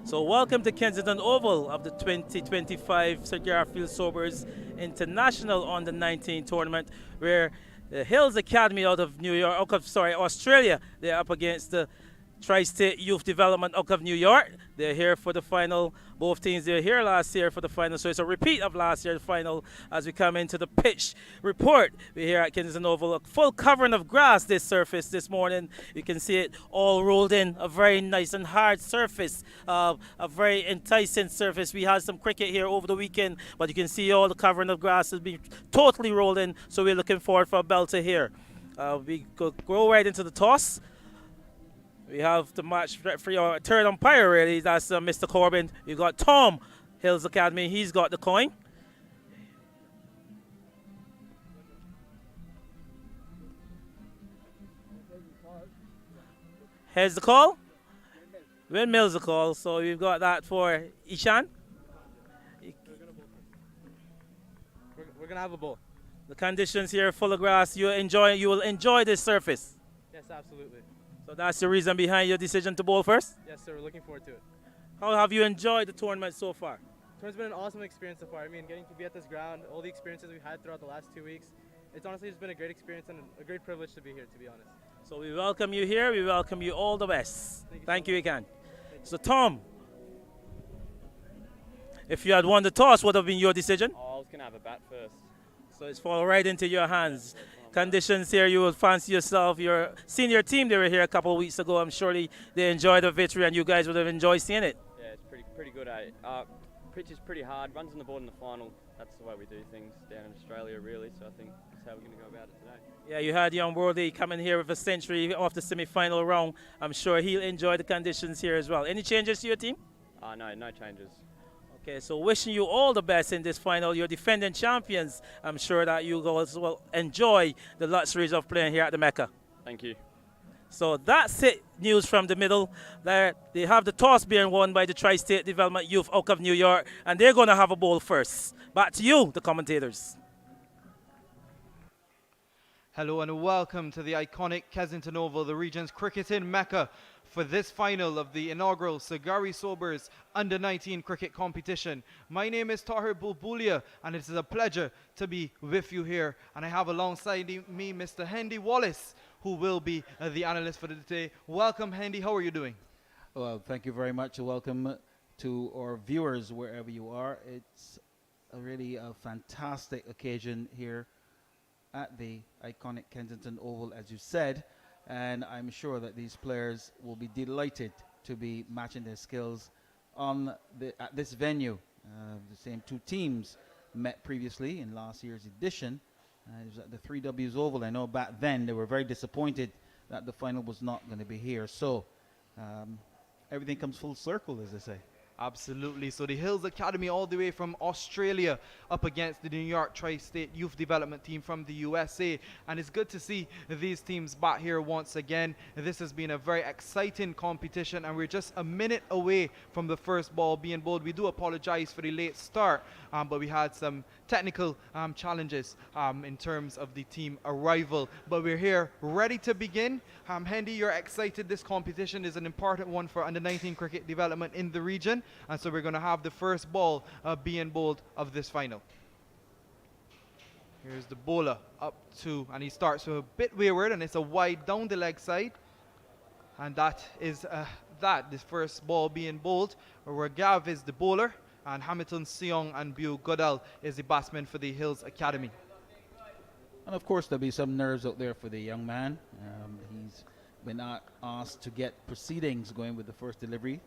So welcome to Kensington Oval of the 2025 Sir Garfield Sobers International Under 19 tournament, where the Hills Academy out of New York, Australia, they're up against the Tri-State Youth Development out of New York. They're here for the final. Both teams were here last year for the final, so it's a repeat of last year's final as we come into the pitch report. We're here at Kensington Oval, a full covering of grass this surface this morning. You can see it all rolled in, a very nice and hard surface, a very enticing surface. We had some cricket here over the weekend, but you can see all the covering of grass has been totally rolled in, so we're looking forward for a belter here. We go right into the toss. We have the match referee, or third umpire really, that's Mr. Corbin. We've got Tom, Hills Academy, he's got the coin. Here's the call. Windmill's the call, so we've got that for Ishan. We're gonna have a ball. The conditions here full of grass. You will enjoy this surface. Yes, absolutely. So that's the reason behind your decision to bowl first? Yes, sir. We're looking forward to it. How have you enjoyed the tournament so far? It's been an awesome experience so far. I mean, getting to be at this ground, all the experiences we've had throughout the last 2 weeks, it's honestly just been a great experience and a great privilege to be here, to be honest. So we welcome you here. We welcome you all the best. Thank you so again. So Tom, if you had won the toss, what would have been your decision? Oh, I was going to have a bat first. So it's fall right into your hands. Conditions here, you will fancy yourself. Your senior team, they were here a couple of weeks ago. I'm sure they enjoyed the victory, and you guys would have enjoyed seeing it. Yeah, it's pretty good. Pitch is pretty hard. Runs on the board in the final. That's the way we do things down in Australia, really. So I think that's how we're going to go about it today. Yeah, you had young Worthy coming here with a century off the semi-final round. I'm sure he'll enjoy the conditions here as well. Any changes to your team? No changes. Okay, so wishing you all the best in this final. You're defending champions. I'm sure that you guys will enjoy the luxuries of playing here at the Mecca. Thank you. So that's it. News from the middle. There, they have the toss being won by the Tri-State Development Youth out of New York, and they're going to have a bowl first. Back to you, the commentators. Hello and welcome to the iconic Kensington Oval, the region's cricketing mecca, for this final of the inaugural Sir Garry Sobers Under-19 cricket competition. My name is Tahir Bulbulia, and it is a pleasure to be with you here. And I have alongside me Mr. Hendy Wallace, who will be the analyst for the day. Welcome, Hendy. How are you doing? Well, thank you very much. Welcome to our viewers wherever you are. It's really a fantastic occasion here at the iconic Kensington Oval, as you said, and I'm sure that these players will be delighted to be matching their skills at this venue. The same two teams met previously in last year's edition. It was at the 3Ws Oval. I know back then they were very disappointed that the final was not going to be here. So everything comes full circle, as they say. Absolutely. So the Hills Academy all the way from Australia up against the New York Tri-State Youth Development Team from the USA. And it's good to see these teams back here once again. This has been a very exciting competition, and we're just a minute away from the first ball being bowled. We do apologize for the late start, but we had some technical challenges in terms of the team arrival. But we're here ready to begin. Hendy, you're excited. This competition is an important one for under-19 cricket development in the region. And so we're going to have the first ball being bowled of this final. Here's the bowler up to, and he starts with a bit wayward, and it's a wide down the leg side. And that is this first ball being bowled. Ragav is the bowler, and Hamilton Seong and Bu Godal is the batsman for the Hills Academy. And of course, there'll be some nerves out there for the young man. He's been asked to get proceedings going with the first delivery.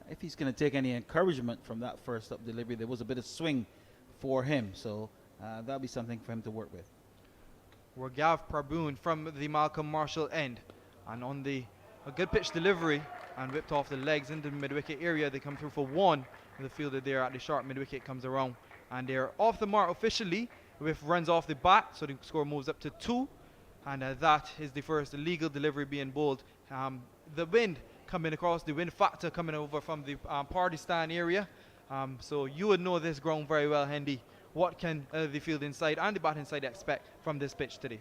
If he's going to take any encouragement from that first up delivery, there was a bit of swing for him. So that'll be something for him to work with. Ragav Praboon from the Malcolm Marshall end. And on a good pitch delivery and whipped off the legs into the mid-wicket area. They come through for one. The fielder there at the sharp mid-wicket comes around. And they're off the mark officially with runs off the bat. So the score moves up to 2. And that is the first illegal delivery being bowled. The wind coming across, the wind factor coming over from the Pakistan area. So you would know this ground very well, Hendy. What can the field inside and the batting side expect from this pitch today?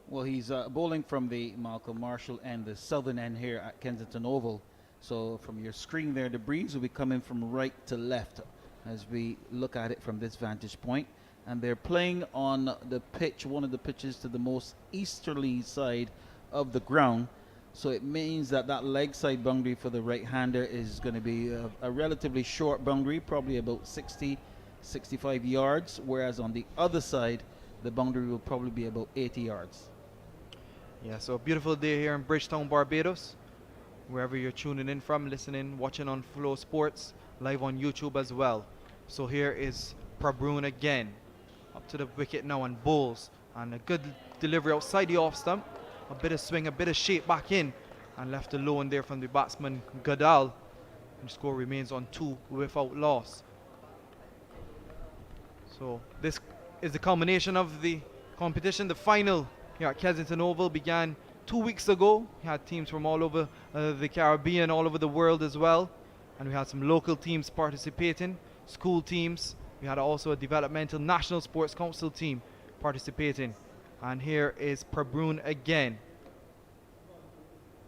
Well, he's bowling from the Malcolm Marshall end, the southern end here at Kensington Oval. So from your screen there, the breeze will be coming from right to left as we look at it from this vantage point. And they're playing on the pitch, one of the pitches to the most easterly side of the ground. So it means that that leg side boundary for the right-hander is going to be a relatively short boundary, probably about 60, 65 yards, whereas on the other side, the boundary will probably be about 80 yards. Yeah, so a beautiful day here in Bridgetown, Barbados. Wherever you're tuning in from, listening, watching on Flow Sports, live on YouTube as well. So here is Prabroon again, up to the wicket now and bowls, and a good delivery outside the off stump. A bit of swing, a bit of shape back in, and left alone there from the batsman Gadal. And the score remains on 2 without loss. So this is the culmination of the competition. The final here at Kensington Oval began 2 weeks ago. We had teams from all over the Caribbean, all over the world as well. And we had some local teams participating, school teams. We had also a developmental National Sports Council team participating. And here is Prabroon again.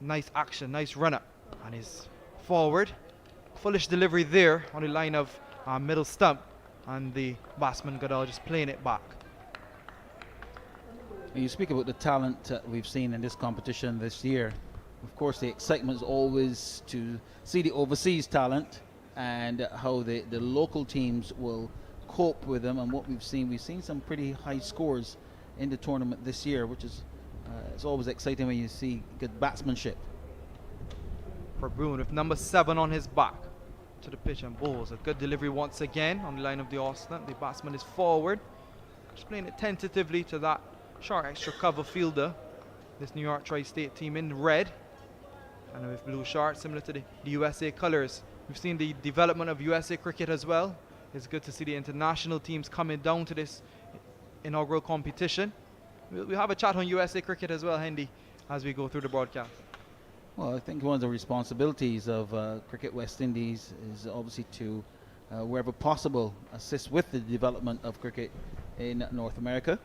Nice action, nice run up. And he's forward. Foolish delivery there on the line of middle stump. And the batsman Gadal just playing it back. You speak about the talent we've seen in this competition this year. Of course, the excitement is always to see the overseas talent and how the local teams will cope with them. And what we've seen some pretty high scores in the tournament this year, which is it's always exciting when you see good batsmanship. Prabroon with number 7 on his back to the pitch and bowls. A good delivery once again on the line of the Austin. The batsman is forward, just playing it tentatively to that short extra cover fielder. This New York Tri-State team in red and with blue shorts, similar to the USA colors. We've seen the development of USA cricket as well. It's good to see the international teams coming down to this inaugural competition. We'll have a chat on USA cricket as well, Hendy, as we go through the broadcast. Well, I think one of the responsibilities of Cricket West Indies is obviously to, wherever possible, assist with the development of cricket in North America.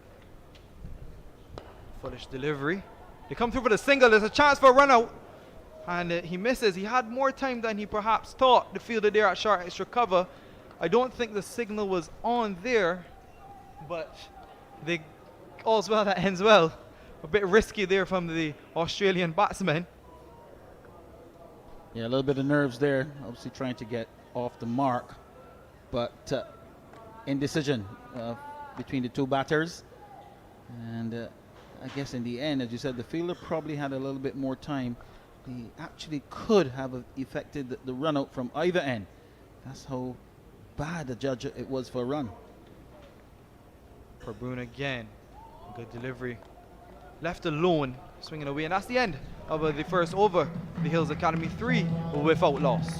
Foolish delivery. They come through for the single. There's a chance for a run out. And he misses. He had more time than he perhaps thought. The fielder there at short extra cover. I don't think the signal was on there, but all's well that ends well. A bit risky there from the Australian batsman. Yeah, a little bit of nerves there, obviously trying to get off the mark, but indecision between the two batters. And I guess in the end, as you said, the fielder probably had a little bit more time. He actually could have effected the run out from either end. That's how bad a judge it was for a run. Prabroon again. Good delivery. Left alone, swinging away. And that's the end of the first over. The Hills Academy 3 without loss.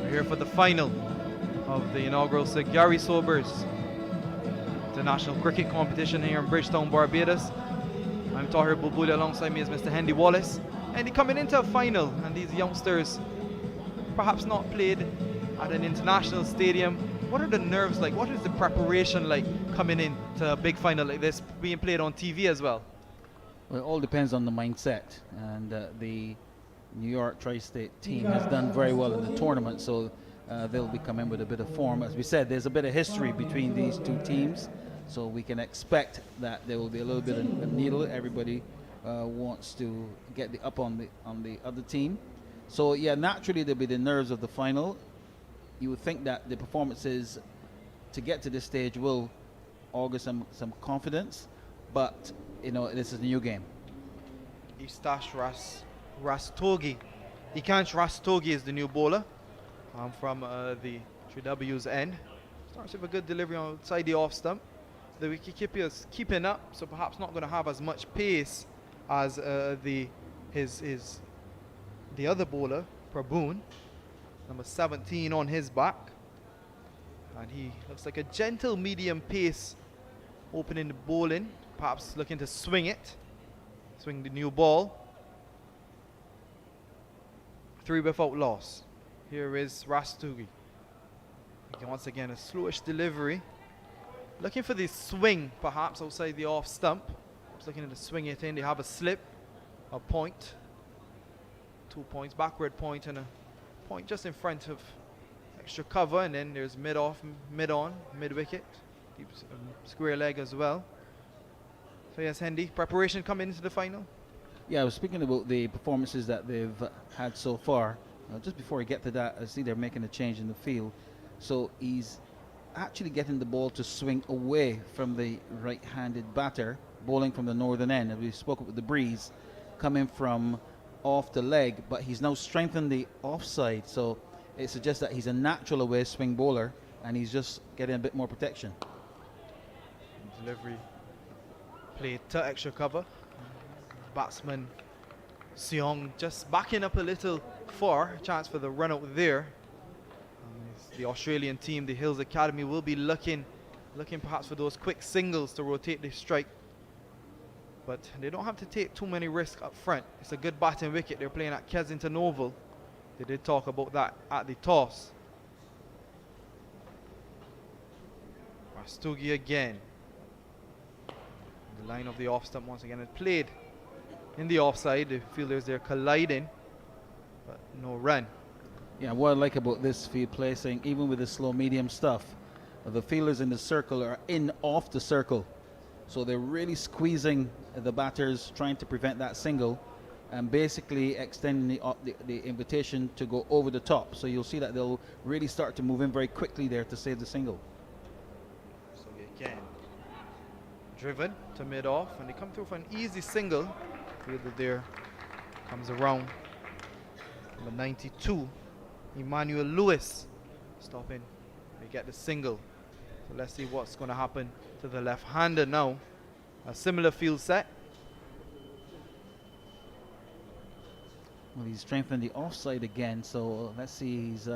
Here for the final of the inaugural Sir Gary Sobers International Cricket Competition here in Bridgetown, Barbados. I'm Tahir Bulbuli, alongside me is Mr. Hendy Wallace. And coming into a final, and these youngsters perhaps not played at an international stadium. What are the nerves like? What is the preparation like coming in to a big final like this, being played on TV as well? Well, it all depends on the mindset, and the New York Tri-State team has done very well in the tournament, so they'll be coming with a bit of form. As we said, there's a bit of history between these two teams, so we can expect that there will be a little bit of needle. Everybody wants to get the up on the other team. So yeah, naturally there'll be the nerves of the final. You would think that the performances to get to this stage will augur some confidence, but you know, this is a new game. Eustace Rastogi. Ikanch Rastogi is the new bowler from the 3W's end. Starts with a good delivery outside the off stump. The wicketkeeper is keeping up, so perhaps not going to have as much pace as the other bowler, Praboon, number 17 on his back. And he looks like a gentle medium pace opening the bowling, perhaps looking to swing it, swing the new ball. 3 without loss. Here is Rastogi. Once again, a slowish delivery. Looking for the swing, perhaps outside the off stump. Just looking to swing it in. They have a slip, a point, 2 points, backward point, and a point just in front of extra cover. And then there's mid off, mid on, mid wicket, deep square leg as well. So yes, Hendy, preparation coming into the final. Yeah, I was speaking about the performances that they've had so far. Just before I get to that, I see they're making a change in the field. So he's actually getting the ball to swing away from the right-handed batter, bowling from the northern end. As we spoke with the breeze, coming from off the leg, but he's now strengthened the offside. So it suggests that he's a natural away swing bowler, and he's just getting a bit more protection. Delivery played to extra cover. Batsman Seong just backing up a little far. Chance for the run out there. The Australian team, the Hills Academy, will be looking perhaps for those quick singles to rotate the strike. But they don't have to take too many risks up front. It's a good batting wicket. They're playing at Kensington Oval. They did talk about that at the toss. Rastogi again. The line of the off stump once again is played in the offside. The fielders there colliding, but no run. Yeah, what I like about this field placing, even with the slow medium stuff, the fielders in the circle are in off the circle. So they're really squeezing the batters, trying to prevent that single, and basically extending the invitation to go over the top. So you'll see that they'll really start to move in very quickly there to save the single. So again, driven to mid off, and they come through for an easy single. Fielder there comes around. Number 92. Emmanuel Lewis stopping. They get the single. So let's see what's going to happen to the left-hander now. A similar field set. Well, he's strengthened the offside again, so let's see. He's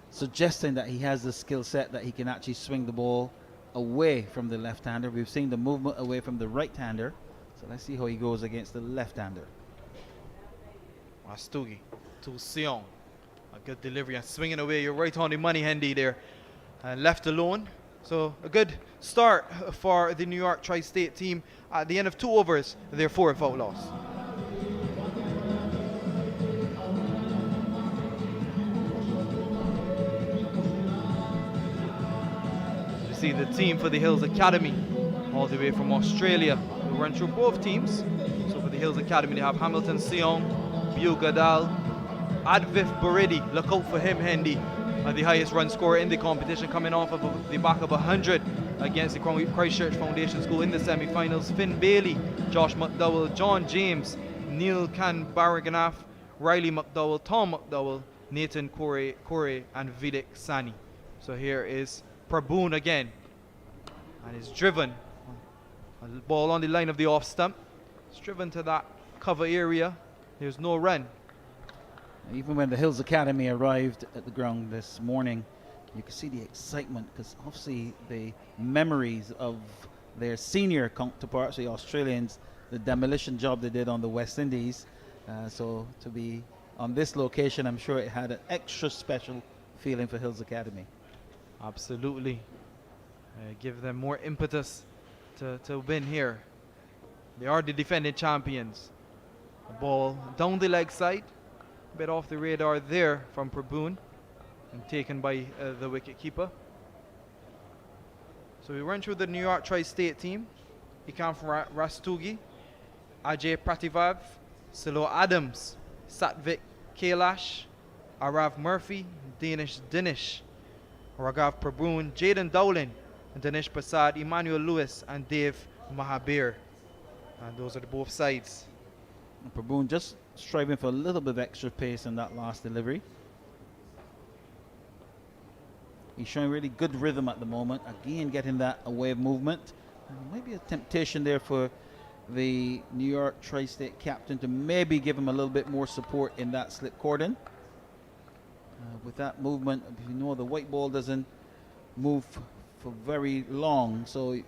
suggesting that he has the skill set that he can actually swing the ball away from the left-hander. We've seen the movement away from the right-hander, so let's see how he goes against the left-hander. Rastogi to Seong. A good delivery and swinging away. You're right on the money, Hendy, there. And left alone. So a good start for the New York Tri-State team. At the end of 2 overs, they're 4 without loss. You see the team for the Hills Academy, all the way from Australia. We'll run through both teams. So for the Hills Academy, they have Hamilton Seong, Biu Gadal, Advif Buredi. Look out for him, Hendy. The highest run scorer in the competition, coming off of the back of 100 against the Christchurch Foundation School in the semi-finals. Finn Bailey, Josh McDowell, John James, Neil Kanbaraganath, Riley McDowell, Tom McDowell, Nathan Corey, and Vidik Sani. So here is Praboon again, and is driven. A ball on the line of the off stump. It's driven to that cover area. There's no run. Even when the Hills Academy arrived at the ground this morning, you could see the excitement, because obviously the memories of their senior counterparts, the Australians, the demolition job they did on the West Indies. So to be on this location, I'm sure it had an extra special feeling for Hills Academy. Absolutely. Give them more impetus to win here. They are the defending champions. A ball down the leg side. A bit off the radar there from Praboon and taken by the wicket keeper. So we run through the New York Tri-State team. Ikam Rastogi, Ajay Prativav, Silo Adams, Satvik Kailash, Arav Murphy, Danish Dinesh, Raghav Praboon, Jaden Dowling, Dinesh Prasad, Emmanuel Lewis, and Dave Mahabir. And those are the both sides. Praboon just striving for a little bit of extra pace in that last delivery. He's showing really good rhythm at the moment. Again, getting that away movement. Maybe a temptation there for the New York Tri-State captain to maybe give him a little bit more support in that slip cordon. With that movement, you know, the white ball doesn't move for very long, so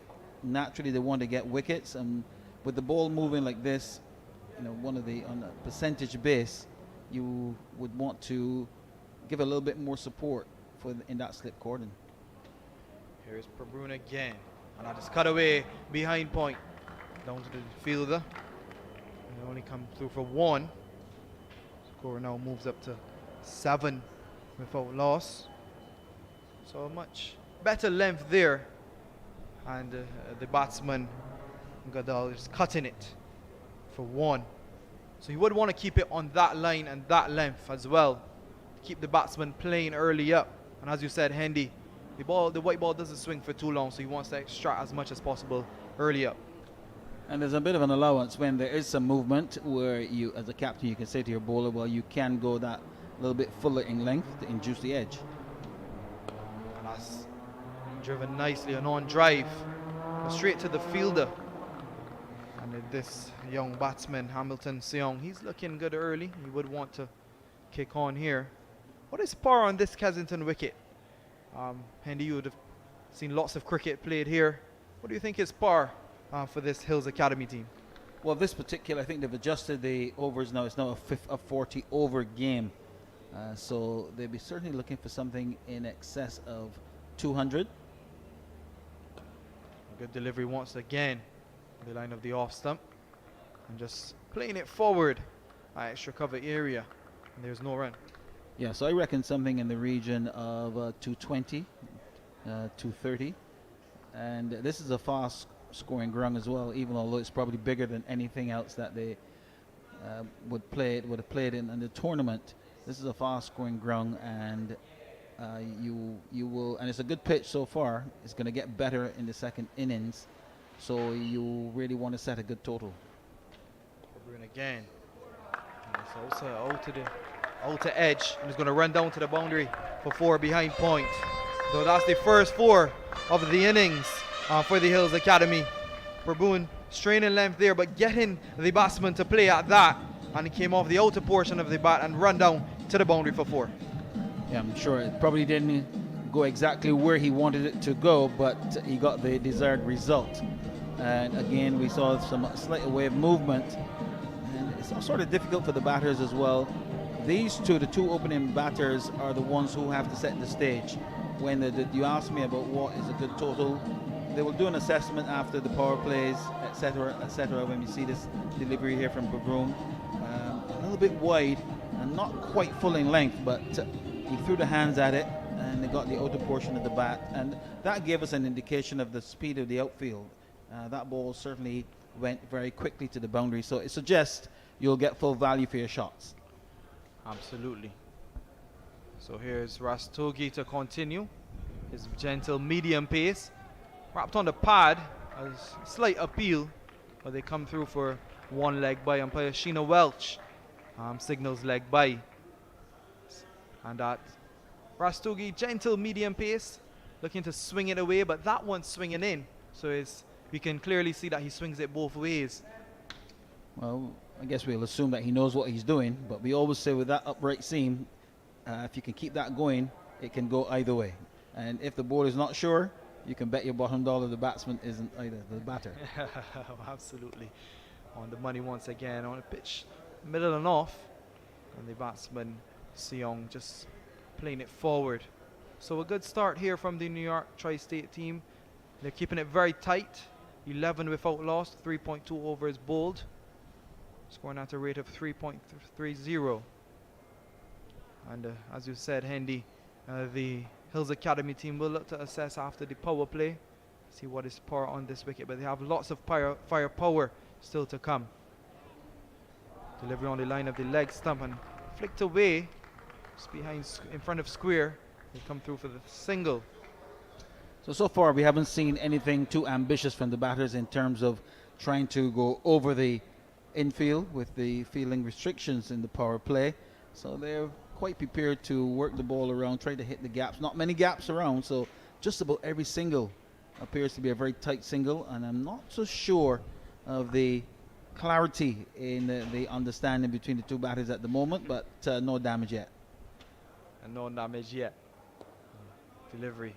naturally they want to get wickets. And with the ball moving like this, you know, on a percentage base, you would want to give a little bit more support in that slip cordon. Here's Prabhun again. And I just cut away behind point. Down to the fielder. They only come through for 1. Score now moves up to 7 without loss. So a much better length there. And the batsman, Gadal, is cutting it for 1. So you would want to keep it on that line and that length as well. Keep the batsman playing early up. And as you said, Hendy, the white ball doesn't swing for too long, so he wants to extract as much as possible early up. And there's a bit of an allowance when there is some movement where you, as a captain, you can say to your bowler, well, you can go that little bit fuller in length to induce the edge. And that's driven nicely, an on drive. Straight to the fielder. And this young batsman, Hamilton Seong, he's looking good early. He would want to kick on here. What is par on this Kensington wicket? Hendy, you would have seen lots of cricket played here. What do you think is par for this Hills Academy team? Well, this particular, I think they've adjusted the overs now. It's now a 40 over game. So they'll be certainly looking for something in excess of 200. Good delivery once again. The line of the off stump. And just playing it forward. Extra cover area. And there's no run. Yeah, so I reckon something in the region of 220, 230. And this is a fast scoring ground as well, even although it's probably bigger than anything else that they would have played in the tournament. This is a fast scoring ground, and you will, and it's a good pitch so far. It's going to get better in the second innings, so you really want to set a good total. Bruin again. And it's also out to edge, and he's going to run down to the boundary for 4 behind point. So that's the first 4 of the innings for the Hills Academy. Prabhun straining length there, but getting the batsman to play at that, and he came off the outer portion of the bat and run down to the boundary for 4. Yeah, I'm sure it probably didn't go exactly where he wanted it to go, but he got the desired result. And again, we saw some slight wave movement, and it's sort of difficult for the batters as well. These two, the two opening batters, are the ones who have to set the stage. When you ask me about what is a good total, they will do an assessment after the power plays, etc., etc. When we see this delivery here from Babroom, a little bit wide and not quite full in length, but he threw the hands at it and they got the outer portion of the bat, and that gave us an indication of the speed of the outfield. That ball certainly went very quickly to the boundary, so it suggests you'll get full value for your shots. Absolutely. So here's Rastogi to continue his gentle medium pace. Wrapped on the pad, a slight appeal, but they come through for 1 leg by. Umpire Sheena Welch signals leg by. And that Rastogi, gentle medium pace, looking to swing it away, but that one's swinging in. So we can clearly see that he swings it both ways. Well, I guess we'll assume that he knows what he's doing, but we always say with that upright seam, if you can keep that going, it can go either way. And if the ball is not sure, you can bet your bottom dollar the batsman isn't either, the batter. Absolutely. On the money once again, on a pitch, middle and off. And the batsman, Seong, just playing it forward. So a good start here from the New York Tri-State team. They're keeping it very tight. 11 without loss, 3.2 overs bowled. Scoring at a rate of 3.30. And as you said, Hendy, the Hills Academy team will look to assess after the power play, see what is par on this wicket, but they have lots of firepower still to come. Delivery on the line of the leg stump and flicked away, just behind, in front of square. They come through for the single. So far we haven't seen anything too ambitious from the batters in terms of trying to go over the infield with the fielding restrictions in the power play. So they're quite prepared to work the ball around, try to hit the gaps. Not many gaps around, so just about every single appears to be a very tight single, and I'm not so sure of the clarity in the understanding between the two batters at the moment, but no damage yet. and no damage yet. Delivery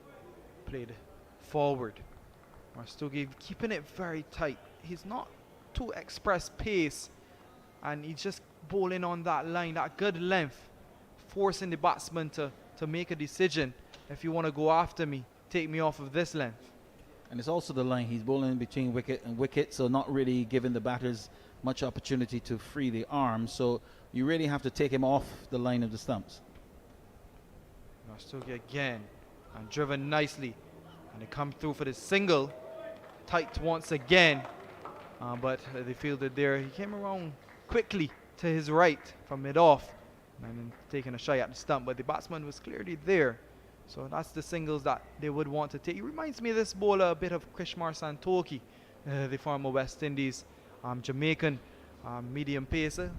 played forward. Rastogi keeping it very tight. He's not too express pace, and he's just bowling on that line, that good length, forcing the batsman to make a decision. If you want to go after me, take me off of this length. And it's also the line. He's bowling between wicket and wicket, so not really giving the batters much opportunity to free the arm. So you really have to take him off the line of the stumps. Rastogi again, and driven nicely, and they come through for the single. Tight once again, but they fielded there. He came around quickly to his right from mid-off, and then taking a shot at the stump, but the batsman was clearly there. So that's the singles that they would want to take. He reminds me of this bowler a bit of Krishmar Santoki, the former West Indies Jamaican medium pacer.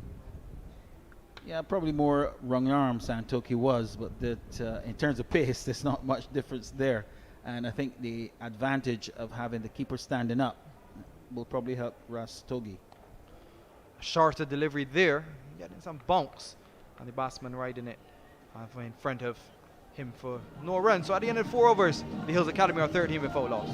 Yeah, probably more wrong arm Santoki was, but that in terms of pace, there's not much difference there. And I think the advantage of having the keeper standing up will probably help Rastogi. Shorter delivery there, getting some bounce, and the batsman riding it in front of him for no run. So at the end of 4 overs, the Hills Academy are 13 without loss.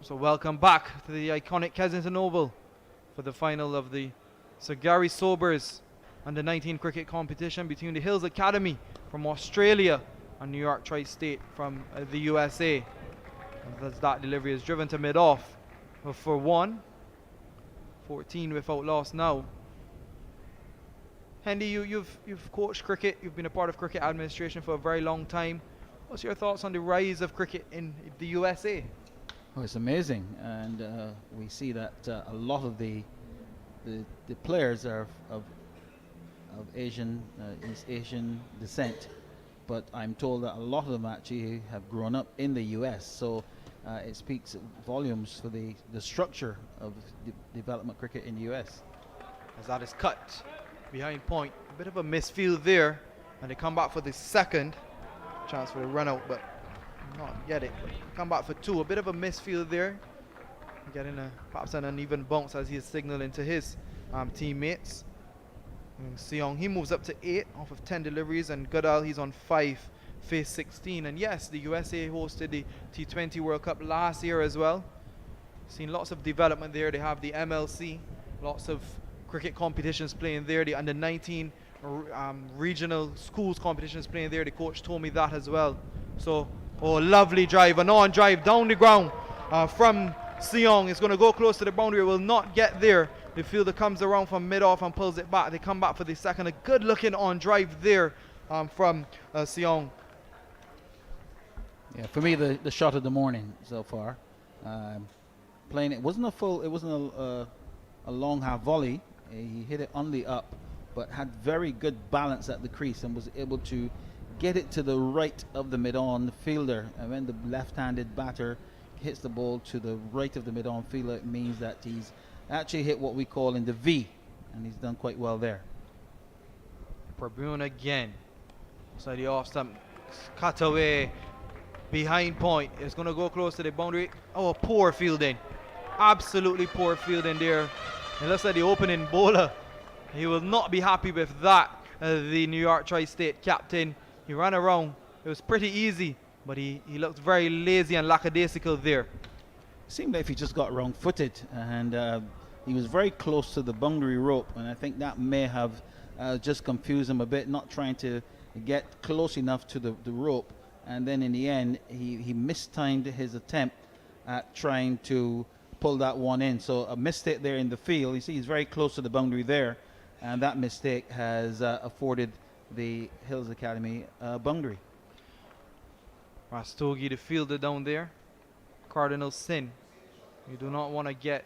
So welcome back to the iconic Kensington Oval for the final of the Sir Gary Sobers under 19 cricket competition between the Hills Academy from Australia and New York Tri-State from the USA. And as that delivery is driven to mid-off for 1. 14 without loss now. Hendy, you've coached cricket, you've been a part of cricket administration for a very long time. What's your thoughts on the rise of cricket in the USA? Oh, it's amazing, and we see that a lot of the players are of Asian, East Asian descent, but I'm told that a lot of them actually have grown up in the U.S. So it speaks volumes for the structure of development cricket in the U.S. As that is cut behind point, a bit of a misfield there, and they come back for the second chance for the run out, but not get it. Come back for 2. A bit of a misfield there. Getting perhaps an uneven bounce as he is signaling to his teammates. And Seong, he moves up to 8 off of 10 deliveries, and Goodall, he's on 5, face 16. And yes, the USA hosted the T20 World Cup last year as well. Seen lots of development there. They have the MLC, lots of cricket competitions playing there. The under 19 regional schools competitions playing there. The coach told me that as well. So, oh, lovely drive, an on drive down the ground from Seong. It's going to go close to the boundary. It will not get there. The fielder comes around from mid-off and pulls it back. They come back for the second. A good looking on drive there from Seong. Yeah, for me, the shot of the morning so far. Playing it wasn't a long half volley. He hit it on the up, but had very good balance at the crease and was able to get it to the right of the mid-on fielder. And when the left-handed batter hits the ball to the right of the mid-on fielder, it means that he's actually hit what we call in the V, and he's done quite well there. Prabun again. So the off stump cut away behind point. It's going to go close to the boundary. Oh, poor fielding. Absolutely poor fielding there. It looks like the opening bowler, he will not be happy with that. The New York Tri-State captain, he ran around. It was pretty easy, but he looked very lazy and lackadaisical there. Seemed like he just got wrong-footed, and he was very close to the boundary rope, and I think that may have just confused him a bit, not trying to get close enough to the rope, and then in the end he mistimed his attempt at trying to pull that one in. So a mistake there in the field. You see he's very close to the boundary there, and that mistake has afforded the Hills Academy boundary. Rastogi, the fielder down there. Cardinal sin. You do not want to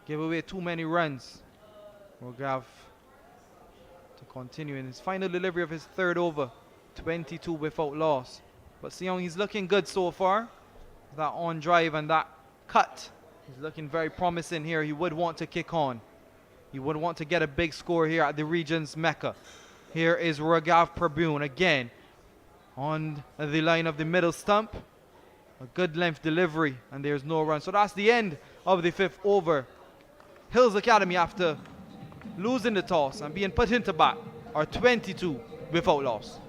give away too many runs. Rogav to continue in his final delivery of his third over. 22 without loss. But Seong, he's looking good so far. That on drive and that cut. He's looking very promising here. He would want to kick on. He would want to get a big score here at the region's Mecca. Here is Rogav Prabun again on the line of the middle stump. A good length delivery, and there's no run. So that's the end of the fifth over. Hills Academy, after losing the toss and being put into bat, are 22 without loss.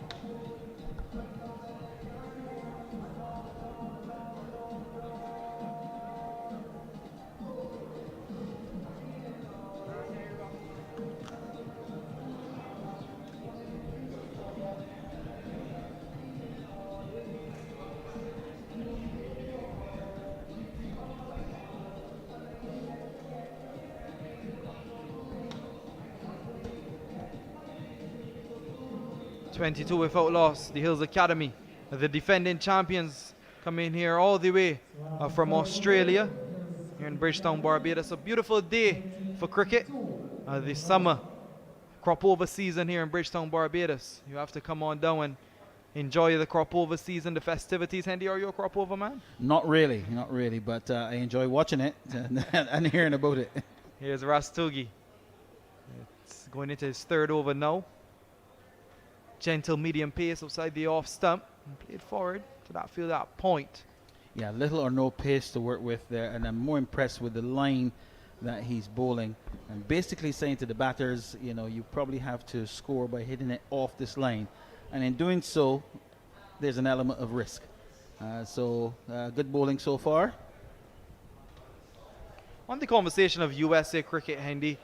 .22 without loss. The Hills Academy, the defending champions, come in here all the way from Australia, here in Bridgetown, Barbados. A beautiful day for cricket. The summer crop over season here in Bridgetown, Barbados. You have to come on down and enjoy the crop over season, the festivities. Hendy, are you a crop over man? Not really, but I enjoy watching it and hearing about it. Here's Rastogi. It's going into his third over now. Gentle medium pace outside the off stump and played forward to that field at point. Yeah, little or no pace to work with there, and I'm more impressed with the line that he's bowling, and basically saying to the batters, you know, you probably have to score by hitting it off this line, and in doing so there's an element of risk. Good bowling so far. On the conversation of USA cricket, Hendy,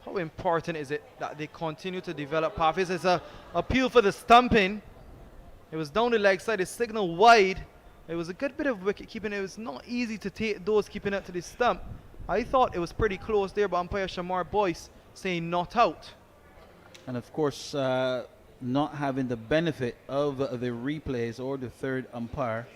how important is it that they continue to develop pathways? It's a appeal for the stumping. It was down the leg side, it's signal wide. It was a good bit of wicket keeping. It was not easy to take those keeping it to the stump. I thought it was pretty close there, but umpire Shamar Boyce saying not out. And of course, not having the benefit of the replays or the third umpire,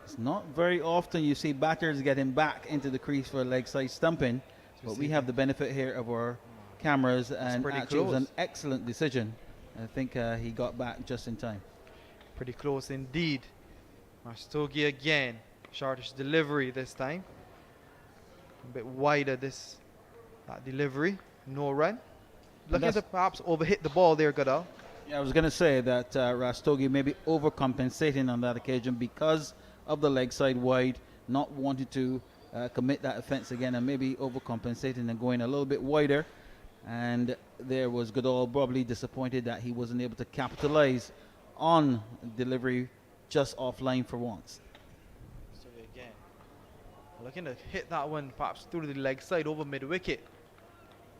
it's not very often you see batters getting back into the crease for leg side stumping, but we have the benefit here of our cameras, and actually it was an excellent decision. I think he got back just in time. Pretty close indeed. Rastogi again, shortish delivery this time. A bit wider that delivery, no run. Looking to perhaps overhit the ball there, Goodall. Yeah, I was going to say that Rastogi may be overcompensating on that occasion because of the leg side wide, not wanting to commit that offense again, and maybe overcompensating and going a little bit wider. And there was Goodall probably disappointed that he wasn't able to capitalize on delivery just offline for once. So again, looking to hit that one perhaps through the leg side over mid wicket.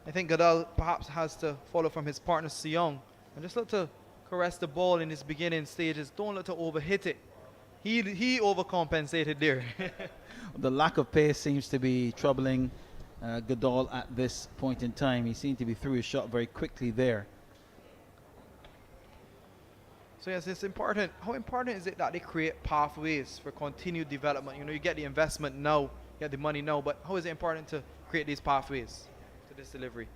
I think Goodall perhaps has to follow from his partner Seong and just look to caress the ball in his beginning stages. Don't look to overhit it. He overcompensated there. The lack of pace seems to be troubling Goodall at this point in time. He seemed to be through his shot very quickly there. So yes, it's important. How important is it that they create pathways for continued development? You know, you get the investment now, you get the money now, but how is it important to create these pathways to this delivery?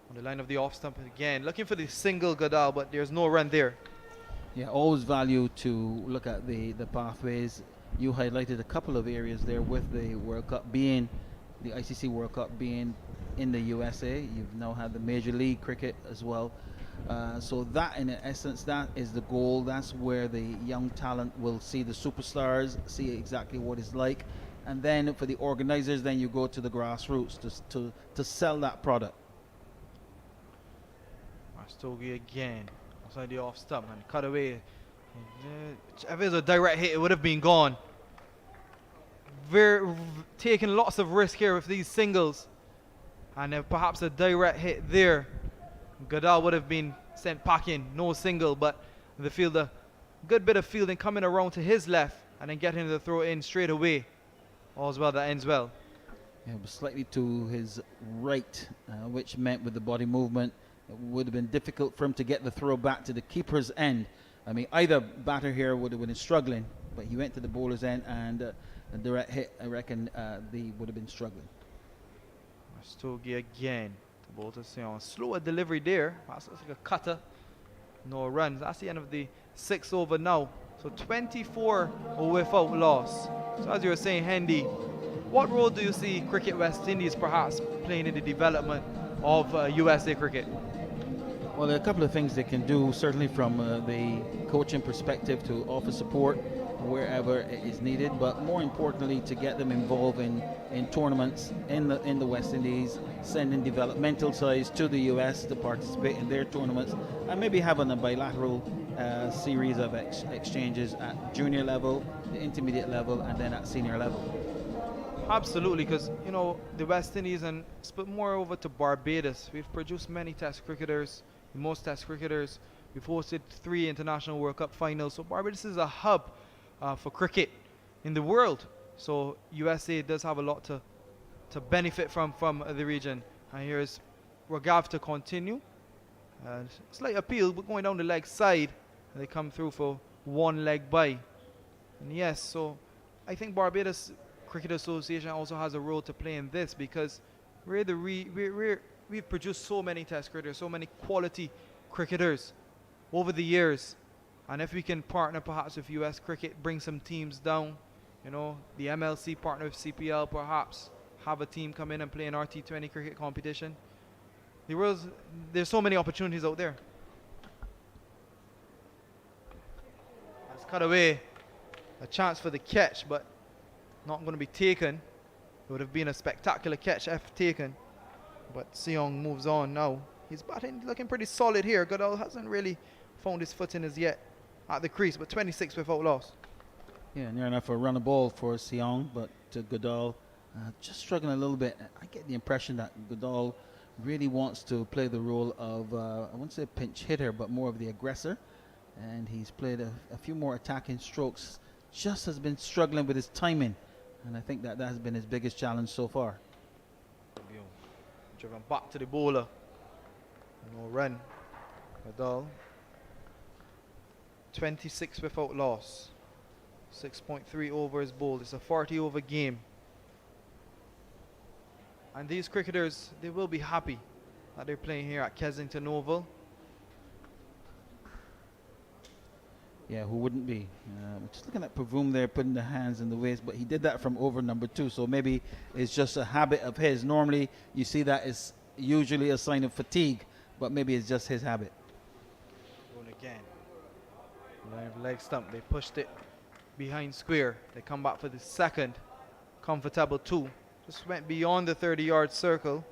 On the line of the off stump again, looking for the single Goodall, but there's no run there. Yeah, always value to look at the pathways. You highlighted a couple of areas there with the World Cup being, the ICC World Cup being in the USA. You've now had the Major League Cricket as well. So that, in essence, that is the goal. That's where the young talent will see the superstars, see exactly what it's like. And then for the organizers, then you go to the grassroots to sell that product. Rastogi again, outside the off stump and cut away. If it was a direct hit, it would have been gone. Taking lots of risk here with these singles, and if perhaps a direct hit there, Goodall would have been sent packing. No single, but the fielder, good bit of fielding coming around to his left and then getting the throw in straight away. All's well that ends well. Yeah, but slightly to his right, which meant with the body movement, it would have been difficult for him to get the throw back to the keeper's end. I mean, either batter here would have been struggling, but he went to the bowler's end, and a direct hit, I reckon, they would have been struggling. Rastogi again, The ball to Sion. Slower delivery there. That's like a cutter. No runs. That's the end of the 6th over now. So 24 without loss. So as you were saying, Hendy, what role do you see Cricket West Indies perhaps playing in the development of USA cricket? Well, there are a couple of things they can do, certainly from the coaching perspective to offer support wherever it is needed, but more importantly to get them involved in tournaments in the West Indies, sending developmental sides to the US to participate in their tournaments, and maybe having a bilateral series of exchanges at junior level, the intermediate level, and then at senior level. Absolutely, because you know the West Indies and split more over to Barbados. We've produced many Test cricketers, most Test cricketers. We've hosted 3 International World Cup finals. So Barbados is a hub for cricket in the world. So USA does have a lot to benefit from the region. And here's Ragav to continue. Slight appeal, but going down the leg side, and they come through for 1 leg by. And yes, so I think Barbados Cricket Association also has a role to play in this, because we've produced so many Test cricketers, so many quality cricketers over the years. And if we can partner perhaps with US cricket, bring some teams down, you know, the MLC partner with CPL, perhaps have a team come in and play an RT20 cricket competition. There's so many opportunities out there. That's cut away. A chance for the catch, but not going to be taken. It would have been a spectacular catch if taken. But Seong moves on now. He's batting, looking pretty solid here. Goodall hasn't really found his footing as yet at the crease, but 26 without loss. Yeah, near enough a run a ball for Seong, but Goodall just struggling a little bit. I get the impression that Goodall really wants to play the role of, I wouldn't say pinch hitter, but more of the aggressor. And he's played a few more attacking strokes, just has been struggling with his timing. And I think that has been his biggest challenge so far. Driven back to the bowler. No run. Goodall. 26 without loss. 6.3 overs bowled. It's a 40 over game. And these cricketers, they will be happy that they're playing here at Kensington Oval. Yeah, who wouldn't be? Just looking at Pavoom there, putting the hands in the waist, but he did that from over number 2, so maybe it's just a habit of his. Normally, you see that as usually a sign of fatigue, but maybe it's just his habit. Going again. Leg stump, they pushed it behind square. They come back for the second. Comfortable 2. Just went beyond the 30-yard circle.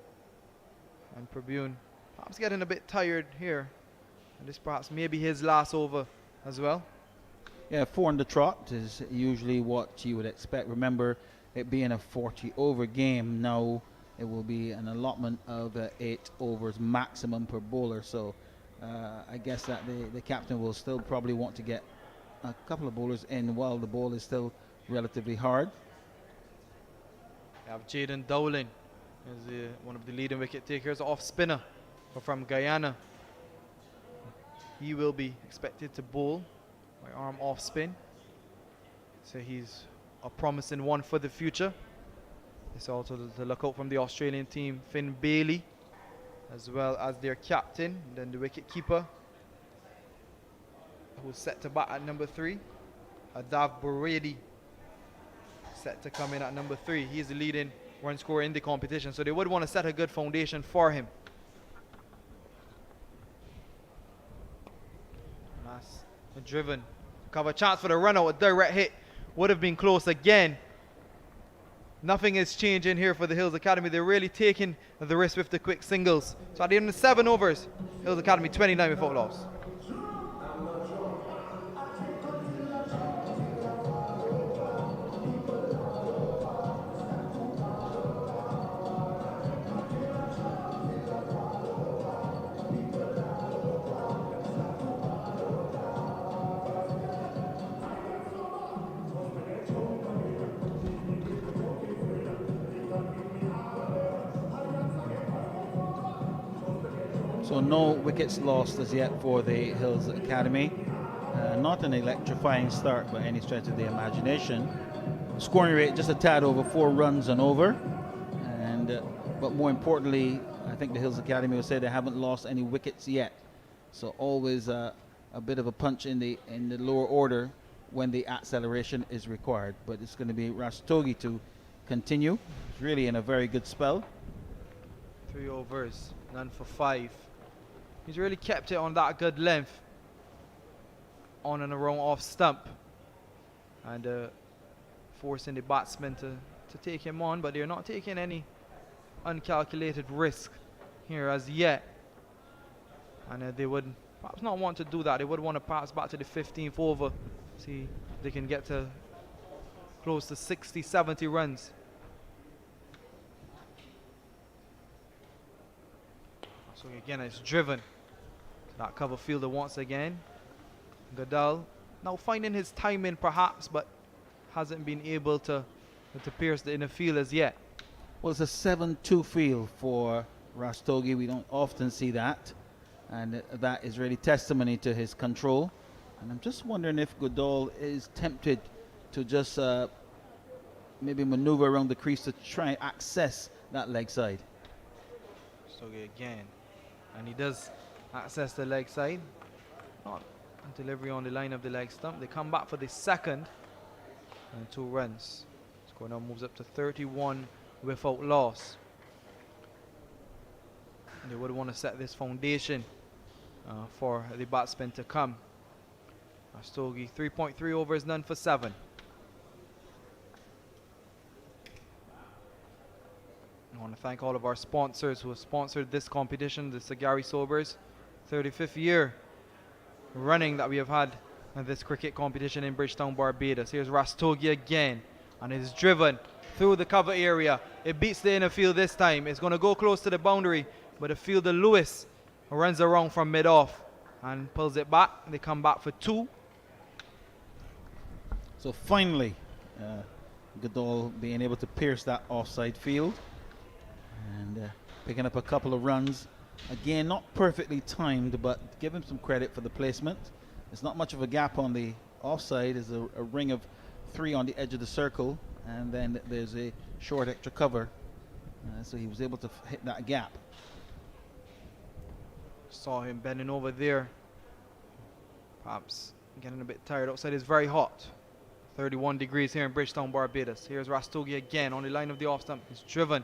And Pavoom perhaps getting a bit tired here. And this perhaps maybe his last over as well. Yeah, 4 on the trot is usually what you would expect. Remember, it being a 40 over game, now it will be an allotment of 8 overs maximum per bowler. So I guess that the captain will still probably want to get a couple of bowlers in while the ball is still relatively hard. We have Jaden Dowling as one of the leading wicket takers, off spinner from Guyana. He will be expected to bowl by arm off spin. So he's a promising one for the future. It's also to look out from the Australian team, Finn Bailey, as well as their captain, then the wicket keeper, who's set to bat at number 3. Adav Buredi set to come in at number 3. He's the leading run scorer in the competition, so they would want to set a good foundation for him. Nice. Driven. Cover chance for the run out. A direct hit would have been close again. Nothing is changing here for the Hills Academy. They're really taking the risk with the quick singles. So at the end of the 7 overs, Hills Academy 29 without loss. So no wickets lost as yet for the Hills Academy. Not an electrifying start by any stretch of the imagination. Scoring rate just a tad over 4 runs and over. But more importantly, I think the Hills Academy will say they haven't lost any wickets yet. So always a bit of a punch in the lower order when the acceleration is required. But it's going to be Rastogi to continue. He's really in a very good spell. 3 overs, none for 5. He's really kept it on that good length. On and around off stump. And forcing the batsmen to take him on, but they're not taking any uncalculated risk here as yet. And they would perhaps not want to do that. They would want to pass back to the 15th over. See if they can get to close to 60, 70 runs. So again, it's driven. That cover fielder once again. Goodall now finding his timing perhaps, but hasn't been able to pierce the inner field as yet. Well, it's a 7-2 field for Rastogi. We don't often see that. And that is really testimony to his control. And I'm just wondering if Goodall is tempted to just maybe maneuver around the crease to try and access that leg side. Stogie again. And he does access the leg side. Not a delivery on the line of the leg stump. They come back for the second. And 2 runs. Score now moves up to 31 without loss. And they would want to set this foundation for the batsmen to come. Rastogi 3.3 overs, none for 7. I want to thank all of our sponsors who have sponsored this competition, the Sir Gary Sobers. 35th year running that we have had this cricket competition in Bridgetown, Barbados. Here's Rastogi again, and it is driven through the cover area. It beats the inner field this time. It's going to go close to the boundary, but the fielder Lewis runs around from mid-off and pulls it back. They come back for 2. So finally, Goodall being able to pierce that offside field and picking up a couple of runs. Again, not perfectly timed, but give him some credit for the placement. There's not much of a gap on the offside. There's a ring of 3 on the edge of the circle, and then there's a short extra cover. So he was able to hit that gap. Saw him bending over there. Perhaps getting a bit tired. Outside is very hot. 31 degrees here in Bridgetown, Barbados. Here's Rastogi again on the line of the off stump. He's driven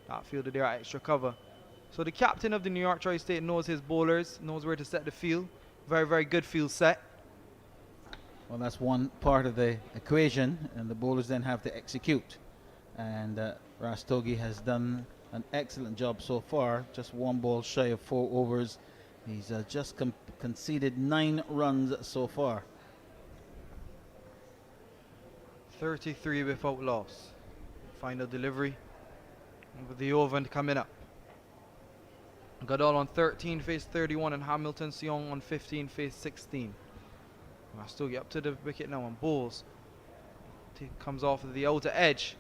that fielder there at extra cover. So the captain of the New York Tri-State knows his bowlers, knows where to set the field. Very, very good field set. Well, that's one part of the equation, and the bowlers then have to execute. And Rastogi has done an excellent job so far. Just 1 ball shy of 4 overs. He's just conceded 9 runs so far. 33 without loss. Final delivery with the over and coming up. Goodall on 13 faced 31 and Hamilton Seong on 15 faced 16. Rastogi up to the wicket now and bowls. Comes off of the outer edge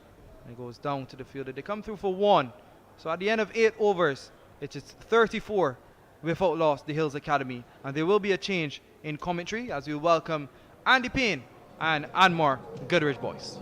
and goes down to the fielder. They come through for 1. So at the end of 8 overs, it is 34 without loss, the Hills Academy. And there will be a change in commentary as we welcome Andy Payne and Anmar Goodrich boys.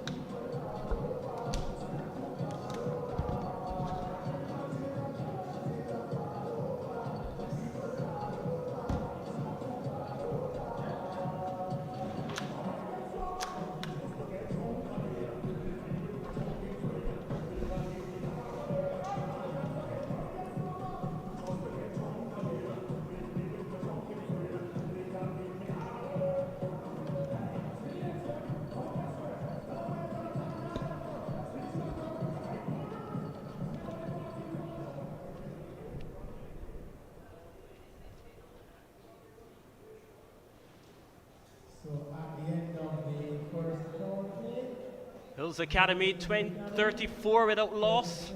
Hills Academy 34 without loss.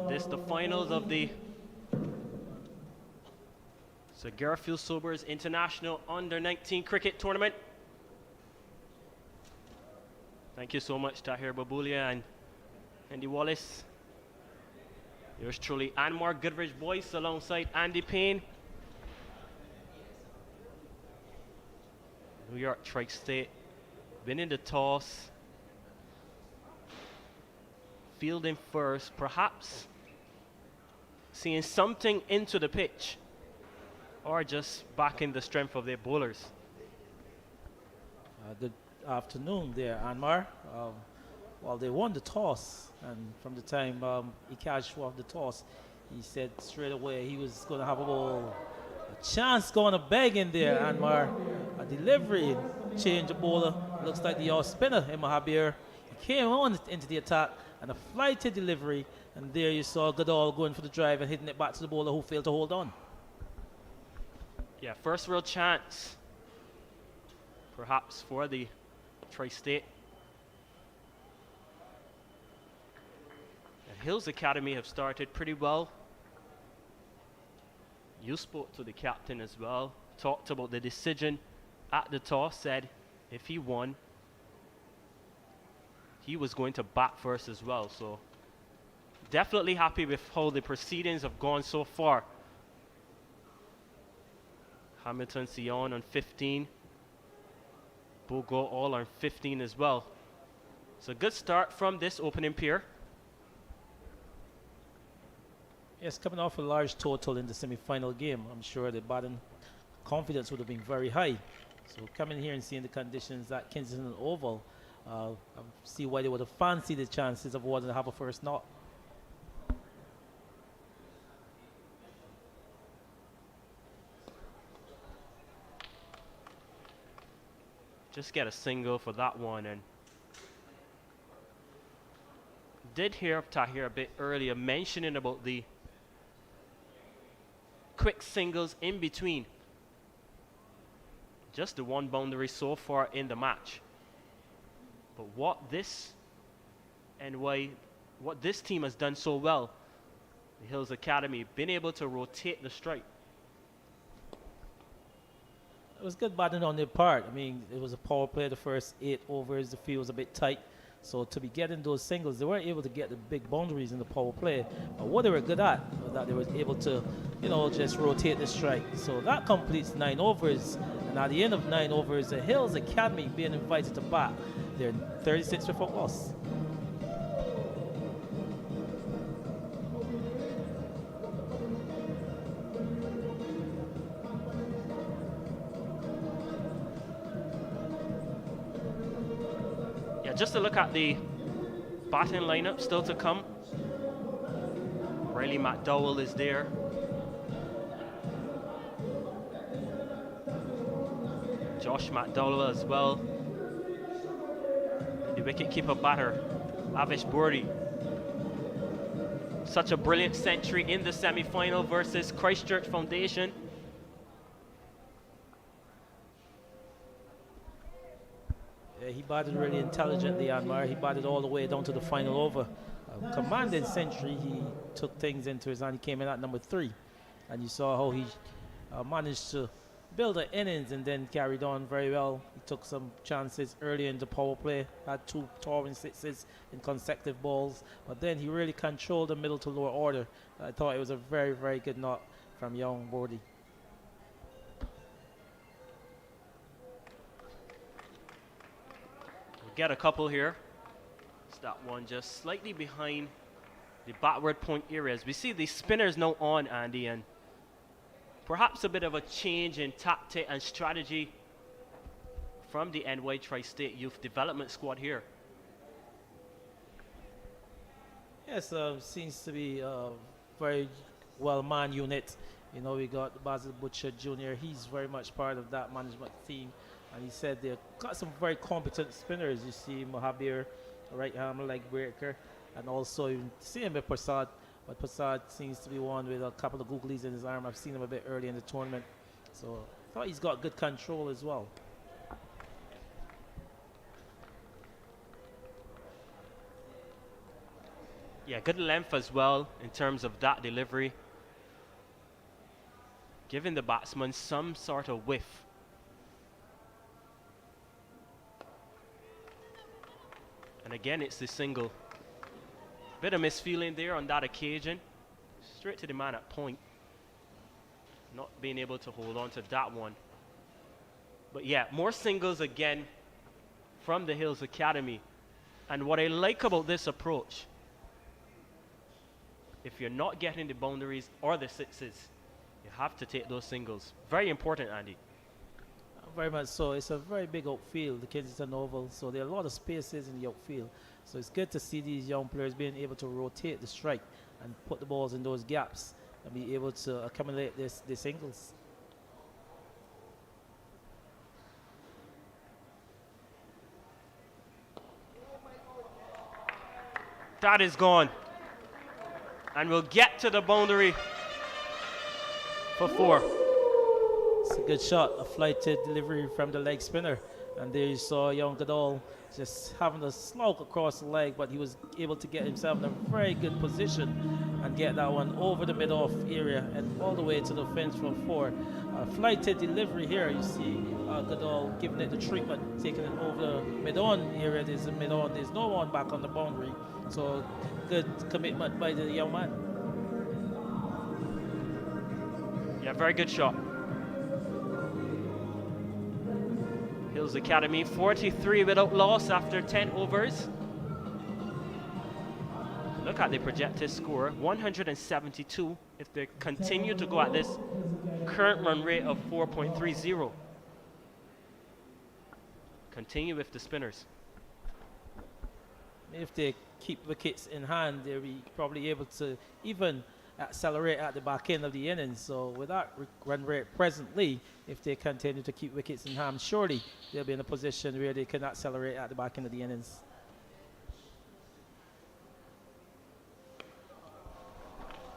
This the finals of the Sir Garfield Sobers International Under-19 Cricket Tournament. Thank you so much, Tahir Babulia and Andy Wallace. Yours truly, Anmar Goodrich Boyce alongside Andy Payne. New York Tri-State winning the toss, fielding first, perhaps seeing something into the pitch, or just backing the strength of their bowlers. Good afternoon there, Anmar. Well, they won the toss, and from the time he cashed off the toss, he said straight away he was going to have a chance going to beg in there, Anmar. A delivery, change the bowler. Looks like the off spinner, Mahabir. He came on into the attack, and a flighty delivery, and there you saw Goodall going for the drive and hitting it back to the bowler who failed to hold on. Yeah, first real chance, perhaps, for the Tri-State. And Hills Academy have started pretty well. You spoke to the captain as well, talked about the decision at the toss, said if he won, he was going to bat first as well. So definitely happy with how the proceedings have gone so far. Hamilton Sion on 15. Bogo all on 15 as well. So good start from this opening pair. Yes, coming off a large total in the semi-final game, I'm sure the batting confidence would have been very high. So coming here and seeing the conditions at Kensington Oval, I see why they would have fancied the chances of wanting to have a first knock. Just get a single for that one. And did hear Tahir a bit earlier mentioning about the quick singles in between. Just the one boundary so far in the match. But what this team has done so well, the Hills Academy, been able to rotate the strike. It was good batting on their part. I mean, it was a power play the first 8 overs. The field was a bit tight. So to be getting those singles, they weren't able to get the big boundaries in the power play. But what they were good at was that they were able to, just rotate the strike. So that completes 9 overs. And at the end of 9 overs, the Hills Academy being invited to bat. They're 36 without loss. Just to look at the batting lineup still to come. Riley McDowell is there. Josh McDowell as well. The wicketkeeper batter, Avish Burdi. Such a brilliant century in the semi-final versus Christchurch Foundation. He batted really intelligently, Anmar. He batted all the way down to the final over. Commanding century, he took things into his hand. He came in at number 3. And you saw how he managed to build an innings and then carried on very well. He took some chances early in the power play, had 2 towering sixes in consecutive balls. But then he really controlled the middle to lower order. I thought it was a very, very good knock from young Bordy. Get a couple here. It's that one just slightly behind the backward point areas. We see the spinners now on, Andy, and perhaps a bit of a change in tactic and strategy from the NY Tri-State Youth Development Squad here. Yes, seems to be a very well-manned unit. We got Basil Butcher Jr. He's very much part of that management team. And he said they've got some very competent spinners. You see Mahabir, right arm leg breaker, and also you see him with Prasad. But Prasad seems to be one with a couple of googlies in his arm. I've seen him a bit early in the tournament. So I thought he's got good control as well. Yeah, good length as well in terms of that delivery. Giving the batsman some sort of whiff. And again, it's the single. Bit of misfeeling there on that occasion. Straight to the man at point. Not being able to hold on to that one. But yeah, more singles again from the Hills Academy. And what I like about this approach If you're not getting the boundaries or the sixes, you have to take those singles. Very important, Andy. Very much so. It's a very big outfield, the Kensington Oval, so there are a lot of spaces in the outfield. So it's good to see these young players being able to rotate the strike and put the balls in those gaps and be able to accumulate the singles. That is gone. And we'll get to the boundary for 4. It's a good shot, a flighted delivery from the leg spinner. And there you saw young Goodall just having a slog across the leg, but he was able to get himself in a very good position and get that one over the mid-off area and all the way to the fence for 4. Flighted delivery here, you see Goodall giving it the treatment, taking it over the mid-on area. There's a mid-on, there's no one back on the boundary. So good commitment by the young man. Yeah, very good shot. Hills Academy 43 without loss after 10 overs. Look at the projected score, 172 if they continue to go at this current run rate of 4.30. Continue with the spinners. If they keep wickets in hand, they'll be probably able to even accelerate at the back end of the innings. So with that run rate presently, if they continue to keep wickets in hand, surely they'll be in a position where they can accelerate at the back end of the innings.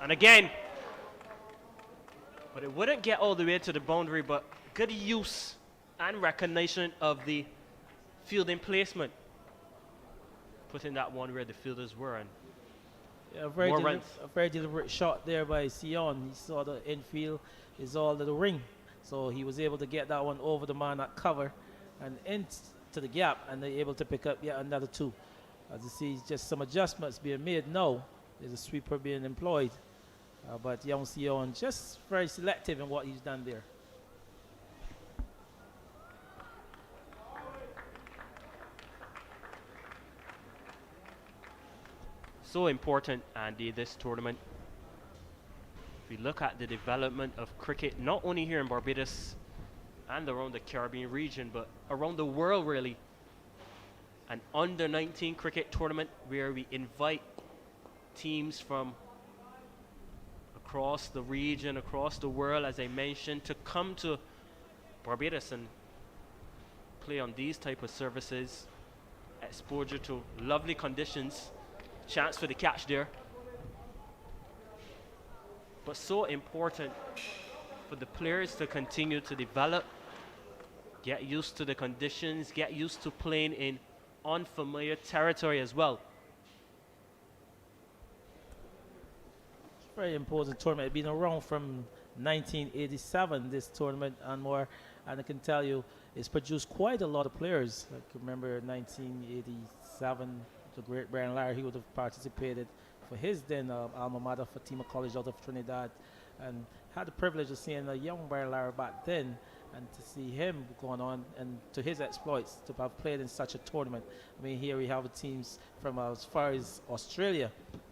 And again, but it wouldn't get all the way to the boundary, but good use and recognition of the fielding placement. Putting that one where the fielders were, and Yeah, a very deliberate shot there by Sion. He saw the infield is all to the ring. So he was able to get that one over the man at cover and into the gap, and they're able to pick up yet another 2. As you see, just some adjustments being made now. There's a sweeper being employed. But young Sion just very selective in what he's done there. so important, Andy, this tournament. If we look at the development of cricket, not only here in Barbados and around the Caribbean region, but around the world, really. An under-19 cricket tournament where we invite teams from across the region, across the world, as I mentioned, to come to Barbados and play on these type of services. Exposure to lovely conditions, chance for the catch there. But so important for the players to continue to develop, get used to the conditions, get used to playing in unfamiliar territory as well. It's a very important tournament. It's been around from 1987, this tournament and more, and I can tell you it's produced quite a lot of players. I can remember 1987, the great Brian Lara, he would have participated for his then alma mater, Fatima College out of Trinidad, and had the privilege of seeing a young Brian Lara back then, and to see him going on and to his exploits to have played in such a tournament. I mean, here we have teams from as far as Australia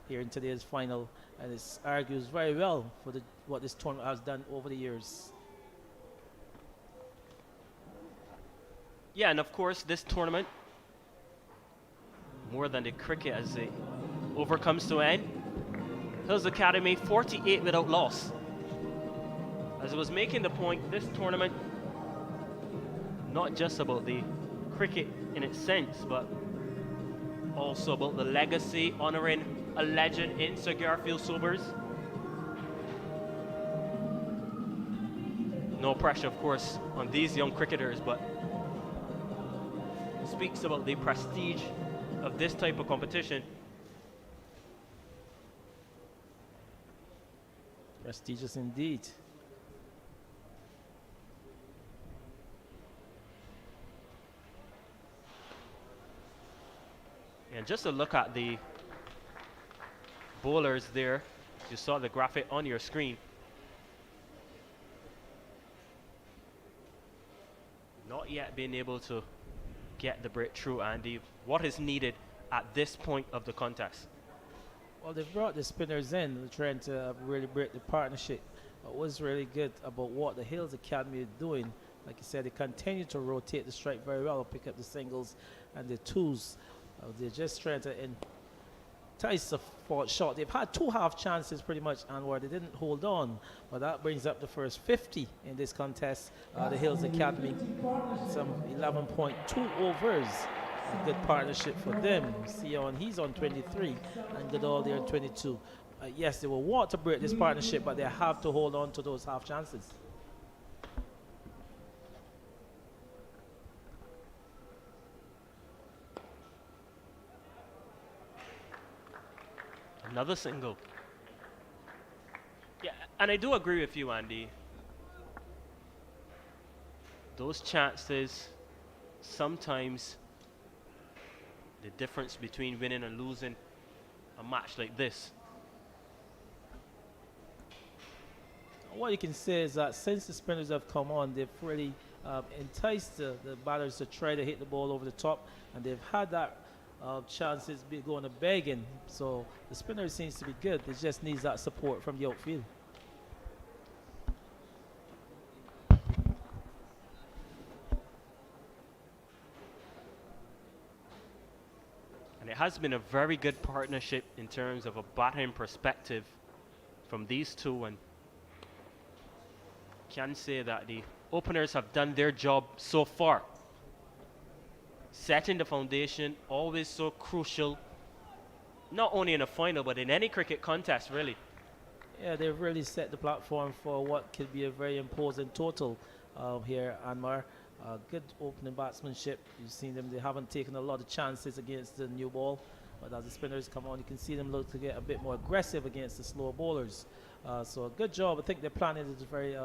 here in today's final, and it argues very well for what this tournament has done over the years. Yeah, and of course this tournament, more than the cricket as it overcomes to end, Hills Academy 48 without loss. As I was making the point, this tournament, not just about the cricket in its sense, but also about the legacy, honoring a legend in Sir Garfield Sobers. No pressure, of course, on these young cricketers, but speaks about the prestige of this type of competition. Prestigious indeed. And just to look at the bowlers there, you saw the graphic on your screen. Not yet being able to get the breakthrough, Andy. What is needed at this point of the contest? Well, they've brought the spinners in, trying to really break the partnership. What was really good about what the Hills Academy is doing, like you said, they continue to rotate the strike very well, pick up the singles and the twos. They're just trying to entice the fourth shot. They've had two half chances pretty much, and where they didn't hold on, but that brings up the first 50 in this contest. The Hills Academy, some 11.2 overs. A good partnership for them. He's on 23 and Goodall there on 22. Yes, they will want to break this partnership, but they have to hold on to those half chances. Another single. Yeah, and I do agree with you, Andy. Those chances, sometimes the difference between winning and losing a match like this. What you can say is that since the spinners have come on, they've really enticed the batters to try to hit the ball over the top, and they've had that chances be going to begging. So the spinner seems to be good. It just needs that support from the outfield. And it has been a very good partnership in terms of a batting perspective from these two, and can say that the openers have done their job so far. Setting the foundation, always so crucial, not only in a final, but in any cricket contest, really. Yeah, they've really set the platform for what could be a very imposing total here, Anmar. Good opening batsmanship. You've seen them, they haven't taken a lot of chances against the new ball, but as the spinners come on, you can see them look to get a bit more aggressive against the slow bowlers. So a good job. I think their planning is very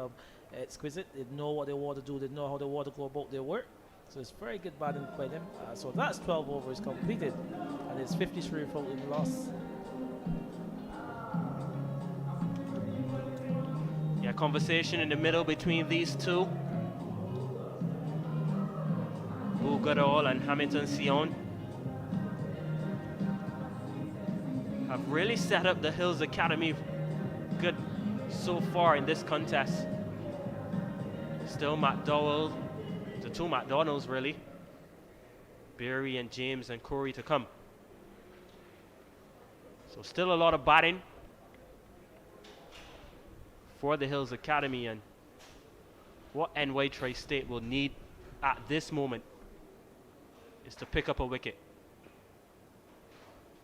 exquisite. They know what they want to do, they know how they want to go about their work. So it's very good batting by them. So that's 12 overs completed, and it's 53 for in loss. Yeah, conversation in the middle between these two. Goodall and Hamilton Sion have really set up the Hills Academy good so far in this contest. Still McDowell, the two McDonalds really. Berry and James and Corey to come. So still a lot of batting for the Hills Academy, and what NY Tri-State will need at this moment is to pick up a wicket.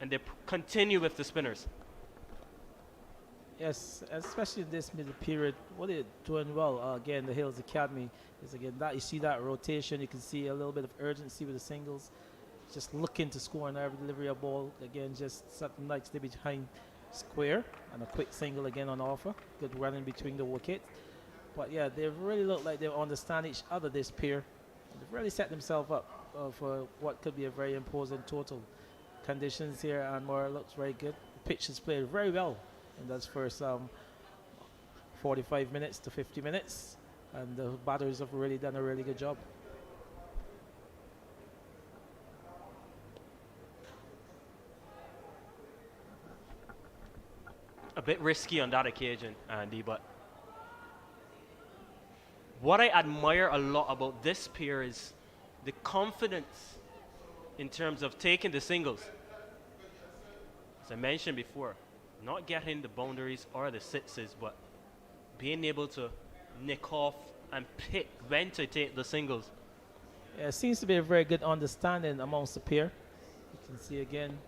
And they continue with the spinners. Yes, especially in this middle period, what they're doing well. Again, the Hills Academy is again that you see that rotation. You can see a little bit of urgency with the singles, just looking to score on every delivery of ball. Again, just something like stay behind square and a quick single again on offer. Good running between the wickets. But yeah, they really look like they understand each other, this pair. They've really set themselves up for what could be a very imposing total. Conditions here, and more looks very good. The pitch is played very well in those first 45 minutes to 50 minutes, and the batters have really done a really good job. A bit risky on that occasion, Andy, but what I admire a lot about this pair is the confidence in terms of taking the singles. As I mentioned before, not getting the boundaries or the sixes, but being able to nick off and pick when to take the singles. Yeah, it seems to be a very good understanding amongst the pair. You can see again,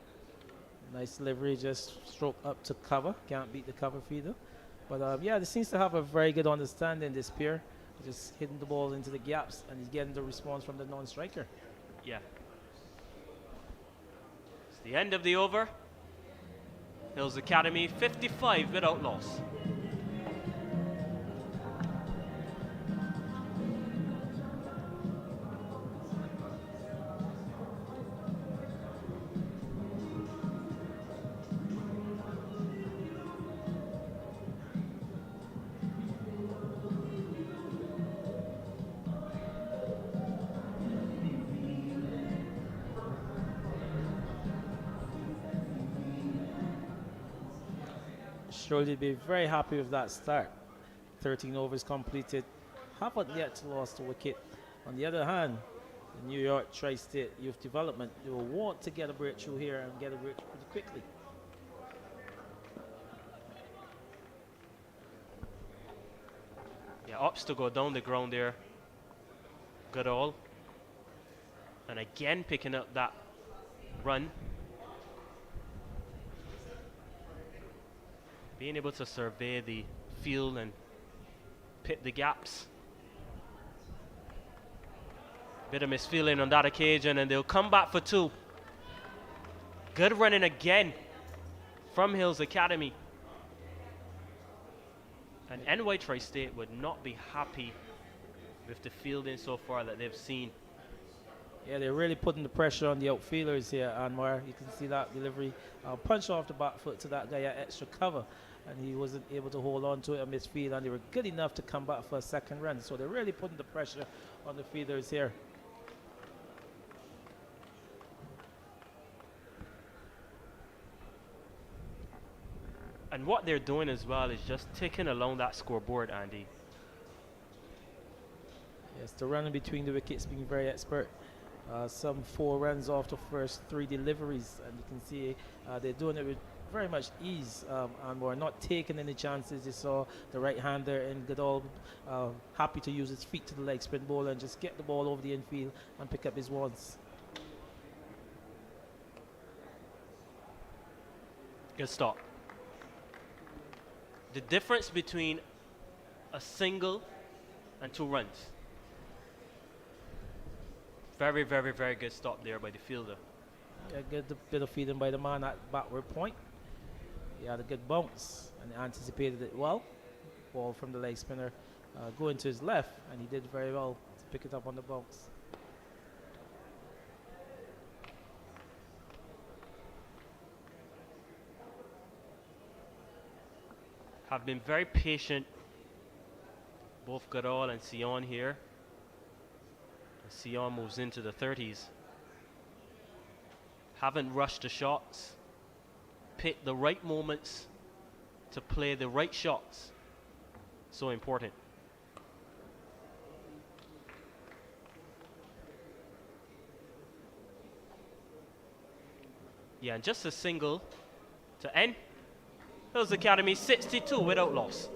nice delivery, just stroke up to cover. Can't beat the cover feeder. But yeah, there seems to have a very good understanding, this pair. Just hitting the ball into the gaps, and he's getting the response from the non-striker. Yeah. It's the end of the over. Hills Academy 55 without loss. Surely be very happy with that start. 13 overs completed. Haven't yet lost a wicket. On the other hand, the New York Tri-State Youth Development, they will want to get a breakthrough here and get a breakthrough pretty quickly. Yeah, opts to go down the ground there. Good all. And again picking up that run. Being able to survey the field and pit the gaps. Bit of misfeeling on that occasion, and they'll come back for 2. Good running again from Hills Academy. And NY Tri-State would not be happy with the fielding so far that they've seen. Yeah, they're really putting the pressure on the outfielders here, Anwar. You can see that delivery. Punch off the back foot to that guy at extra cover, and he wasn't able to hold on to it on midfield, and they were good enough to come back for a second run. So they're really putting the pressure on the fielders here. And what they're doing as well is just ticking along that scoreboard, Andy. Yes, the running between the wickets being very expert. Some 4 runs off the first 3 deliveries, and you can see they're doing it with very much ease, and we're not taking any chances. You saw the right-hander in Goodall happy to use his feet to the leg spin bowler and just get the ball over the infield and pick up his ones. Good stop. The difference between a single and 2 runs. Very, very, very good stop there by the fielder. Yeah, good bit of feeding by the man at backward point. He had a good bounce and anticipated it well. Ball from the leg spinner going to his left, and he did very well to pick it up on the bounce. Have been very patient, both Goodall and Sion here. And Sion moves into the 30s. Haven't rushed the shots. Pick the right moments to play the right shots. So important. Yeah, and just a single to end. Hills Academy 62 without loss.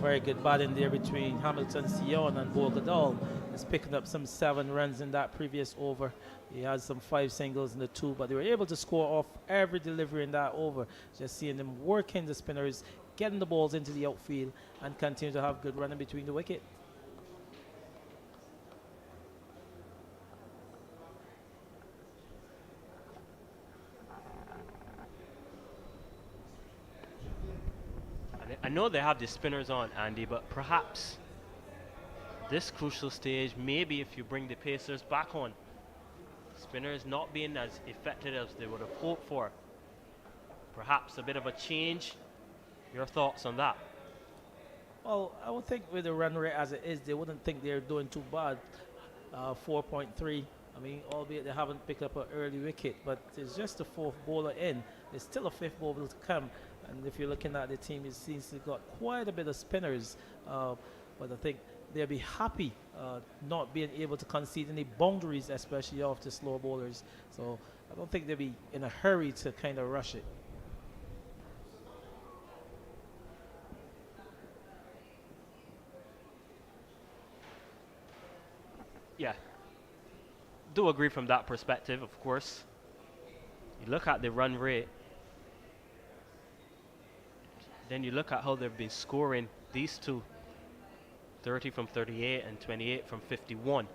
Very good batting there between Hamilton Sion and Bogadal. He's picking up some 7 runs in that previous over. He had some 5 singles in the 2, but they were able to score off every delivery in that over. Just seeing them working the spinners, getting the balls into the outfield, and continue to have good running between the wicket. I know they have the spinners on, Andy, but perhaps this crucial stage, maybe if you bring the pacers back on, spinners not being as effective as they would have hoped for. Perhaps a bit of a change. Your thoughts on that? Well, I would think with the run rate as it is, they wouldn't think they're doing too bad. 4.3. I mean, albeit they haven't picked up an early wicket, but it's just the 4th bowler in. There's still a 5th bowler to come. And if you're looking at the team, it seems to have got quite a bit of spinners. But I think they'll be happy not being able to concede any boundaries, especially off the slow bowlers. So I don't think they'll be in a hurry to kind of rush it. Yeah. Do agree from that perspective, of course. You look at the run rate. Then you look at how they've been scoring these two. 30 from 38 and 28 from 51.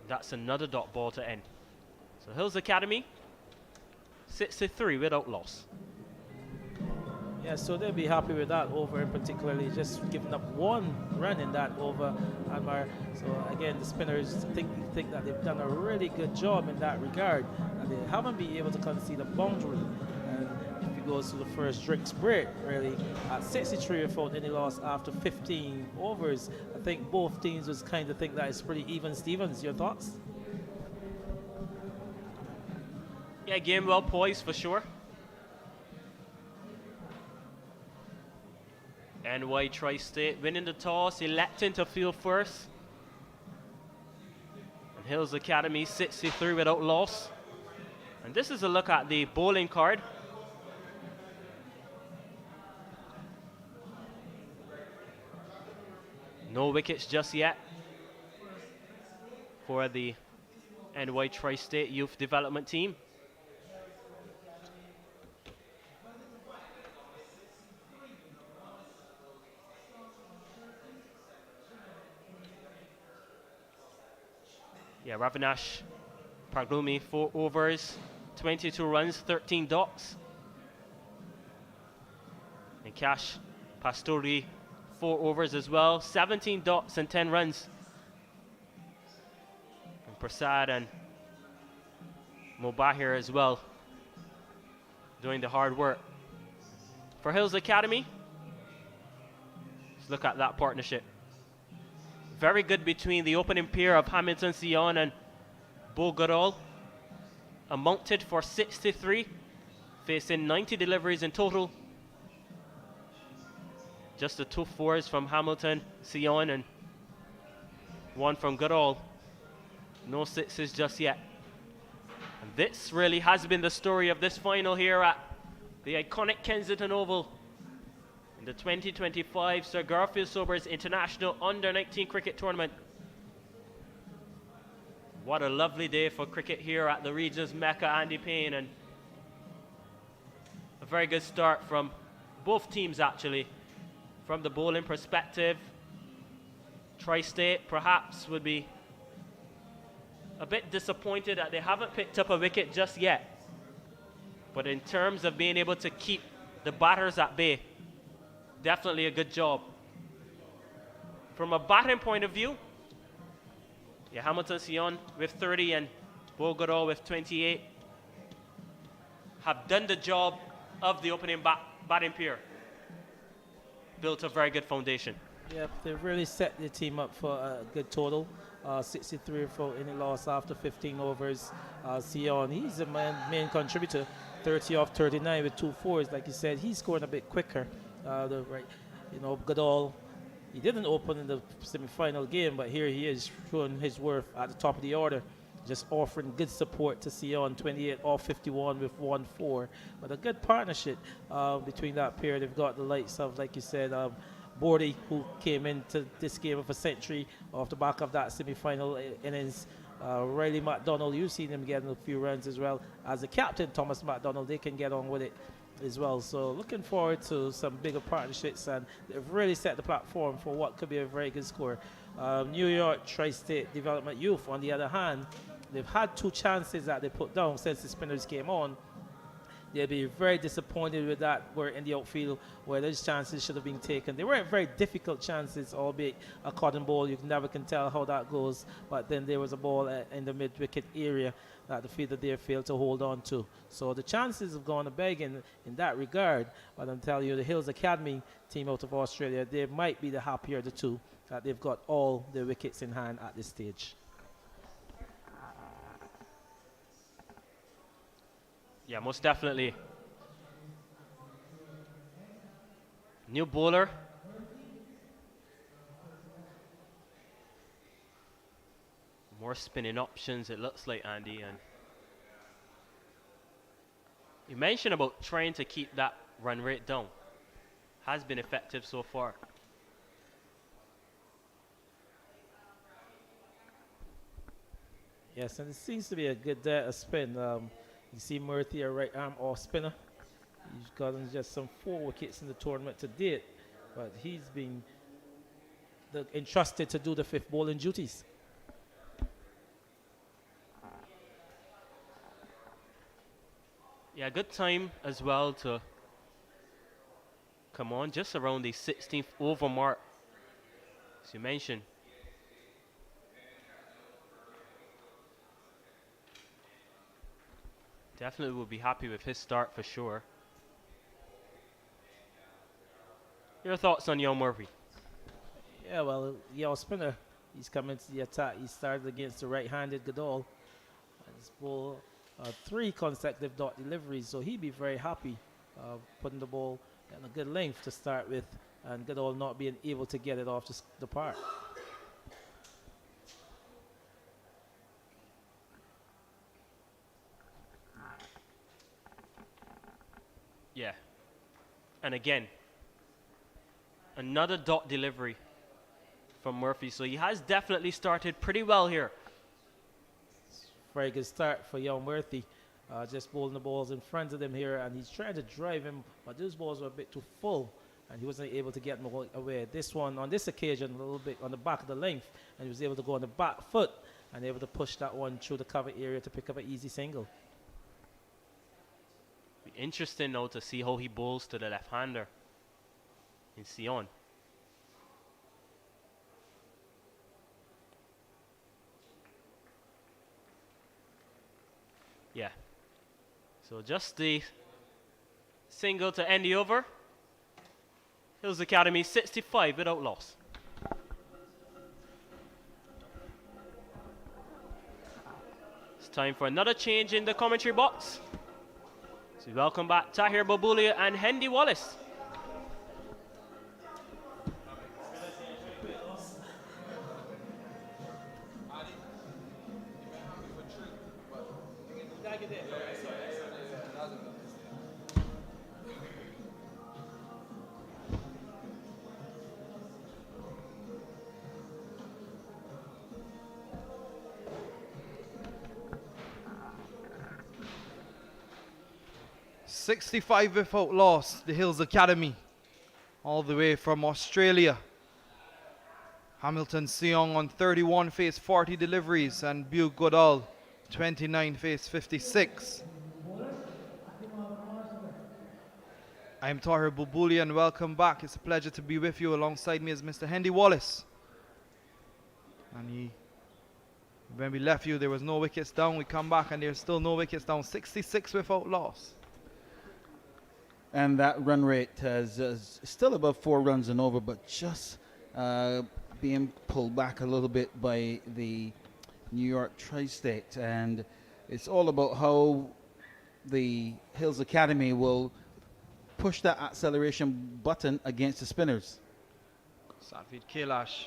That's another dot ball to end. So Hills Academy, 63 without loss. Yeah, so they'll be happy with that over, and particularly just giving up one run in that over. Anmar. So again, the spinners think that they've done a really good job in that regard, and they haven't been able to concede a boundary. And if you go to the first drinks break, really at 63 without any loss after 15 overs, I think both teams was kind of think that it's pretty even. Stevens, your thoughts? Yeah, game well poised for sure. NY Tri-State winning the toss, electing to field first. And Hills Academy 63 without loss. And this is a look at the bowling card. No wickets just yet for the NY Tri-State Youth Development Team. Yeah, Ravinash Praglumi, 4 overs, 22 runs, 13 dots. And Cash Pastori, 4 overs as well, 17 dots and 10 runs. And Prasad and Mobahir as well, doing the hard work. For Hills Academy, let's look at that partnership. Very good between the opening pair of Hamilton Sion and Bogarol. Amounted for 63, facing 90 deliveries in total. Just the 2 fours from Hamilton Sion and 1 from Goodall. No 6s just yet. And this really has been the story of this final here at the iconic Kensington Oval in the 2025 Sir Garfield Sobers International Under-19 Cricket Tournament. What a lovely day for cricket here at the region's Mecca, Andy Payne, and a very good start from both teams actually. From the bowling perspective, Tri-State perhaps would be a bit disappointed that they haven't picked up a wicket just yet. But in terms of being able to keep the batters at bay, definitely a good job. From a batting point of view, yeah, Hamilton Sion with 30 and Bogarol with 28 have done the job of the opening batting pair. Built a very good foundation. Yep, they've really set the team up for a good total. 63 for any loss after 15 overs. Sion, he's the main contributor. 30 off 39 with 2 fours. Like you said, he's scoring a bit quicker. Goodall, he didn't open in the semi-final game, but here he is showing his worth at the top of the order. Just offering good support to Sion, 28 off 51 with 1-4. But a good partnership between that pair. They've got the likes of, like you said, Bordy, who came into this game of a century off the back of that semi-final innings. Riley McDonald, you've seen him getting a few runs as well. As the captain, Thomas McDonald, they can get on with it as well. So looking forward to some bigger partnerships, and they've really set the platform for what could be a very good score. New York Tri-State Development Youth, on the other hand, they've had 2 chances that they put down since the spinners came on. They'll be very disappointed with that. We're in the outfield where those chances should have been taken. They weren't very difficult chances, albeit a cotton ball. You never can tell how that goes. But then there was a ball in the mid-wicket area that the fielder there failed to hold on to. So the chances have gone a beg in that regard. But I'm telling you, the Hills Academy team out of Australia, they might be the happier of the two that they've got all the wickets in hand at this stage. Yeah, most definitely. New bowler. More spinning options, it looks like, Andy. And you mentioned about trying to keep that run rate down. Has been effective so far. Yes, and it seems to be a good spin. You see Murthy, a right arm off spinner. He's gotten just some 4 wickets in the tournament to date, but he's been entrusted to do the 5th bowling duties. Yeah, good time as well to come on, just around the 16th over mark, as you mentioned. Definitely will be happy with his start for sure. Your thoughts on Young Murphy? Yeah, well, spinner, he's coming to the attack. He started against the right-handed Goodall. And he's bowled 3 consecutive dot deliveries, so he'd be very happy putting the ball in a good length to start with, and Goodall not being able to get it off the park. Yeah. And again, another dot delivery from Murphy. So he has definitely started pretty well here. Very good start for young Murphy. Just bowling the balls in front of him here, and he's trying to drive him, but those balls were a bit too full, and he wasn't able to get them away. This one, on this occasion, a little bit on the back of the length, and he was able to go on the back foot and able to push that one through the cover area to pick up an easy single. Be interesting now to see how he bowls to the left-hander in Sion. Yeah. So just the single to end the over. Hills Academy 65 without loss. It's time for another change in the commentary box. So we welcome back Tahir Babulia and Hendy Wallace. '65 without loss, the Hills Academy, all the way from Australia. Hamilton Seong on 31 faced 40 deliveries, and Bugh Goodall 29 faced 56. I'm Tahir Bubuli and welcome back. It's a pleasure to be with you. Alongside me is Mr. Hendy Wallace. And when we left you, there was no wickets down. We come back and there's still no wickets down. 66 without loss. And that run rate is still above 4 runs and over, but just being pulled back a little bit by the New York Tri-State. And it's all about how the Hills Academy will push that acceleration button against the spinners. Satveed Kailash,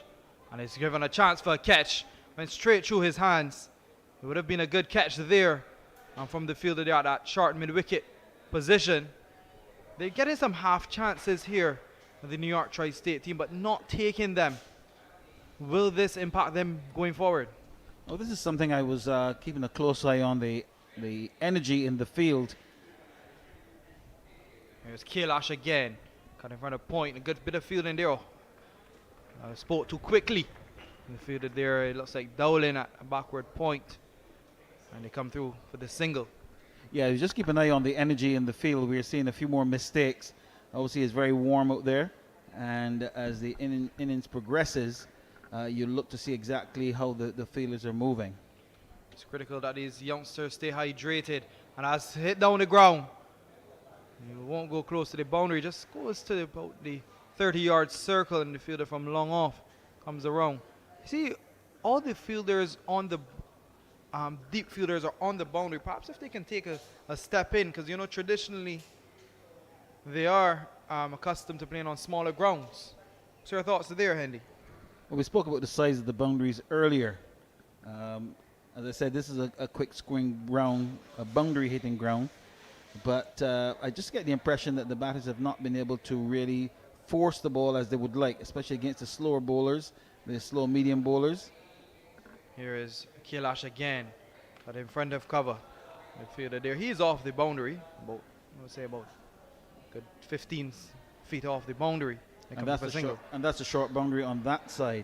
and he's given a chance for a catch. Went straight through his hands. It would have been a good catch there. And from the fielder there at that short mid-wicket position. They're getting some half chances here with the New York Tri-State team, but not taking them. Will this impact them going forward? Oh, this is something I was keeping a close eye on, the energy in the field. Here's Kailash again. Cut in front of point. A good bit of fielding there. Spoke too quickly. The fielder there, it looks like Dowling at a backward point. And they come through for the single. Yeah, you just keep an eye on the energy in the field. We're seeing a few more mistakes. Obviously, it's very warm out there. And as the innings progresses, you look to see exactly how the fielders are moving. It's critical that these youngsters stay hydrated. And as hit down the ground, you won't go close to the boundary. Just goes to about the 30-yard circle, and the fielder from long off comes around. See, all the fielders on the deep fielders are on the boundary. Perhaps if they can take a step in, because you know traditionally they are accustomed to playing on smaller grounds. So your thoughts there, Hendy? Well, we spoke about the size of the boundaries earlier. As I said, this is a quick scoring ground, a boundary hitting ground. But I just get the impression that the batters have not been able to really force the ball as they would like, especially against the slower bowlers, the slow medium bowlers. Here is Kailash again, but in front of cover. Midfielder there. He's off the boundary, about, I would say about good 15 feet off the boundary. And that's a short boundary on that side.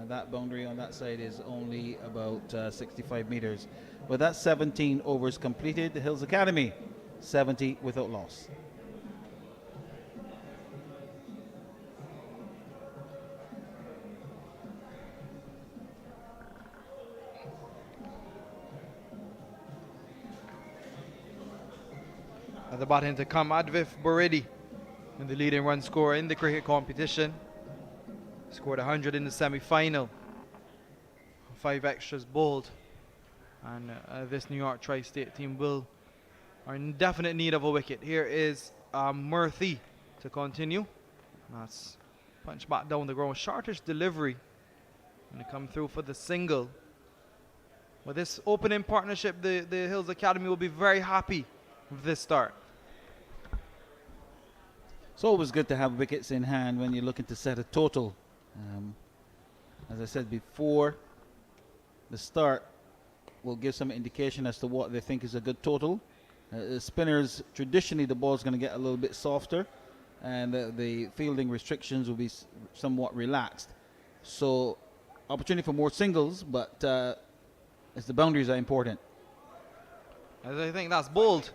That boundary on that side is only about 65 meters. But that's 17 overs completed. The Hills Academy, 70 without loss. At the bottom to come, Advif Buredi, and the leading run scorer in the cricket competition. Scored 100 in the semi-final. 5 extras bowled. And this New York Tri-State team are in definite need of a wicket. Here is Murthy to continue. That's punch back down the ground. Shortish delivery. And to come through for the single. With this opening partnership, the Hills Academy will be very happy with this start. It's always good to have wickets in hand when you're looking to set a total. As I said before, the start will give some indication as to what they think is a good total. Spinners, traditionally the ball's going to get a little bit softer, and the fielding restrictions will be somewhat relaxed. So opportunity for more singles, but as the boundaries are important. As I think that's bold.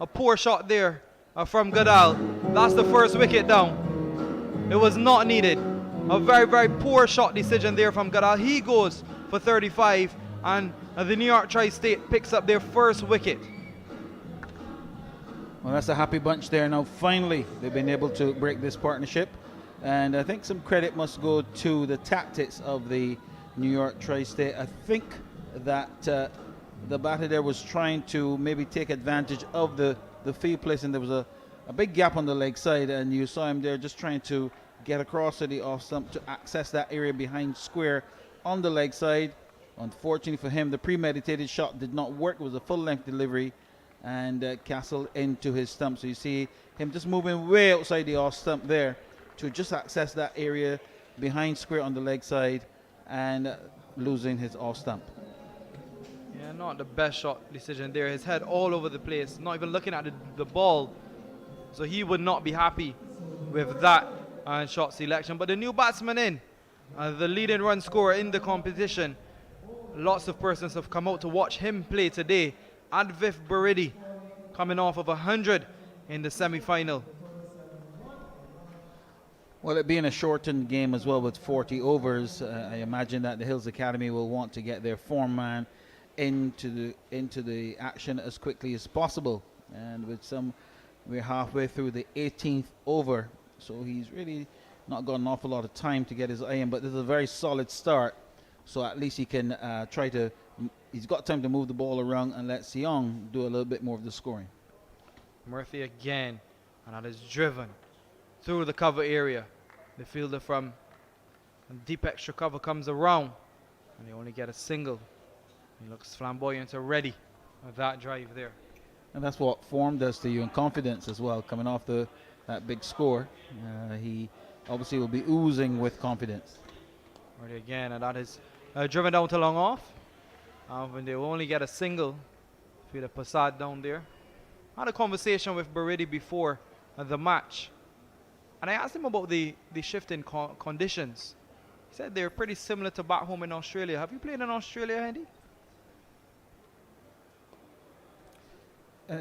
A poor shot there from Goodall. That's the first wicket down. It was not needed. A very, very poor shot decision there from Goodall. He goes for 35, and the New York Tri-State picks up their first wicket. Well, that's a happy bunch there. Now, finally, they've been able to break this partnership. And I think some credit must go to the tactics of the New York Tri-State. I think that the batter there was trying to maybe take advantage of the field place, and there was a big gap on the leg side, and you saw him there just trying to get across to the off stump to access that area behind square on the leg side. Unfortunately for him, the premeditated shot did not work. It was a full-length delivery, and Castle into his stump. So you see him just moving way outside the off stump there to just access that area behind square on the leg side, and losing his off stump. Yeah, not the best shot decision there. His head all over the place, not even looking at the ball. So he would not be happy with that shot selection. But the new batsman in, the leading run scorer in the competition. Lots of persons have come out to watch him play today. Advif Buredi coming off of 100 in the semi-final. Well, it being a shortened game as well with 40 overs, I imagine that the Hills Academy will want to get their form man into the action as quickly as possible. And we're halfway through the 18th over, so he's really not got an awful lot of time to get his eye in, but this is a very solid start. So at least he can he's got time to move the ball around and let Seong do a little bit more of the scoring. Murthy again, and that is driven through the cover area. The fielder from deep extra cover comes around, and they only get a single. He looks flamboyant already with that drive there. And that's what form does to you, and confidence as well, coming off that big score. He obviously will be oozing with confidence. Murthy again, and that is driven down to long off. When they only get a single, fielder Passad down there. I had a conversation with Buredi before the match, and I asked him about the shift in conditions. He said they're pretty similar to back home in Australia. Have you played in Australia, Andy?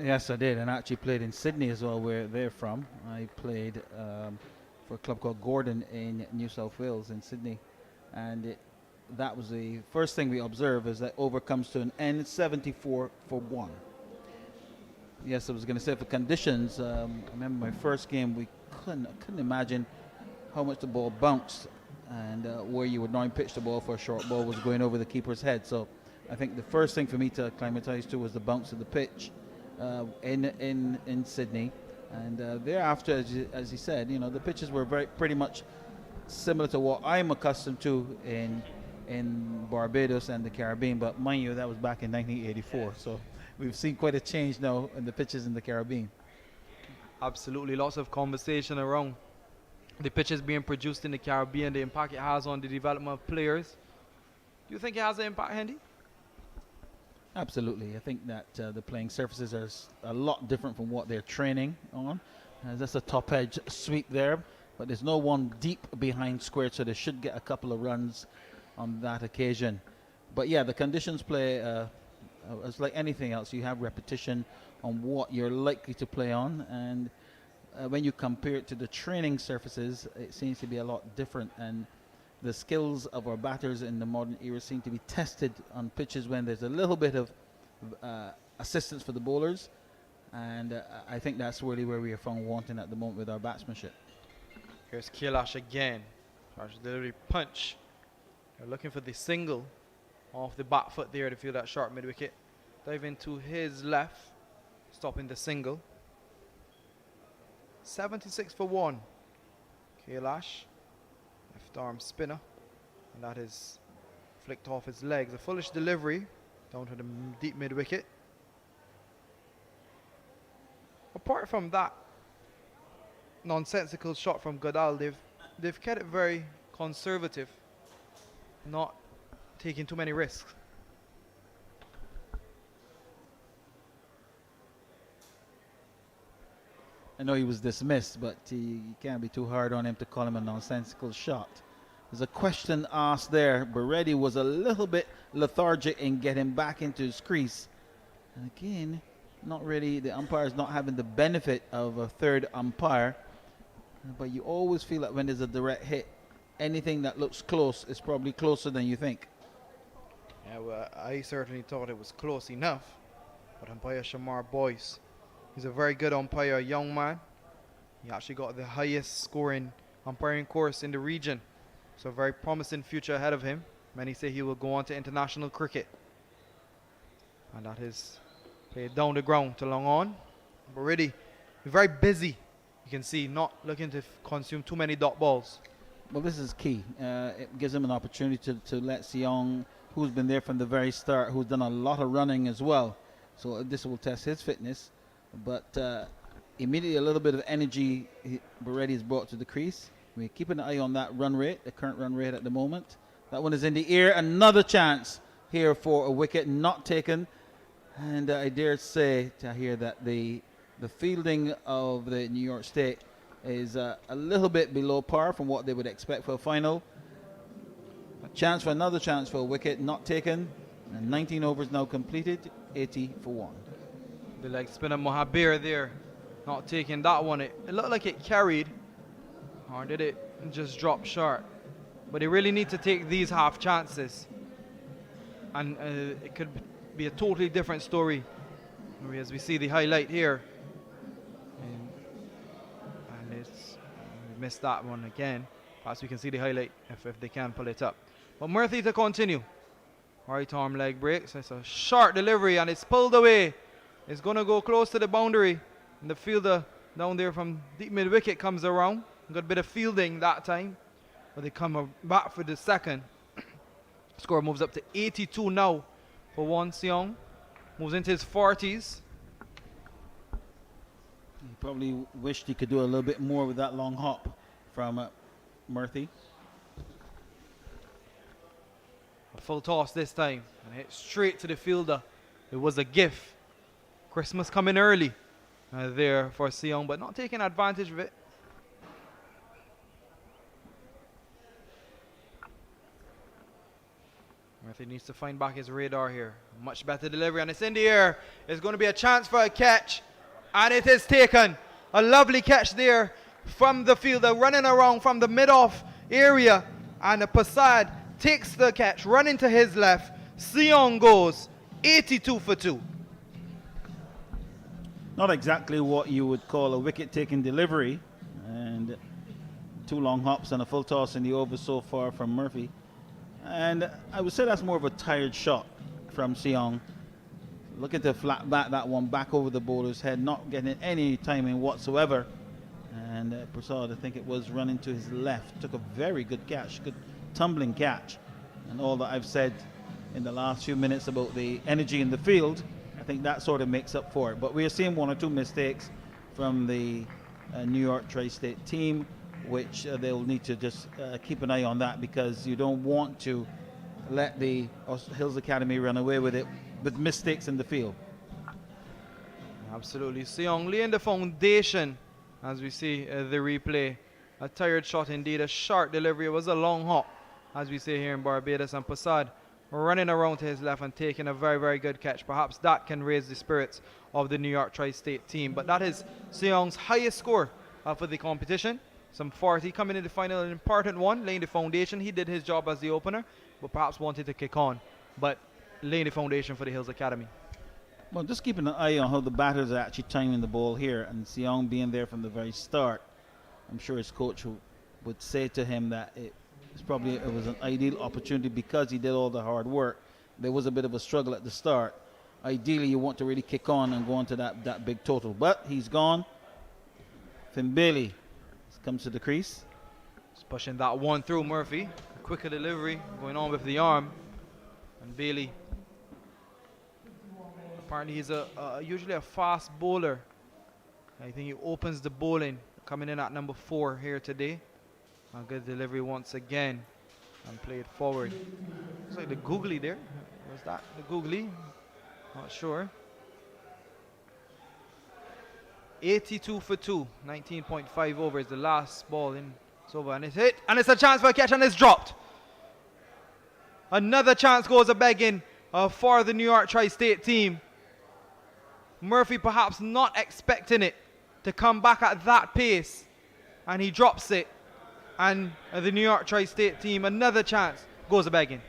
Yes, I did, and I actually played in Sydney as well, where they're from. I played for a club called Gordon in New South Wales in Sydney, and that was the first thing we observed, is that over comes to an end, 74 for 1. Yes, I was going to say for conditions, I remember my first game, I couldn't imagine how much the ball bounced, and where you would normally pitch the ball for a short ball was going over the keeper's head. So I think the first thing for me to acclimatize to was the bounce of the pitch in Sydney, and thereafter, as he said, the pitches were pretty much similar to what I'm accustomed to in Barbados and the Caribbean, but mind you, that was back in 1984, so we've seen quite a change now in the pitches in the Caribbean. Absolutely, lots of conversation around the pitches being produced in the Caribbean, the impact it has on the development of players. Do you think it has an impact, Hendy? Absolutely. I think that the playing surfaces are a lot different from what they're training on. That's a top edge sweep there, but there's no one deep behind square, so they should get a couple of runs on that occasion. But yeah, the conditions play it's like anything else. You have repetition on what you're likely to play on, and when you compare it to the training surfaces, it seems to be a lot different, and the skills of our batters in the modern era seem to be tested on pitches when there's a little bit of assistance for the bowlers, And I think that's really where we are found wanting at the moment with our batsmanship. Here's Kailash again. Charge delivery punch. They're looking for the single off the back foot there to feel that sharp mid wicket. Dive into his left, stopping the single. 76 for 1. Kailash, left arm spinner, and that is flicked off his legs. A foolish delivery down to the deep mid wicket. Apart from that nonsensical shot from Godal, they've kept it very conservative, not taking too many risks. I know he was dismissed, but you can't be too hard on him to call him a nonsensical shot. There's a question asked there. Beretti was a little bit lethargic in getting back into his crease. And again, not really, the umpire's not having the benefit of a third umpire. But you always feel that when there's a direct hit, anything that looks close is probably closer than you think. Yeah, well, I certainly thought it was close enough. But umpire Shamar Boyce, he's a very good umpire, a young man. He actually got the highest scoring umpiring course in the region. So a very promising future ahead of him. Many say he will go on to international cricket. And that is played down the ground to long on. Beretti, very busy. You can see not looking to consume too many dot balls. Well, this is key. It gives him an opportunity to let Seong, who's been there from the very start, who's done a lot of running as well. So this will test his fitness. But immediately a little bit of energy Beretti is brought to the crease. We keep an eye on that run rate, the current run rate at the moment. That one is in the air. Another chance here for a wicket not taken. And I dare say, Tahir, that the fielding of the New York State is a little bit below par from what they would expect for a final. A chance for another chance for a wicket not taken. And 19 overs now completed, 80 for 1. The leg spinner Mohabir there, not taking that one. It looked like it carried, or did it just drop short? But they really need to take these half chances, and it could be a totally different story. As we see the highlight here, and it's we missed that one again. Perhaps we can see the highlight if they can pull it up. But Murthy to continue. Right arm leg breaks. It's a short delivery and it's pulled away. It's going to go close to the boundary. And the fielder down there from deep mid wicket comes around. Got a bit of fielding that time. But they come back for the second. Score moves up to 82 now for Won Seong. Moves into his 40s. He probably wished he could do a little bit more with that long hop from Murthy. A full toss this time. And hit straight to the fielder. It was a gift. Christmas coming early there for Seong, but not taking advantage of it. Murthy needs to find back his radar here. Much better delivery, and it's in the air. It's going to be a chance for a catch, and it is taken. A lovely catch there from the fielder, running around from the mid-off area, and Prasad takes the catch, running to his left. Seong goes 82 for 2. Not exactly what you would call a wicket-taking delivery, and 2 long hops and a full toss in the over so far from Murphy. And I would say that's more of a tired shot from Seong. Looking to flat back that one back over the bowler's head, not getting any timing whatsoever. And Prasad, I think it was running to his left, took a very good catch, good tumbling catch. And all that I've said in the last few minutes about the energy in the field, I think that sort of makes up for it. But we are seeing 1 or 2 mistakes from the New York Tri-State team, which they'll need to just keep an eye on that, because you don't want to let the Hills Academy run away with it with mistakes in the field. Absolutely. Seong laying the foundation as we see the replay. A tired shot indeed, a short delivery. It was a long hop, as we say here in Barbados, and Prasad running around to his left and taking a very, very good catch. Perhaps that can raise the spirits of the New York Tri-State team. But that is Seong's highest score for the competition. Some 40 coming in the final, an important one, laying the foundation. He did his job as the opener, but perhaps wanted to kick on. But laying the foundation for the Hills Academy. Well, just keeping an eye on how the batters are actually timing the ball here, and Seong being there from the very start. I'm sure his coach would say to him that it was an ideal opportunity because he did all the hard work. There was a bit of a struggle at the start. Ideally, you want to really kick on and go on to that big total, but he's gone. Finn Bailey comes to the crease. Just pushing that one through Murphy. A quicker delivery going on with the arm. And Bailey, apparently he's usually a fast bowler. I think he opens the bowling, coming in at number 4 here today. A good delivery once again and played forward. Looks like the googly there. Was that the googly? Not sure. 82 for 2, 19.5 overs. The last ball in. It's over and it's hit and it's a chance for a catch and it's dropped. Another chance goes a begging for the New York Tri-State team. Murphy perhaps not expecting it to come back at that pace, and he drops it. And the New York Tri-State team, another chance goes a begging.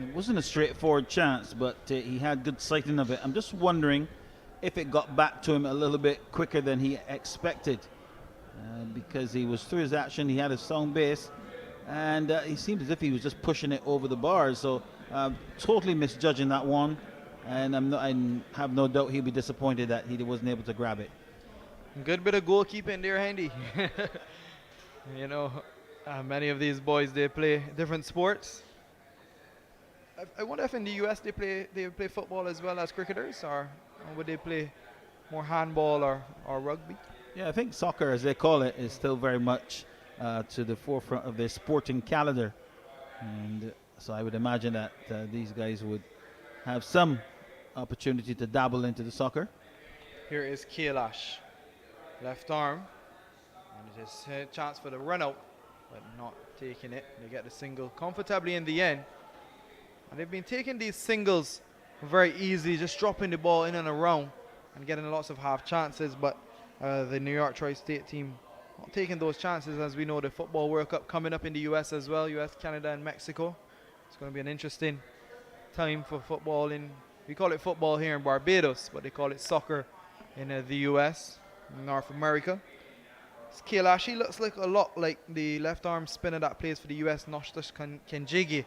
It wasn't a straightforward chance, but he had good sighting of it. I'm just wondering if it got back to him a little bit quicker than he expected, because he was through his action. He had a sound base, and he seemed as if he was just pushing it over the bars. So totally misjudging that one, and I have no doubt he'll be disappointed that he wasn't able to grab it. Good bit of goalkeeping there, Handy. You know, many of these boys, they play different sports. I wonder if in the US they play football as well as cricketers, or would they play more handball or rugby? Yeah, I think soccer, as they call it, is still very much to the forefront of their sporting calendar. And so I would imagine that these guys would have some opportunity to dabble into the soccer. Here is Kailash, left arm, and it is a chance for the run out, but not taking it. They get the single comfortably in the end. And they've been taking these singles very easy, just dropping the ball in and around and getting lots of half chances, but the New York Tri-State team not taking those chances. As we know, the Football World Cup coming up in the US as well, US, Canada and Mexico. It's going to be an interesting time for football we call it football here in Barbados, but they call it soccer in the US, North America. Kailash, he looks like a lot like the left arm spinner that plays for the US, Noshtash Kenjigi.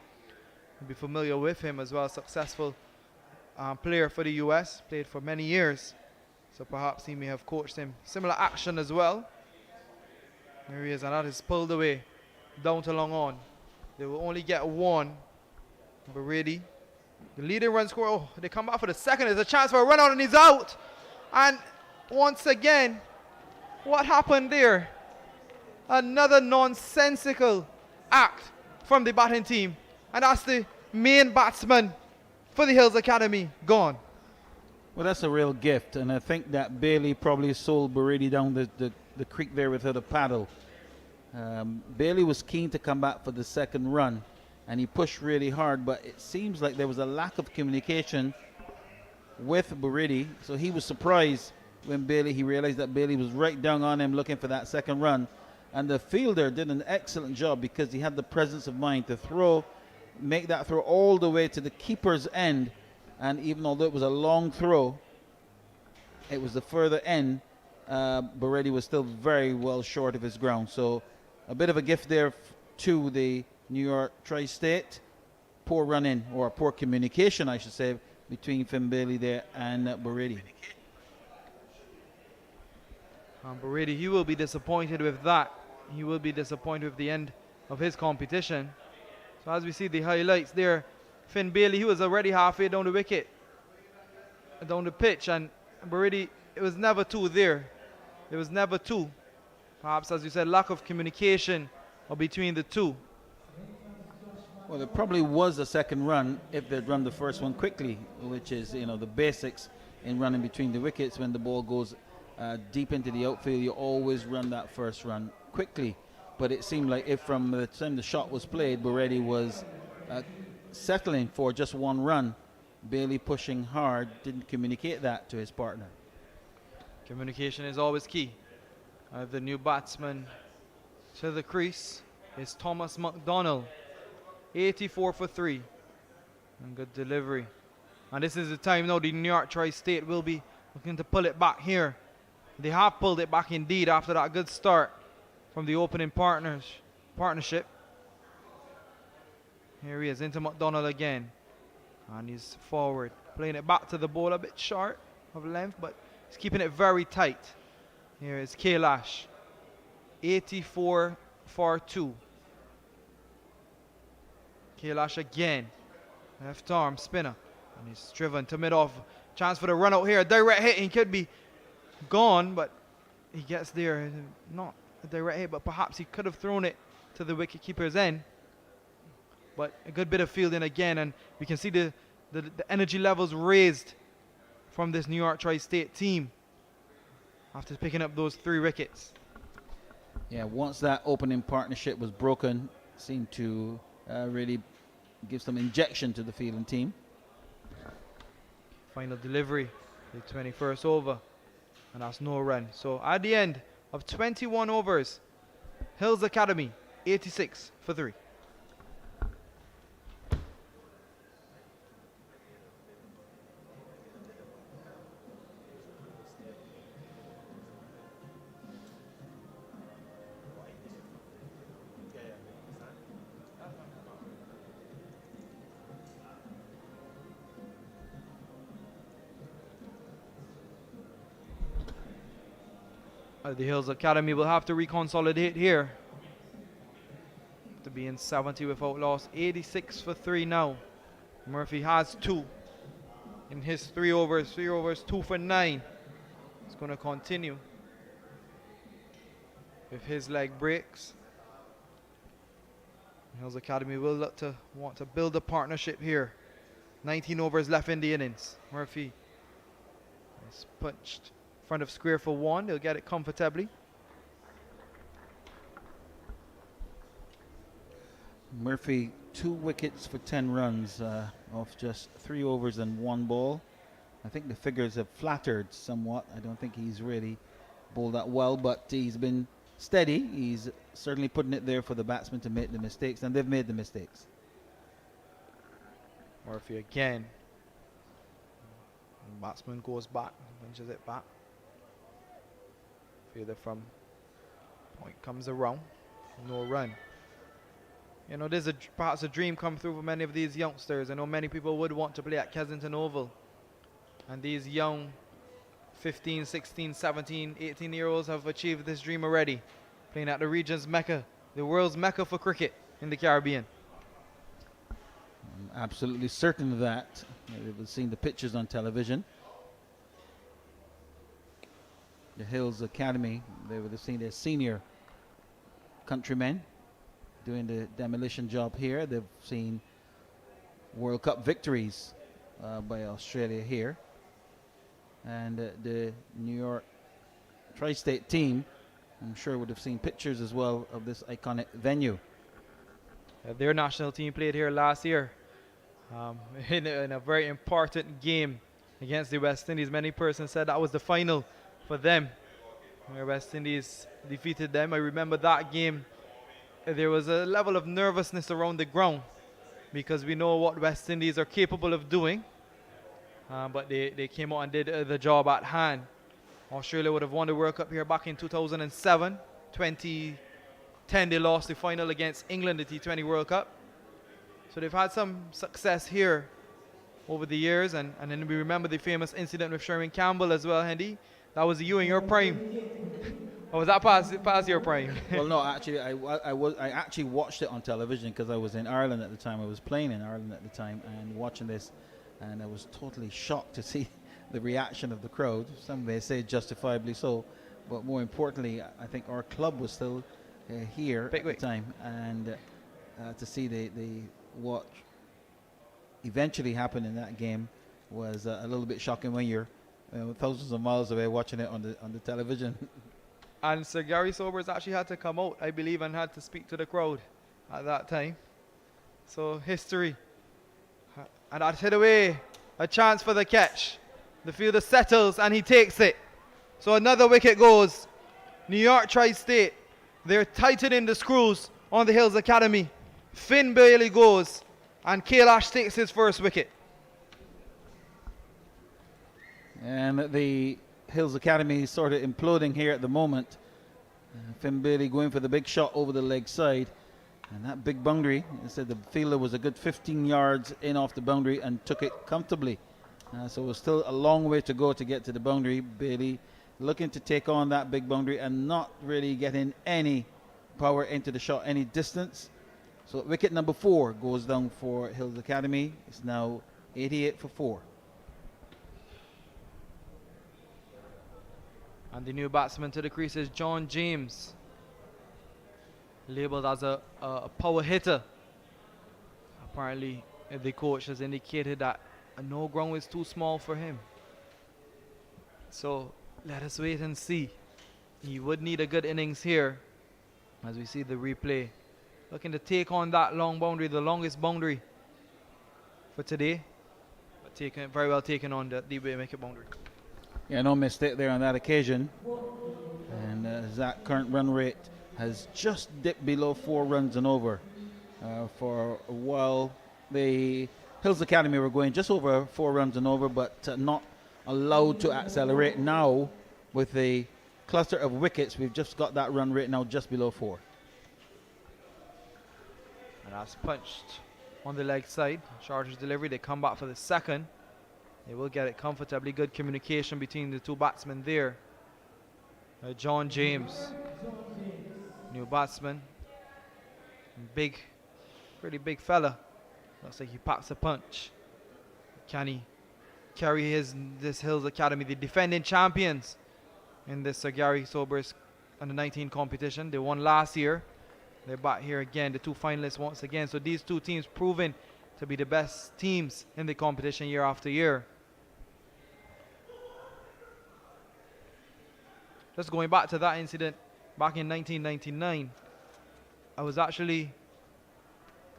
You'll be familiar with him as well, successful player for the US, played for many years. So perhaps he may have coached him. Similar action as well. There he is, and that is pulled away down to long on. They will only get one. But really, the leading run scorer, oh, they come back for the second. There's a chance for a run out and he's out. And once again, what happened there? Another nonsensical act from the batting team. And that's the main batsman for the Hills Academy gone. Well, that's a real gift, and I think that Bailey probably sold Buridi down the creek there without a paddle. Bailey was keen to come back for the second run, and he pushed really hard, but it seems like there was a lack of communication with Buridi, so he was surprised when he realized that Bailey was right down on him looking for that second run, and the fielder did an excellent job because he had the presence of mind to make that throw all the way to the keeper's end. And even although it was a long throw, it was the further end, Buridi was still very well short of his ground. So a bit of a gift there to the New York Tri-State. Poor run-in, or poor communication, I should say, between Finn Bailey there and Buridi. Buridi, he will be disappointed with that. He will be disappointed with the end of his competition. So as we see the highlights there, Finn Bailey, he was already halfway down the wicket, down the pitch, and Buridi, it was never two there. It was never two. Perhaps, as you said, lack of communication between the two. Well, there probably was a second run if they'd run the first one quickly, which is, the basics in running between the wickets. When the ball goes deep into the outfield, you always run that first run quickly. But it seemed like if from the time the shot was played, Buridi was settling for just one run. Bailey pushing hard didn't communicate that to his partner. Communication is always key. The new batsman to the crease is Thomas McDonald, 84 for 3. And good delivery. And this is the time now the New York Tri-State will be looking to pull it back here. They have pulled it back indeed after that good start from the opening partnership. Here he is into McDonald again. And he's forward, playing it back to the ball, a bit short of length, but he's keeping it very tight. Here is Kailash, 84 for 2. Kailash again, left arm spinner, and he's driven to mid-off. Chance for the run out here, direct hit, he could be gone, but he gets there. Not a direct hit, but perhaps he could have thrown it to the wicketkeeper's end. But a good bit of fielding again, and we can see the energy levels raised from this New York Tri-State team after picking up those 3 wickets. Yeah, once that opening partnership was broken, seemed to really give some injection to the fielding team. Final delivery, the 21st over, and that's no run. So at the end of 21 overs, Hills Academy 86 for 3. The Hills Academy will have to reconsolidate here to be in 70 without loss. 86 for 3 now. Murphy has 2 in his 3 overs. 3 overs, 2 for 9. It's going to continue with his leg breaks. Hills Academy will want to build a partnership here. 19 overs left in the innings. Murphy is punched front of square for 1. They'll get it comfortably. Murphy 2 wickets for 10 runs off just 3 overs and 1 ball. I think the figures have flattered somewhat. I don't think he's really bowled that well, but he's been steady. He's certainly putting it there for the batsmen to make the mistakes, and they've made the mistakes. Murphy again. And batsman goes back, punches it back. Fielder from point comes around, no run. You know, there's perhaps a dream come through for many of these youngsters. I know many people would want to play at Kensington Oval. And these young 15, 16, 17, 18-year-olds have achieved this dream already, playing at the region's Mecca, the world's Mecca for cricket in the Caribbean. I'm absolutely certain of that. We've seen the pictures on television. The Hills Academy, they would have seen their senior countrymen doing the demolition job here. They've seen World Cup victories by Australia here. And the New York Tri-State team, I'm sure would have seen pictures as well of this iconic venue. Their national team played here last year in a very important game against the West Indies. Many persons said that was the final for them, where West Indies defeated them. I remember that game. There was a level of nervousness around the ground because we know what West Indies are capable of doing. But they came out and did the job at hand. Australia would have won the World Cup here back in 2007. 2010 they lost the final against England, the T20 World Cup. So they've had some success here over the years. And then we remember the famous incident with Sherman Campbell as well, Hendy. That was you in your prime. Or was that past your prime? Well, no, actually, I actually watched it on television because I was in Ireland at the time. I was playing in Ireland at the time and watching this, and I was totally shocked to see the reaction of the crowd. Some may say justifiably so, but more importantly, I think our club was still here at the time, and to see the what eventually happened in that game was a little bit shocking when you're thousands of miles away watching it on the television. And Sir Gary Sobers actually had to come out, I believe, and had to speak to the crowd at that time. So history. And that's hit away. A chance for the catch. The fielder settles and he takes it. So another wicket goes. New York Tri-State. They're tightening the screws on the Hills Academy. Finn Bailey goes and Kailash takes his first wicket. And the Hills Academy is sort of imploding here at the moment. Finn Bailey going for the big shot over the leg side. And that big boundary, I said the fielder was a good 15 yards in off the boundary and took it comfortably. So it was still a long way to go to get to the boundary. Bailey looking to take on that big boundary and not really getting any power into the shot, any distance. So wicket number 4 goes down for Hills Academy. It's now 88 for 4. And the new batsman to the crease is John James, labeled as a power hitter. Apparently, the coach has indicated that no ground is too small for him. So let us wait and see. He would need a good innings here, as we see the replay. Looking to take on that long boundary, the longest boundary for today. But very well taken on the deep wicket boundary. Yeah, no mistake there on that occasion. And that current run rate has just dipped below 4 runs and over. For a while, the Hills Academy were going just over 4 runs and over, but not allowed to accelerate. Now, with the cluster of wickets, we've just got that run rate now just below 4. And that's punched on the leg side. Chargers delivery, they come back for the second. They will get it comfortably. Good communication between the two batsmen there. John James, new batsman. Big, pretty big fella. Looks like he packs a punch. Can he carry this Hills Academy, the defending champions in this Sir Gary Sobers under 19 competition? They won last year. They're back here again, the 2 finalists once again. So these 2 teams proven to be the best teams in the competition year after year. Just going back to that incident back in 1999,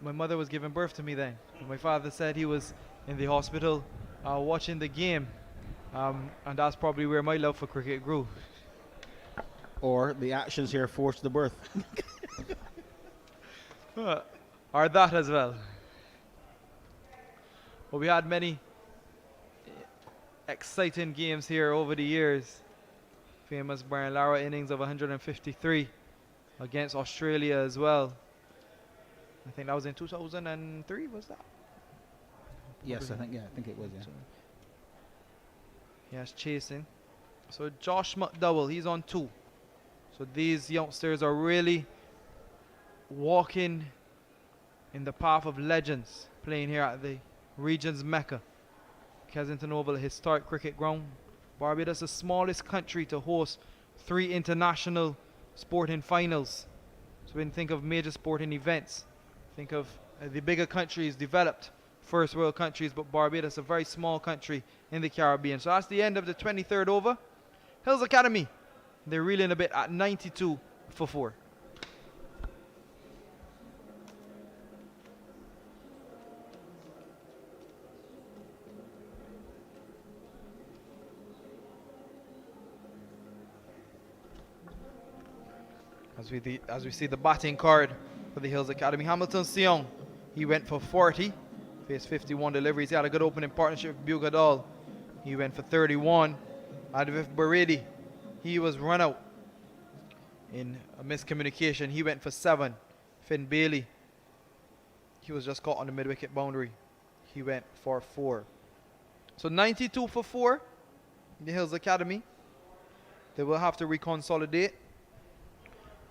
my mother was giving birth to me then. My father said he was in the hospital watching the game, and that's probably where my love for cricket grew. Or the actions here forced the birth. Or that as well. But we had many exciting games here over the years. Famous Brian Lara innings of 153 against Australia as well. I think that was in 2003, was that? Yes, I think it was, yeah. Yes, chasing. So Josh McDowell, he's on 2. So these youngsters are really walking in the path of legends, playing here at the region's Mecca. Kensington Oval, a historic cricket ground. Barbados, the smallest country to host 3 international sporting finals. So when you think of major sporting events, think of the bigger countries, developed first world countries, but Barbados, a very small country in the Caribbean. So that's the end of the 23rd over. Hills Academy, they're reeling a bit at 92 for 4. As we see the batting card for the Hills Academy, Hamilton Seong, he went for 40, faced 51 deliveries. He had a good opening partnership with Bugadal. He went for 31. Advif Baredi, he was run out in a miscommunication. He went for 7. Finn Bailey, he was just caught on the mid-wicket boundary. He went for 4. So 92 for 4, the Hills Academy. They will have to reconsolidate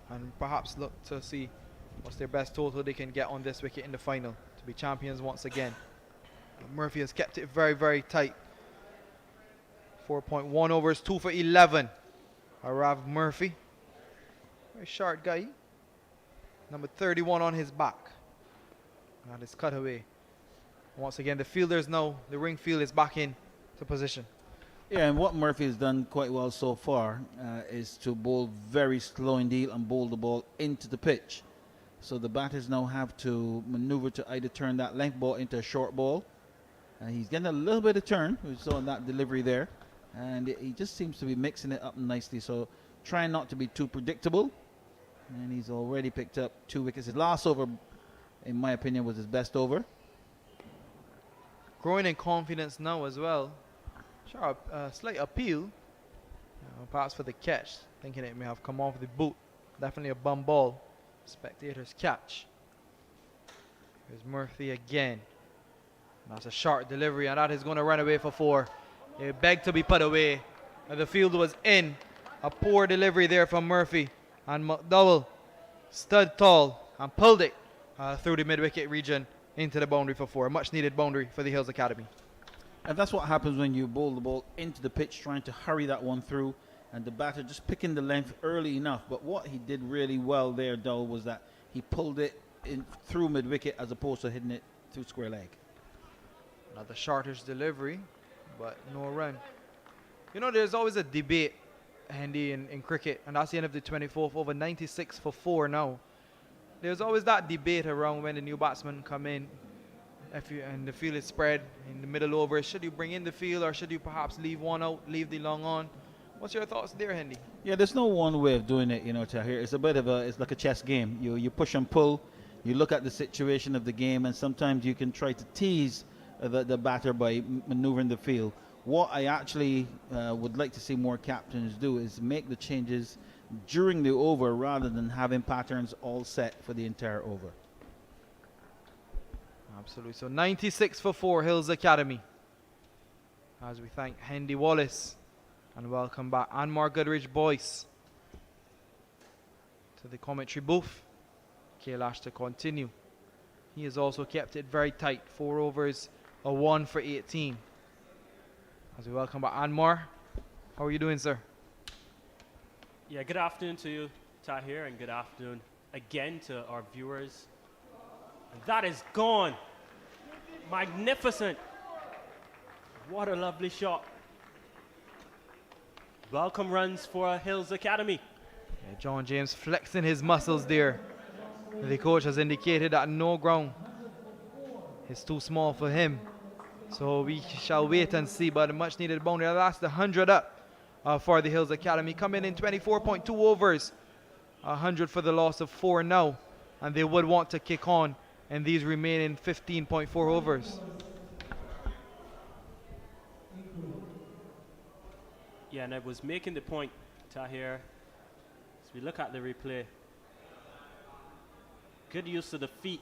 and perhaps look to see what's their best total they can get on this wicket in the final to be champions once again. Murphy has kept it very, very tight. 4.1 overs, 2 for 11. Arav Murphy, very sharp guy. Number 31 on his back. And his cutaway. Once again, the fielders now, the ring field is back in to position. Yeah, and what Murphy has done quite well so far is to bowl very slow indeed and bowl the ball into the pitch. So the batters now have to maneuver to either turn that length ball into a short ball. He's getting a little bit of turn. We saw that delivery there. And he just seems to be mixing it up nicely. So trying not to be too predictable. And he's already picked up 2 wickets. His last over, in my opinion, was his best over. Growing in confidence now as well. Sharp, slight appeal, perhaps for the catch, thinking it may have come off the boot. Definitely a bum ball. Spectators catch. Here's Murphy again. That's a sharp delivery, and that is going to run away for 4. It begged to be put away. And the field was in. A poor delivery there from Murphy. And McDowell stood tall and pulled it through the mid-wicket region into the boundary for 4. Much needed boundary for the Hills Academy. And that's what happens when you bowl the ball into the pitch, trying to hurry that one through, and the batter just picking the length early enough. But what he did really well there, Dowell, was that he pulled it in through mid-wicket as opposed to hitting it through square leg. Another shortish delivery, but no run. You know, there's always a debate, Andy, in cricket, and that's the end of the 24th over. 96 for 4 now. There's always that debate around when the new batsmen come in, and the field is spread in the middle over. Should you bring in the field, or should you perhaps leave one out, leave the long on? What's your thoughts there, Hendy? Yeah, there's no one way of doing it, you know, Tahir. It's a bit of it's like a chess game. You push and pull, you look at the situation of the game, and sometimes you can try to tease the batter by maneuvering the field. What I actually would like to see more captains do is make the changes during the over rather than having patterns all set for the entire over. Absolutely. So 96 for 4, Hills Academy. As we thank Hendy Wallace and welcome back Anmar Goodrich Boyce to the commentary booth. Kailash to continue. He has also kept it very tight. 4 overs, a 1 for 18. As we welcome back Anmar. How are you doing, sir? Yeah, good afternoon to you, Tahir, and good afternoon again to our viewers. And that is gone. Magnificent. What a lovely shot. Welcome runs for Hills Academy. Yeah, John James flexing his muscles there. The coach has indicated that no ground is too small for him. So we shall wait and see, but a much needed boundary. That's the 100 up for the Hills Academy. Coming in 24.2 overs. 100 for the loss of 4 now. And they would want to kick on in these remaining 15.4 overs. Yeah, and I was making the point, Tahir, as we look at the replay. Good use of the feet.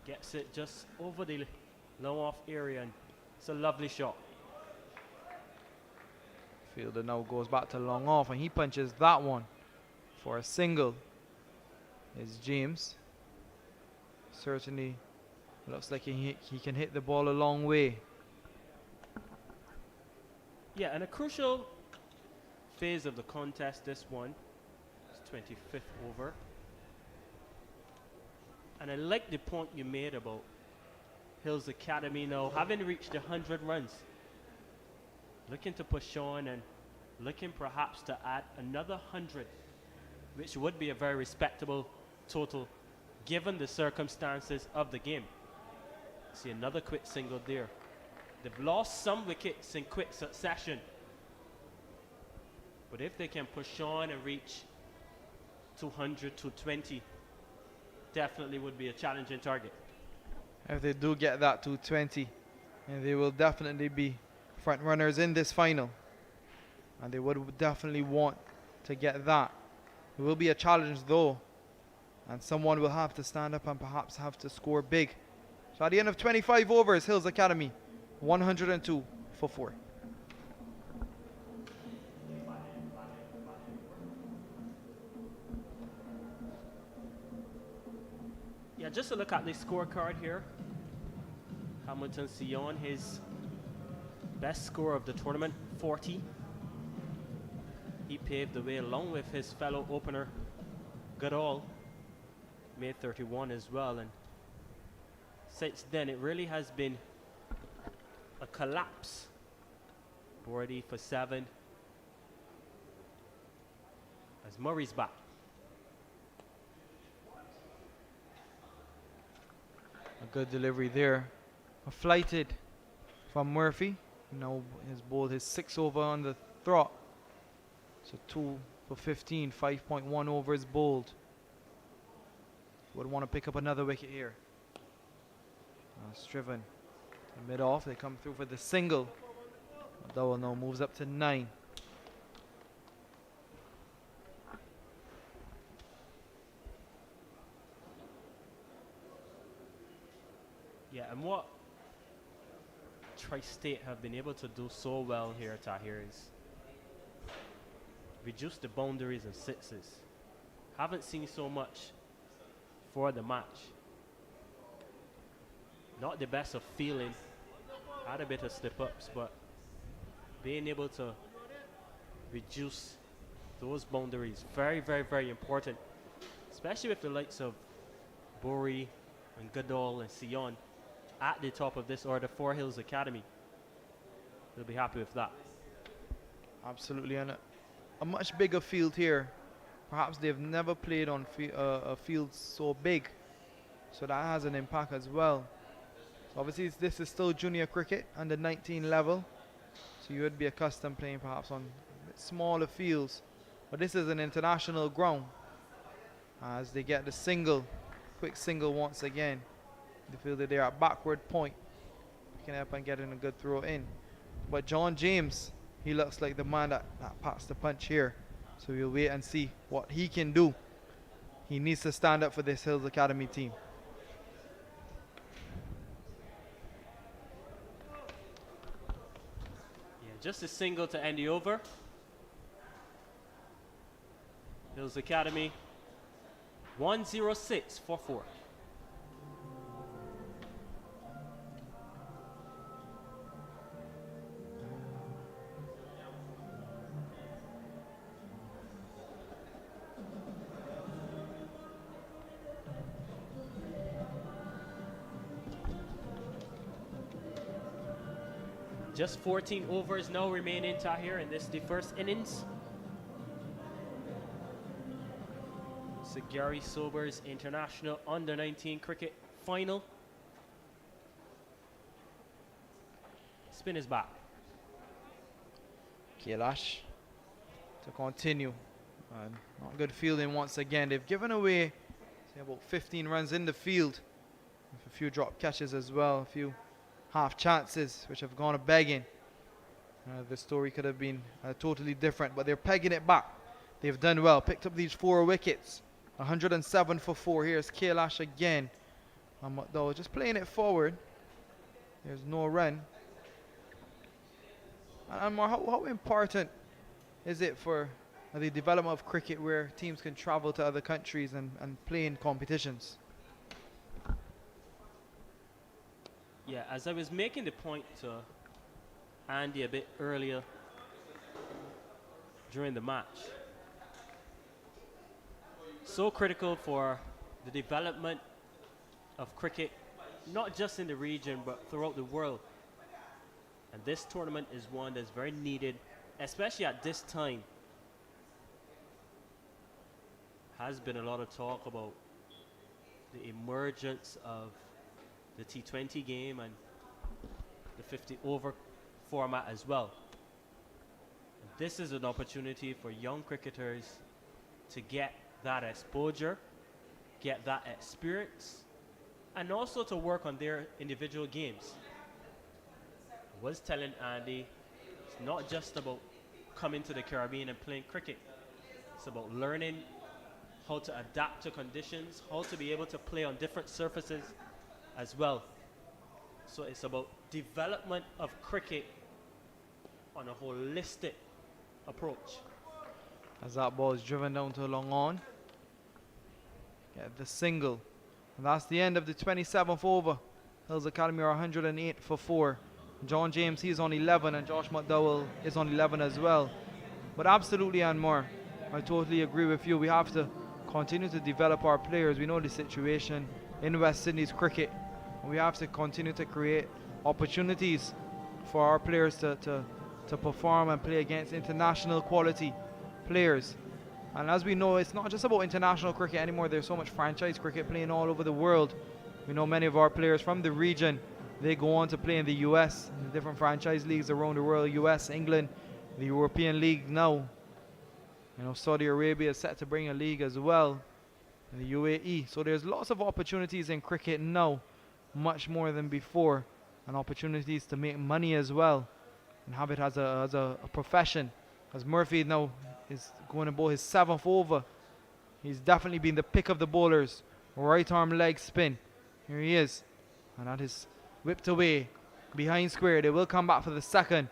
Gets it just over the long off area, and it's a lovely shot. Fielder now goes back to long off, and he punches that one for a single. Is James. Certainly looks like he can hit the ball a long way. Yeah, and a crucial phase of the contest, this one. It's 25th over. And I like the point you made about Hills Academy now having reached 100 runs. Looking to push on and looking perhaps to add another 100, which would be a very respectable total given the circumstances of the game. See another quick single there. They've lost some wickets in quick succession. But if they can push on and reach 200, 220, definitely would be a challenging target. If they do get that 220, and they will definitely be front runners in this final. And they would definitely want to get that. It will be a challenge though. And someone will have to stand up and perhaps have to score big. So at the end of 25 overs, Hills Academy, 102 for 4. Yeah, just to look at the scorecard here. Hamilton Sion, his best score of the tournament, 40. He paved the way along with his fellow opener, Goodall, made 31 as well. And since then, it really has been a collapse. Bordy for 7. As Murray's back. A good delivery there. A flighted from Murphy. Now he's bowled his 6 over on the trot. So 2 for 15, 5.1 overs bowled. Would want to pick up another wicket here. Striven Mid off, they come through for the single. Double now moves up to 9. Yeah, and what Tri-State have been able to do so well here, Tahir, is reduce the boundaries and sixes. Haven't seen so much for the match. Not the best of feeling. Had a bit of slip-ups, but being able to reduce those boundaries, very, very, very important. Especially with the likes of Bori and Goodall and Sion at the top of this order for Hills Academy. They'll be happy with that. Absolutely, and a much bigger field here. Perhaps they've never played on a field so big, so that has an impact as well. So obviously this is still junior cricket under 19 level, so you would be accustomed playing perhaps on a bit smaller fields, but this is an international ground. As they get the single, quick single once again. They feel that they're at backward point, picking up and getting a good throw in. But John James, he looks like the man that packs the punch here. So we'll wait and see what he can do. He needs to stand up for this Hills Academy team. Yeah, just a single to end the over. Hills Academy, 106 for 4. Just 14 overs now remaining, Tahir, in the first innings. It's the Gary Sobers International Under-19 Cricket Final. Spin is back. Kailash to continue. Not good fielding once again. They've given away say about 15 runs in the field, with a few drop catches as well, a few half chances which have gone a begging. The story could have been totally different, but they're pegging it back. They've done well, picked up these 4 wickets. 107 for 4. Here's Kailash again. Though just playing it forward. There's no run. And how important is it for the development of cricket where teams can travel to other countries and play in competitions? Yeah, as I was making the point to Andy a bit earlier during the match, so critical for the development of cricket, not just in the region but throughout the world. And this tournament is one that's very needed, especially at this time. Has been a lot of talk about the emergence of the T20 game and the 50 over format as well. And this is an opportunity for young cricketers to get that exposure, get that experience, and also to work on their individual games. I was telling Andy, it's not just about coming to the Caribbean and playing cricket. It's about learning how to adapt to conditions, how to be able to play on different surfaces as well. So it's about development of cricket on a holistic approach. As that ball is driven down to a long on. Get the single. And that's the end of the 27th over. Hills Academy are 108 for 4. John James, he's on 11, and Josh McDowell is on 11 as well. But absolutely, and more, I totally agree with you. We have to continue to develop our players. We know the situation in West Indies cricket. We have to continue to create opportunities for our players to perform and play against international quality players. And as we know, it's not just about international cricket anymore. There's so much franchise cricket playing all over the world. We know many of our players from the region, they go on to play in the US, in the different franchise leagues around the world, US, England, the European League now. You know, Saudi Arabia is set to bring a league as well, in the UAE. So there's lots of opportunities in cricket now, much more than before. and opportunities to make money as well and have it as a profession. As Murphy now is going about his 7th over. He's definitely been the pick of the bowlers. Right arm leg spin. Here he is. And that is whipped away behind square. They will come back for the second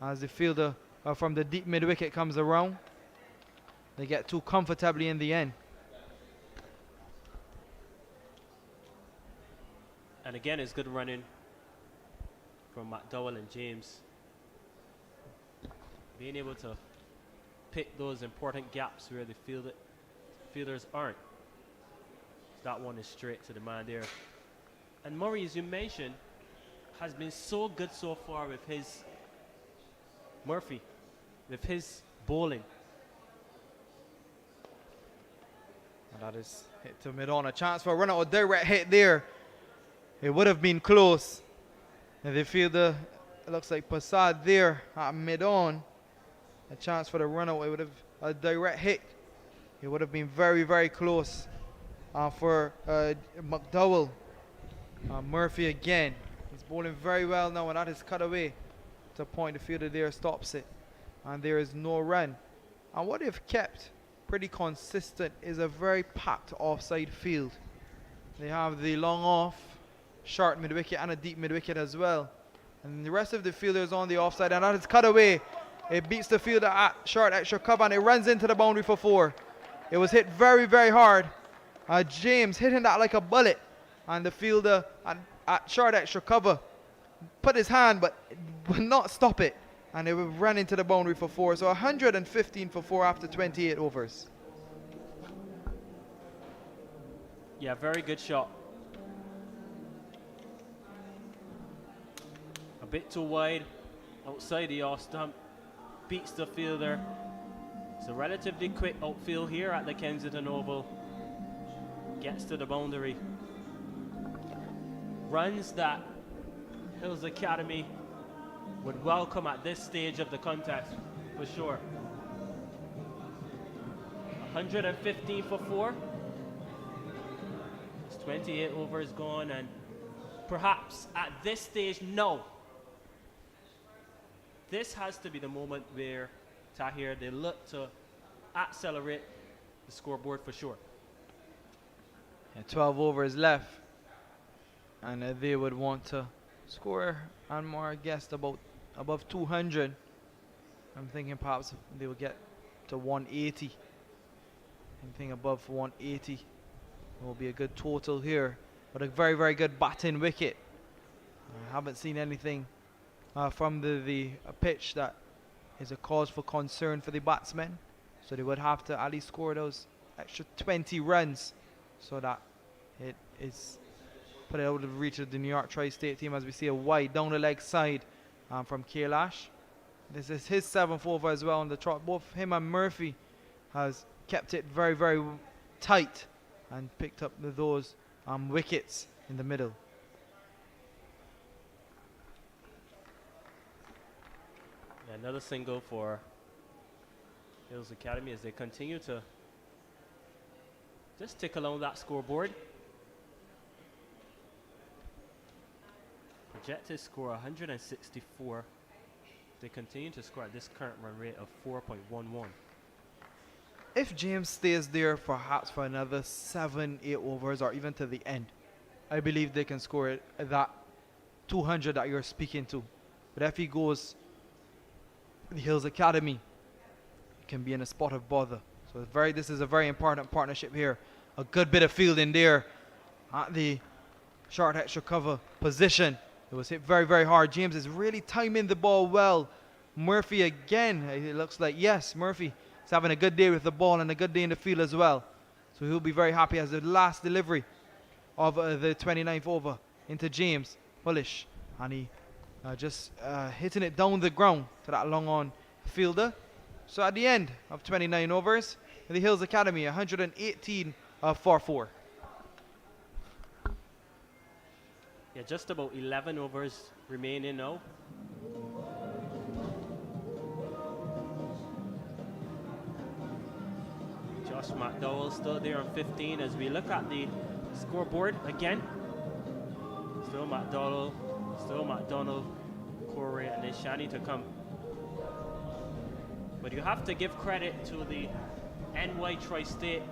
as the fielder from the deep mid wicket comes around. They get too comfortably in the end. And again, it's good running from McDowell and James. Being able to pick those important gaps where the fielders aren't. That one is straight to the man there. And Murray, as you mentioned, has been so good so far with his Murphy, with his bowling. And that is hit to mid on. A chance for a run out, a direct hit there. It would have been close. And the fielder, it looks like Passad there at mid on. A chance for the run out. It would have a direct hit. It would have been very, very close for McDowell. Murphy again. He's bowling very well now, and that is cut away to a point. The fielder there stops it, and there is no run. And what they've kept pretty consistent is a very packed offside field. They have the long off, short mid wicket, and a deep mid wicket as well. And the rest of the fielders on the offside, and that is cut away. It beats the fielder at short extra cover, and it runs into the boundary for 4. It was hit very, very hard. James hitting that like a bullet, and the fielder at short extra cover put his hand but would not stop it, and it ran into the boundary for 4. So 115 for 4 after 28 overs. Yeah, very good shot. A bit too wide outside the off stump. Beats the fielder. It's a relatively quick outfield here at the Kensington Oval. Gets to the boundary. Runs that Hills Academy would welcome at this stage of the contest, for sure. 115 for 4. It's 28 overs gone, and perhaps at this stage, no. This has to be the moment where Tahir, they look to accelerate the scoreboard for sure. And 12 overs left, and they would want to score and more, I guess, about above 200. I'm thinking perhaps they will get to 180. Anything above 180 will be a good total here. But a very, very good batting wicket. I haven't seen anything from the pitch that is a cause for concern for the batsmen. So they would have to at least score those extra 20 runs so that it is put it out of reach of the New York Tri-State team, as we see a wide down the leg side from Kailash. This is his 7th over as well on the trot. Both him and Murphy has kept it very, very tight and picked up those wickets in the middle. Another single for Hills Academy as they continue to just tick along that scoreboard. Projected score 164. They continue to score at this current run rate of 4.11. If James stays there perhaps for another 7-8 overs or even to the end, I believe they can score it at that 200 that you're speaking to. But if he goes the Hills Academy, it can be in a spot of bother. So this is a very important partnership here. A good bit of fielding there at the short extra cover position. It was hit very, very hard. James is really timing the ball well. Murphy again, it looks like, yes, Murphy is having a good day with the ball and a good day in the field as well. So he'll be very happy as the last delivery of the 29th over into James. Bullish. And he just hitting it down the ground to that long on fielder. So at the end of 29 overs, the Hills Academy 118 for 4. Yeah, just about 11 overs remaining now. Josh McDowell still there on 15 as we look at the scoreboard again. Still McDowell, Still McDonald, Corey, and then Shani to come. But you have to give credit to the NY Tri-State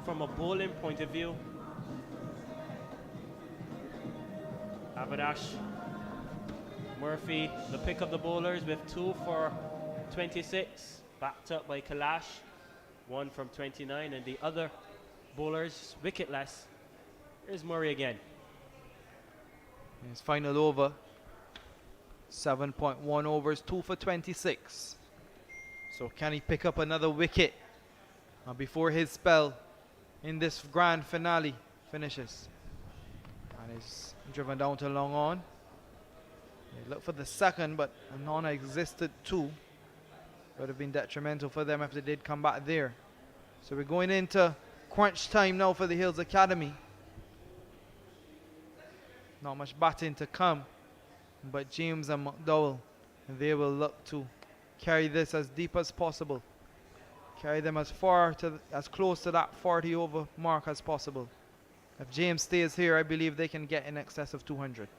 from a bowling point of view. Abadash, Murphy, the pick of the bowlers with 2 for 26, backed up by Kalash, 1 from 29, and the other bowlers wicketless. Here's Murray again. His final over, 7.1 overs, 2 for 26. So can he pick up another wicket before his spell in this grand finale finishes? And he's driven down to long on. They look for the second, but a non-existent 2 would have been detrimental for them if they did come back there. So we're going into crunch time now for the Hills Academy. Not much batting to come, but James and McDowell, they will look to carry this as deep as possible. Carry them as far to as close to that 40 over mark as possible. If James stays here, I believe they can get in excess of 200.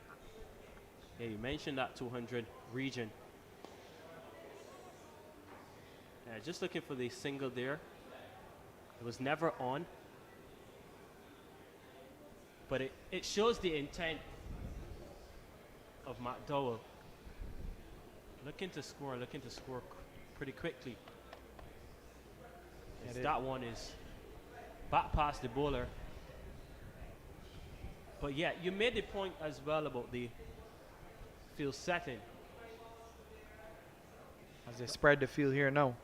Yeah, you mentioned that 200 region. Yeah, just looking for the single there. It was never on. But it shows the intent of McDowell. Looking to score pretty quickly. As that one is back past the bowler. But yeah, you made the point as well about the field setting. As they spread the field here now.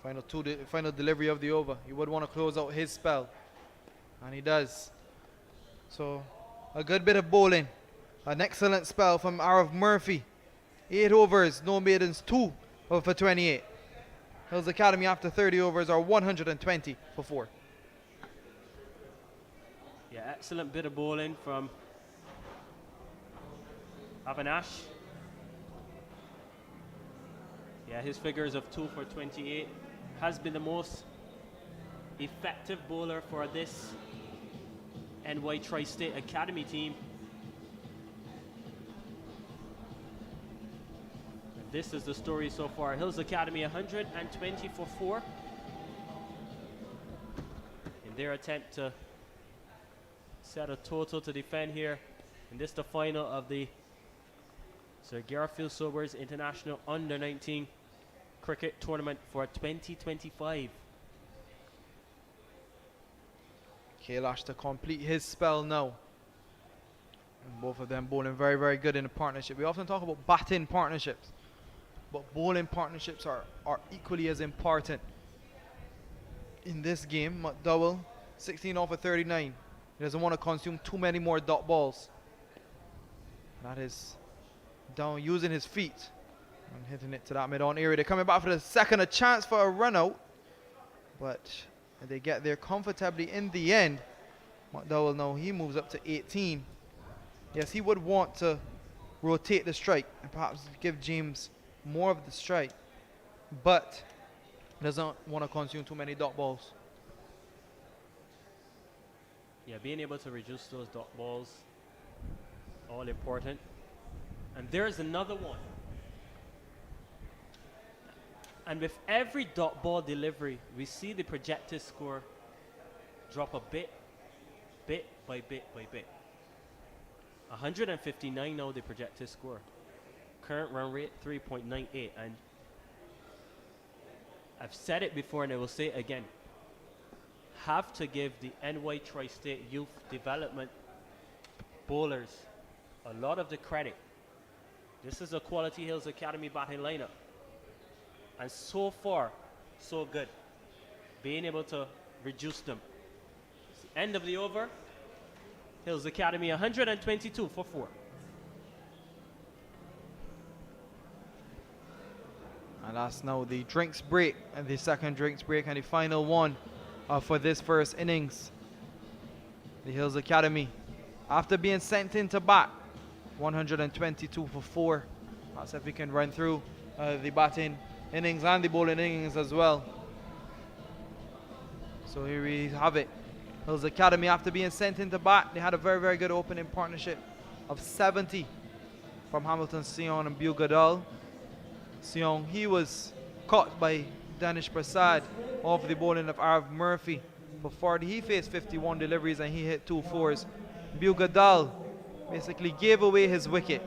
Final delivery of the over. He would want to close out his spell. And he does. So a good bit of bowling. An excellent spell from Arav Murphy. 8 overs, no maidens, 2 for 28. Hills Academy after 30 overs are 120 for 4. Yeah, excellent bit of bowling from Avinash. Yeah, his figures of 2 for 28 has been the most effective bowler for this NY Tri-State Academy team. This is the story so far. Hills Academy 120 for 4 in their attempt to set a total to defend here. And this the final of the Sir Garfield Sobers International Under-19 Cricket Tournament for 2025. Kailash to complete his spell now. And both of them bowling very, very good in a partnership. We often talk about batting partnerships, but bowling partnerships are equally as important. In this game, McDowell, 16 off of 39. He doesn't want to consume too many more dot balls. That is down using his feet and hitting it to that mid-on area. They're coming back for the second, a chance for a run out, but they get there comfortably in the end. McDowell now, he moves up to 18. Yes, he would want to rotate the strike and perhaps give James more of the strike, but doesn't want to consume too many dot balls. Yeah, being able to reduce those dot balls, all important. And there's another one. And with every dot ball delivery, we see the projected score drop a bit by bit. 159 now, the projected score. Current run rate 3.98, and I've said it before and I will say it again. Have to give the NY Tri-State Youth Development bowlers a lot of the credit. This is a quality Hills Academy batting lineup, and so far, so good. Being able to reduce them. It's the end of the over. Hills Academy 122 for 4. And that's now the drinks break, and the second drinks break, and the final one for this first innings. The Hills Academy, after being sent into bat, 122 for 4. Let's see if we can run through the batting innings and the bowling innings as well. So here we have it. Hills Academy, after being sent into bat, they had a very, very good opening partnership. of 70 from Hamilton Sion and Bugadal. Sion, he was caught by Danish Prasad off the bowling of Arv Murphy. Before he faced 51 deliveries and he hit 2 fours. Bugadal basically gave away his wicket.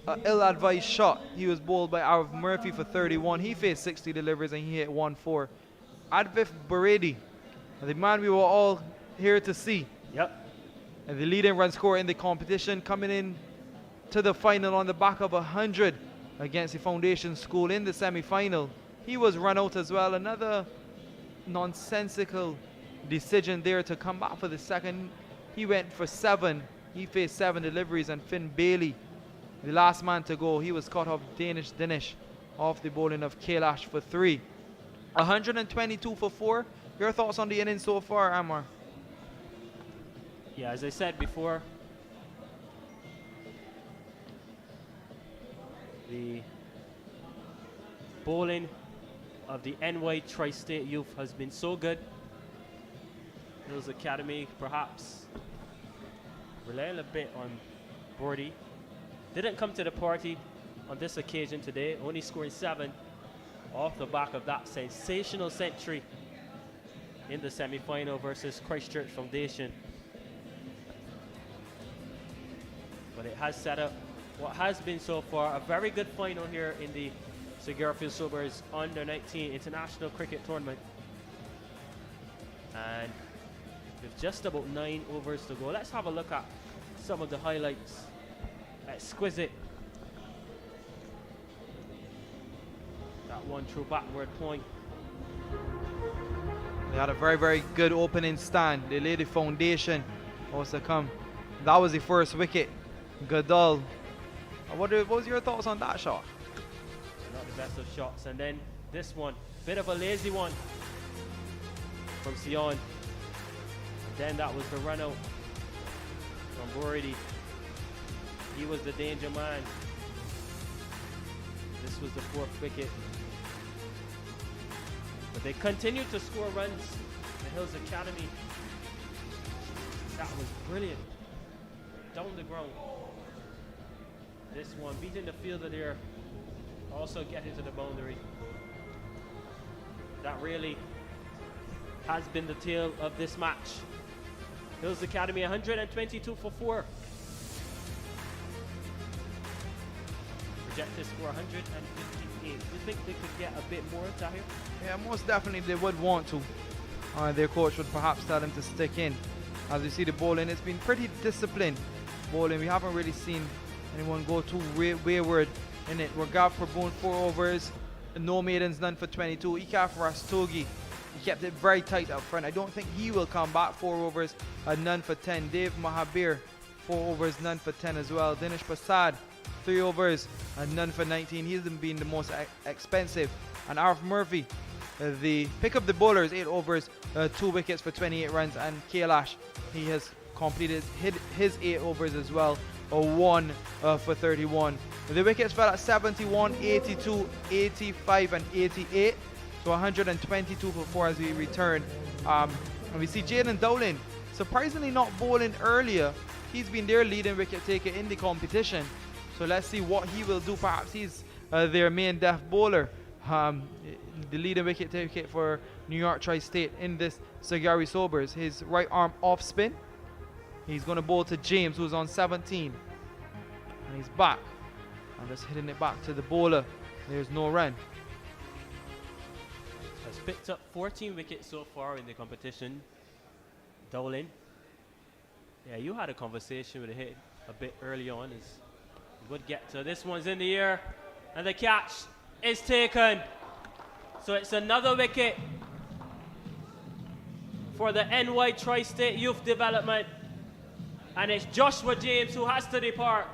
An ill-advised shot. He was bowled by Arv Murphy for 31. He faced 60 deliveries and he hit 1-4. Advif Baredi, the man we were all here to see. Yep. And the leading run scorer in the competition, coming in to the final on the back of 100 against the Foundation School in the semi-final. He was run out as well. Another nonsensical decision there to come back for the second. He went for 7. He faced 7 deliveries, and Finn Bailey, the last man to go, he was caught off Danish Dinesh off the bowling of Kailash for 3. 122 for 4. Your thoughts on the innings so far, Ammar? Yeah, as I said before, the bowling of the NY Tri-State Youth has been so good. Hills Academy perhaps relying a bit on Bordy. Didn't come to the party on this occasion today, only scoring 7 off the back of that sensational century in the semi-final versus Christchurch Foundation. But it has set up what has been so far a very good final here in the Sir Garfield Sobers Under-19 International Cricket Tournament. And with just about 9 overs to go, let's have a look at some of the highlights. Exquisite. That one through backward point. They had a very, very good opening stand. They laid the foundation. Was to come. That was the first wicket. Gadal. What was your thoughts on that shot? Not the best of shots. And then this one, bit of a lazy one from Sion. And then that was the run out from Bordy. He was the danger man. This was the 4th wicket. But they continued to score runs. The Hills Academy. That was brilliant. Down the ground. This one beating the fielder there. Also getting to the boundary. That really has been the tale of this match. Hills Academy 122 for 4. Projected score 158. Do you think they could get a bit more, Tahir? Yeah, most definitely they would want to. Their coach would perhaps tell them to stick in. As you see the bowling, it's been pretty disciplined bowling. We haven't really seen anyone go too wayward in it. Ragav Prabhu 4 overs, no maidens, none for 22. Ikaf Rastogi, he kept it very tight up front. I don't think he will come back. 4 overs, none for 10. Dave Mahabir, 4 overs, none for 10 as well. Dinesh Prasad, 3 overs, none for 19. He's been the most expensive. And Arf Murphy, the pick of the bowlers, 8 overs, 2 wickets for 28 runs. And Kailash, he has completed his 8 overs as well, 1 for 31. The wickets fell at 71, 82, 85 and 88. So 122 for 4 as we return. And we see Jaden Dowling surprisingly not bowling earlier. He's been their leading wicket taker in the competition. So let's see what he will do. Perhaps he's their main death bowler. The leading wicket taker for New York Tri-State in this Sir Gary Sobers. His right arm off spin. He's going to bowl to James, who's on 17. And he's back. And just hitting it back to the bowler. There's no run. Has picked up 14 wickets so far in the competition. Dowling. Yeah, you had a conversation with a hit a bit early on. As you would get to this one's in the air. And the catch is taken. So it's another wicket for the NY Tri-State Youth Development. And it's Joshua James who has to depart.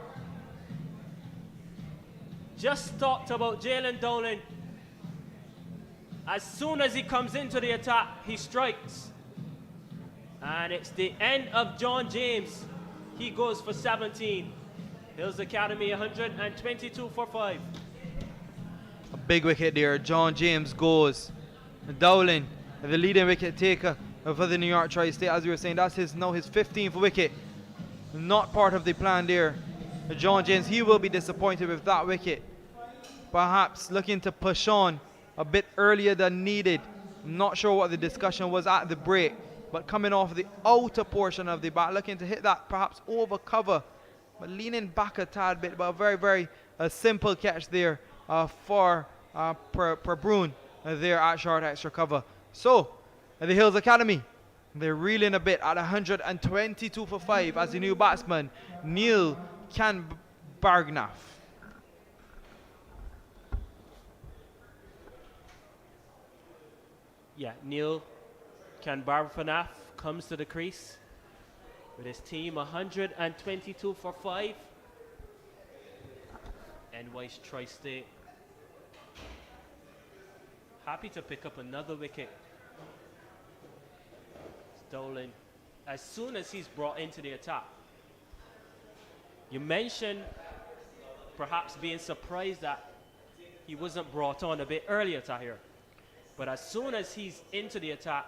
Just talked about Jalen Dowling. As soon as he comes into the attack, he strikes. And it's the end of John James. He goes for 17. Hills Academy 122 for 5. A big wicket there. John James goes. Dowling, the leading wicket taker for the New York Tri-State. As we were saying, that's now his 15th wicket. not part of the plan there. John James, he will be disappointed with that wicket. Perhaps looking to push on a bit earlier than needed. I'm not sure what the discussion was at the break, but coming off the outer portion of the bat, looking to hit that perhaps over cover, but leaning back a tad bit, but a very simple catch there for Brune there at short extra cover. So, at the Hills Academy, they're reeling a bit at 122 for 5 as the new batsman, Neil Canbargnaf. Yeah, Neil Canbargnaf comes to the crease with his team 122 for 5. NY's Tri-State happy to pick up another wicket. Dolan, as soon as he's brought into the attack. You mentioned perhaps being surprised that he wasn't brought on a bit earlier, Tahir. But as soon as he's into the attack,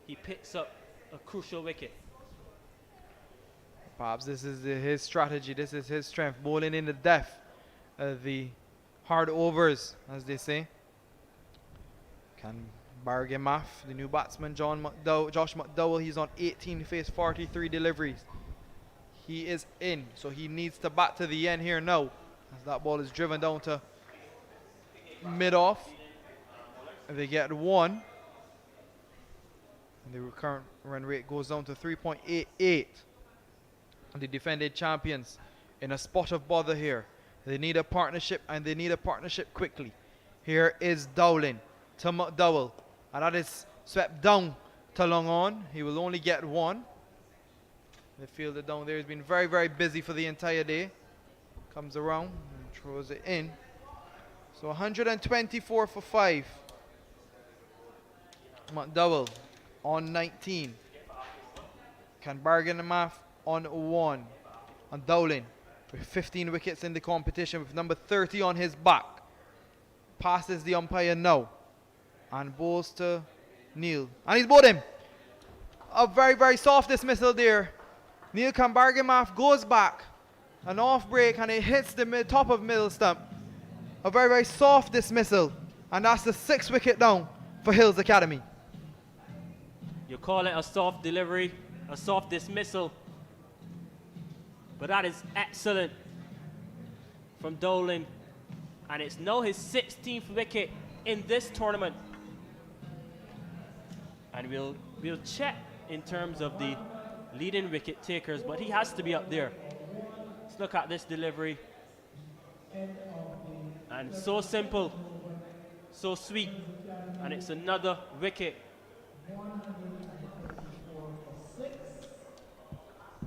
he picks up a crucial wicket. Perhaps this is his strategy, this is his strength, bowling in the depth, the hard overs, as they say. Canbargnaf, the new batsman, Josh McDowell, he's on 18, faced 43 deliveries. He is in, so he needs to bat to the end here now, as that ball is driven down to mid-off. They get one. And the current run rate goes down to 3.88. The defending champions in a spot of bother here. They need a partnership, and they need a partnership quickly. Here is Dowling to McDowell, and that is swept down to long on. He will only get one. The fielder down there has been very busy for the entire day. Comes around and throws it in. So 124 for 5. McDowell on 19. Canbargnaf on 1. And Dowling with 15 wickets in the competition with number 30 on his back. Passes the umpire now. And bowls to Neil. And he's bowled him. A very soft dismissal there. Neil Canbargnaf goes back. An off break, and it hits the top of middle stump. A very soft dismissal. And that's the 6th wicket down for Hills Academy. You call it a soft delivery, a soft dismissal, but that is excellent from Dolan, and it's now his 16th wicket in this tournament. And we'll check in terms of the leading wicket takers, but he has to be up there. Let's look at this delivery, and so simple, so sweet, and it's another wicket.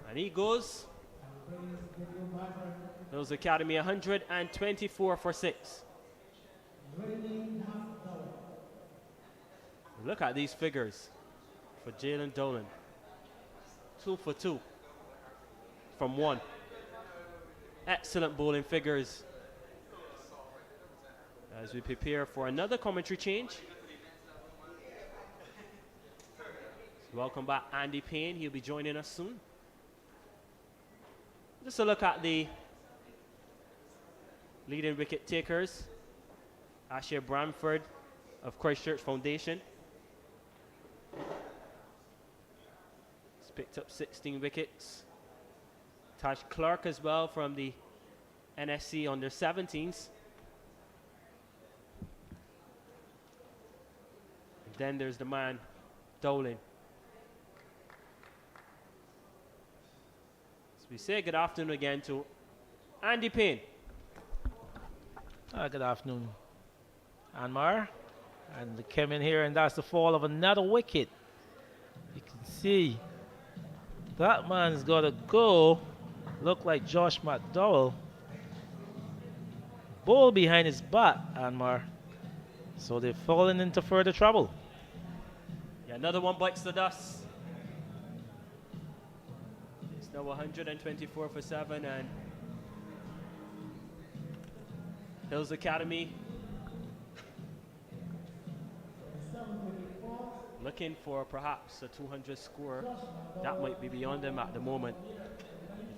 And he goes. Hills Academy 124 for 6. Look at these figures for Jalen Dolan. 2 for 2 from 1. Excellent bowling figures. As we prepare for another commentary change. Welcome back, Andy Payne. He'll be joining us soon. Just a look at the leading wicket takers. Asher Bramford of Christchurch Foundation. He's picked up 16 wickets. Taj Clark as well from the NSC under 17s. And then there's the man, Dolan. We say good afternoon again to Andy Payne. Good afternoon, Anmar. And they came in here, and that's the fall of another wicket. You can see that man's got to go. Look like Josh McDowell. Ball behind his bat, Anmar. So they've fallen into further trouble. Yeah, another one bites the dust. Now 124 for 7, and Hills Academy looking for perhaps a 200 score. That might be beyond them at the moment.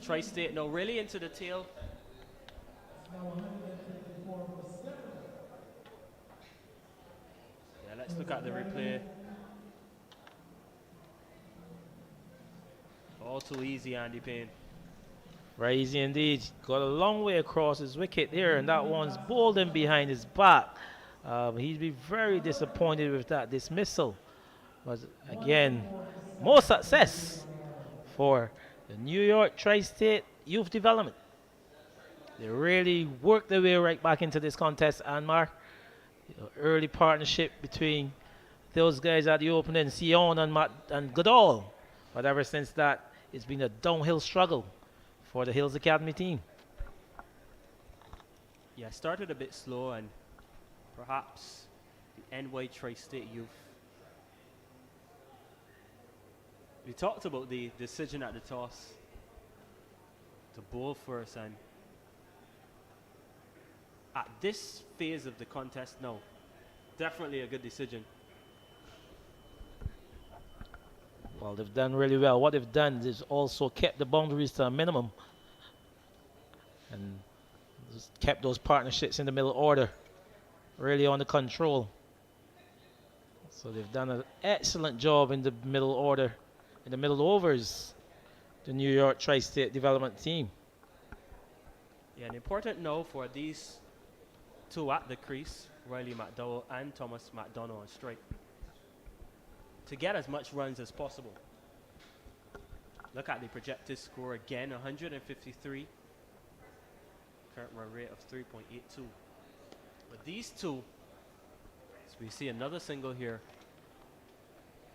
Tri-State now really into the tail. Yeah, let's look at the replay. All too easy, Andy Payne. Very easy indeed. Got a long way across his wicket there, and that one's bowled in behind his back. He'd be very disappointed with that dismissal. But again, more success for the New York Tri-State Youth Development. They really worked their way right back into this contest, Anmar. Early partnership between those guys at the opening, Sion and Matt and Goodall. But ever since that, it's been a downhill struggle for the Hills Academy team. Yeah, started a bit slow, and perhaps the NY Tri-State Youth. We talked about the decision at the toss to bowl first, and at this phase of the contest, no, definitely a good decision. Well, they've done really well. What they've done is also kept the boundaries to a minimum and just kept those partnerships in the middle order really under control. So they've done an excellent job in the middle order, in the middle overs, the New York Tri-State Development team. Yeah, an important no for these two at the crease, Riley McDowell and Thomas McDonough on strike, to get as much runs as possible. Look at the projected score again, 153. Current run rate of 3.82. But these two, as we see another single here,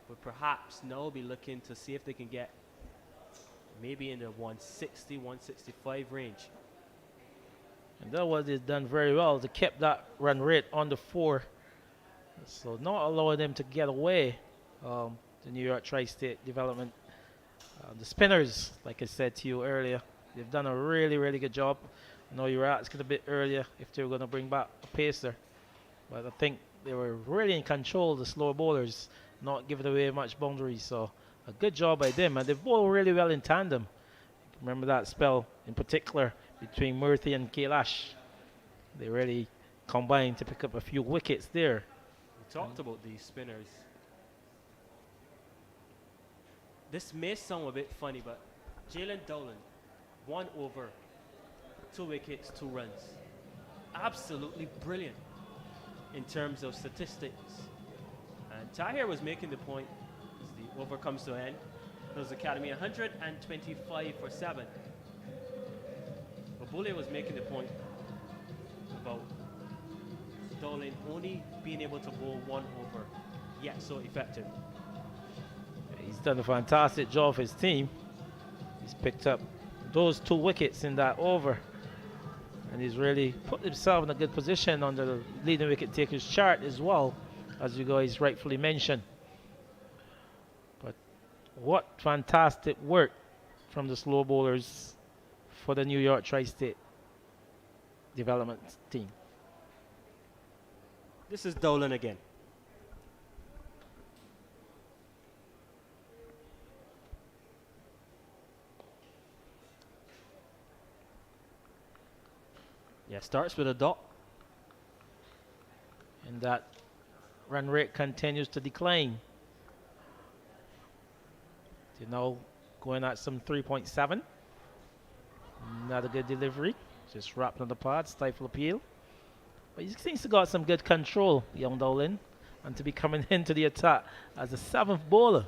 would perhaps now be looking to see if they can get maybe in the 160, 165 range. And that was they've done very well to keep that run rate under 4. So not allowing them to get away. The New York Tri-State Development. The spinners, like I said to you earlier, they've done a really, really good job. I know you were asking a bit earlier if they were going to bring back a pacer. But I think they were really in control, the slower bowlers, not giving away much boundaries. So a good job by them. And they've bowled really well in tandem. Remember that spell in particular between Murthy and Kailash. They really combined to pick up a few wickets there. We talked about these spinners. This may sound a bit funny, but Jalen Dowland, 1 over, 2 wickets, 2 runs. Absolutely brilliant in terms of statistics. And Tahir was making the point as the over comes to an end. Hills Academy 125 for 7. Babule was making the point about Dowland only being able to bowl 1 over, yet so effective. He's done a fantastic job for his team. He's picked up those 2 wickets in that over. And he's really put himself in a good position on the leading wicket takers chart as well, as you guys rightfully mentioned. But what fantastic work from the slow bowlers for the New York Tri-State Development team. This is Dowland again. Yeah, starts with a dot. And that run rate continues to decline. You know, going at some 3.7. Not a good delivery. Just wrapped on the pod, stifle appeal. But he seems to got some good control, young Dolan, and to be coming into the attack as a 7th bowler.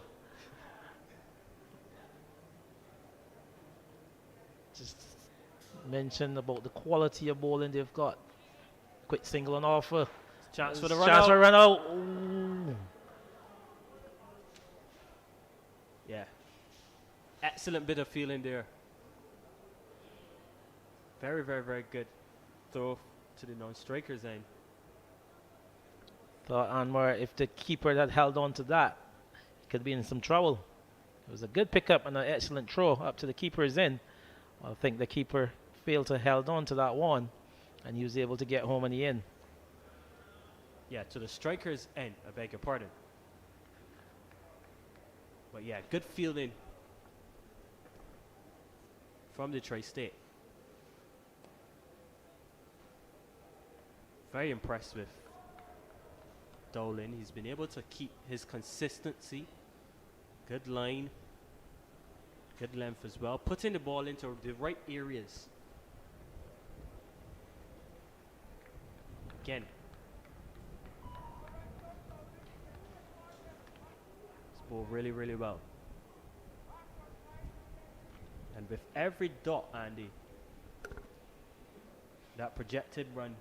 Just mention about the quality of bowling they've got. Quick single on offer. Chance for the run Chance out. for a run out. Ooh. Yeah. Excellent bit of feeling there. Very, very, very good throw to the non-striker's end. Thought Anwar, if the keeper had held on to that, he could be in some trouble. It was a good pickup and an excellent throw up to the keeper's end. I think the keeper failed to held on to that one, and he was able to get home in the end. Yeah, to the striker's end, I beg your pardon. But yeah, good fielding from the Tri-State. Very impressed with Dolan. He's been able to keep his consistency. Good line. Good length as well. Putting the ball into the right areas. Again. This ball really, really well. And with every dot, Andy, that projected run,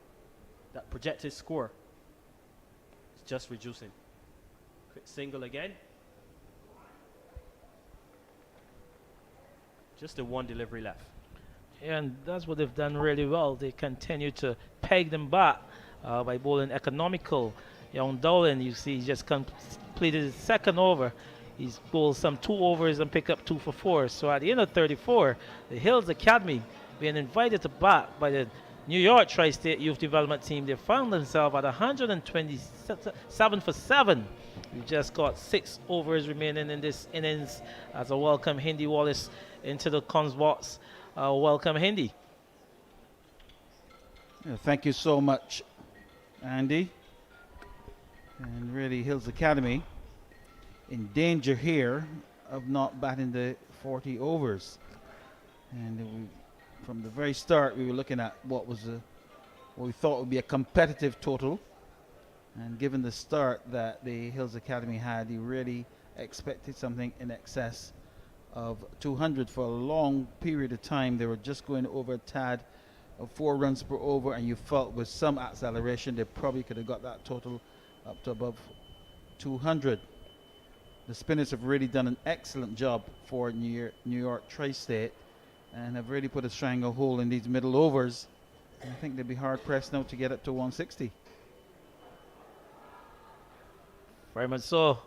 that projected score is just reducing. Quick single again. Just the one delivery left. And that's what they've done really well. They continue to peg them back by bowling economical. Young Dolan, you see, he just completed his second over. He's bowled some 2 overs and picked up 2 for 4. So at the end of 34, the Hills Academy being invited to bat by the New York Tri-State Youth Development Team. They found themselves at 127 for 7. We've just got 6 overs remaining in this innings as a welcome Hindi Wallace into the cons box. Welcome Hindi. Yeah, thank you so much, Andy. And really, Hills Academy in danger here of not batting the 40 overs. And from the very start, we were looking at what we thought would be a competitive total. And given the start that the Hills Academy had, you really expected something in excess of 200 for a long period of time. They were just going over a tad of 4 runs per over, and you felt with some acceleration they probably could have got that total up to above 200. The spinners have really done an excellent job for New York Tri-State and have really put a stranglehold in these middle overs. And I think they'd be hard pressed now to get up to 160. Very much so.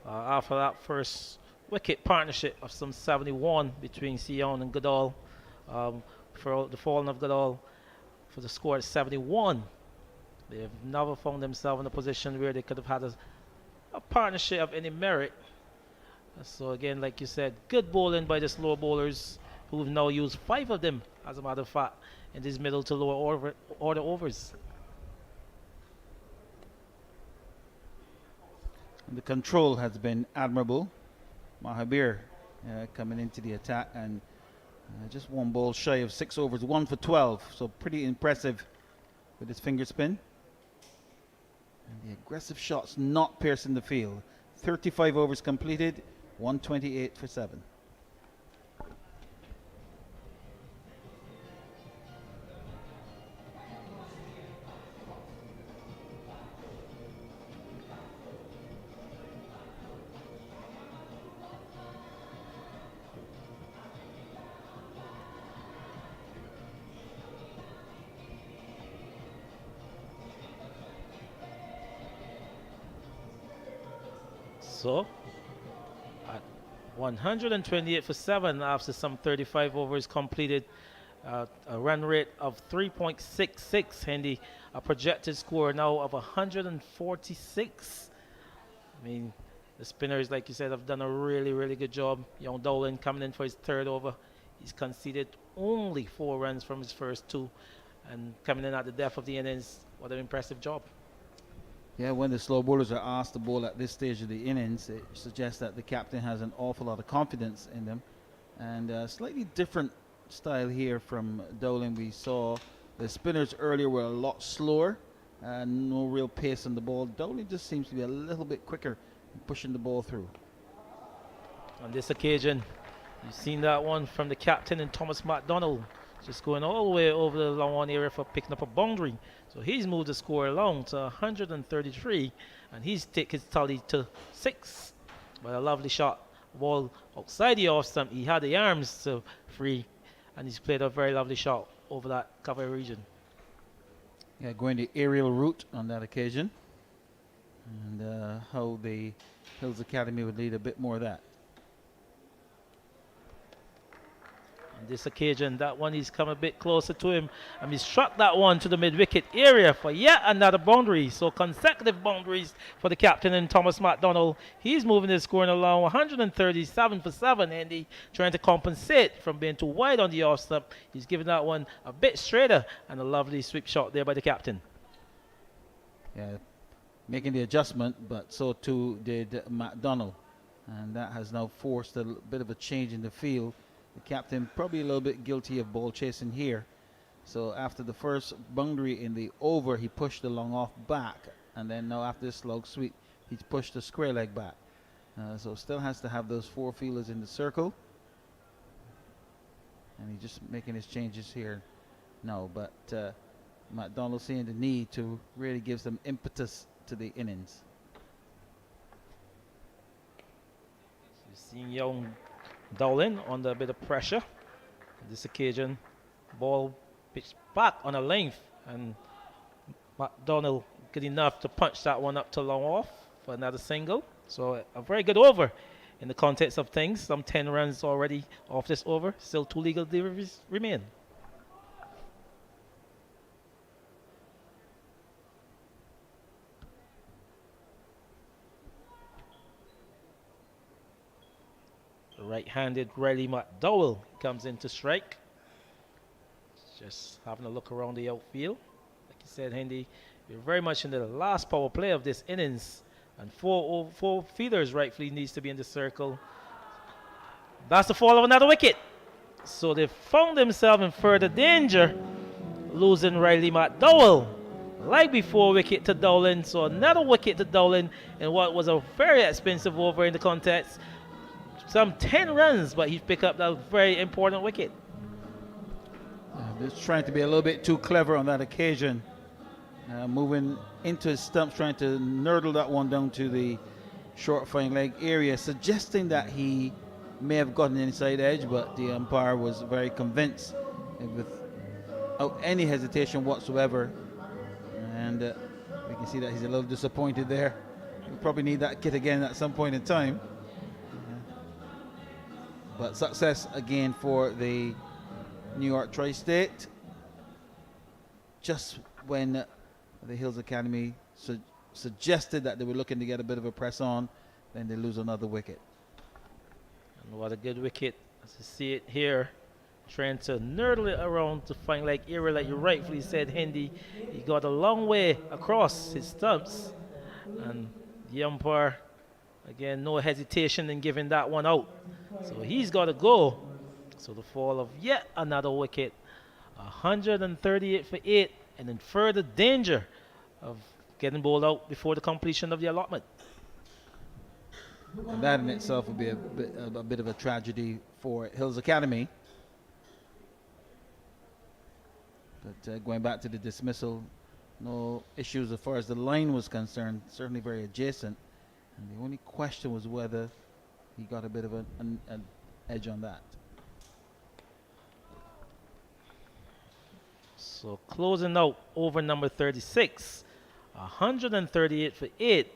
After that first wicket partnership of some 71 between Sion and Goodall, for the falling of Goodall for the score at 71. They have never found themselves in a position where they could have had a partnership of any merit. So again, like you said, good bowling by the slow bowlers, who've now used 5 of them, as a matter of fact, in these middle to lower order overs. And the control has been admirable. Mahabir coming into the attack and just 1 ball shy of 6 overs, 1 for 12. So pretty impressive with his finger spin. And the aggressive shots not piercing the field. 35 overs completed, 128 for 7. So, at 128 for 7 after some 35 overs completed, a run rate of 3.66, Hindi, a projected score now of 146. I mean, the spinners, like you said, have done a really, really good job. Young Dolan coming in for his 3rd over. He's conceded only 4 runs from his first 2, and coming in at the death of the innings. What an impressive job. Yeah, when the slow bowlers are asked to bowl at this stage of the innings, it suggests that the captain has an awful lot of confidence in them. And slightly different style here from Dolan. We saw the spinners earlier were a lot slower, no real pace on the ball. Dolan just seems to be a little bit quicker in pushing the ball through. On this occasion, you've seen that one from the captain and Thomas McDonald, just going all the way over the long on area for picking up a boundary. So he's moved the score along to 133, and he's taken his tally to 6. But a lovely shot, ball outside the off stump. He had the arms to free, and he's played a very lovely shot over that cover region. Yeah, going the aerial route on that occasion, and how the Hills Academy would need a bit more of that. This occasion, that one he's come a bit closer to him, and he struck that one to the mid-wicket area for yet another boundary. So consecutive boundaries for the captain and Thomas McDonald. He's moving his scoring along 137 for 7, and he trying to compensate from being too wide on the off stump. He's giving that one a bit straighter, and a lovely sweep shot there by the captain. Yeah, making the adjustment, but so too did McDonald, and that has now forced a bit of a change in the field. The captain probably a little bit guilty of ball chasing here. So after the first boundary in the over, he pushed the long off back, and then now after the slog sweep, he's pushed the square leg back. So still has to have those 4 fielders in the circle, and he's just making his changes here. No, but McDonald seeing the need to really give some impetus to the innings. You've seen young Dowling under a bit of pressure. This occasion, ball pitched back on a length, and McDonald good enough to punch that one up to long off for another single. So a very good over in the context of things. Some 10 runs already off this over. Still 2 legal deliveries remain. Right-handed Riley McDowell comes in to strike. Just having a look around the outfield. Like you said, Hendy, we're very much in the last power play of this innings, and 4 fielders rightfully needs to be in the circle. That's the fall of another wicket. So they found themselves in further danger, losing Riley McDowell. Like before, wicket to Dowling. So another wicket to Dowling in what was a very expensive over in the contest. Some 10 runs, but he picked up that very important wicket. Just trying to be a little bit too clever on that occasion. Moving into his stumps, trying to nurdle that one down to the short fine leg area, suggesting that he may have gotten an inside edge, but the umpire was very convinced without any hesitation whatsoever. And we can see that he's a little disappointed there. He'll probably need that kit again at some point in time. But success again for the New York Tri-State. Just when the Hills Academy suggested that they were looking to get a bit of a press on, then they lose another wicket. And what a good wicket, as you see it here, trying to nurdle it around to find like area, like you rightfully said, Hendy. He got a long way across his stumps, and the umpire, again, no hesitation in giving that one out. So he's got to go. So the fall of yet another wicket, 138 for 8, and in further danger of getting bowled out before the completion of the allotment. And that in itself would be a bit of a tragedy for Hills Academy. But going back to the dismissal, no issues as far as the line was concerned, certainly very adjacent. And the only question was whether he got a bit of an edge on that. So closing out over number 36, 138 for 8.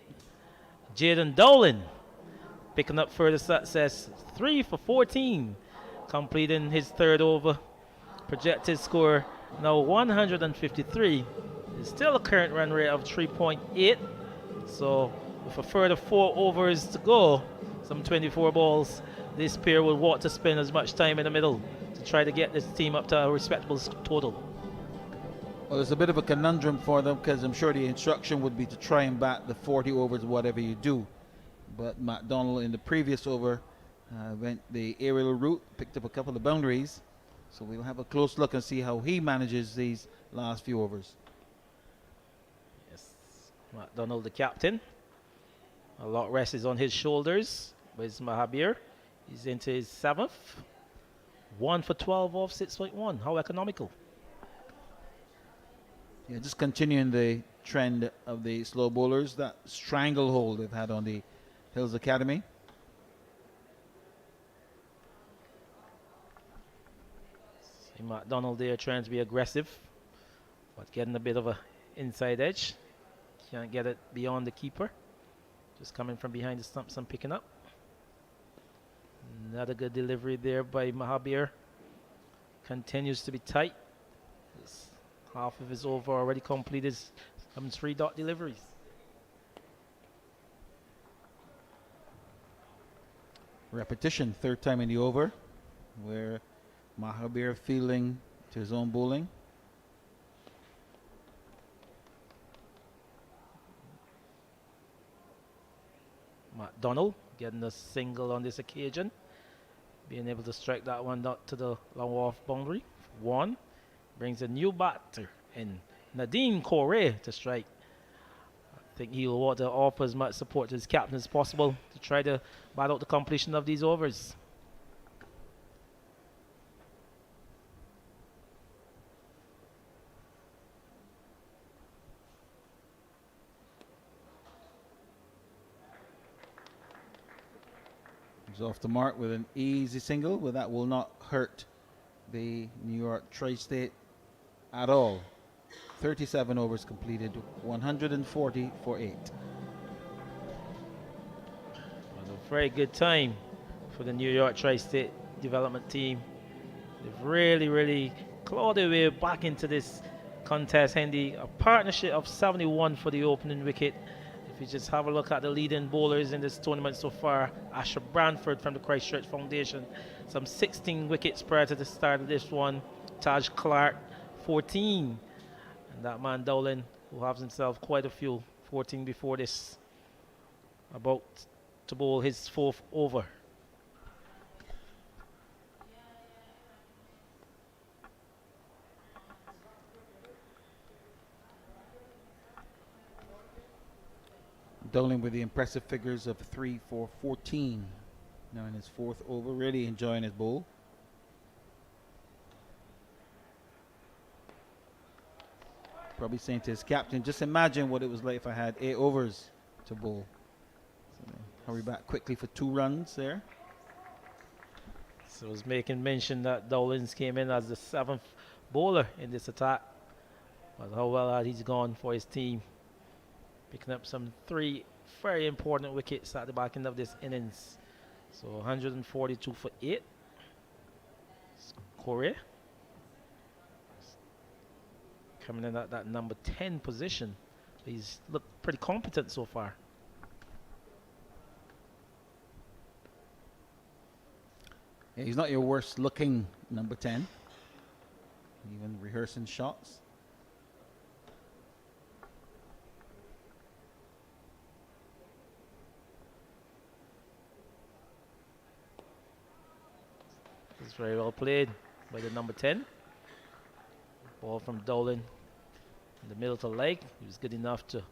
Jaden Dolan picking up further success, 3 for 14, completing his third over. Projected score now 153. It's still a current run rate of 3.8. So with a further 4 overs to go, some 24 balls, this pair will want to spend as much time in the middle to try to get this team up to a respectable total. Well, it's a bit of a conundrum for them, because I'm sure the instruction would be to try and bat the 40 overs whatever you do. But McDonald in the previous over went the aerial route, picked up a couple of boundaries. So we'll have a close look and see how he manages these last few overs. Yes, McDonald the captain. A lot rest is on his shoulders. Where's Mahabir? He's into his 7th. 1 for 12 off 6.1. How economical. Yeah, just continuing the trend of the slow bowlers, that stranglehold they've had on the Hills Academy. See McDonald there trying to be aggressive, but getting a bit of a inside edge. Can't get it beyond the keeper. Just coming from behind the stumps and picking up. Another good delivery there by Mahabir. continues to be tight. Half of his over already completed, some 3-dot deliveries. Repetition, third time in the over, where Mahabir fielding to his own bowling. McDonald getting a single on this occasion, being able to strike that one out to the long off boundary. One brings a new batter in, Nadeem Correa, to strike. I think he'll want to offer as much support to his captain as possible to try to bat out the completion of these overs. He's off the mark with an easy single, but that will not hurt the New York Tri-State at all. 37 overs completed, 140 for 8. A very good time for the New York Tri-State development team. They've really clawed their way back into this contest, Hendy. A partnership of 71 for the opening wicket. If you just have a look at the leading bowlers in this tournament so far, Asher Branford from the Christchurch Foundation, some 16 wickets prior to the start of this one. Taj Clark, 14. And that man Dowling, who has himself quite a few, 14 before this, about to bowl his 4th over. Dolan with the impressive figures of 3 for 14. Now in his 4th over, really enjoying his bowl. Probably saying to his captain, just imagine what it was like if I had 8 overs to bowl. So hurry back quickly for 2 runs there. So I was making mention that Dowlins came in as the 7th bowler in this attack. But how well had he's gone for his team. Picking up some 3 very important wickets at the back end of this innings. So 142 for 8. Correa coming in at that number 10 position. He's looked pretty competent so far. Yeah, he's not your worst looking number 10. Even rehearsing shots. It's very well played by the number 10. Ball from Dolan in the middle to leg. He was good enough to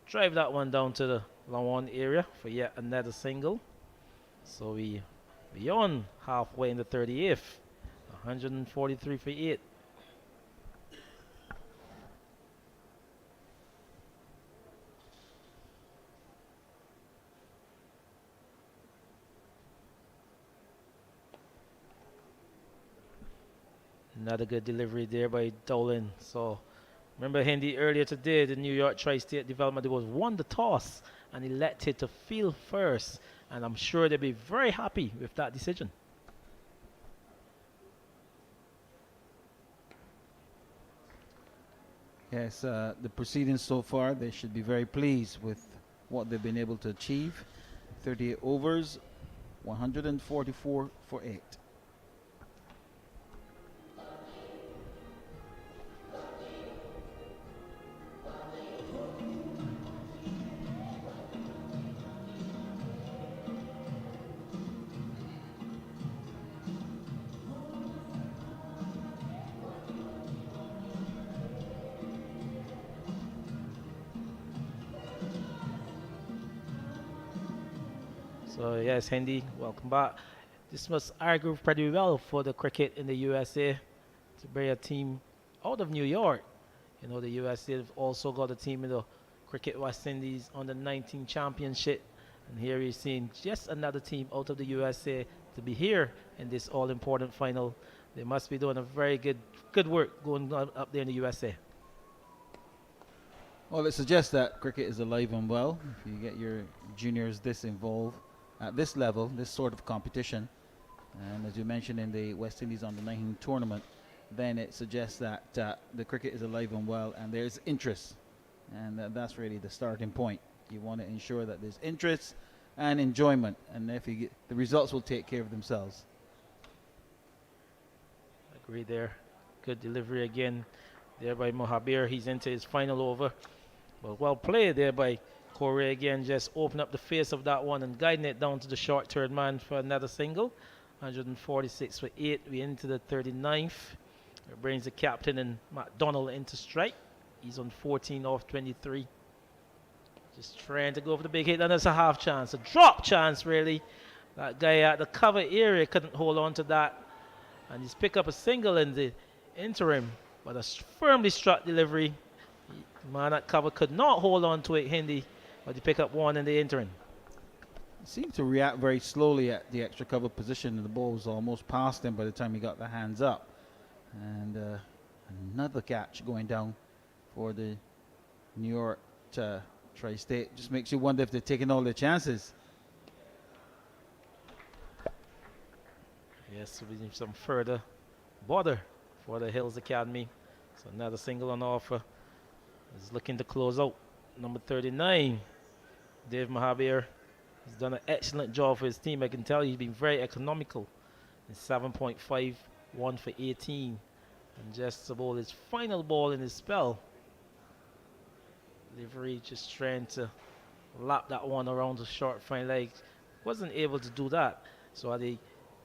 drive that one down to the long on area for yet another single. So we beyond halfway in the 38th. 143 for 8. Another good delivery there by Dolan. So remember, Hendy, earlier today, the New York Tri-State Development was won the toss and elected to field first. And I'm sure they'll be very happy with that decision. Yes, the proceedings so far, they should be very pleased with what they've been able to achieve. 38 overs, 144 for 8. So yes, Hendy, welcome back. This must argue pretty well for the cricket in the USA to bring a team out of New York. You know, the USA have also got a team in the Cricket West Indies on the 19 championship. And here you're seeing just another team out of the USA to be here in this all-important final. They must be doing a very good work going on up there in the USA. Well, it suggests that cricket is alive and well. If you get your juniors this involved at this level, this sort of competition, And as you mentioned in the West Indies under 19 tournament, then it suggests that the cricket is alive and well and there's interest. And that's really the starting point. You want to ensure that there's interest and enjoyment. And if you get, the results will take care of themselves. Agree there. Good delivery again there by Mohabir. He's into his final over. But well played there by Corey again. Just open up the face of that one and guiding it down to the short third man for another single. 146 for 8. We're into the 39th. It brings the captain and McDonald into strike. He's on 14 off 23. Just trying to go for the big hit. And that's a half chance. A drop chance, really. That guy at the cover area couldn't hold on to that. And he's picked up a single in the interim. But a firmly struck delivery. The man at cover could not hold on to it, Hindi. But he picked up one in the interim. Seemed to react very slowly at the extra cover position, and the ball was almost past him by the time he got the hands up. And another catch going down for the New York Tri-State. Just makes you wonder if they're taking all their chances. Yes, we need some further bother for the Hills Academy. So another single on offer. Is looking to close out. Number 39, Dave Mahabir. He's done an excellent job for his team. I can tell he's been very economical. In 7.5, 1 for 18. And just about his final ball in his spell. Delivery just trying to lap that one around the short fine leg. Wasn't able to do that. So at the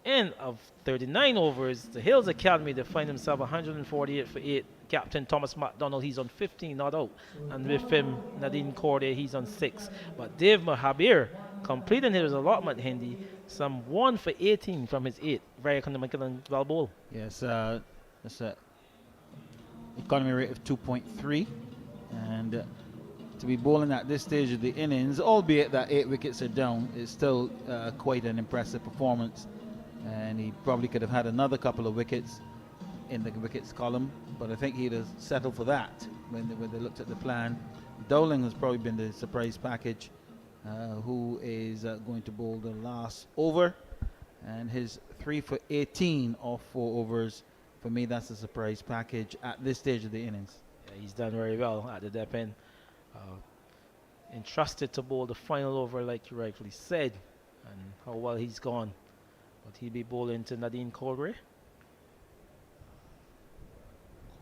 end of 39 overs, the Hills Academy, they find themselves 148 for 8. Captain Thomas McDonald, he's on 15 not out. And with him, Nadine Corday, he's on 6. But Dave Mahabir completing his allotment, Hindi, some 1 for 18 from his 8. Very economical and well bowled. Yes, that's an economy rate of 2.3. And to be bowling at this stage of the innings, albeit that 8 wickets are down, is still quite an impressive performance. And he probably could have had another couple of wickets in the wickets column, but I think he'd have settled for that when they looked at the plan. Dowling has probably been the surprise package, who is going to bowl the last over, and his 3 for 18 off 4 overs. For me, that's a surprise package at this stage of the innings. Yeah, he's done very well at the depth end. Entrusted to bowl the final over, like you rightfully said, and how well he's gone. But he'll be bowling to Nadine Colbray.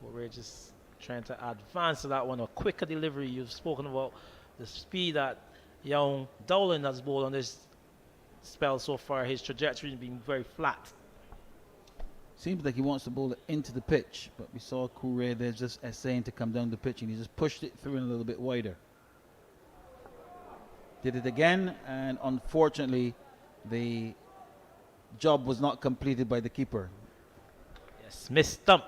Colbray just trying to advance to that one, a quicker delivery. You've spoken about the speed that young Dowling has bowled on this spell so far. His trajectory has been very flat. Seems like he wants to bowl it into the pitch, but we saw Couré there just essaying to come down the pitch, and he just pushed it through and a little bit wider. Did it again, and unfortunately, the job was not completed by the keeper. Yes, missed stump.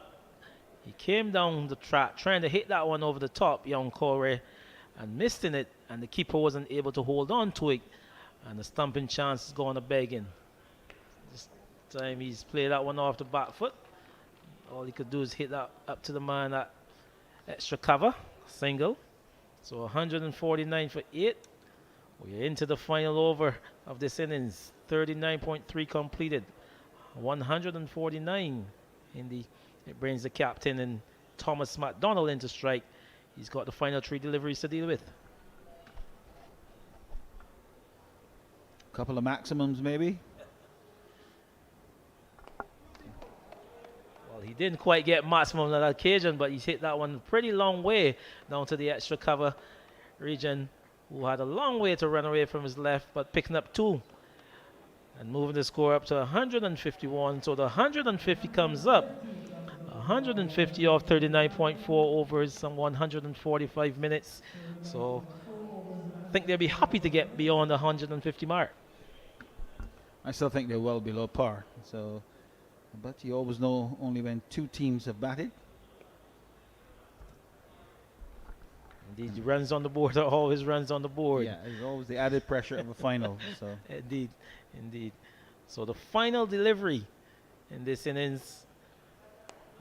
He came down the track trying to hit that one over the top, young Corey, and missed in it, and the keeper wasn't able to hold on to it, and the stumping chance is going to begging. This time he's played that one off the back foot. All he could do is hit that up to the man at extra cover, single. So 149 for 8. We're into the final over of this innings. 39.3 completed. 149 in the. It brings the captain and Thomas McDonald into strike. He's got the final 3 deliveries to deal with. Couple of maximums, maybe. Well, he didn't quite get maximum on that occasion, but he's hit that one a pretty long way down to the extra cover region, who had a long way to run away from his left, but picking up 2 and moving the score up to 151. So the 150 comes up. 150 off 39.4 overs, some 145 minutes. So I think they'll be happy to get beyond the 150 mark. I still think they're well below par. So, but you always know only when 2 teams have batted. Indeed, the runs on the board are always runs on the board. Yeah, there's always the added pressure of a final. So Indeed, indeed. So the final delivery in this innings.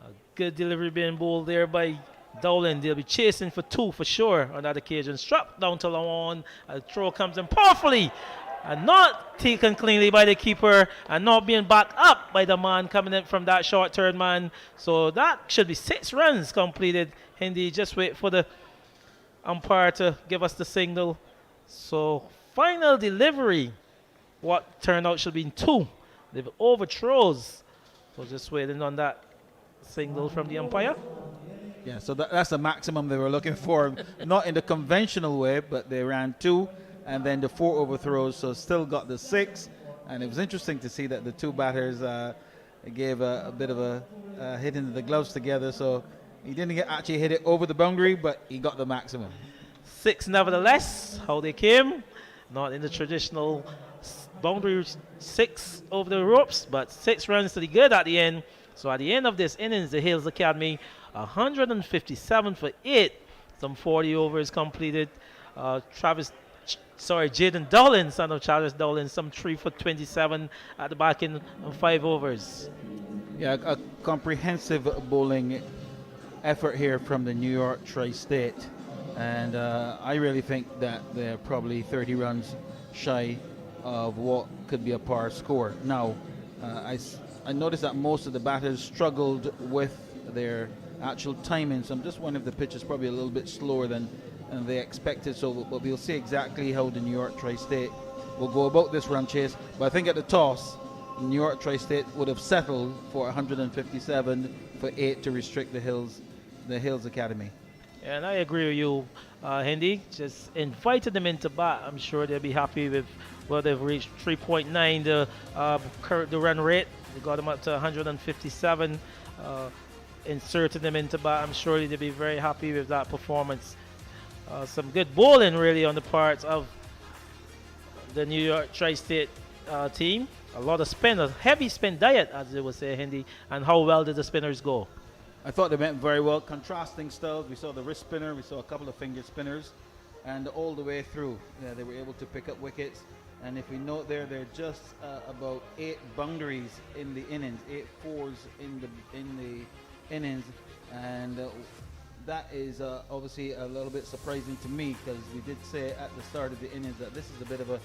A good delivery being bowled there by Dowling. They'll be chasing for 2 for sure on that occasion. Struck down to long on. A throw comes in powerfully. and not taken cleanly by the keeper and not being backed up by the man coming in from that short third man. So that should be 6 runs completed. Hindi, just wait for the umpire to give us the signal. So final delivery, what turned out should be 2. They've overthrows. So just waiting on that signal from the umpire. Yeah, so that's the maximum they were looking for. Not in the conventional way, but they ran 2 and then the 4 overthrows, so still got the 6. And it was interesting to see that the 2 batters gave a bit of a hit into the gloves together. So he didn't actually hit it over the boundary, but he got the maximum. 6 nevertheless, how they came. Not in the traditional boundary 6 over the ropes, but 6 runs to the good at the end. So at the end of this innings, the Hills Academy 157 for 8. Some 40 overs completed. Jaden Dolan, son of Travis Dolan, some 3 for 27 at the back end on 5 overs. Yeah, a comprehensive bowling effort here from the New York Tri-State. And I really think that they're probably 30 runs shy of what could be a par score. Now, I noticed that most of the batters struggled with their actual timing, so I'm just wondering if the pitch is probably a little bit slower than they expected. So, but we'll see exactly how the New York Tri-State will go about this run chase. But I think at the toss, New York Tri-State would have settled for 157 for 8 to restrict the Hills Academy. And I agree with you, Hindi. Just invited them into bat. I'm sure they'll be happy with they've reached 3.9 the run rate. They got them up to 157. Inserted them into bat. I'm sure they'll be very happy with that performance. Some good bowling really on the part of the New York Tri-State team. A lot of spin, a heavy spin diet, as they would say, Hindi. And how well did the spinners go? I thought they went very well. Contrasting styles. We saw the wrist spinner. We saw a couple of finger spinners. And all the way through, they were able to pick up wickets. And if we note there, they're just about 8 boundaries in the innings, 8 fours in the innings. And that is obviously a little bit surprising to me, because we did say at the start of the innings that this is a bit of a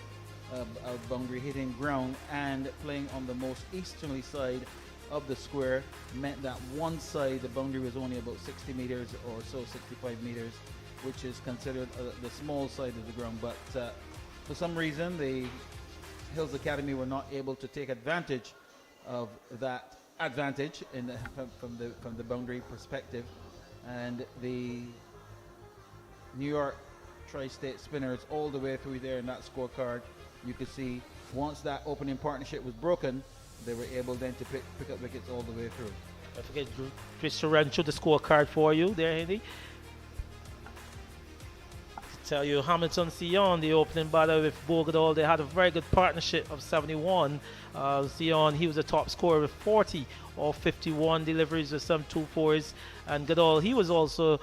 boundary hitting ground, and playing on the most easterly side of the square meant that one side, the boundary was only about 60 meters or so, 65 meters, which is considered the small side of the ground. But for some reason, the Hills Academy were not able to take advantage of that advantage from the boundary perspective, and the New York Tri-State spinners all the way through there in that scorecard. You could see once that opening partnership was broken, they were able then to pick up wickets all the way through. I forget Chris to run through the scorecard for you there, Hindi. Tell you, Hamilton Sion, the opening batter with Bogadol, they had a very good partnership of 71. Sion, he was the top scorer with 40 or 51 deliveries with some 2-4s. And Goodall, he was also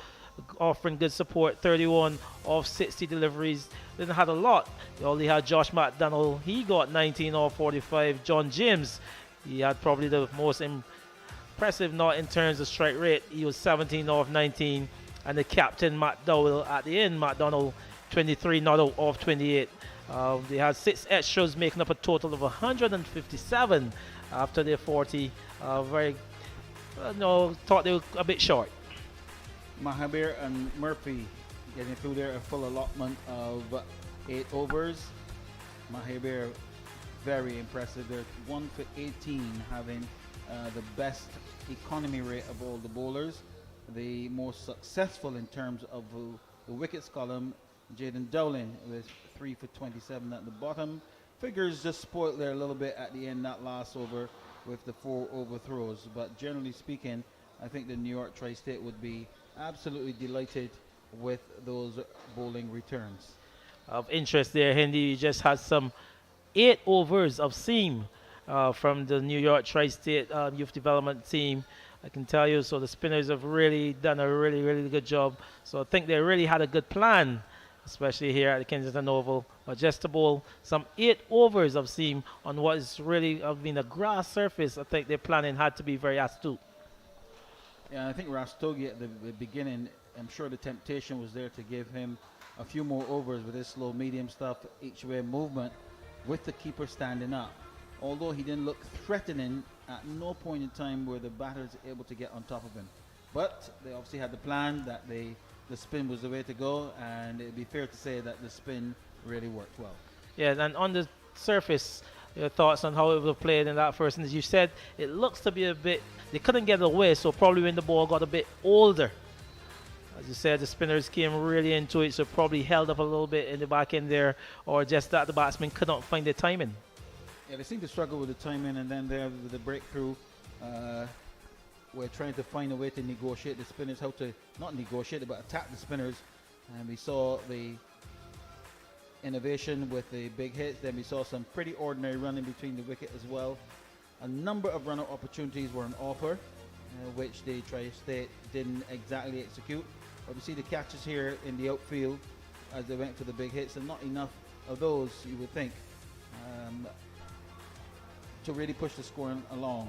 offering good support, 31 of 60 deliveries. Didn't have a lot. They only had Josh McDonald, he got 19 of 45. John James, he had probably the most impressive, not in terms of strike rate. He was 17 of 19. And the captain, Matt Dowell, at the end, McDonald, 23 not out of 28. They had 6 extras, making up a total of 157 after their 40. Thought they were a bit short. Mahabir and Murphy getting through there, a full allotment of 8 overs. Mahabir, very impressive. They're 1 for 18, having the best economy rate of all the bowlers. The most successful in terms of the wickets column, Jaden Dowling with 3 for 27 at the bottom. Figures just spoiled there a little bit at the end, that last over with the 4 overthrows. But generally speaking, I think the New York Tri-State would be absolutely delighted with those bowling returns. Of interest there, Hindi just had some 8 overs of seam from the New York Tri-State Youth Development Team. I can tell you, so the spinners have really done a really, really good job. So I think they really had a good plan, especially here at the Kensington Oval. But just to bowl some 8 overs of seam on what is really been a grass surface, I think their planning had to be very astute. Yeah, I think Rastogi at the beginning, I'm sure the temptation was there to give him a few more overs with his slow medium stuff, each way movement. with the keeper standing up. Although he didn't look threatening, at no point in time were the batters able to get on top of him. But they obviously had the plan that the spin was the way to go, and it'd be fair to say that the spin really worked well. Yeah, and on the surface, your thoughts on how it was played in that first, and as you said, it looks to be a bit, they couldn't get it away, so probably when the ball got a bit older, as you said, the spinners came really into it, so probably held up a little bit in the back end there, or just that the batsmen could not find the timing. Yeah, they seem to struggle with the timing, and then there with the breakthrough, we're trying to find a way to negotiate the spinners, how to not negotiate but attack the spinners, and we saw the innovation with the big hits. Then we saw some pretty ordinary running between the wicket as well. A number of run-out opportunities were on offer, which the Tri-State didn't exactly execute. But we see the catches here in the outfield as they went for the big hits, and not enough of those, you would think, to really push the scoring along.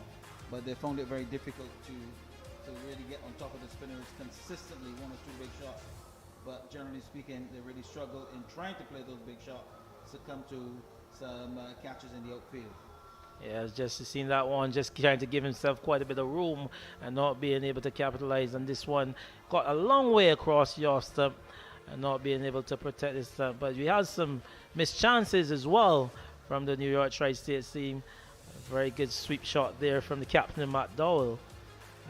But they found it very difficult to really get on top of the spinners consistently, one or two big shots. But generally speaking, they really struggle in trying to play those big shots, succumb to some catches in the outfield. Yeah, it's just seen that one, just trying to give himself quite a bit of room and not being able to capitalize on this one. Got a long way across your stump and not being able to protect his stump. But we had some missed chances as well from the New York Tri-State team. A very good sweep shot there from the captain, Matt Dowell,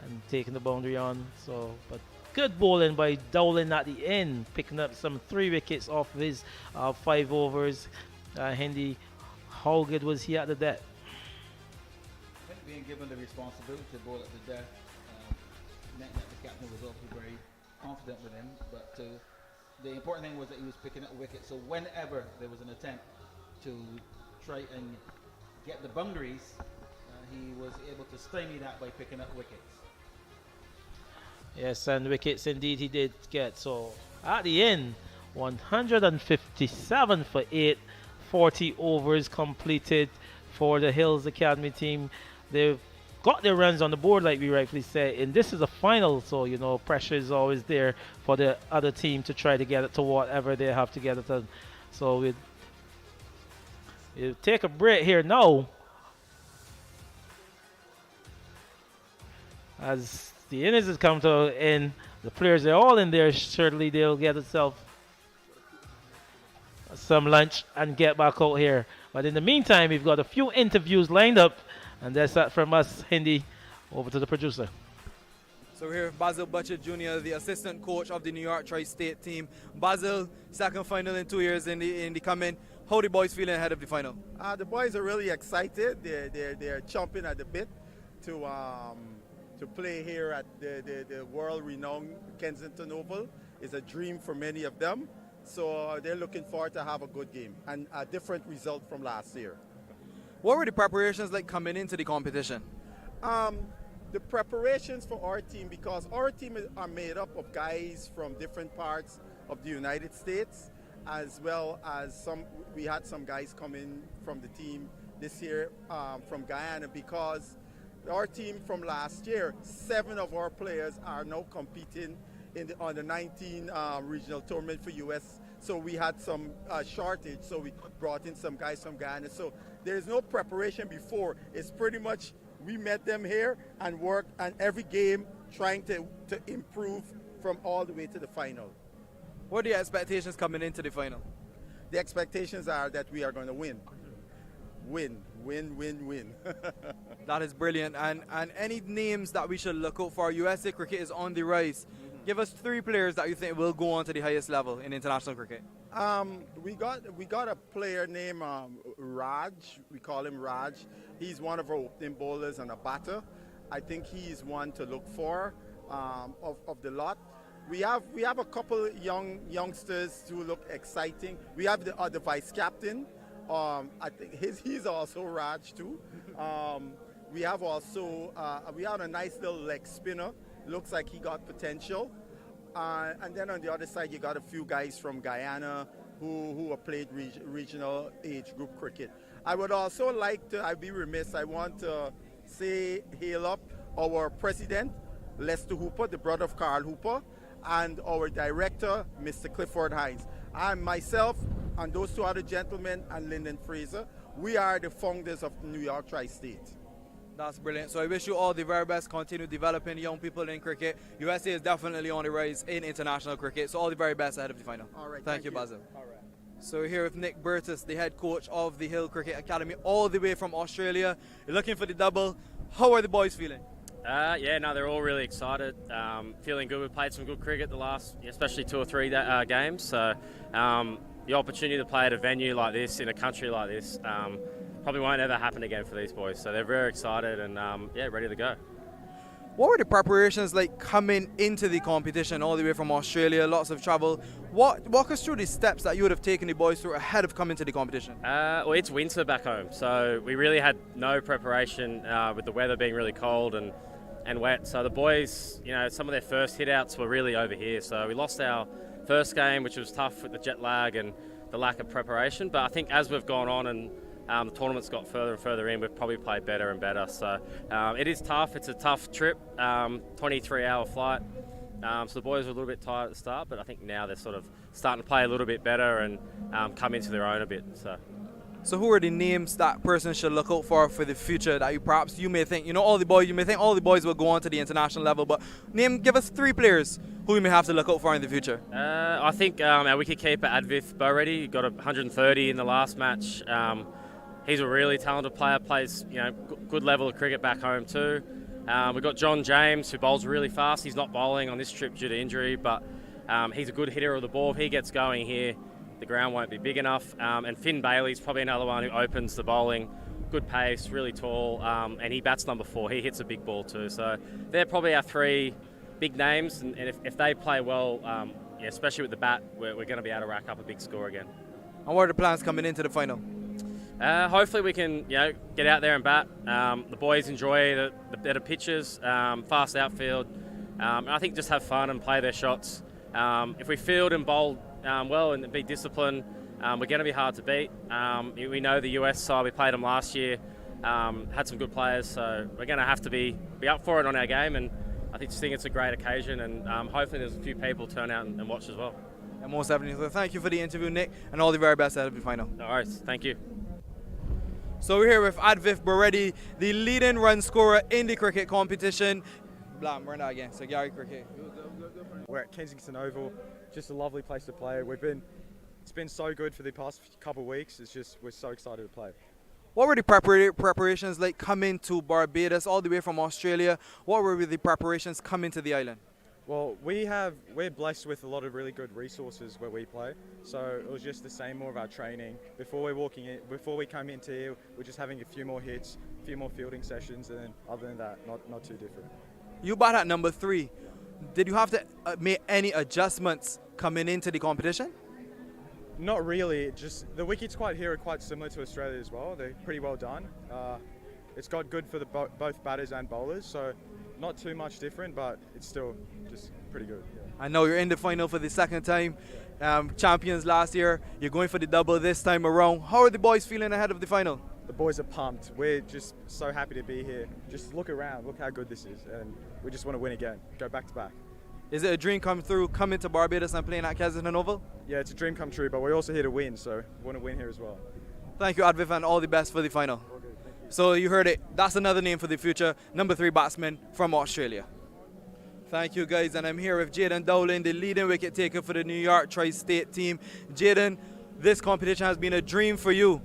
and taking the boundary on. So, but good bowling by Dowling at the end, picking up some 3 wickets off of his 5 overs. Hindi, how good was he at the death? I think being given the responsibility to bowl at the death meant that the captain was also very confident with him. But the important thing was that he was picking up wickets. So whenever there was an attempt to try and get the boundaries, he was able to stymie that by picking up wickets. Yes, and wickets indeed he did get. So at the end, 157 for 8, 40 overs completed for the Hills Academy team. They've got their runs on the board, like we rightfully say, and this is a final, so you know pressure is always there for the other team to try to get it to whatever they have to get it to. So we'll take a break here now, as the innings has come to an end. The players are all in there. Surely they'll get themselves some lunch and get back out here. But in the meantime, we've got a few interviews lined up, and that's that from us, Hindi. Over to the producer. So we're here with Basil Butcher Jr., the assistant coach of the New York Tri-State team. Basil, second final in 2 years in the coming. How the boys feeling ahead of the final? The boys are really excited. They're chomping at the bit to play here at the world-renowned Kensington Oval. It's a dream for many of them. So they're looking forward to have a good game and a different result from last year. What were the preparations like coming into the competition? The preparations for our team, because our team are made up of guys from different parts of the United States, as well as we had some guys coming from the team this year from Guyana, because our team from last year, 7 of our players are now competing on the 19 regional tournament for US. So we had some shortage, so we brought in some guys from Guyana. So there's no preparation before. It's pretty much we met them here and worked on every game trying to improve from all the way to the final. What are the expectations coming into the final? The expectations are that we are going to win. Win. That is brilliant. And any names that we should look out for? USA cricket is on the rise. Give us 3 players that you think will go on to the highest level in international cricket. We got a player named Raj. We call him Raj. He's one of our opening bowlers and a batter. I think he's one to look for of the lot. We have a couple youngsters who look exciting. We have the vice captain. I think he's also Raj too. We have also we have a nice little leg spinner. Looks like he got potential. And then on the other side, you got a few guys from Guyana who have played regional age group cricket. I would also like to, I'd be remiss, I want to hail up our president, Lester Hooper, the brother of Carl Hooper, and our director, Mr. Clifford Hines. And myself and those 2 other gentlemen and Lyndon Fraser we are the founders of New York Tri-State. That's brilliant. So I wish you all the very best. Continue developing young people in cricket. USA is definitely on the rise in international cricket. So all the very best ahead of the final. All right. Thank you, Basil. All right. So we're here with Nick Burtis, the head coach of the Hill Cricket Academy, all the way from Australia. You're looking for the double. How are the boys feeling? Yeah, no, they're all really excited. Feeling good. We've played some good cricket the last, especially 2 or 3 games. So the opportunity to play at a venue like this, in a country like this, probably won't ever happen again for these boys. So they're very excited and yeah, ready to go. What were the preparations like coming into the competition all the way from Australia, lots of travel? Walk us through the steps that you would have taken the boys through ahead of coming to the competition. Well, it's winter back home, so we really had no preparation with the weather being really cold and wet. So the boys, you know, some of their first hit-outs were really over here. So we lost our first game, which was tough with the jet lag and the lack of preparation. But I think as we've gone on and the tournament's got further and further in, we've probably played better and better. So it is tough. It's a tough trip, 23-hour flight. So the boys were a little bit tired at the start, but I think now they're sort of starting to play a little bit better and come into their own a bit. So who are the names that person should look out for the future that you may think, you know, all the boys, you may think all the boys will go on to the international level, but give us 3 players who you may have to look out for in the future. I think our wicketkeeper Advith Boreddy got 130 in the last match. He's a really talented player, plays good level of cricket back home too. We've got John James, who bowls really fast. He's not bowling on this trip due to injury, but he's a good hitter of the ball. If he gets going here, the ground won't be big enough. And Finn Bailey's probably another one who opens the bowling. Good pace, really tall, and he bats number 4. He hits a big ball too. So they're probably our 3 big names, and if they play well, especially with the bat, we're going to be able to rack up a big score again. And what are the plans coming into the final? Hopefully we can get out there and bat. The boys enjoy the better pitches, fast outfield. I think just have fun and play their shots. If we field and bowl well and be disciplined, we're going to be hard to beat. We know the US side, we played them last year, had some good players, so we're going to have to be up for it on our game, and I think it's a great occasion, and hopefully there's a few people turn out and watch as well. And most definitely. So thank you for the interview, Nick, and all the very best ahead of the final. No worries, thank you. So we're here with Advith Boreddy, the leading run scorer in the cricket competition. Blam, we're not again. So Gary Cricket. We're at Kensington Oval, just a lovely place to play. It's been so good for the past couple of weeks. We're so excited to play. What were the preparations like coming to Barbados all the way from Australia? What were the preparations coming to the island? Well, we're blessed with a lot of really good resources where we play. So it was just the same, more of our training. Before we come into here, we're just having a few more hits, a few more fielding sessions, and then other than that, not too different. You bat at number 3. Did you have to make any adjustments coming into the competition? Not really. Just the wickets here are quite similar to Australia as well. They're pretty well done. It's got good for both batters and bowlers, so not too much different, but it's still just pretty good. Yeah. I know you're in the final for the second time. Champions last year. You're going for the double this time around. How are the boys feeling ahead of the final? The boys are pumped. We're just so happy to be here. Just look around, look how good this is, and we just want to win again, go back to back. Is it a dream come through, coming to Barbados and playing at Kensington Oval? Yeah, it's a dream come true, but we're also here to win, so we want to win here as well. Thank you, Advith, and all the best for the final. All good, thank you. So you heard it. That's another name for the future. Number 3 batsman from Australia. Thank you, guys, and I'm here with Jaden Dowling, the leading wicket taker for the New York Tri-State team. Jaden, this competition has been a dream for you.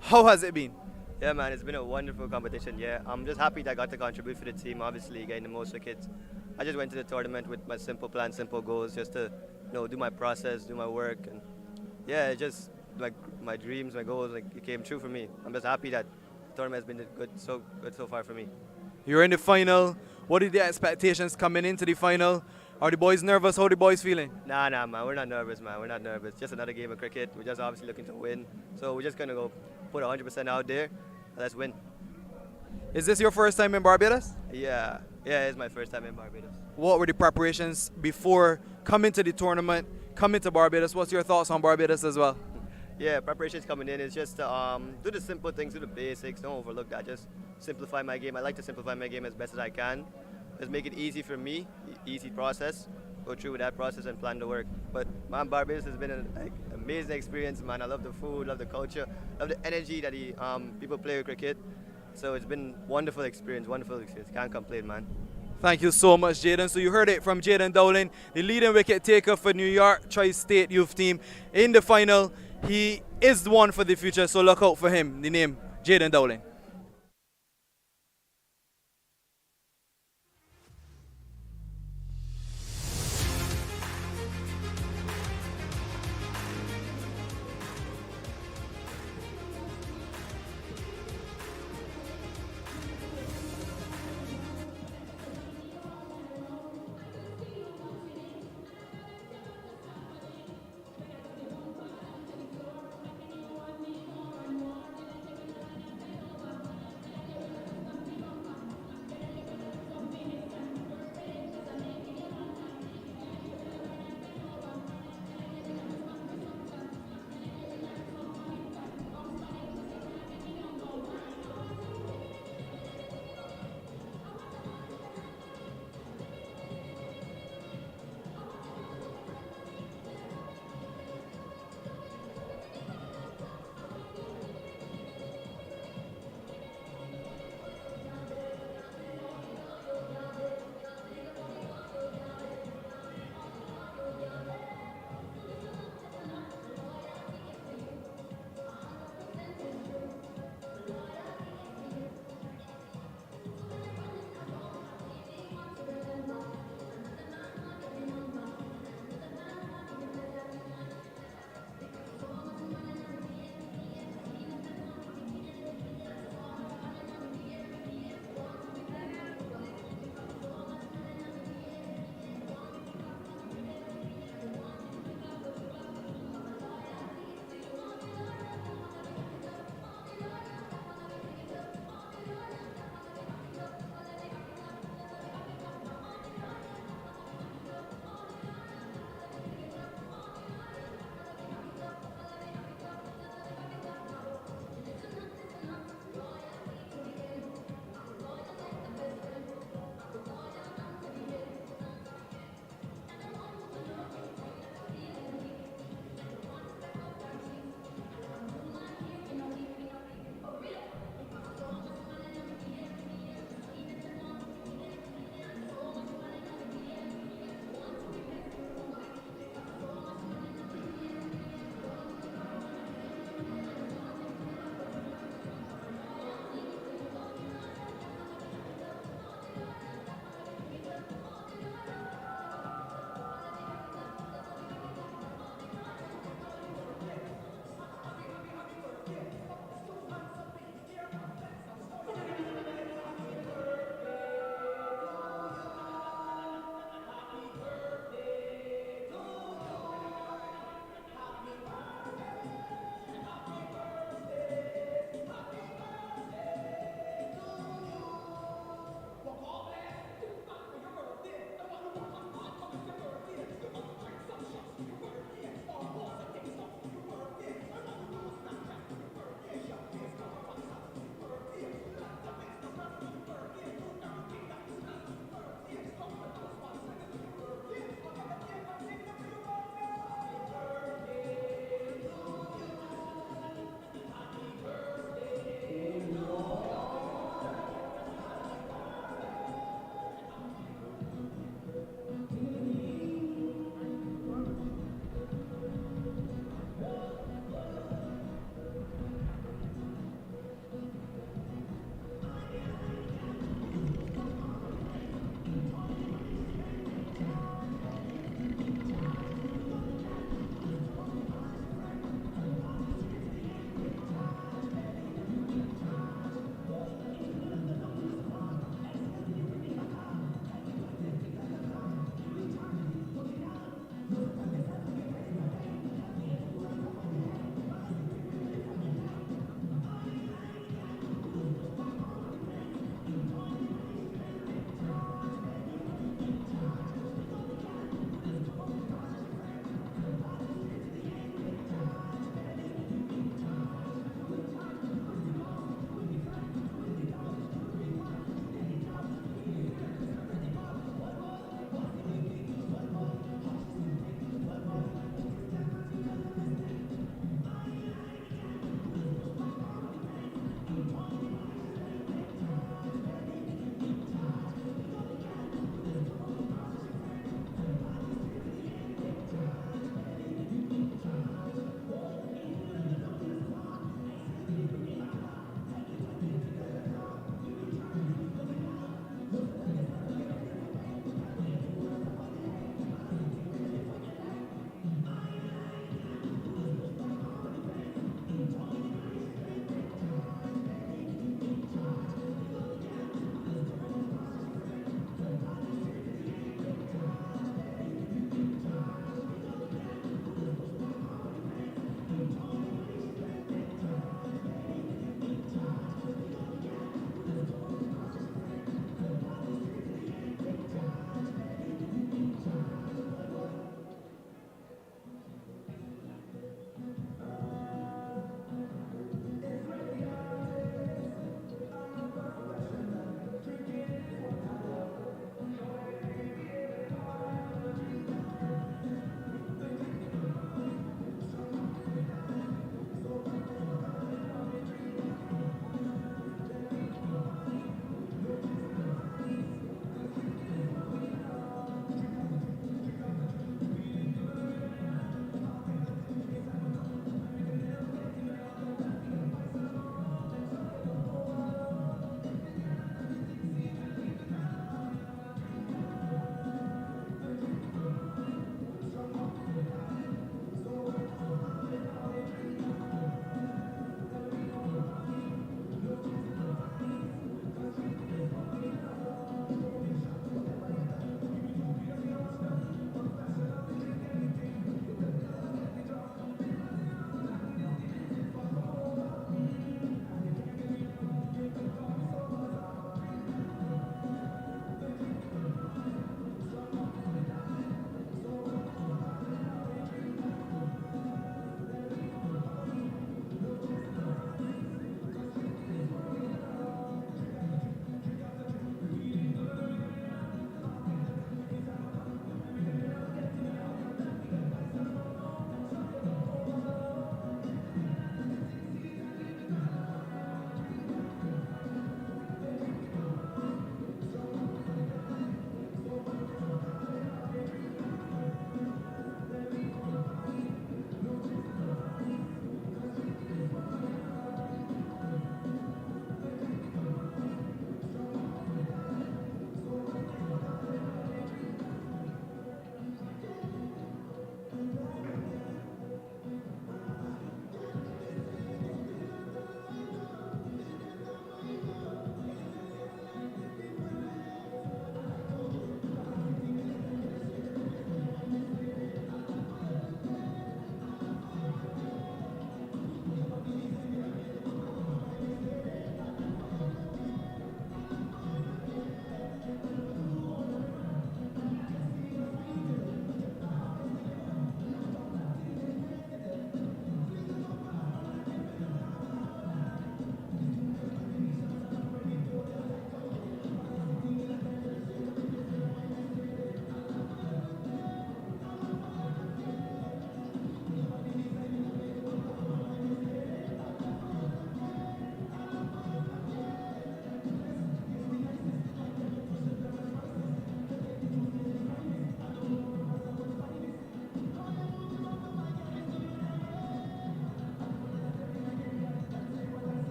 How has it been? Yeah, man, it's been a wonderful competition. Yeah, I'm just happy that I got to contribute for the team. Obviously, getting the most wickets. I just went to the tournament with my simple plan, simple goals, just to do my process, do my work, and yeah, just like my dreams, my goals, like it came true for me. I'm just happy that the tournament has been good so far for me. You're in the final. What are the expectations coming into the final? Are the boys nervous? How are the boys feeling? Nah, man, we're not nervous, man. We're not nervous. Just another game of cricket. We're just obviously looking to win. So we're just gonna go put 100% out there. Let's win. Is this your first time in Barbados? Yeah, it's my first time in Barbados. What were the preparations before coming to the tournament, coming to Barbados? What's your thoughts on Barbados as well? Yeah, preparations coming in is just to do the simple things, do the basics, don't overlook that. Just simplify my game. I like to simplify my game as best as I can. Just make it easy for me, easy process. Go through with that process and plan to work. But man, Barbados has been an amazing experience, man. I love the food, love the culture, love the energy that people play with cricket. So it's been wonderful experience, wonderful experience. Can't complain, man. Thank you so much, Jaden. So you heard it from Jaden Dowling, the leading wicket taker for New York Tri-State Youth Team in the final. He is the one for the future, so look out for him. The name, Jaden Dowling.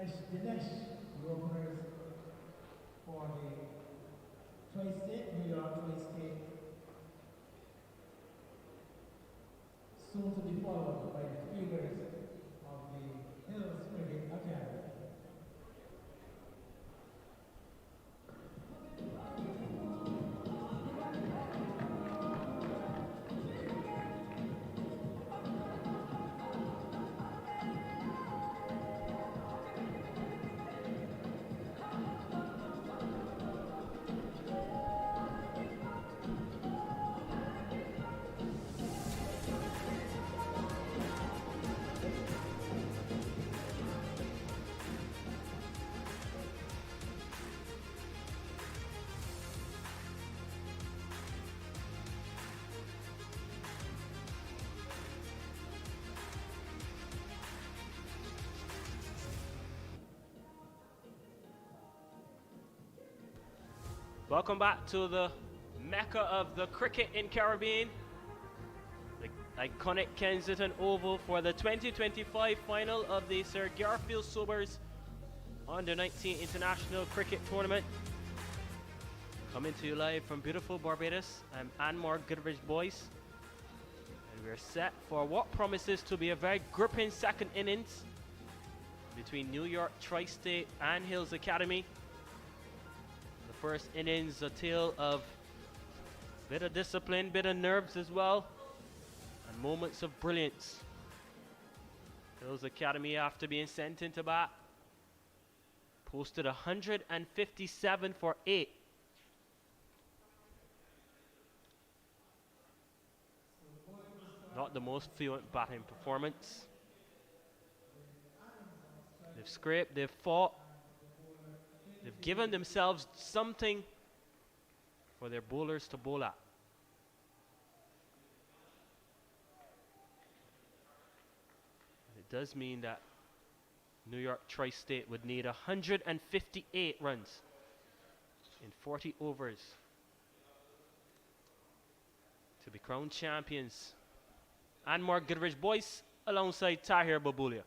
Dinesh, the openers for the Tri-State, New York Tri-State, soon to be followed by the fielders of the Hills Cricket Academy. Welcome back to the mecca of the cricket in Caribbean, the iconic Kensington Oval for the 2025 final of the Sir Garfield Sobers Under-19 International Cricket Tournament. Coming to you live from beautiful Barbados, I'm Anmar Goodrich Boyce, and we're set for what promises to be a very gripping second innings between New York Tri-State and Hills Academy. First innings, a tale of bit of discipline, bit of nerves as well, and moments of brilliance. Hills Academy, after being sent into bat, posted 157 for 8. Not the most fluent batting performance. They've scraped, they've fought, they've given themselves something for their bowlers to bowl at. It does mean that New York Tri-State would need 158 runs in 40 overs to be crowned champions. Anmar Goodrich Boyce alongside Tahir Babulia.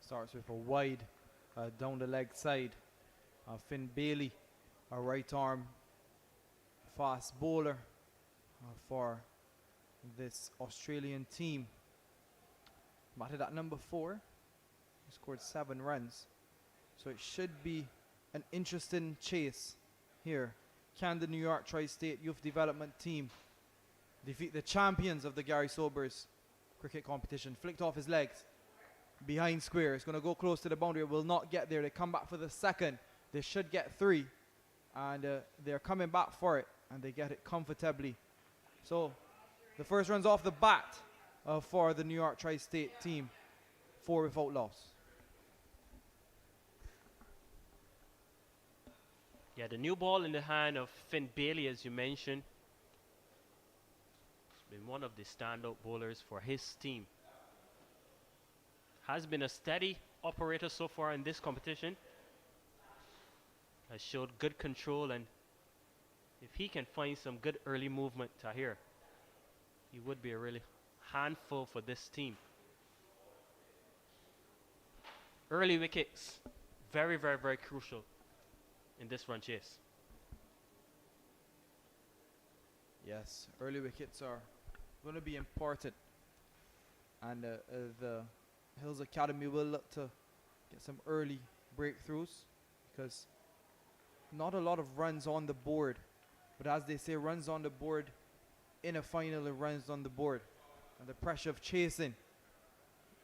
Starts with a wide down the leg side. Finn Bailey, a right arm fast bowler for this Australian team. Batted at number 4. He scored 7 runs. So it should be an interesting chase here. Can the New York Tri-State Youth Development Team defeat the champions of the Gary Sobers cricket competition? Flicked off his legs. Behind square, it's going to go close to the boundary. It will not get there. They come back for the second. They should get 3, and they're coming back for it, and they get it comfortably. So the first run's off the bat for the New York Tri-State team, 4 without loss. Yeah, the new ball in the hand of Finn Bailey, as you mentioned, has been one of the standout bowlers for his team. Has been a steady operator so far in this competition. Has showed good control, and if he can find some good early movement, Tahir, he would be a really handful for this team. Early wickets, very, very, very crucial in this run chase. Yes, early wickets are going to be important, and the Hills Academy will look to get some early breakthroughs, because not a lot of runs on the board, but as they say, runs on the board in a final and runs on the board, and the pressure of chasing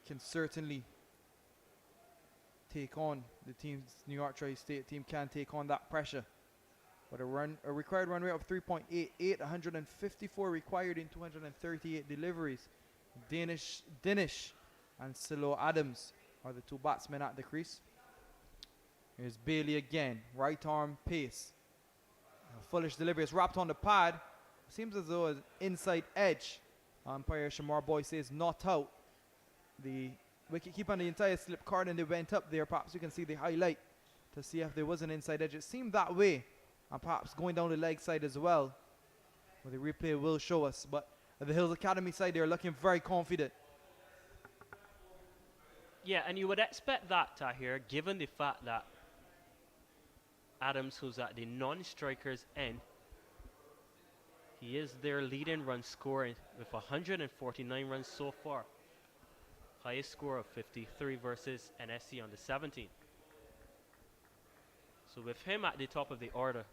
can certainly take on the team's New York Tri-State team can take on that pressure. But a required run rate of 3.88, 154 required in 238 deliveries. Dinesh and Silo Adams are the 2 batsmen at the crease. Here's Bailey again, right arm pace. Foolish delivery is wrapped on the pad. Seems as though an inside edge. Umpire Shamar Boy says not out. The wicketkeeper on the entire slip card, and they went up there. Perhaps you can see the highlight to see if there was an inside edge. It seemed that way, and perhaps going down the leg side as well. Well, the replay will show us, but the Hills Academy side, they're looking very confident. Yeah, and you would expect that, Tahir, given the fact that Adams, who's at the non-strikers end, he is their leading run scorer with 149 runs so far. Highest score of 53 versus NSC on the 17. So with him at the top of the order,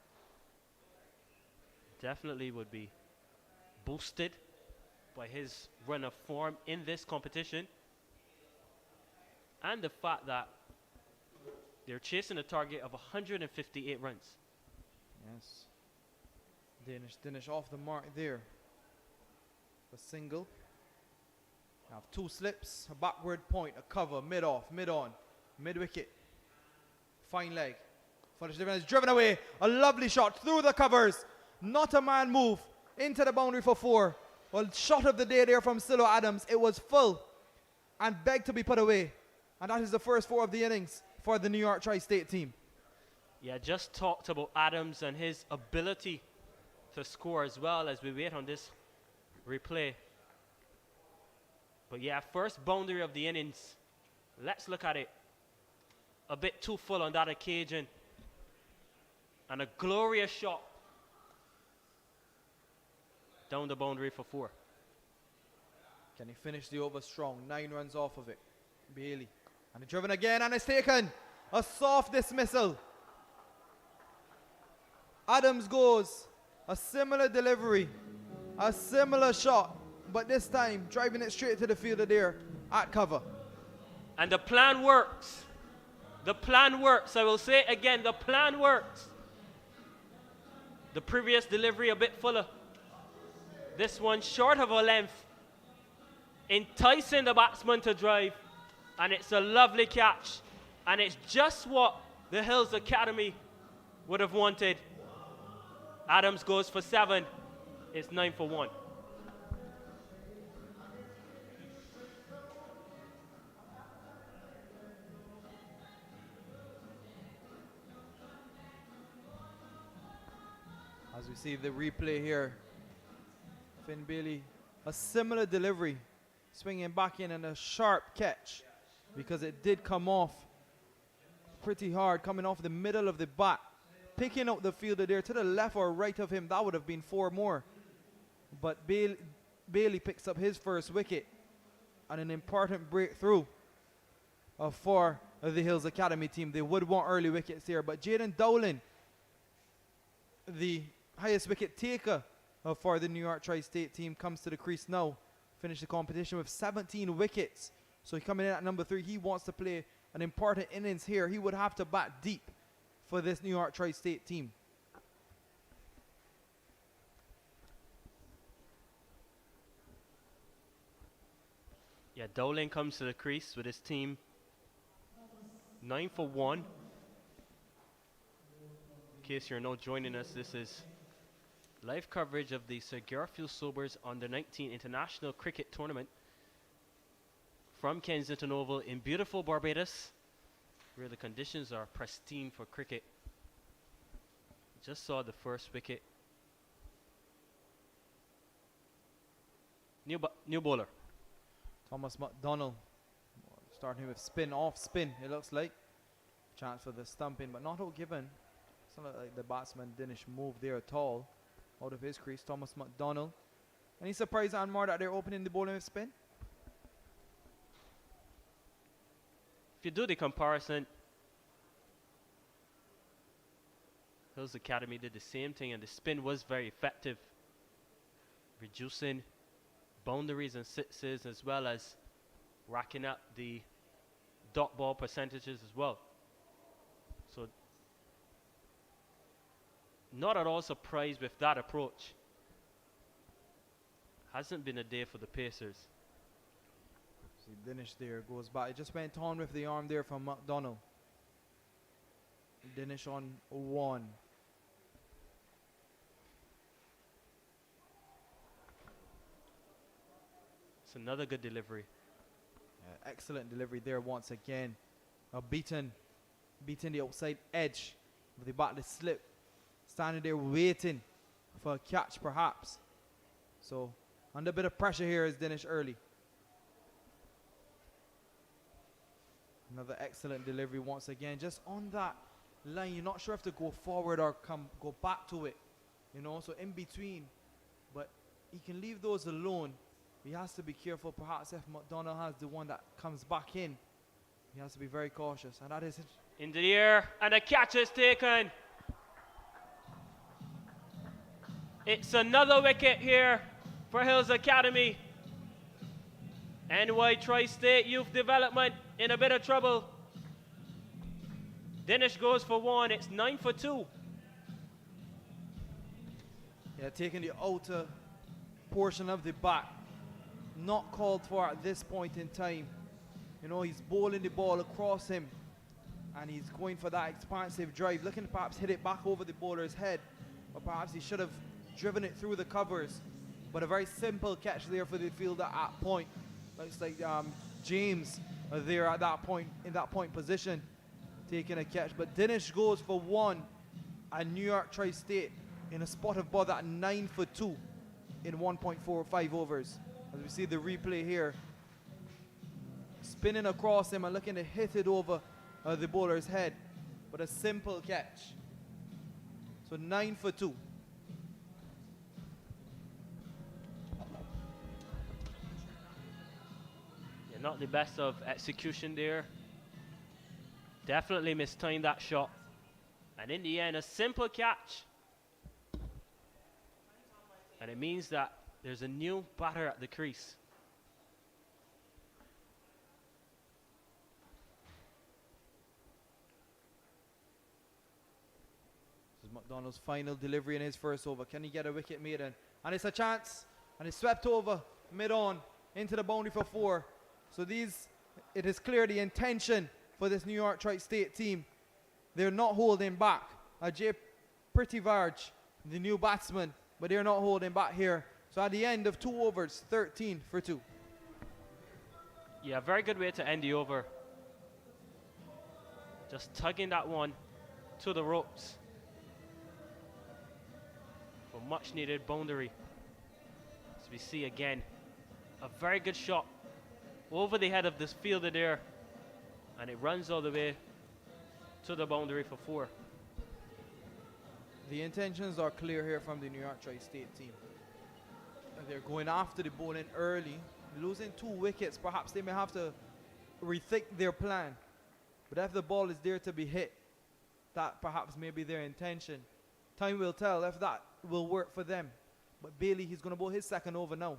definitely would be boosted by his run of form in this competition. And the fact that they're chasing a target of 158 runs. Yes. Danish off the mark there. A single. Have two slips, a backward point, a cover, mid off, mid on, mid wicket. Fine leg. Finish is driven away. A lovely shot through the covers. Not a man move. Into the boundary for 4. Well, shot of the day there from Silo Adams. It was full and begged to be put away. And that is the first 4 of the innings for the New York Tri-State team. Yeah, just talked about Adams and his ability to score as well as we wait on this replay. But yeah, first boundary of the innings. Let's look at it. A bit too full on that occasion. And a glorious shot down the boundary for 4. Can he finish the over strong? 9 runs off of it. Bailey. And it's driven again and it's taken. A soft dismissal. Adams goes. A similar delivery. A similar shot. But this time, driving it straight to the fielder there at cover. And the plan works. The plan works. I will say it again, the plan works. The previous delivery a bit fuller. This one short of a length. Enticing the batsman to drive. And it's a lovely catch. And it's just what the Hills Academy would have wanted. Adams goes for 7. It's 9 for 1. As we see the replay here, Finn Bailey, a similar delivery, swinging back in and a sharp catch because it did come off pretty hard, coming off the middle of the bat, picking out the fielder there to the left or right of him. That would have been 4 more. But Bailey picks up his first wicket and an important breakthrough for the Hills Academy team. They would want early wickets here, but Jaden Dowling, the highest wicket taker for the New York Tri-State team, comes to the crease now. Finished the competition with 17 wickets. So he's coming in at number 3. He wants to play an important innings here. He would have to bat deep for this New York Tri-State team. Yeah, Dowling comes to the crease with his team 9 for 1. In case you're now joining us, this is live coverage of the Sir Garfield Sobers Under-19 International Cricket Tournament from Kensington Oval in beautiful Barbados, where the conditions are pristine for cricket. Just saw the first wicket. New bowler. Thomas McDonald starting with spin, off spin, it looks like. Chance for the stumping, but not all given. It's not like the batsman didn't move there at all. Out of his crease, Thomas McDonald. Any surprise, Anmar, that they're opening the bowling with spin? If you do the comparison, Hills Academy did the same thing and the spin was very effective, reducing boundaries and sixes as well as racking up the dot ball percentages as well. So not at all surprised with that approach. Hasn't been a day for the Pacers. See Dinesh there goes back. It just went on with the arm there from McDonald. Dinesh on 1. It's another good delivery. Excellent delivery there once again. Beaten the outside edge with the bat to slip. Standing there waiting for a catch perhaps. So Under a bit of pressure here is Dinesh early. Another excellent delivery once again. Just on that line, you're not sure if to go forward or go back to it. You know, so in between. But he can leave those alone. He has to be careful. Perhaps if McDonald has the one that comes back in, he has to be very cautious. And that is it. Into the air, and a catch is taken. It's another wicket here for Hills Academy. NY Tri-State Youth Development in a bit of trouble. Dinesh goes for one. It's 9 for 2. Yeah, taking the outer portion of the bat. Not called for at this point in time. You know, he's bowling the ball across him. And he's going for that expansive drive. Looking to perhaps hit it back over the bowler's head. Or perhaps he should have driven it through the covers. But a very simple catch there for the fielder at point. Looks like James there at that point, in that point position, taking a catch. But Dinesh goes for one, and New York Tri-State in a spot of ball at 9 for 2 in 1.45 overs. As we see the replay here, spinning across him and looking to hit it over the bowler's head, but a simple catch. So 9 for 2. Not the best of execution there. Definitely mistimed that shot. And in the end, a simple catch. And it means that there's a new batter at the crease. This is McDonald's final delivery in his first over. Can he get a wicket maiden? And it's a chance. And it's swept over mid-on into the boundary for 4. So it is clear the intention for this New York Tri-State team. They're not holding back. Ajay Pritivarj, the new batsman, but they're not holding back here. So at the end of 2 overs, 13 for 2. Yeah, very good way to end the over. Just tugging that one to the ropes for much needed boundary. As we see again, a very good shot over the head of this fielder there, and it runs all the way to the boundary for 4. The intentions are clear here from the New York Tri-State team. They're going after the bowling early, losing 2 wickets. Perhaps they may have to rethink their plan. But if the ball is there to be hit, that perhaps may be their intention. Time will tell if that will work for them. But Bailey, he's going to bowl his second over now.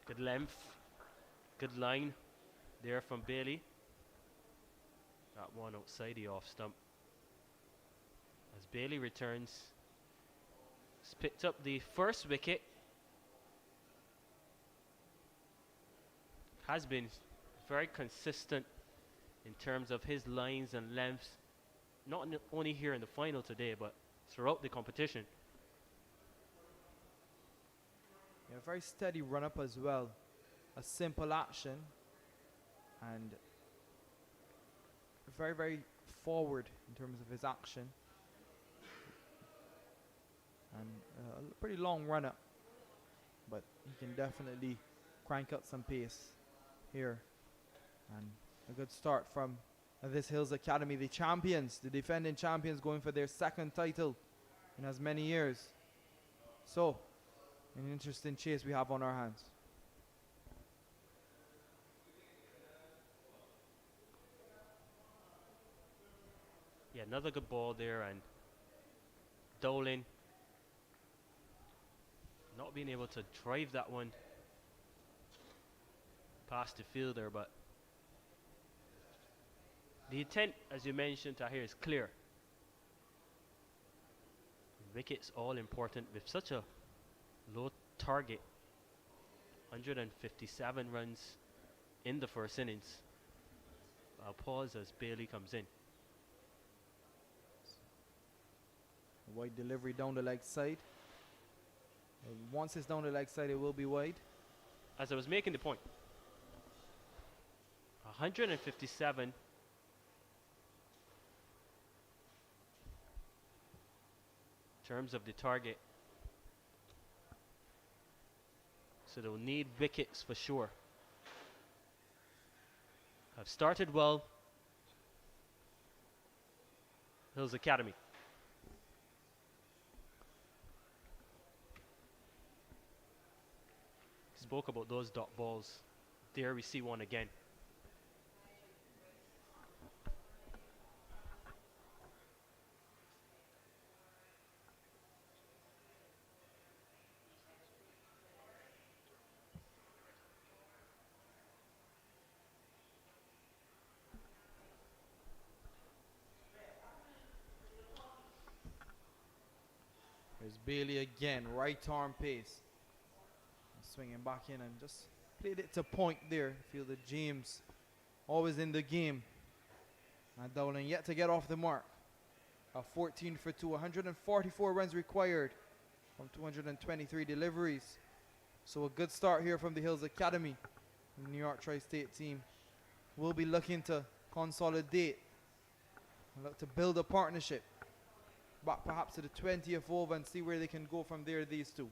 Good length, good line there from Bailey. That one outside the off stump. As Bailey returns, he's picked up the first wicket. Has been very consistent in terms of his lines and lengths, not only here in the final today, but throughout the competition. Yeah, very steady run up as well. A simple action and very, very forward in terms of his action. And a pretty long run up, but he can definitely crank up some pace here. And a good start from this Hills Academy, the champions, the defending champions, going for their second title in as many years. So, an interesting chase we have on our hands. Yeah, another good ball there, and Dolan not being able to drive that one past the fielder, but the intent, as you mentioned, Tahir, is clear. Wickets all important with such a low target. 157 runs in the first innings. I'll pause as Bailey comes in. Wide delivery down the leg side. Once it's down the leg side, it will be wide. As I was making the point, 157. in terms of the target. So they'll need wickets for sure. Have started well. Hills Academy. Spoke about those dot balls. There we see one again. There's Bailey again, right arm pace. Swinging back in and just played it to point there. Fielder James always in the game. And Dowling yet to get off the mark. A 14 for 2, 144 runs required from 223 deliveries. So a good start here from the Hills Academy. The New York Tri-State team will be looking to consolidate and look to build a partnership. Back perhaps to the 20th over and see where they can go from there, these two.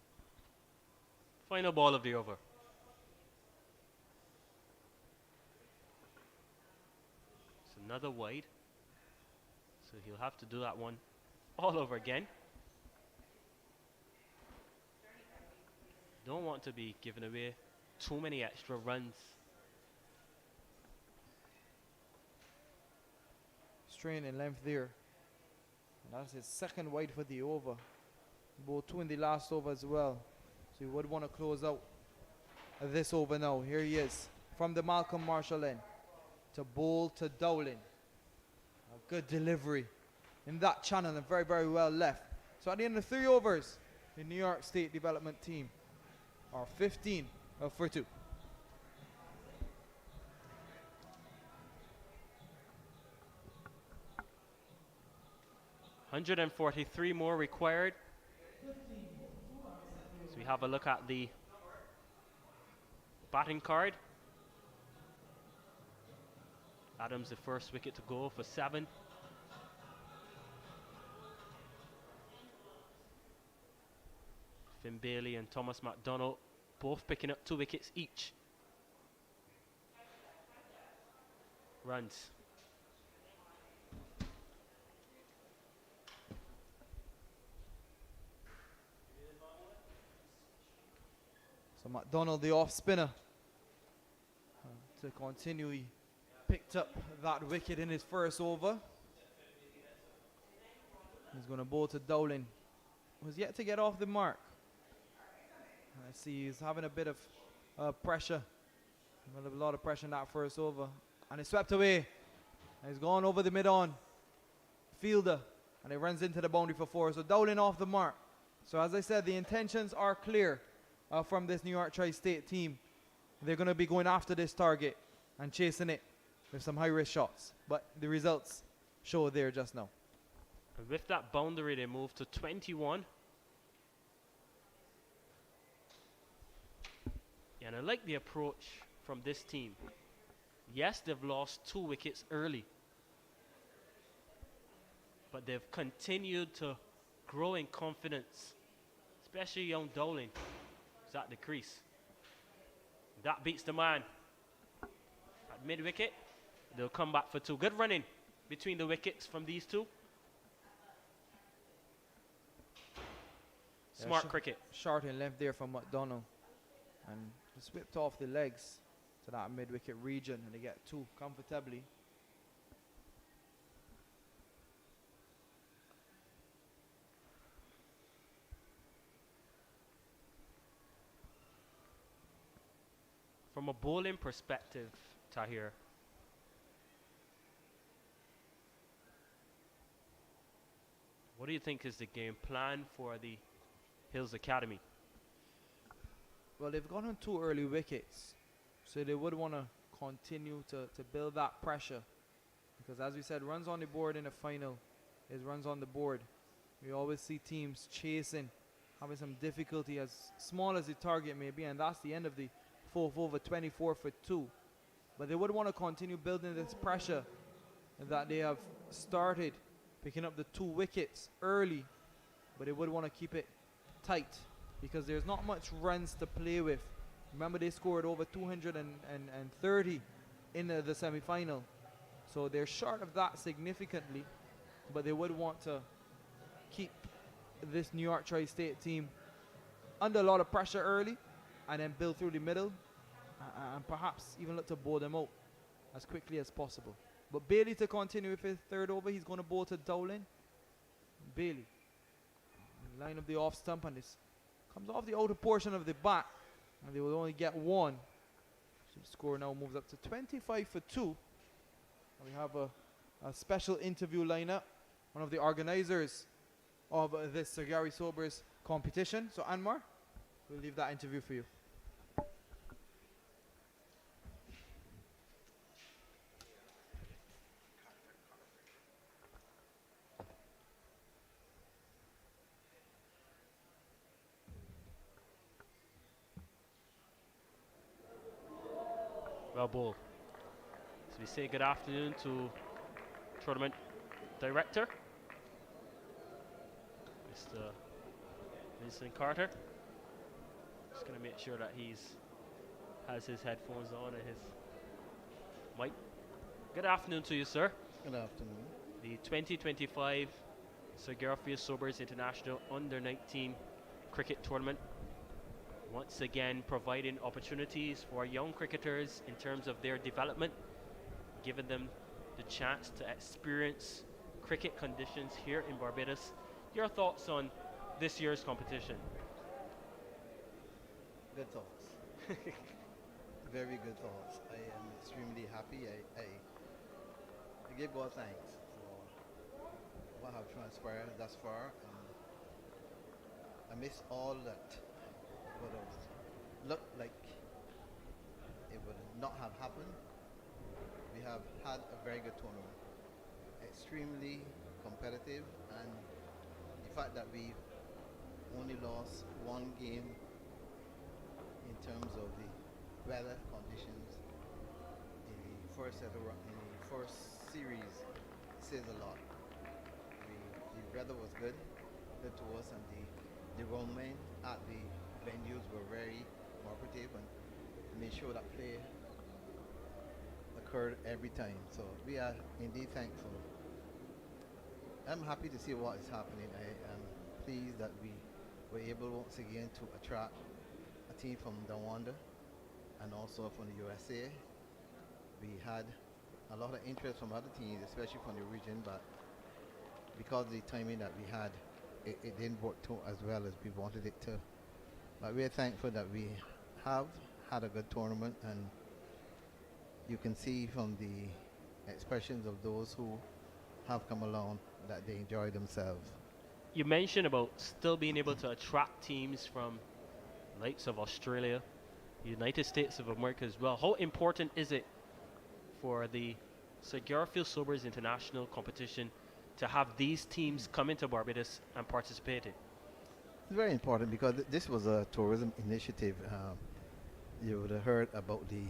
Final ball of the over. It's another wide. So he'll have to do that one all over again. Don't want to be giving away too many extra runs. Strain in length there. And that's his second wide for the over. Bowled 2 in the last over as well. So you would want to close out this over now. Here he is from the Malcolm Marshall end to bowl to Dowling. A good delivery in that channel and very, very well left. So at the end of 3 overs, the New York State development team are 15 for 2. $143 more required. So we have a look at the batting card. Adams the first wicket to go for 7. Finn Bailey and Thomas McDonald both picking up 2 wickets each. Runs. So McDonald, the off spinner, to continue, he picked up that wicket in his first over. He's going to bowl to Dowling, who's yet to get off the mark. I see he's having a bit of pressure, a lot of pressure in that first over, and he swept away. And he's gone over the mid-on fielder, and he runs into the boundary for 4. So Dowling off the mark. So as I said, the intentions are clear. From this New York Tri-State team. They're going to be going after this target and chasing it with some high-risk shots. But the results show there just now. And with that boundary, they move to 21. And I like the approach from this team. Yes, they've lost 2 wickets early. But they've continued to grow in confidence, especially young Dowling. At the crease. That beats the man. At mid-wicket, they'll come back for 2. Good running between the wickets from these two. Smart cricket. Short and left there from McDonald. And just whipped off the legs to that mid-wicket region, and they get 2 comfortably. From a bowling perspective, Tahir, what do you think is the game plan for the Hills Academy? Well, they've gone on 2 early wickets, so they would want to continue to build that pressure. Because as we said, runs on the board in the final is runs on the board. We always see teams chasing, having some difficulty as small as the target may be, and that's the end of the 4th over, 24 for 2. But they would want to continue building this pressure that they have started, picking up the 2 wickets early. but they would want to keep it tight because there's not much runs to play with. Remember, they scored over 230 in the semi-final, so they're short of that significantly, but they would want to keep this New York Tri-State team under a lot of pressure early and then build through the middle and perhaps even look to bowl them out as quickly as possible. But Bailey to continue with his third over. He's going to bowl to Dowling. Bailey line up the off stump, and this comes off the outer portion of the bat, and they will only get one. So the score now moves up to 25 for 2. And we have a special interview lineup, one of the organizers of this Sir Gary Sobers competition. So Anmar, we'll leave that interview for you. Well bowled. So we say good afternoon to tournament director, Mr. Vincent Carter. Just going to make sure that has his headphones on and his mic. Good afternoon to you, sir. Good afternoon. The 2025 Sir Garfield Sobers International Under-19 Cricket Tournament, once again providing opportunities for young cricketers in terms of their development, giving them the chance to experience cricket conditions here in Barbados. Your thoughts on this year's competition? Good thoughts. Very good thoughts. I am extremely happy. I give God thanks for what have transpired thus far. Amidst all that would have looked like it would not have happened, we have had a very good tournament. Extremely competitive, and the fact that we only lost one game in terms of the weather conditions in the first series says a lot. The weather was good to us, and the roadmen at the venues were very cooperative and made sure that play occurred every time. So we are indeed thankful. I'm happy to see what is happening. I am pleased that we were able once again to attract a team from down under and also from the USA. We had a lot of interest from other teams, especially from the region, but because of the timing that we had, it didn't work as well as we wanted it to. But we're thankful that we have had a good tournament, and you can see from the expressions of those who have come along that they enjoy themselves. You mentioned about still being able to attract teams from likes of Australia, United States of America as well. How important is it for the Sir Garfield Sobers International competition to have these teams come into Barbados and participate in? It's very important because this was a tourism initiative. You would have heard about the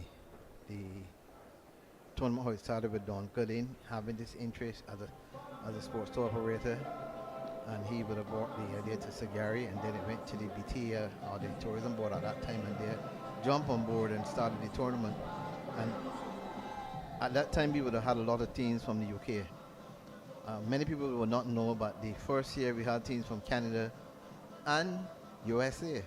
tournament, how it started with Don Gooding having this interest as a sports tour operator, and he would have brought the idea to Sir Gary, and then it went to the BT or the tourism board at that time, and they jumped on board and started the tournament. And at that time, we would have had a lot of teams from the UK. Many people will not know, but the first year we had teams from Canada and USA,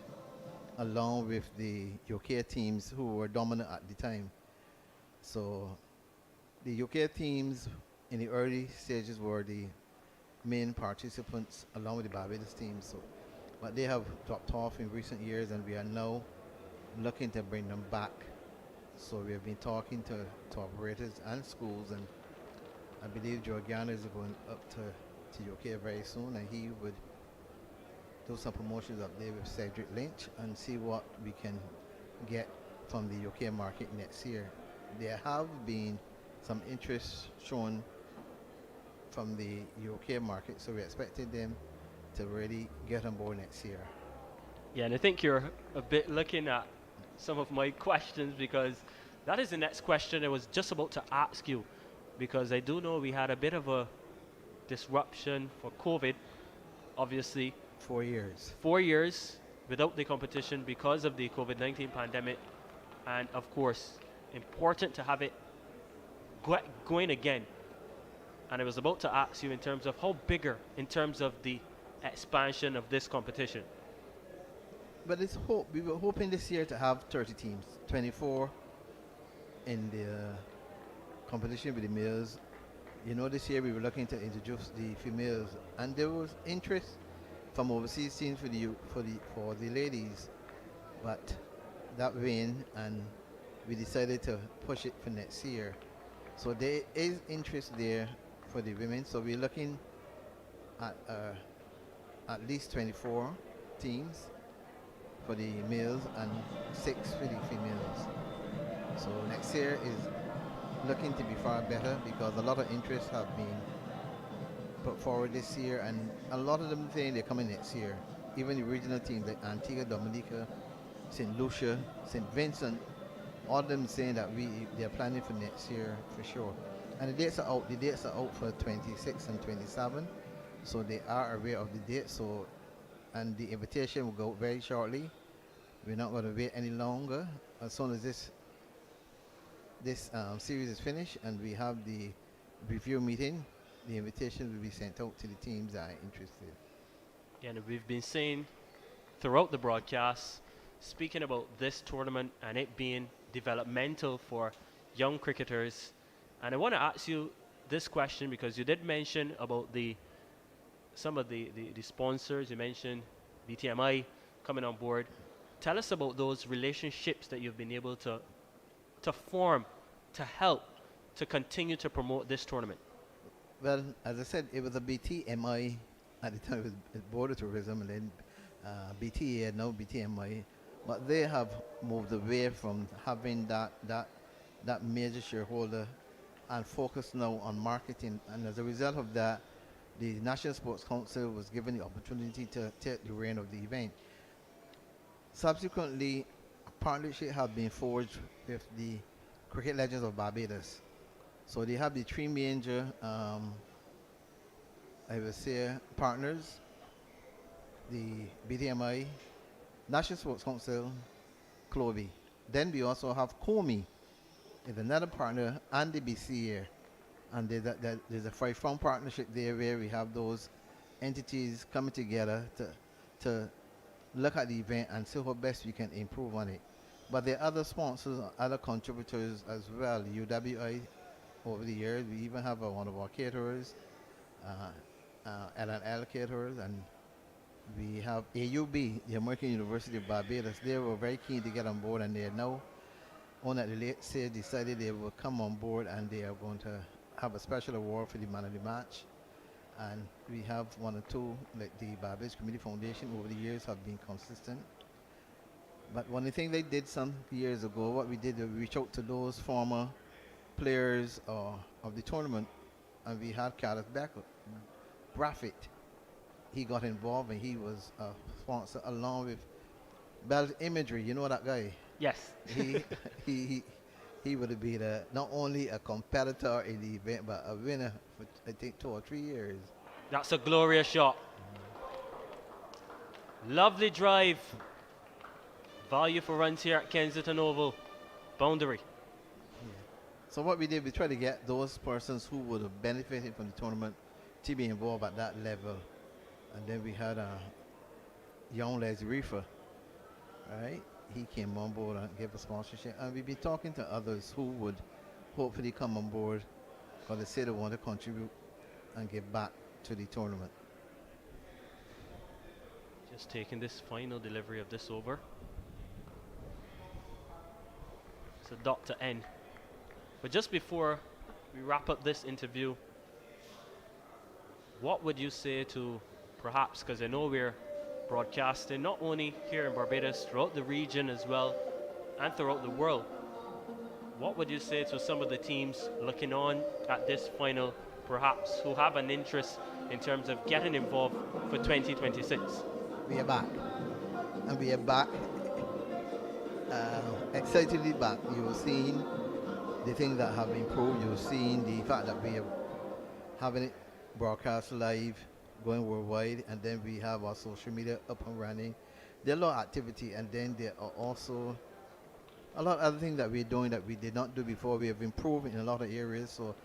along with the UK teams who were dominant at the time. So the UK teams in the early stages were the main participants along with the Barbados teams. So, but they have dropped off in recent years, and we are now looking to bring them back. So we have been talking to operators and schools, and I believe Georgiana is going up to UK very soon, and he would do some promotions up there with Cedric Lynch and see what we can get from the UK market next year. There have been some interest shown from the UK market, so we're expecting them to really get on board next year. Yeah, and I think you're a bit looking at some of my questions, because that is the next question I was just about to ask you, because I do know we had a bit of a disruption for COVID, obviously, 4 years. 4 years without the competition because of the COVID-19 pandemic, and of course, important to have it going again. And I was about to ask you in terms of how bigger, in terms of the expansion of this competition. But it's hope. We were hoping this year to have 30 teams, 24 in the competition with the males. This year we were looking to introduce the females, and there was interest from overseas teams for the ladies, but that waned, and we decided to push it for next year. So there is interest there for the women. So we're looking at least 24 teams for the males and 6 for the females. So next year is looking to be far better because a lot of interest have been put forward this year, and a lot of them saying they're coming next year. Even the regional teams like Antigua, Dominica, St. Lucia, St. Vincent, all of them saying that they're planning for next year for sure. And the dates are out. The dates are out for 26 and 27, so they are aware of the dates. So, and the invitation will go out very shortly. We're not going to wait any longer. As soon as this series is finished and we have the review meeting, the invitation will be sent out to the teams that are interested. And we've been saying throughout the broadcast, speaking about this tournament and it being developmental for young cricketers. And I want to ask you this question because you did mention about some of the sponsors. You mentioned BTMI coming on board. Tell us about those relationships that you've been able to form to help to continue to promote this tournament. Well, as I said, it was a BTMI at the time. It was Board of Tourism, and then BTA, now BTMI. But they have moved away from having that major shareholder and focus now on marketing. And as a result of that, the National Sports Council was given the opportunity to take the reign of the event. Subsequently, a partnership has been forged with the Cricket Legends of Barbados. So they have the three major, I would say, partners: the BTMI, National Sports Council, Clovey. Then we also have Comey, is another partner, and the BCA. And there's a 5-firm partnership there where we have those entities coming together to look at the event and see how best we can improve on it. But there are other sponsors, other contributors as well. UWI, over the years, we even have one of our caterers, L&L caterers, and we have AUB, the American University of Barbados. They were very keen to get on board, and they are now on at the late stage decided they will come on board, and they are going to have a special award for the man of the match. And we have one or two, like the Barbados Community Foundation over the years have been consistent. But one thing they did some years ago, what we did, we reached out to those former players of the tournament, and we had Carlos Braffett. He got involved, and he was a sponsor along with Bell's Imagery. You know that guy? Yes. He would have been not only a competitor in the event, but a winner for, I think, 2 or 3 years. That's a glorious shot. Lovely drive. Value for runs here at Kensington Oval. Boundary. Yeah. So what we did, we tried to get those persons who would have benefited from the tournament to be involved at that level. And then we had young Les Reefer, right? He came on board and gave a sponsorship. And we've been talking to others who would hopefully come on board because they say they want to contribute and give back to the tournament. Just taking this final delivery of this over. So Dr. N. But just before we wrap up this interview, what would you say to perhaps, because I know we're broadcasting not only here in Barbados, throughout the region as well, and throughout the world, what would you say to some of the teams looking on at this final, perhaps, who have an interest in terms of getting involved for 2026? We are back. And we are back. Excitedly back. You've seen the things that have improved. You've seen the fact that we are having it broadcast live going worldwide, and then we have our social media up and running. There are a lot of activity, and then there are also a lot of other things that we're doing that we did not do before. We have improved in a lot of areas, so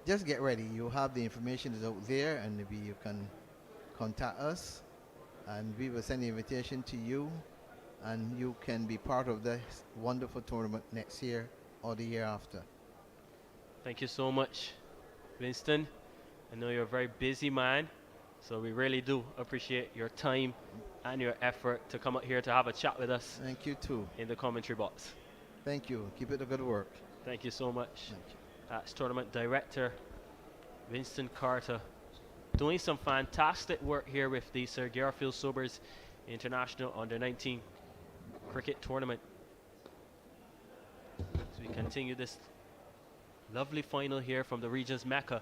just get ready. You have the information is out there, and maybe you can contact us, and we will send the invitation to you, and you can be part of this wonderful tournament next year or the year after. Thank you so much, Winston. I know you're a very busy man, so we really do appreciate your time and your effort to come up here to have a chat with us. Thank you too. In the commentary box. Thank you. Keep it the good work. Thank you so much. Thank you. That's tournament director Winston Carter, doing some fantastic work here with the Sir Garfield Sobers International Under-19 cricket tournament. As we continue this lovely final here from the region's Mecca.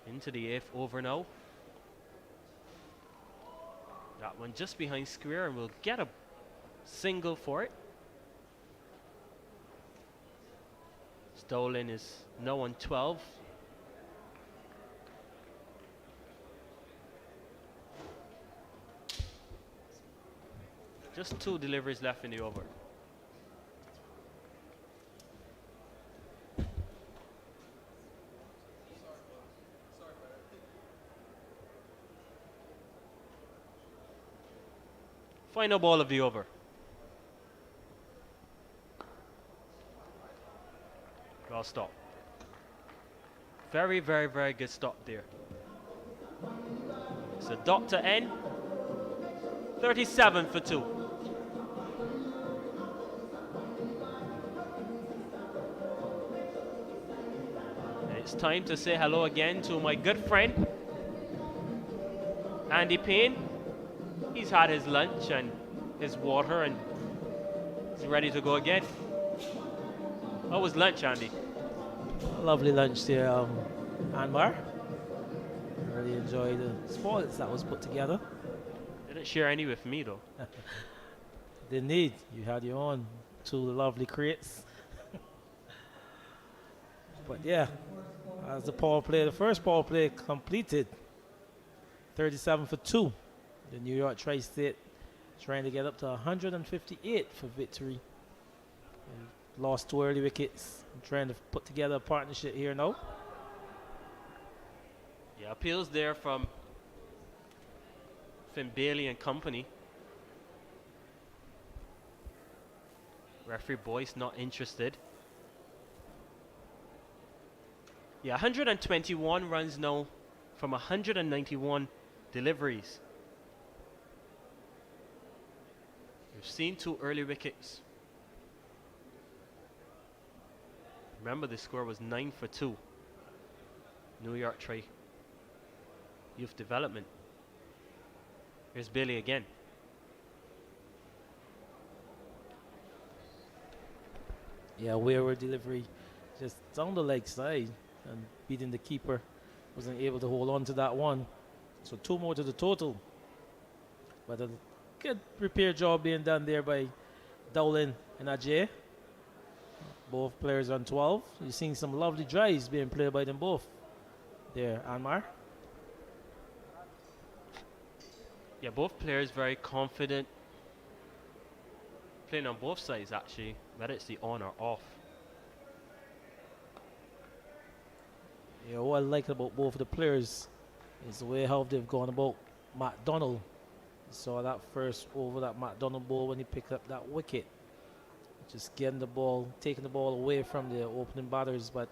Into the 8th over now. That one just behind square, and we'll get a single for it. Stolen is now on 12. Just 2 deliveries left in the over. Final ball of the over. Well stop. Very, very, very good stop there. So Dr. N, 37 for 2. And it's time to say hello again to my good friend, Andy Payne. He's had his lunch and his water, and he's ready to go again. How was lunch, Andy? Lovely lunch there, Anwar. Really enjoyed the spoils that was put together. Didn't share any with me though. Didn't need. You had your own 2 lovely crates. But yeah, as the first power play completed, 37 for 2. The New York Tri-State trying to get up to 158 for victory. And lost 2 early wickets. Trying to put together a partnership here now. Yeah, appeals there from Finn Bailey and company. Referee Boyce not interested. Yeah, 121 runs now from 191 deliveries. We've seen 2 early wickets. Remember, the score was 9 for 2. New York Tri Youth Development. Here's Bailey again. Yeah, wayward delivery just down the leg side and beating the keeper. Wasn't able to hold on to that one. So 2 more to the total. But a good repair job being done there by Dowling and Ajay. Both players on 12. You're seeing some lovely drives being played by them both. There, Anmar. Yeah, both players very confident. Playing on both sides actually, whether it's the on or off. Yeah, what I like about both of the players is the way how they've gone about McDonald. You saw that first over that McDonald ball when he picked up that wicket. Just getting the ball, taking the ball away from the opening batters. But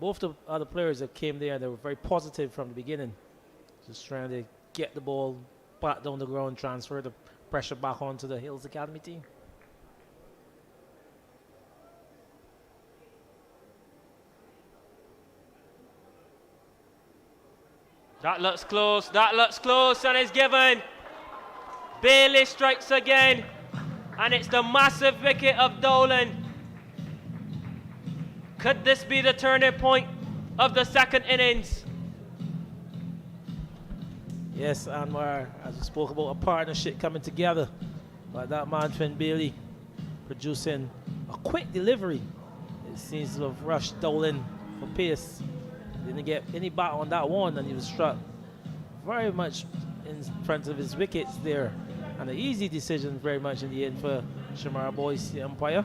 both the other players that came there, they were very positive from the beginning. Just trying to get the ball back down the ground, transfer the pressure back onto the Hills Academy team. That looks close, and it's given. Bailey strikes again, and it's the massive wicket of Dolan. Could this be the turning point of the second innings? Yes, Anwar, as we spoke about a partnership coming together, but that man Finn Bailey producing a quick delivery. It seems to have rushed Dolan for pace. Didn't get any bat on that one, and he was struck very much in front of his wickets there. And an easy decision very much in the end for Shamar Boyce, the umpire.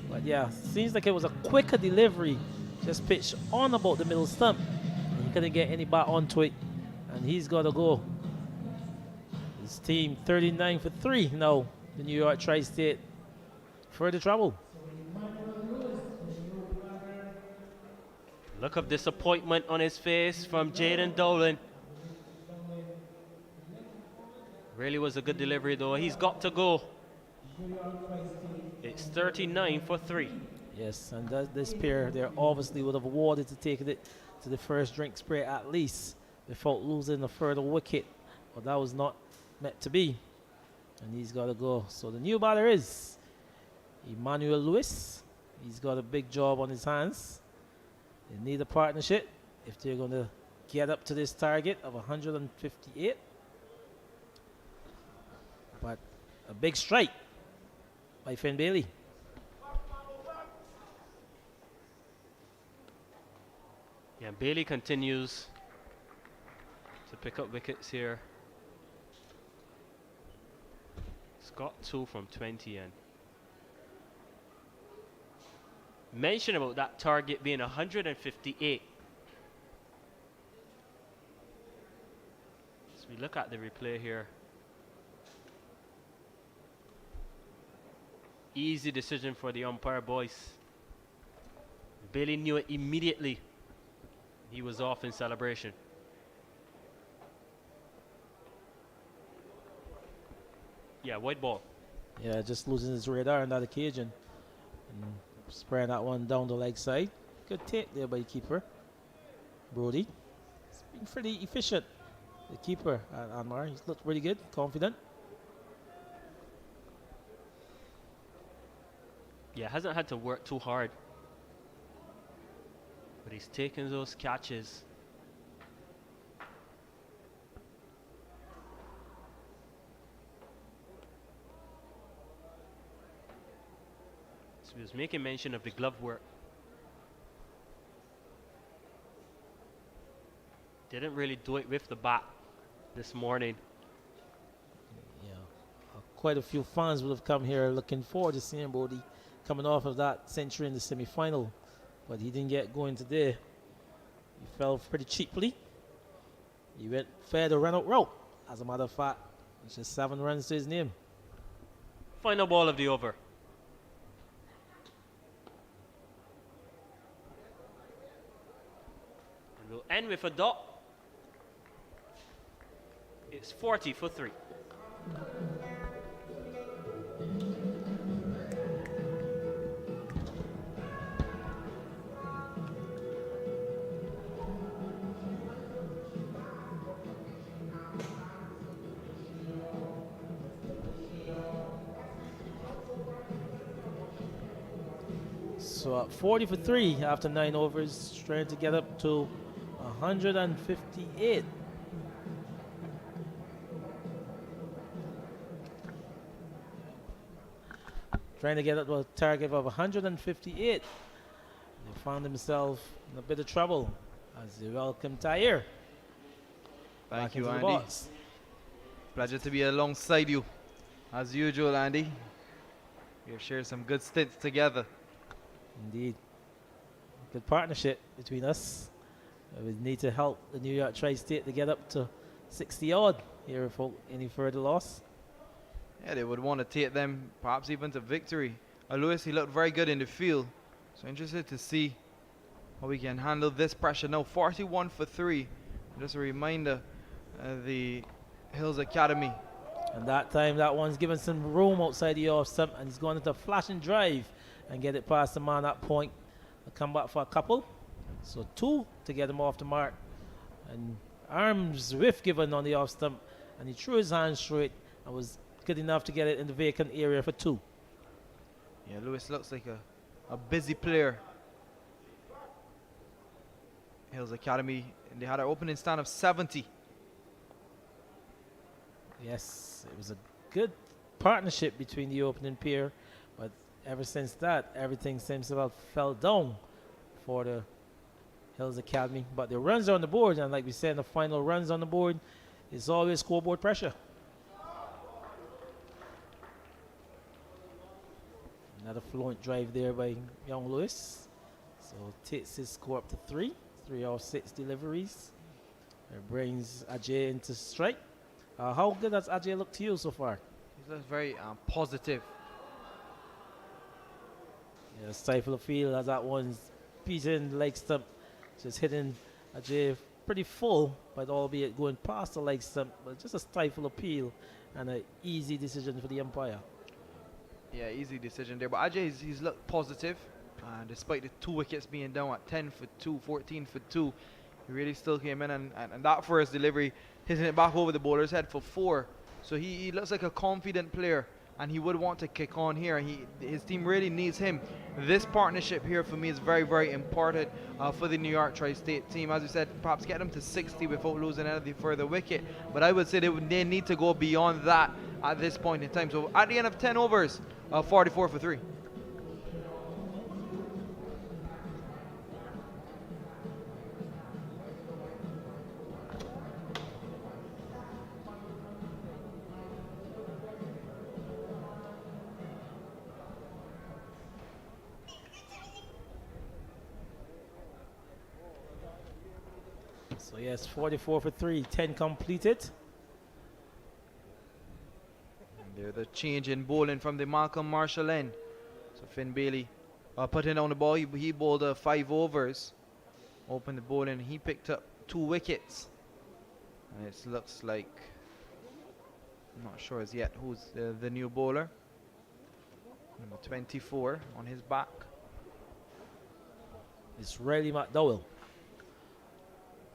But yeah, seems like it was a quicker delivery, just pitched on about the middle stump. And he couldn't get any bat onto it, and he's got to go. His team 39 for 3 now. The New York Tri-State further trouble. Look of disappointment on his face from Jaden Dolan. Really was a good delivery though. He's got to go. It's 39 for 3. Yes, and this pair, they obviously would have awarded to taking it to the first drink spray at least without losing a further wicket. But that was not meant to be. And he's got to go. So the new batter is Emmanuel Lewis. He's got a big job on his hands. They need a partnership if they're going to get up to this target of 158. But a big strike by Finn Bailey. Yeah, Bailey continues to pick up wickets here. He's got 2 from 20 and mention about that target being 158. So we look at the replay here. Easy decision for the umpire, boys. Bailey knew it immediately. He was off in celebration. Yeah, white ball. Yeah, just losing his radar on that occasion. And spraying that one down the leg side. Good take there by the keeper, Brody. He's been pretty efficient, the keeper at Anwar. He's looked really good, confident. Yeah, hasn't had to work too hard. But he's taken those catches. So he was making mention of the glove work. Didn't really do it with the bat this morning. Yeah, quite a few fans would have come here looking forward to seeing Brody coming off of that century in the semi-final, but he didn't get going today. He fell pretty cheaply. He went fair to run out route. As a matter of fact, it's just 7 runs to his name. Final ball of the over. And we'll end with a dot. It's 40 for 3. So at 40 for 3 after 9 overs, trying to get up to 158. Trying to get up to a target of 158. They found themselves in a bit of trouble as they welcome Tahir. Thank you, Andy. Pleasure to be alongside you. As usual, Andy. We have shared some good stints together. Indeed. Good partnership between us. We need to help the New York Tri-State to get up to 60 odd here without any further loss. Yeah, they would want to take them perhaps even to victory. Lewis, he looked very good in the field. So interested to see how we can handle this pressure. Now 41 for 3. Just a reminder, the Hills Academy. And that time, that one's given some room outside the off stump, and he's going into a flashing drive and get it past the man at point. I'll come back for a couple. So 2 to get him off the mark. And arms whiff given on the off stump, and he threw his hands through it and was good enough to get it in the vacant area for 2. Yeah, Lewis looks like a busy player. Hills Academy, and they had an opening stand of 70. Yes, it was a good partnership between the opening pair, but ever since that, everything seems to have fell down for the Hills Academy. But the runs are on the board, and like we said, the final runs on the board is always scoreboard pressure. Another fluent drive there by young Lewis. So takes his score up to 3 out of 6 deliveries. It brings Ajay into strike. How good has Ajay looked to you so far? He looks very positive. Yeah, stifle the field as that one's beating leg stump, just hitting Ajay pretty full, but albeit going past the leg stump, but just a stifle appeal and an easy decision for the umpire. Yeah, easy decision there. But Ajay, he's looked positive. Despite the 2 wickets being down at 10 for 2, 14 for 2, he really still came in. And that first delivery, hitting it back over the bowler's head for 4. So he looks like a confident player, and he would want to kick on here. His team really needs him. This partnership here for me is very, very important for the New York Tri-State team. As we said, perhaps get them to 60 without losing any further wicket. But I would say they need to go beyond that at this point in time. So at the end of 10 overs, 44 for 3. So yes, 44 for 3, 10 completed. There's the change in bowling from the Malcolm Marshall end. So Finn Bailey putting on the ball. He bowled 5 overs. Opened the bowling. He picked up 2 wickets. And it looks like, I'm not sure as yet who's the new bowler. Number 24 on his back. It's Riley McDowell.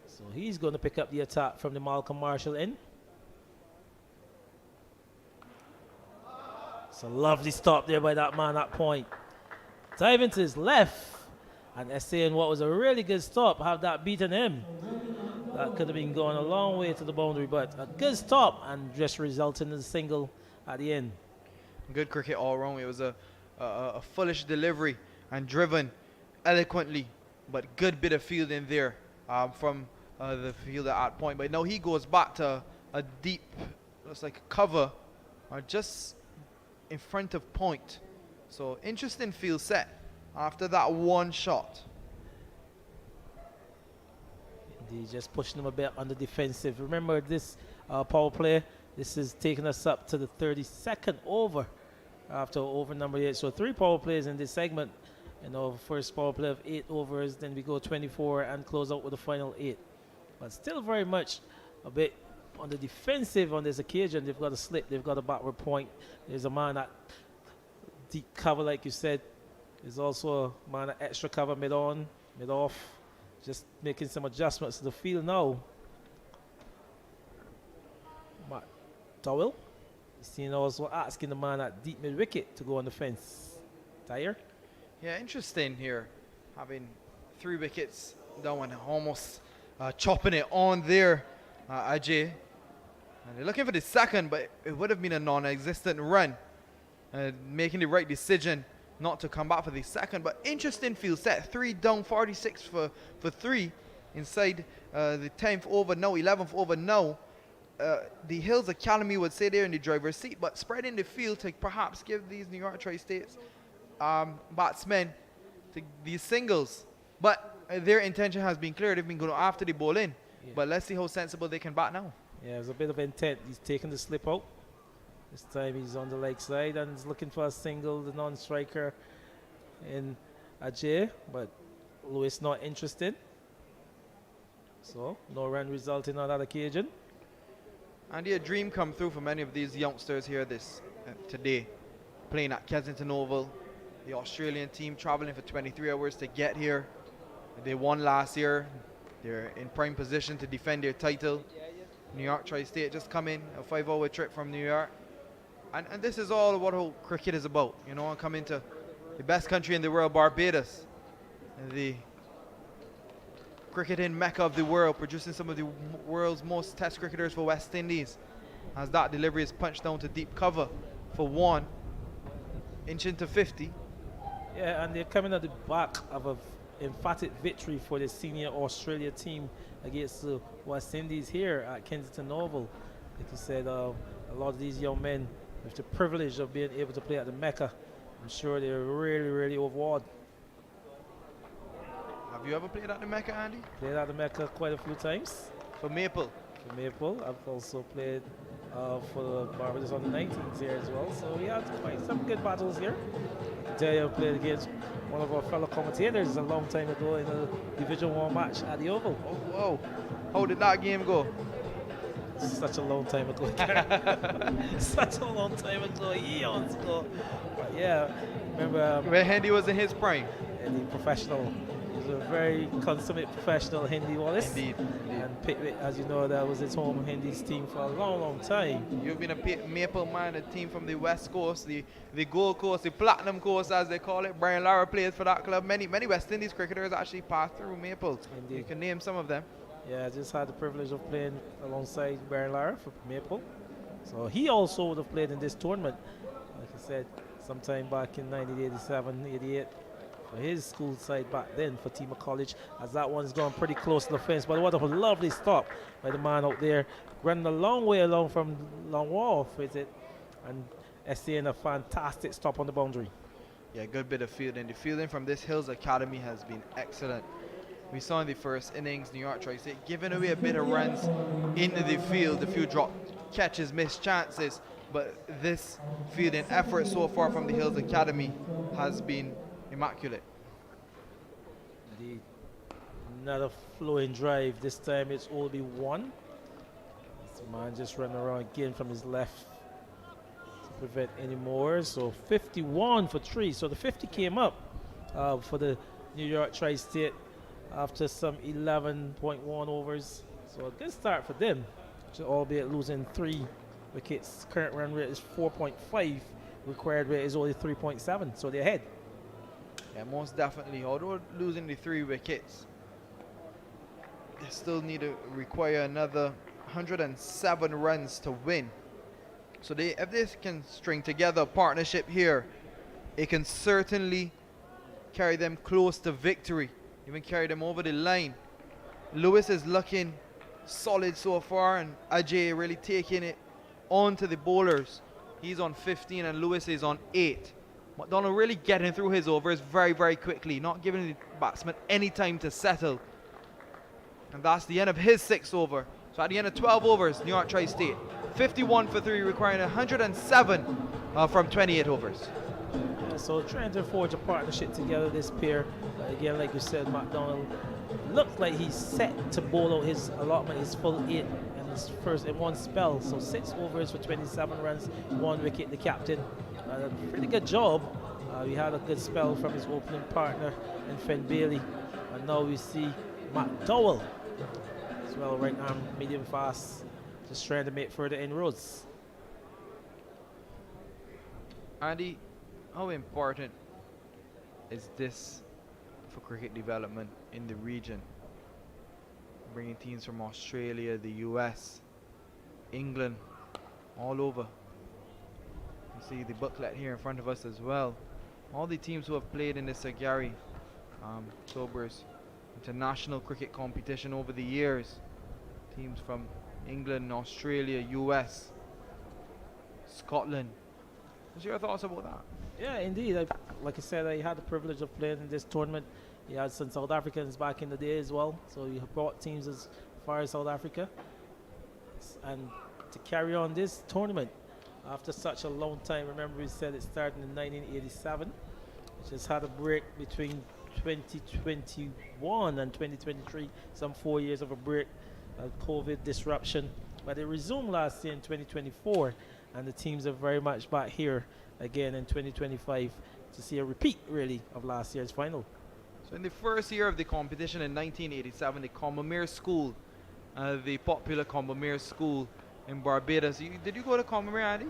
So he's going to pick up the attack from the Malcolm Marshall end. It's a lovely stop there by that man at point. Diving to his left. And they're saying what was a really good stop, have that beaten him. That could have been going a long way to the boundary, but a good stop and just resulting in a single at the end. Good cricket all around. It was a foolish delivery and driven eloquently, but good bit of fielding there from the fielder at point. But now he goes back to a deep, looks like a cover, just in front of point. So interesting field set after that one shot. Indeed, just pushing them a bit on the defensive. Remember this power play, this is taking us up to the 32nd over after over number 8. So 3 power plays in this segment. You know, first power play of 8 overs, then we go 24 and close out with the final 8. But still very much a bit on the defensive on this occasion. They've got a slip, they've got a backward point. There's a man at deep cover, like you said. There's also a man at extra cover mid-on, mid-off. Just making some adjustments to the field now. Matt Dowell. He's also asking the man at deep mid-wicket to go on the fence. Tyre? Yeah, interesting here. Having 3 wickets down and almost chopping it on there, Ajay. And they're looking for the second, but it would have been a non-existent run. Making the right decision not to come back for the second. But interesting field set. 3 down, 46 for 3 inside the 10th over now, 11th over now. The Hills Academy would say they're in the driver's seat, but spreading the field to perhaps give these New York Tri-States batsmen to these singles. But their intention has been clear. They've been going after the ball in. Yeah. But let's see how sensible they can bat now. Yeah, there's a bit of intent. He's taking the slip out. This time he's on the leg side and he's looking for a single, the non-striker in Ajay, but Lewis not interested. So no run resulting on that occasion. And a dream come through for many of these youngsters here today, playing at Kensington Oval. The Australian team traveling for 23 hours to get here. They won last year. They're in prime position to defend their title. New York Tri-State just come in, a 5-hour trip from New York. And this is all what whole cricket is about. You know, coming to the best country in the world, Barbados. And the cricketing mecca of the world, producing some of the world's most test cricketers for West Indies. As that delivery is punched down to deep cover for 1, inch into 50. Yeah, and they're coming at the back of an emphatic victory for the senior Australia team against the West Indies here at Kensington Oval. Like you said, a lot of these young men with the privilege of being able to play at the Mecca, I'm sure they're really, really overawed. Have you ever played at the Mecca, Andy? Played at the Mecca quite a few times. For Maple? For Maple. I've also played for the Barbados on the 19s here as well. So we had quite some good battles here. Today I played against one of our fellow commentators a long time ago in a Division 1 match at the Oval. Oh, whoa. How did that game go? Such a long time ago. Such a long time ago, eons ago. But yeah, remember when Hindi was in his prime. Hindi professional. He was a very consummate professional, Hindi Wallace. Indeed. And Pickwick, as you know, that was his home Hindi's team for a long, long time. You've been a Maple man, a team from the West Coast, the Gold Coast, the Platinum Coast as they call it. Brian Lara plays for that club. Many West Indies cricketers actually passed through Maple. Indeed. You can name some of them. Yeah, I just had the privilege of playing alongside Brian Lara for Maple. So he also would have played in this tournament, like I said, sometime back in 1987, 88, for his school side back then for Tema College, as that one's gone pretty close to the fence. But what a lovely stop by the man out there, running a long way along from Long Wharf with it, and SCN a fantastic stop on the boundary. Yeah, good bit of fielding. The fielding from this Hills Academy has been excellent. We saw in the first innings, New York Tri-State giving away a bit of runs into the field, a few drop catches, missed chances, but this fielding effort so far from the Hills Academy has been immaculate. Indeed. Another flowing drive. This time it's only 1. This man just running around again from his left to prevent any more. So 51 for 3. So the 50 came up for the New York Tri-State after some 11.1 overs. So a good start for them, albeit losing 3 wickets. Current run rate is 4.5. Required rate is only 3.7. So they're ahead. Yeah, most definitely. Although losing the 3 wickets, they still need to require another 107 runs to win. So if they can string together a partnership here, it can certainly carry them close to victory, even carry them over the line. Lewis is looking solid so far, and Ajay really taking it on to the bowlers. He's on 15 and Lewis is on 8. McDonald really getting through his overs very, very quickly, not giving the batsman any time to settle. And that's the end of his 6th over. So at the end of 12 overs, New York Tri-State 51 for 3, requiring 107 from 28 overs. Yeah, so trying to forge a partnership together, this pair. Again, like you said, McDonald looks like he's set to bowl out his allotment, his full 8 and his first in one spell. So 6 overs for 27 runs, 1 wicket, the captain. A pretty good job. We had a good spell from his opening partner in Fenn Bailey. And now we see McDowell as well, right arm, medium fast, just trying to make further inroads. Andy, how important is this for cricket development in the region? Bringing teams from Australia, the US, England, all over. You see the booklet here in front of us as well. All the teams who have played in the Sir Gary Sobers international cricket competition over the years. Teams from England, Australia, US, Scotland. What's your thoughts about that? Yeah, indeed. Like I said, I had the privilege of playing in this tournament. He had some South Africans back in the day as well. So he brought teams as far as South Africa. And to carry on this tournament after such a long time, remember we said it started in 1987. It just had a break between 2021 and 2023, some 4 years of a break, COVID disruption. But it resumed last year in 2024, and the teams are very much back here again in 2025 to see a repeat, really, of last year's final. So in the first year of the competition in 1987, the Combermere School, the popular Combermere School in Barbados. Did you go to Combermere, Andy?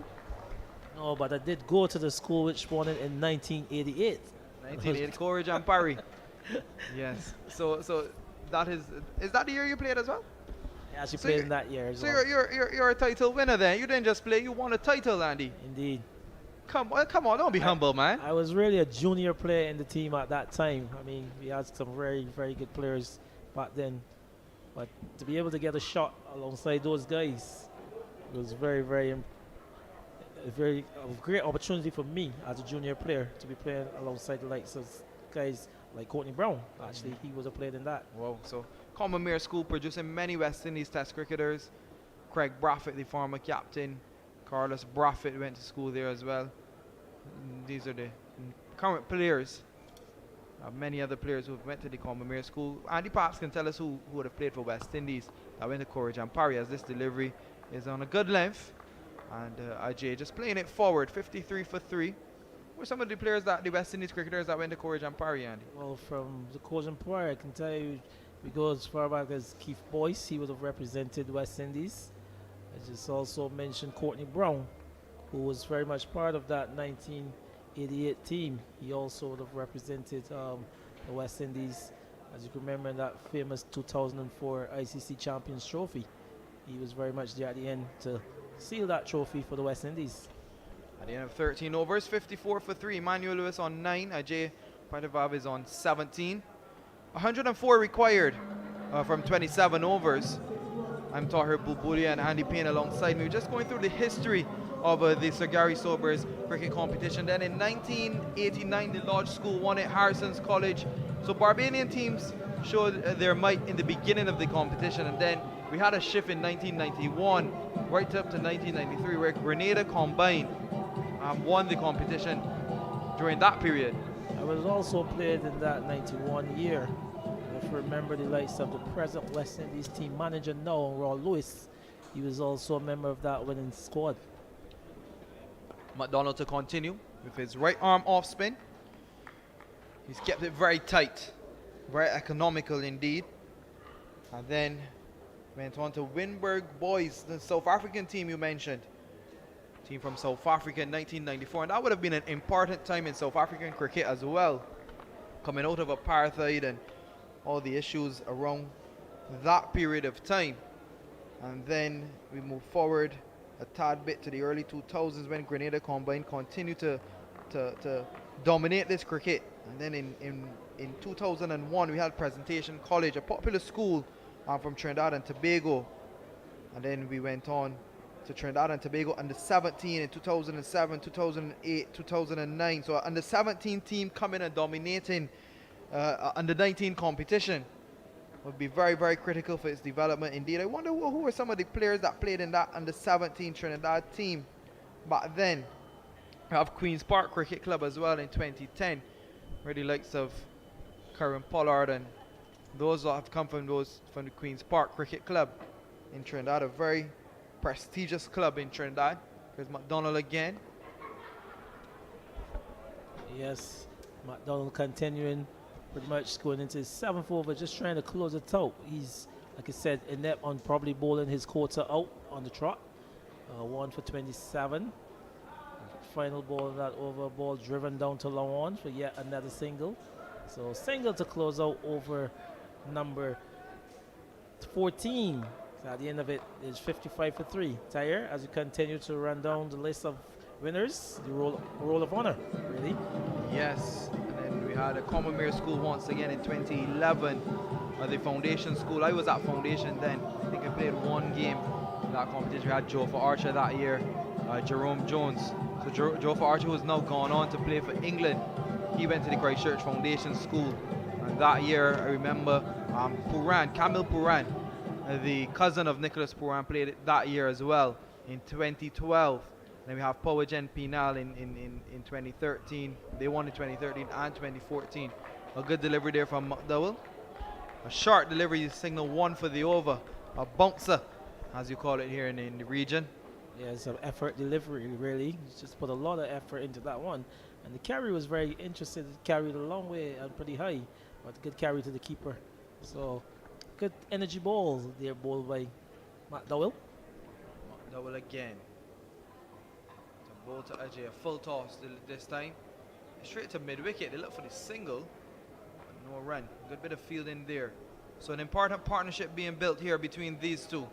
No, but I did go to the school which won it in 1988. 1988, Coleridge and Parry. Yes. So that is that the year you played as well? Yeah, she So played you- in that year as So well. you're a title winner then. You didn't just play, you won a title, Andy. Indeed. Come on, don't be humble, man. I was really a junior player in the team at that time. I mean, we had some very, very good players back then. But to be able to get a shot alongside those guys was a great opportunity for me as a junior player to be playing alongside the likes of guys like Courtney Brown. Actually, he was a player in that. Wow, so Combermere School producing many West Indies Test cricketers. Craig Braffett, the former captain. Carlos Braffett went to school there as well. These are the current players. Many other players who went to the Combermere School. Andy perhaps can tell us who would have played for West Indies that went to Courage and Parry, as this delivery is on a good length. And Ajay just playing it forward, 53 for 3. Who are some of the players the West Indies cricketers that went to Courage and Parry, Andy? Well, from the Coach and Prior, I can tell you, we go as far back as Keith Boyce. He would have represented West Indies. I just also mentioned Courtney Brown, who was very much part of that 1988 team. He also would have represented the West Indies, as you can remember, in that famous 2004 ICC Champions Trophy. He was very much there at the end to seal that trophy for the West Indies. At the end of 13 overs, 54 for 3. Emmanuel Lewis on 9. Ajay Pratavav is on 17. 104 required from 27 overs. I'm Tahir Bulbulia and Andy Payne alongside me. We're just going through the history of the Sir Gary Sobers cricket competition. Then in 1989, the Lodge School won it, Harrison's College. So Barbadian teams showed their might in the beginning of the competition, and then we had a shift in 1991 right up to 1993 where Grenada Combined won the competition during that period. I was also played in that 91 year. If you remember the likes of the present West Indies team manager now, Ron Lewis, he was also a member of that winning squad. McDonald to continue with his right arm off spin. He's kept it very tight, very economical indeed. And then went on to Winburg Boys, the South African team you mentioned. Team from South Africa in 1994, and that would have been an important time in South African cricket as well, coming out of apartheid and all the issues around that period of time. And then we move forward a tad bit to the early 2000s when Grenada Combined continued to dominate this cricket. And then in 2001 we had Presentation College, a popular school from Trinidad and Tobago. And then we went on to Trinidad and Tobago under 17 in 2007, 2008, 2009. So under 17 team coming and dominating under 19 competition would be very, very critical for its development indeed. I wonder who were some of the players that played in that under 17 Trinidad team back then. We have Queen's Park Cricket Club as well in 2010, where the likes of Karen Pollard and those that have come from the Queen's Park Cricket Club in Trinidad, a very prestigious club in Trinidad. Here's McDonald again. Yes, McDonald continuing pretty much going into his 7th over, just trying to close it out. He's, like I said, inept on probably bowling his quarter out on the trot. 1 for 27. Final ball of that over, ball driven down to long on for yet another single. So single to close out over number 14. So at the end of it is 55 for 3. Tyre, as you continue to run down the list of winners, the roll of honor, really. Yes, and then we had a Combermere School once again in 2011. The Foundation School. I was at Foundation then. I think I played one game in that competition. We had Joe for Archer that year, Jerome Jones. So Joe for Archer was now gone on to play for England. He went to the Christchurch Foundation School. And that year, I remember Kamil Puran, the cousin of Nicholas Puran, played it that year as well in 2012. Then we have Power Gen Penal in 2013. They won in 2013 and 2014. A good delivery there from McDowell. A short delivery, signal 1 for the over. A bouncer, as you call it here in the region. Yeah, it's an effort delivery, really. He's just put a lot of effort into that one. And the carry was very interested. It carried a long way and pretty high, but good carry to the keeper. So, good energy ball there, bowled by McDowell. McDowell again. To bowl to Ajay, a full toss this time. Straight to mid-wicket. They look for the single, but no run. Good bit of fielding there So an important partnership being built here between these two.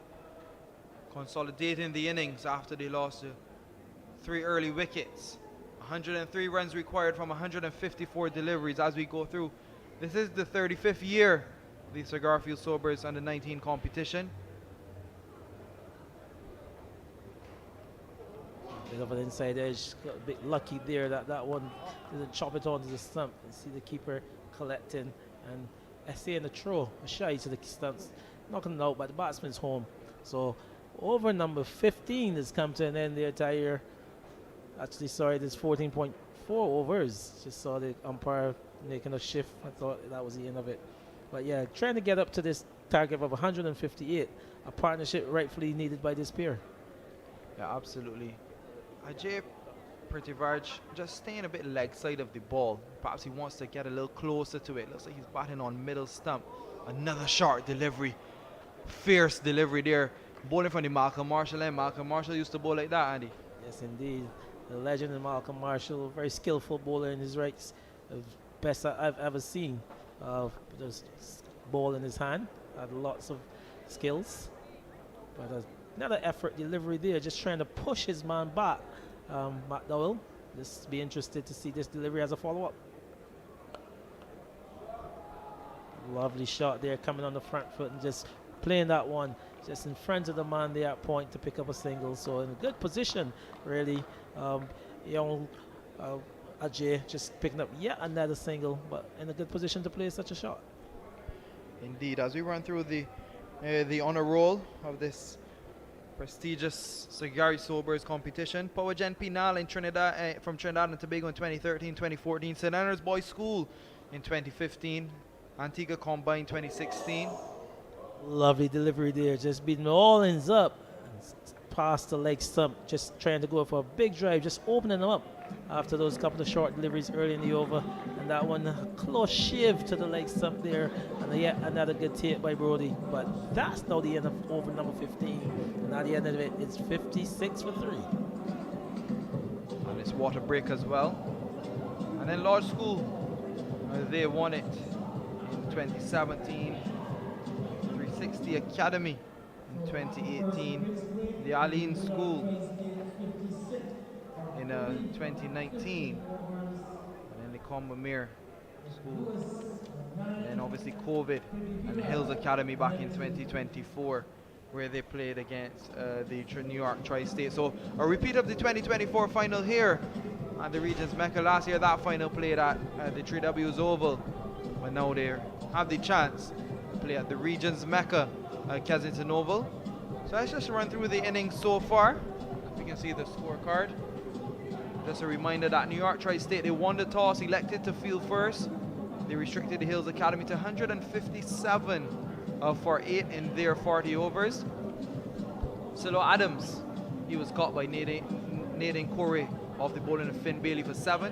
Consolidating the innings after they lost to 3 early wickets. 103 runs required from 154 deliveries as we go through. This is the 35th year of the Sir Garfield Sobers under 19 competition. Bit of an inside edge, got a bit lucky there that one didn't chop it onto the stump. You see the keeper collecting and essaying a throw, a shy to the stumps, knocking it out, but the batsman's home. So over number 15 has come to an end there, Tyre. Actually, sorry, there's 14.4 overs. Just saw the umpire making a shift. I thought that was the end of it. But yeah, trying to get up to this target of 158, a partnership rightfully needed by this pair. Yeah, absolutely. Ajay Pritiviraj just staying a bit leg side of the ball. Perhaps he wants to get a little closer to it. Looks like he's batting on middle stump. Another short delivery. Fierce delivery there. Bowling from the Malcolm Marshall end. Malcolm Marshall used to bowl like that, Andy. Yes, indeed. The legend of Malcolm Marshall, very skillful bowler in his rights. The best I've ever seen. Just ball in his hand. Had lots of skills. But another effort delivery there, just trying to push his man back. McDowell, just be interested to see this delivery as a follow-up. Lovely shot there, coming on the front foot and just playing that one just in front of the man there at point to pick up a single. So in a good position, really. Young Ajay just picking up yet another single, but in a good position to play such a shot. Indeed, as we run through the honor roll of this prestigious Sir Gary Sobers competition. Power Gen Penal in Trinidad, from Trinidad and Tobago in 2013, 2014. St. Andrews Boys School in 2015. Antigua Combine 2016. Lovely delivery there, just beating all ends up. Past the leg stump, just trying to go for a big drive, just opening them up after those couple of short deliveries early in the over. And that one, close shave to the leg stump there. And yet another good take by Brody. But that's now the end of over number 15. And at the end of it, it's 56 for 3. And it's water break as well. And then Lodge School, they won it in 2017. 360 Academy in 2018. The Aline School in 2019. And then the Combamere School. And then obviously COVID and Hills Academy back in 2024, where they played against the New York Tri-State. So a repeat of the 2024 final here at the Regions Mecca. Last year that final played at the 3Ws Oval, but now they have the chance to play at the Regions Mecca Kensington Oval. So let's just run through the innings so far. You can see the scorecard. Just a reminder that New York Tri-State, they won the toss, elected to field first. They restricted the Hills Academy to 157 for 8 in their 40 overs. Silo Adams, he was caught by Nadine Corey off the bowling of Finn Bailey for 7.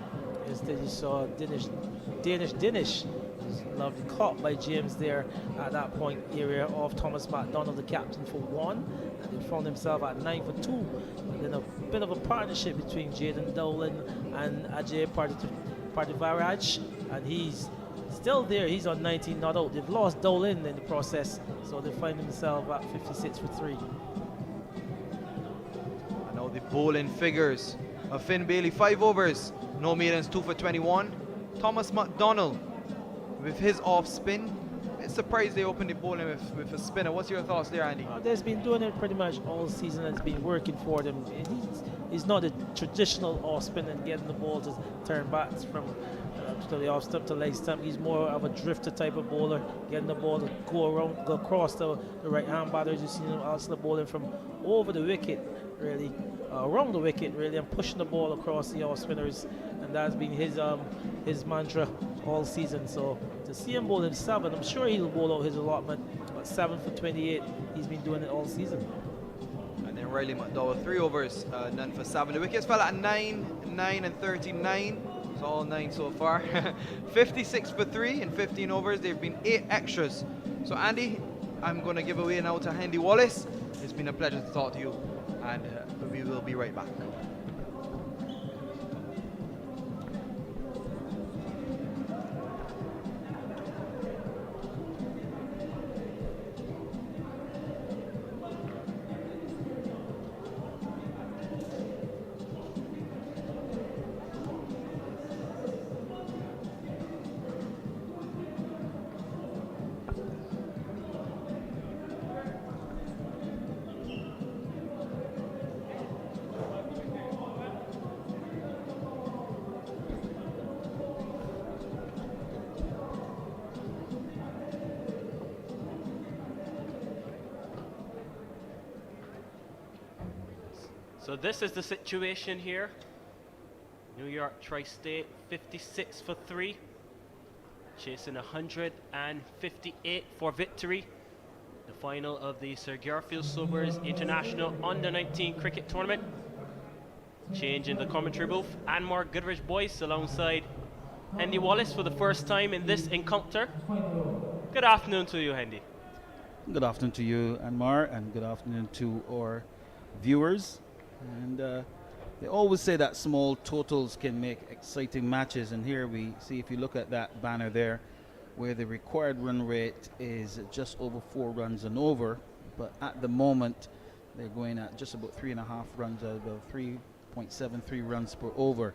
Instead you saw Dinish. Lovely caught by James there at that point area of Thomas McDonald, the captain, for 1. And he found himself at 9 for 2. And then a bit of a partnership between Jaden Dolan and Ajay Pritiviraj. And he's still there. He's on 19 not out. They've lost Dolan in the process. So they find themselves at 56 for 3. And now the bowling figures of Finn Bailey, 5 overs. No maidens, 2 for 21. Thomas McDonald with his off spin. It's surprised they opened the bowling with a spinner. What's your thoughts there, Andy? They've been doing it pretty much all season. It's been working for them. He's not a traditional off spin and getting the ball to turn backs from to the off stump to leg stump. He's more of a drifter type of bowler, getting the ball to go across the right hand batters. You see him also bowling from over the wicket, really, around the wicket, really, and pushing the ball across the off spinners. And that's been his mantra all season. So to see him bowling 7, I'm sure he'll bowl out his allotment. But 7 for 28, he's been doing it all season. And then Riley McDowell, 3 overs, none for 7. The wickets fell at 9, 9 and 39. So all 9 so far. 56 for 3 in 15 overs. There have been 8 extras. So Andy, I'm going to give away now to Andy Wallace. It's been a pleasure to talk to you, and we will be right back. So this is the situation here. New York Tri-State 56 for 3, chasing 158 for victory. The final of the Sir Garfield Sobers International Under-19 Cricket Tournament. Change in the commentary booth. Anmar Goodrich Boyce alongside Hendy Wallace for the first time in this encounter. Good afternoon to you, Hendy. Good afternoon to you, Anmar, and good afternoon to our viewers. And they always say that small totals can make exciting matches, and here we see, if you look at that banner there, where the required run rate is just over 4 runs and over, but at the moment they're going at just about 3.5 runs out of 3.73 runs per over.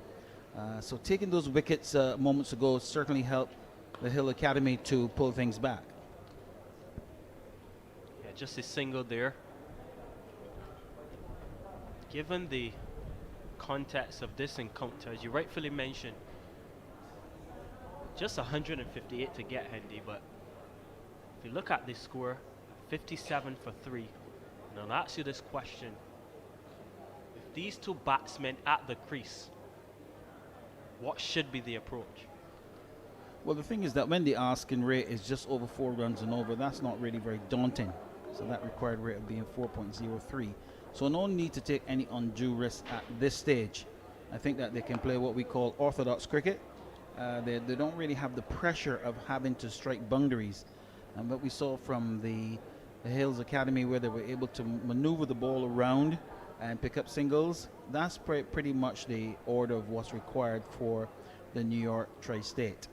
So taking those wickets moments ago certainly helped the Hill Academy to pull things back. Yeah, just a single there. Given the context of this encounter, as you rightfully mentioned, just 158 to get, Hendy, but if you look at this score, 57 for 3, and I'll ask you this question. If these two batsmen at the crease, what should be the approach? Well, the thing is that when the asking rate is just over 4 runs and over, that's not really very daunting. So that required rate of being 4.03. So no need to take any undue risk at this stage. I think that they can play what we call orthodox cricket. They don't really have the pressure of having to strike boundaries. And what we saw from the Hills Academy, where they were able to maneuver the ball around and pick up singles, that's pretty much the order of what's required for the New York Tri-State.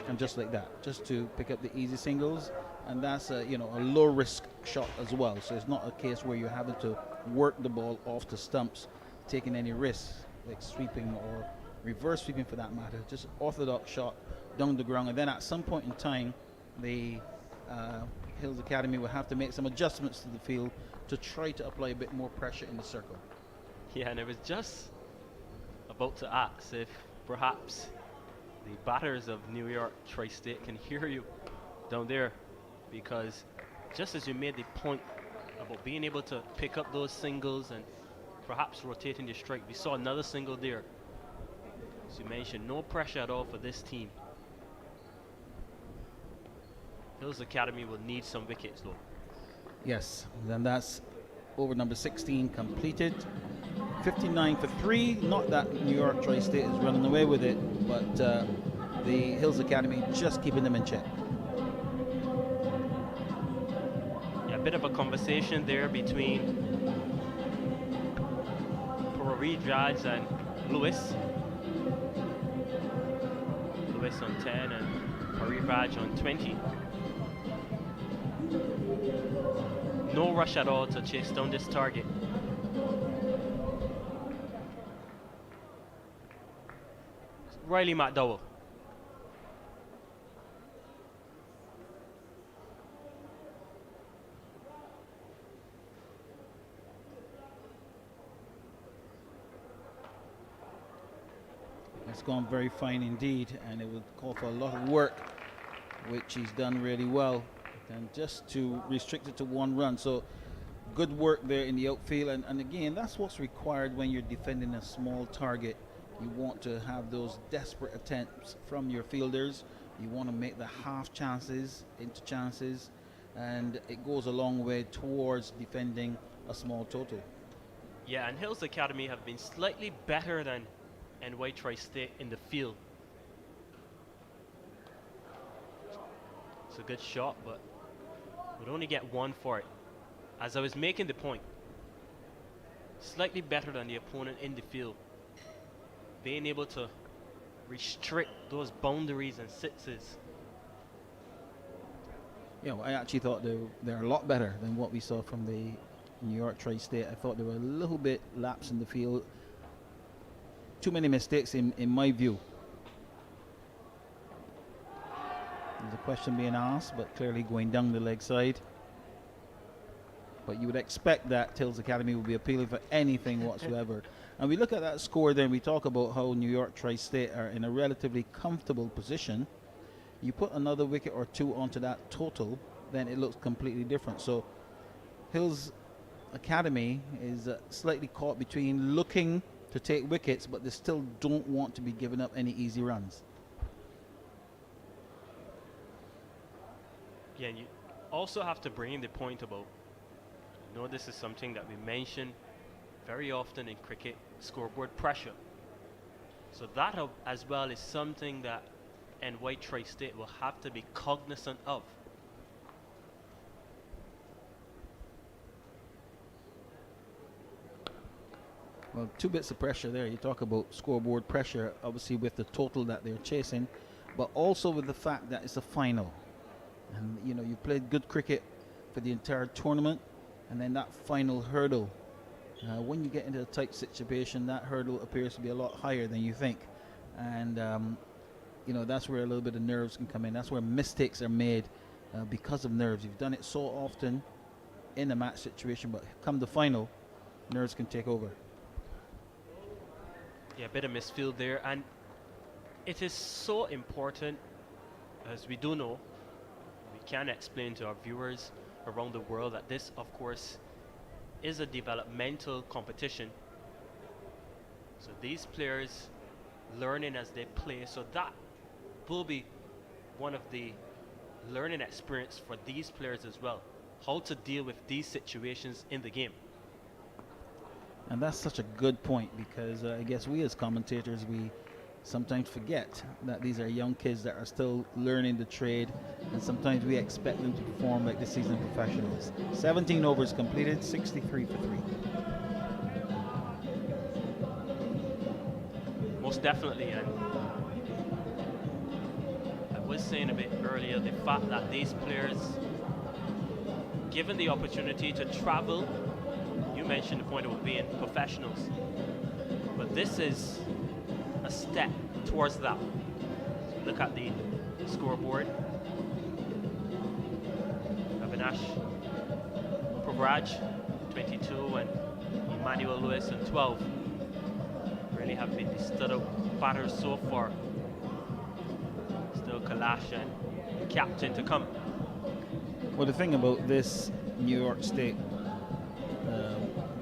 And just like that, just to pick up the easy singles, and that's a low risk shot as well. So it's not a case where you're having to work the ball off the stumps, taking any risks like sweeping or reverse sweeping for that matter. Just orthodox shot down the ground, and then at some point in time, the Hills Academy will have to make some adjustments to the field to try to apply a bit more pressure in the circle. Yeah, and I was just about to ask if perhaps the batters of New York Tri-State can hear you down there, because just as you made the point about being able to pick up those singles and perhaps rotating your strike, we saw another single there. As you mentioned, no pressure at all for this team. Hills Academy will need some wickets though. Yes, then that's over number 16 completed. 59 for 3. Not that New York Tri-State is running away with it, but the Hills Academy just keeping them in check. Yeah, a bit of a conversation there between Raj and Lewis. Lewis on 10 and Raj on 20. No rush at all to chase down this target. Riley McDowell. It's gone very fine indeed, and it would call for a lot of work, which he's done really well, and just to restrict it to 1 run. So good work there in the outfield, and again, that's what's required when you're defending a small target. You want to have those desperate attempts from your fielders. You want to make the half chances into chances, and it goes a long way towards defending a small total. Yeah, and Hills Academy have been slightly better than NY Tri-State in the field. It's a good shot, but would only get 1 for it. As I was making the point, slightly better than the opponent in the field, being able to restrict those boundaries and sixes. Yeah, well, I actually thought they're a lot better than what we saw from the New York Tri-State. I thought they were a little bit lax in the field. Too many mistakes in my view. There's a question being asked, but clearly going down the leg side. But you would expect that Hills Academy will be appealing for anything whatsoever. And we look at that score, then we talk about how New York Tri-State are in a relatively comfortable position. You put another wicket or 2 onto that total, then it looks completely different. So Hills Academy is slightly caught between looking to take wickets, but they still don't want to be giving up any easy runs. Yeah, you also have to bring in the point about, this is something that we mention very often in cricket, scoreboard pressure. So that as well is something that NY Tri-State will have to be cognizant of. Well, 2 bits of pressure there. You talk about scoreboard pressure, obviously with the total that they're chasing, but also with the fact that it's a final. And, you played good cricket for the entire tournament, and then that final hurdle. When you get into a tight situation, that hurdle appears to be a lot higher than you think. And, that's where a little bit of nerves can come in. That's where mistakes are made because of nerves. You've done it so often in a match situation, but come the final, nerves can take over. Yeah, a bit of misfield there, and it is so important, as we do know, we can explain to our viewers around the world that this, of course, is a developmental competition. So these players learning as they play, so that will be one of the learning experience for these players as well, how to deal with these situations in the game. And that's such a good point, because I guess we as commentators, we sometimes forget that these are young kids that are still learning the trade, and sometimes we expect them to perform like the seasoned professionals. 17 overs completed, 63 for 3. Most definitely, and I was saying a bit earlier, the fact that these players, given the opportunity to travel, you mentioned the point of being professionals, but this is a step towards that. Look at the scoreboard. Avinash Pravraj, 22, and Emmanuel Lewis and 12. Really have been the stood-up batters so far. Still Kalash and the captain to come. Well, the thing about this New York State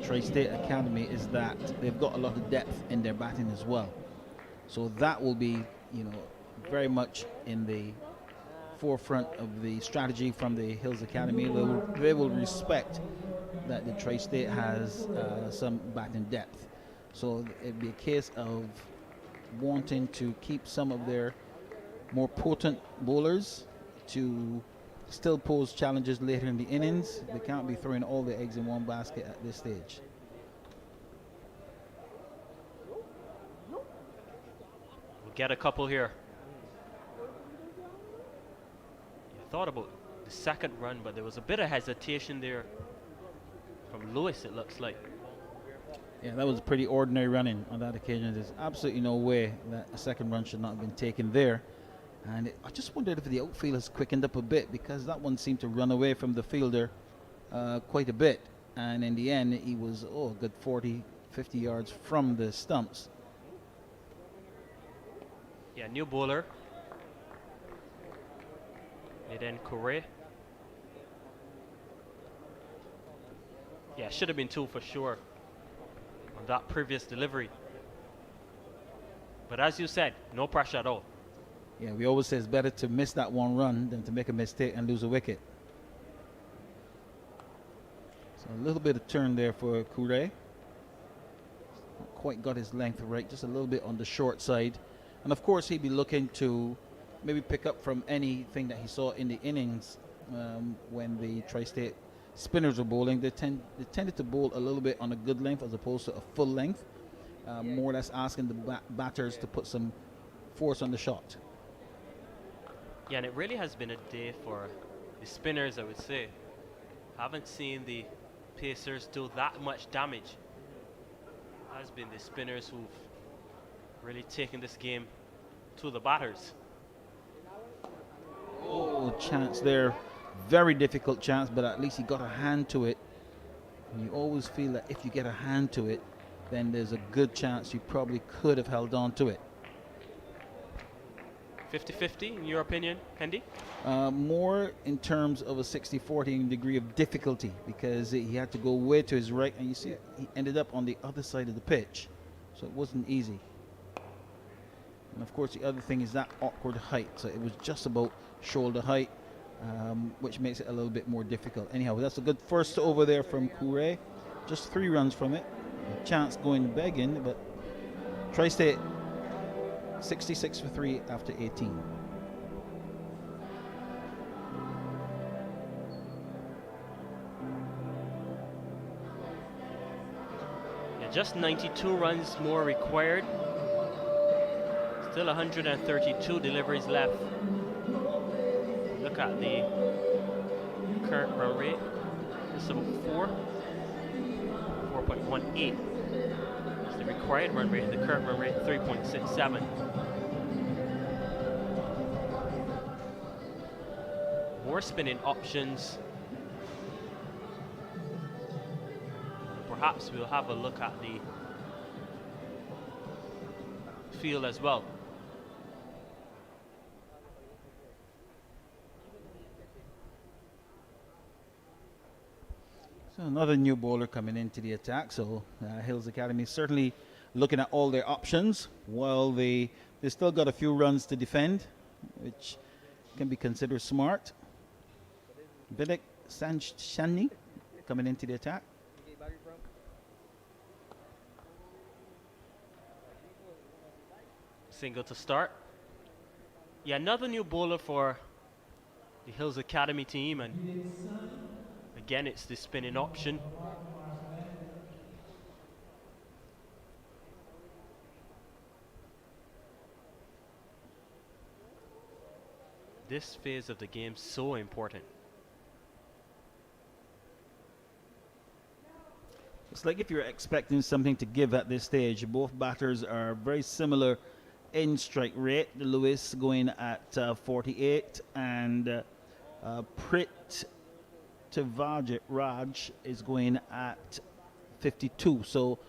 Tri-State Academy is that they've got a lot of depth in their batting as well. So that will be, very much in the forefront of the strategy from the Hills Academy. They will respect that the Tri-State has some batting depth. So it'd be a case of wanting to keep some of their more potent bowlers to still pose challenges later in the innings. They can't be throwing all their eggs in one basket at this stage. We'll get a couple here. You thought about the second run, but there was a bit of hesitation there from Lewis, it looks like. Yeah, that was a pretty ordinary running on that occasion. There's absolutely no way that a second run should not have been taken there. And I just wondered if the outfield has quickened up a bit, because that one seemed to run away from the fielder quite a bit. And in the end, he was a good 40, 50 yards from the stumps. Yeah, new bowler. Eden Kure. Yeah, should have been 2 for sure on that previous delivery. But as you said, no pressure at all. Yeah, we always say it's better to miss that one run than to make a mistake and lose a wicket. So a little bit of turn there for Kure. Not quite got his length right, just a little bit on the short side. And of course, he'd be looking to maybe pick up from anything that he saw in the innings when the Tri-State spinners were bowling. They tended to bowl a little bit on a good length as opposed to a full length, more or less asking the batters to put some force on the shot. Yeah, and it really has been a day for the spinners, I would say. Haven't seen the Pacers do that much damage. Has been the spinners who've really taken this game to the batters. Oh, chance there. Very difficult chance, but at least he got a hand to it. And you always feel that if you get a hand to it, then there's a good chance you probably could have held on to it. 50-50 in your opinion, Hendy? More in terms of a 60-40 degree of difficulty, because he had to go way to his right, and you see he ended up on the other side of the pitch, so it wasn't easy. And of course the other thing is that awkward height, so it was just about shoulder height, which makes it a little bit more difficult. Anyhow, that's a good first over there from Koure. Just 3 runs from it. Chance going begging, but Tri-State 66 for 3 after 18. Yeah, just 92 runs more required. Still 132 deliveries left. Look at the current run rate. It's about 4.18. It's the required run rate. The current run rate 3.67. More spinning options. Perhaps we'll have a look at the field as well. So another new bowler coming into the attack. So Hills Academy certainly looking at all their options, while they still got a few runs to defend, which can be considered smart. Vivek Sanchani coming into the attack. Single to start. Yeah, another new bowler for the Hills Academy team, and again it's the spinning option. This phase of the game so important. It's like if you're expecting something to give at this stage. Both batters are very similar in strike rate. Lewis going at 48, and Prit to Raj is going at 52. So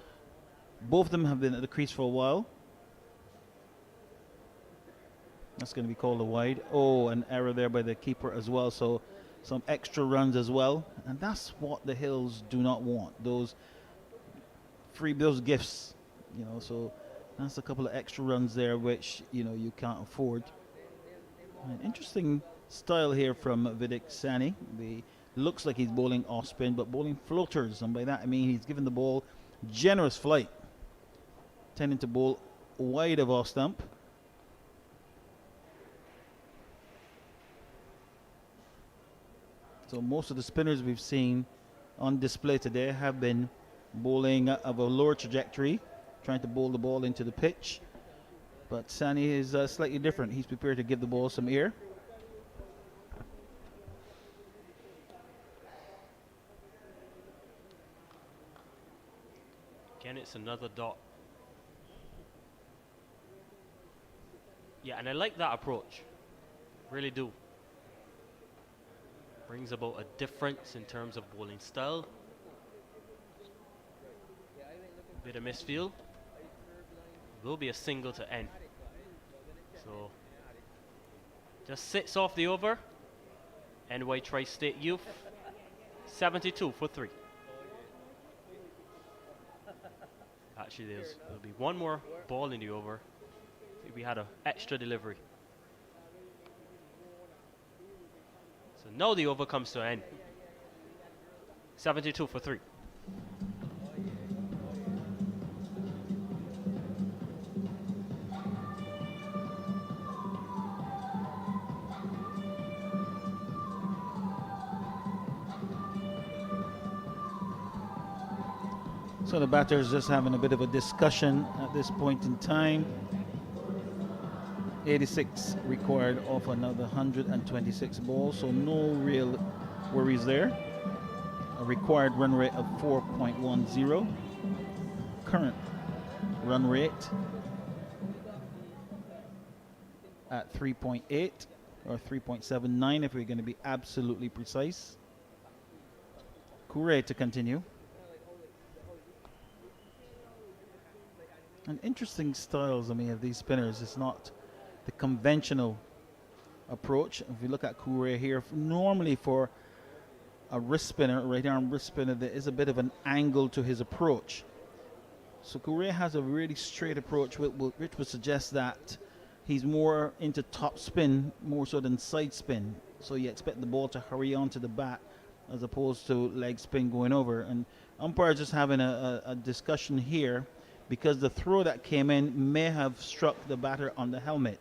both of them have been at the crease for a while. That's going to be called a wide. Oh, an error there by the keeper as well. So some extra runs as well. And that's what the Hills do not want. Those gifts, you know. So that's a couple of extra runs there, which, you know, you can't afford. An interesting style here from Vidic Sani. Looks like he's bowling off spin, but bowling floaters, and by that I mean he's given the ball generous flight, tending to bowl wide of off stump. So most of the spinners we've seen on display today have been bowling of a lower trajectory, trying to bowl the ball into the pitch. But Sani is slightly different. He's prepared to give the ball some air. Again, it's another dot. Yeah, and I like that approach. Really do. Brings about a difference in terms of bowling style. Bit of misfield. Will be a single to end. So just sits off the over. NY Tri-State Youth 72 for 3. Actually, there'll be one more ball in the over. If we had an extra delivery. So now the over comes to an end. 72 for 3. So the batters just having a bit of a discussion at this point in time. 86 required off another 126 balls, so no real worries there. A required run rate of 4.10. Current run rate at 3.8 or 3.79 if we're going to be absolutely precise. Koure to continue. And interesting styles, I mean, of these spinners. It's not the conventional approach. If you look at Koure here, normally for a wrist spinner, right arm wrist spinner, there is a bit of an angle to his approach. So Koure has a really straight approach, which would suggest that he's more into top spin more so than side spin. So you expect the ball to hurry onto the bat as opposed to leg spin going over. And umpires just having a discussion here because the throw that came in may have struck the batter on the helmet.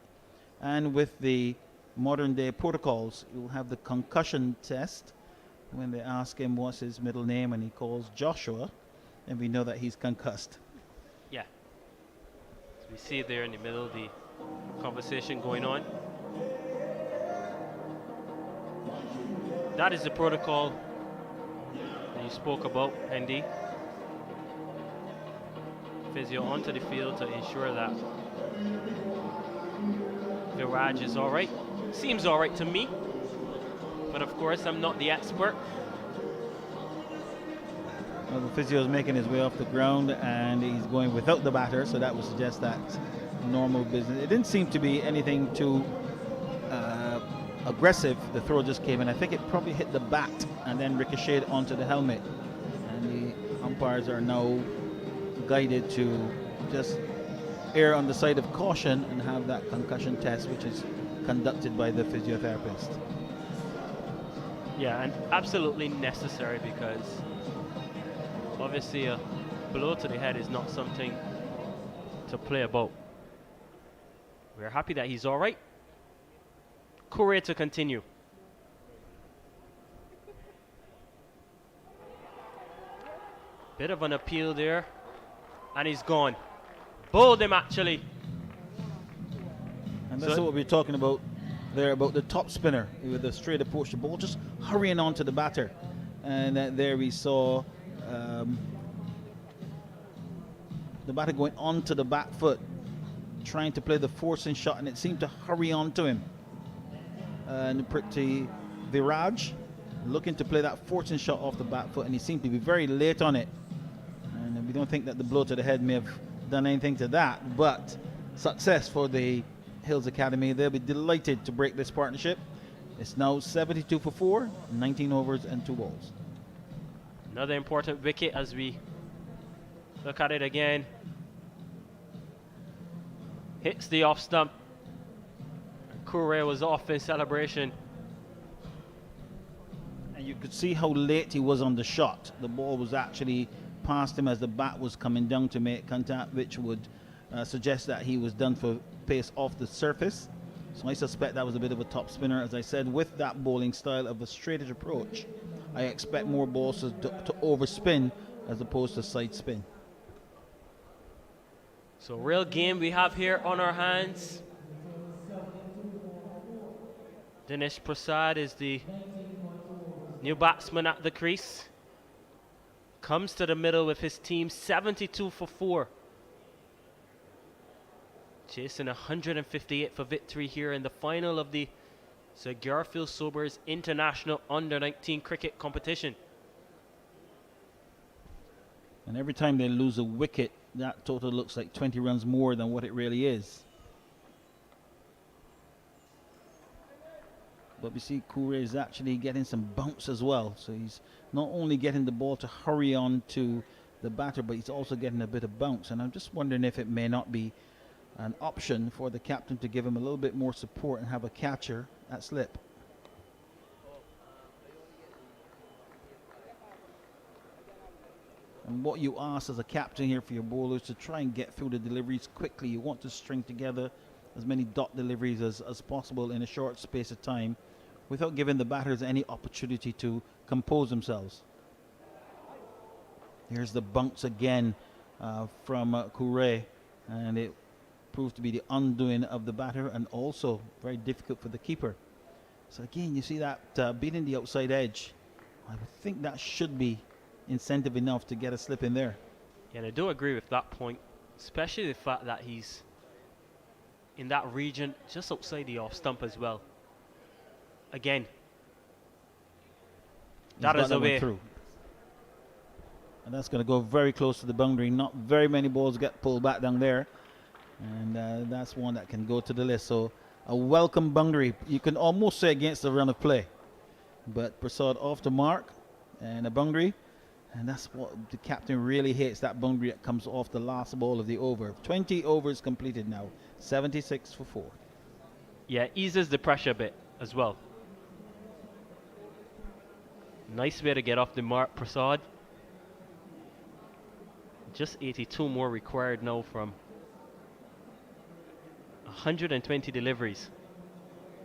And with the modern day protocols, you'll have the concussion test when they ask him what's his middle name and he calls Joshua, and we know that he's concussed. Yeah. So we see it there in the middle of the conversation going on. That is the protocol that you spoke about, Andy. Physio onto the field to ensure that Viraj is all right. Seems all right to me, but of course I'm not the expert. Well, the physio is making his way off the ground and he's going without the batter, so that would suggest that normal business. It didn't seem to be anything too aggressive. The throw just came in. I think it probably hit the bat and then ricocheted onto the helmet. And the umpires are now guided to just err on the side of caution and have that concussion test, which is conducted by the physiotherapist. Yeah, and absolutely necessary because obviously a blow to the head is not something to play about. We're happy that he's all right. Koure to continue. Bit of an appeal there, and he's gone. Bowled him actually. And that's what we're talking about there, about the top spinner with the straight approach. The ball just hurrying on to the batter. And there we saw the batter going onto the back foot, trying to play the forcing shot, and it seemed to hurry on to him. And pretty Viraj looking to play that forcing shot off the back foot, and he seemed to be very late on it. And we don't think that the blow to the head may have done anything to that, but success for the Hills Academy. They'll be delighted to break this partnership. It's now 72 for 4, 19 overs and 2 balls. Another important wicket as we look at it again. Hits the off stump. Koure was off in celebration. And you could see how late he was on the shot. The ball was actually past him as the bat was coming down to make contact, which would suggest that he was done for pace off the surface. So I suspect that was a bit of a top spinner. As I said, with that bowling style of a straight-edge approach, I expect more balls to overspin as opposed to side spin. So real game we have here on our hands. Dinesh Prasad is the new batsman at the crease. Comes to the middle with his team 72 for 4. Chasing 158 for victory here in the final of the Sir Garfield Sobers International Under-19 Cricket Competition. And every time they lose a wicket, that total looks like 20 runs more than what it really is. But we see Koure is actually getting some bounce as well. So he's not only getting the ball to hurry on to the batter, but he's also getting a bit of bounce. And I'm just wondering if it may not be an option for the captain to give him a little bit more support and have a catcher at slip. And what you ask as a captain here for your bowlers to try and get through the deliveries quickly. You want to string together as many dot deliveries as possible in a short space of time without giving the batters any opportunity to compose themselves. Here's the bounce again from Koure, and it proved to be the undoing of the batter and also very difficult for the keeper. So again, you see that beating the outside edge. I would think that should be incentive enough to get a slip in there. Yeah, and I do agree with that point, especially the fact that he's in that region just outside the off stump as well. Again, that is away. Through. And that's going to go very close to the boundary. Not very many balls get pulled back down there. And that's one that can go to the list. So a welcome boundary. You can almost say against the run of play. But Prasad off the mark and a boundary. And that's what the captain really hates, that boundary that comes off the last ball of the over. 20 overs completed now, 76 for 4. Yeah, eases the pressure a bit as well. Nice way to get off the mark, Prasad. Just 82 more required now from 120 deliveries.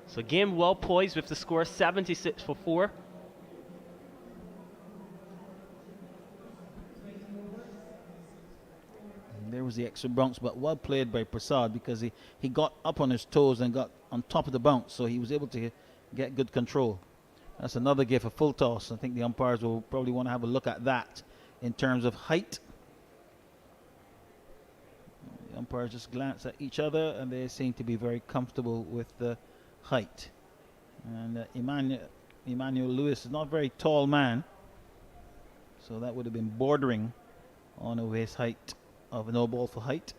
So game well poised with the score 76 for 4. There was the extra bounce, but well played by Prasad because he got up on his toes and got on top of the bounce, so he was able to get good control. That's another gift, a full toss. I think the umpires will probably want to have a look at that in terms of height. The umpires just glance at each other and they seem to be very comfortable with the height. And Emmanuel Lewis is not a very tall man, so that would have been bordering on a waist height of no ball for height.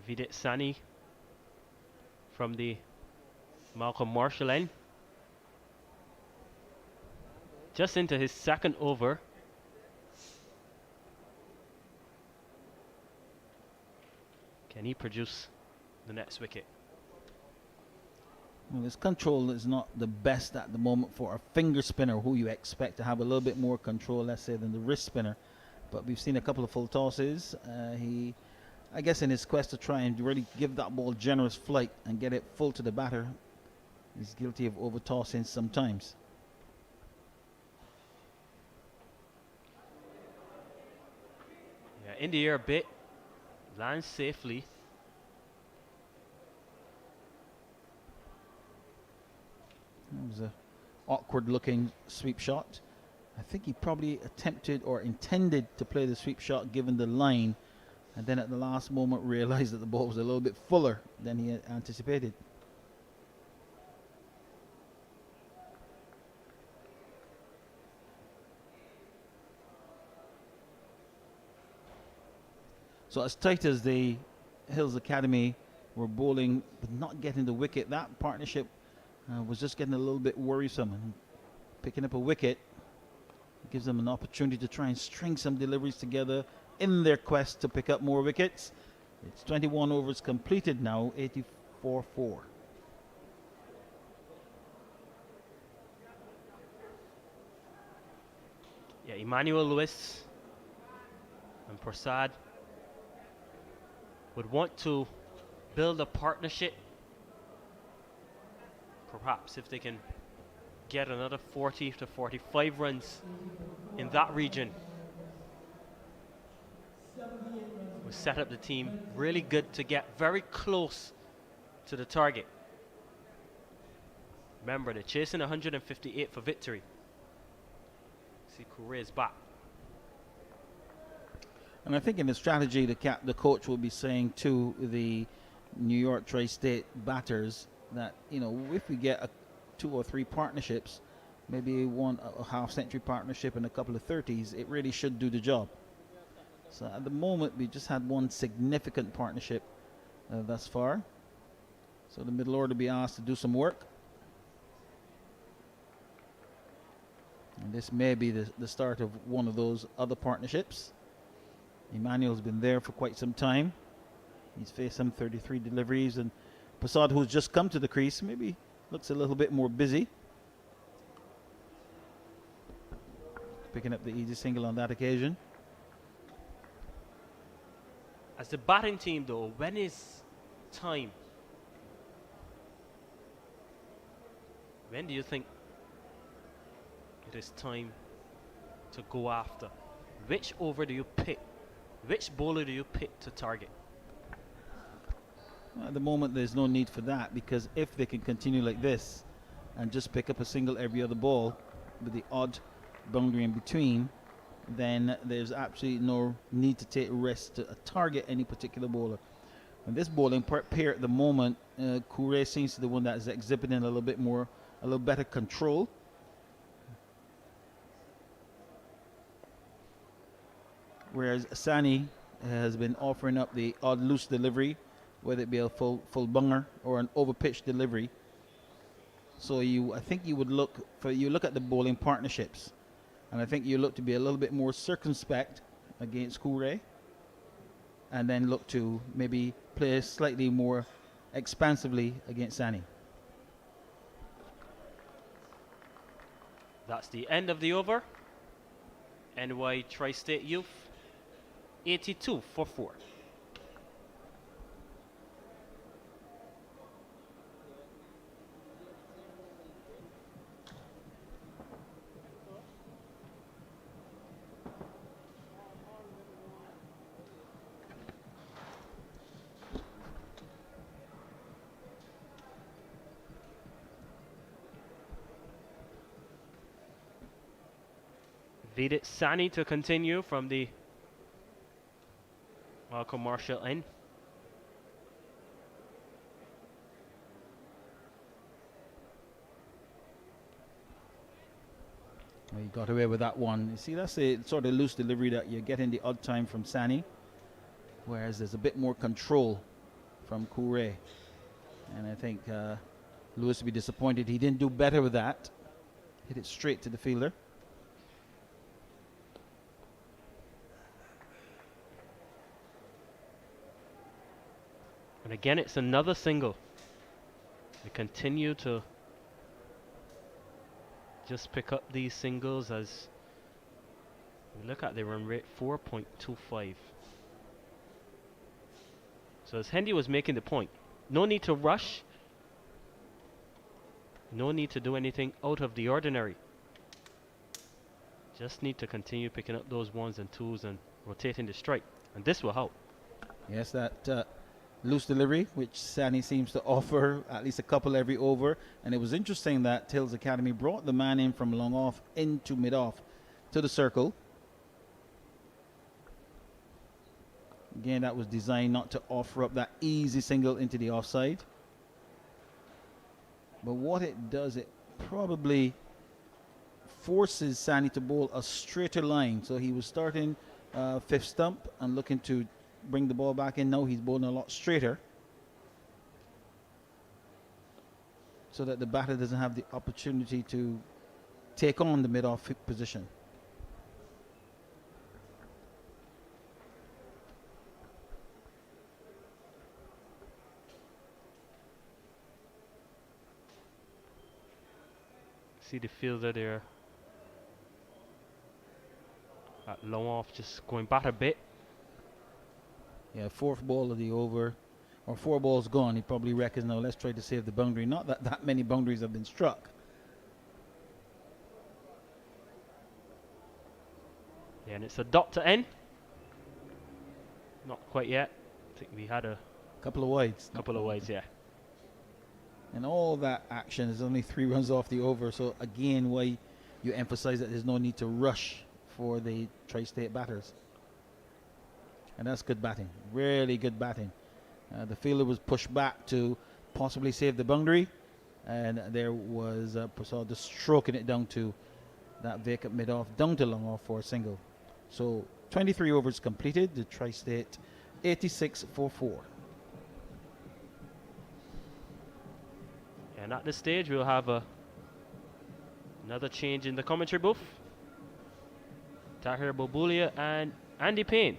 Vidit Sani from the Malcolm Marshall end. Just into his second over. Can he produce the next wicket? Well, his control is not the best at the moment for a finger spinner who you expect to have a little bit more control, let's say, than the wrist spinner. But we've seen a couple of full tosses. I guess in his quest to try and really give that ball generous flight and get it full to the batter, he's guilty of over tossing sometimes. Yeah, in the air a bit, lands safely. It was an awkward looking sweep shot. I think he probably attempted or intended to play the sweep shot given the line, and then at the last moment realized that the ball was a little bit fuller than he had anticipated. So as tight as the Hills Academy were bowling but not getting the wicket, that partnership was just getting a little bit worrisome. And picking up a wicket gives them an opportunity to try and string some deliveries together in their quest to pick up more wickets. It's 21 overs completed now, 84-4. Yeah, Emmanuel Lewis and Prasad would want to build a partnership. Perhaps if they can get another 40 to 45 runs in that region, we set up the team really good to get very close to the target. Remember, they're chasing 158 for victory. See, Korea's back. And I think in the strategy, the coach will be saying to the New York Tri-State batters that, you know, if we get 2 or 3 partnerships, maybe a half-century partnership and a couple of 30s, it really should do the job. So at the moment, we just had one significant partnership thus far. So the middle order be asked to do some work. And this may be the start of one of those other partnerships. Emmanuel's been there for quite some time. He's faced some 33 deliveries, and Prasad, who's just come to the crease, maybe looks a little bit more busy. Picking up the easy single on that occasion. As the batting team, though, when is time? When do you think it is time to go after? Which over do you pick? Which bowler do you pick to target? At the moment, there's no need for that, because if they can continue like this and just pick up a single every other ball with the odd boundary in between, then there's absolutely no need to take risks to target any particular bowler. And this bowling pair at the moment, Koure seems to be the one that is exhibiting a little better control. Whereas Sani has been offering up the odd loose delivery, whether it be a full bunger or an overpitched delivery. So I think you look at the bowling partnerships, and I think you look to be a little bit more circumspect against Koure, and then look to maybe play slightly more expansively against Sani. That's the end of the over. NY Tri-State Youth 82 for 4. Vidit Sani to continue from the commercial end. Well, he got away with that one. You see, that's the sort of loose delivery that you get in the odd time from Sani, whereas there's a bit more control from Koure. And I think Lewis would be disappointed he didn't do better with that. Hit it straight to the fielder. And again, it's another single. We continue to just pick up these singles as we look at the run rate, 4.25. So as Hendy was making the point, no need to rush. No need to do anything out of the ordinary. Just need to continue picking up those ones and twos and rotating the strike. And this will help. Yes, that loose delivery, which Sani seems to offer at least a couple every over. And it was interesting that Hills Academy brought the man in from long off into mid off to the circle. Again, that was designed not to offer up that easy single into the offside. But what it does, it probably forces Sani to bowl a straighter line. So he was starting fifth stump and looking to bring the ball back in. Now he's bowling a lot straighter, so that the batter doesn't have the opportunity to take on the mid-off position. See the fielder there at long off, just going back a bit. Yeah, fourth ball of the over, or 4 balls gone. He probably reckons, now let's try to save the boundary. Not that that many boundaries have been struck. Yeah, and it's a dot to end. Not quite yet. I think we had a couple of wides. Couple of wides, yeah. And all that action is only 3 runs off the over. So again, why you emphasize that there's no need to rush for the Tri-State batters. And that's good batting, really good batting. The fielder was pushed back to possibly save the boundary, and there was Prasad just stroking it down to that vacant mid-off, down to long off for a single. So 23 overs completed, the Tri-State 86 for 4. And at this stage, we'll have another change in the commentary booth. Tahir Bobulia and Andy Payne.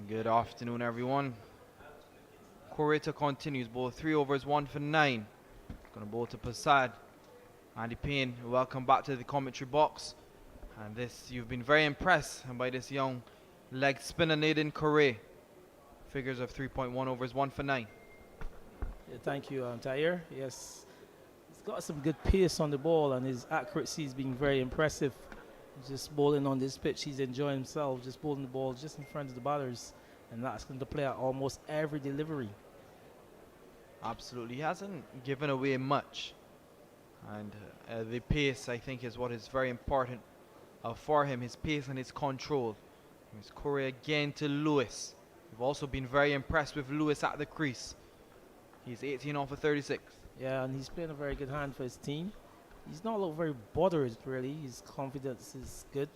Good afternoon, everyone. Corita continues, bowl 3 overs, 1 for 9. Gonna bowl to Prasad. Andy Payne, welcome back to the commentary box. And you've been very impressed by this young leg spinner Nathan Correa. Figures of 3.1 overs, 1 for 9. Yeah, thank you, Tahir. Yes, got some good pace on the ball, and his accuracy has been very impressive. Just bowling on this pitch, he's enjoying himself, just bowling the ball just in front of the batters, and that's going to play out almost every delivery. Absolutely, he hasn't given away much, and the pace I think is what is very important for him. His pace and his control. Here's Corey again to Lewis. We've also been very impressed with Lewis at the crease. He's 18 off of 36. Yeah, and he's playing a very good hand for his team. He's not look very bothered really. His confidence is good.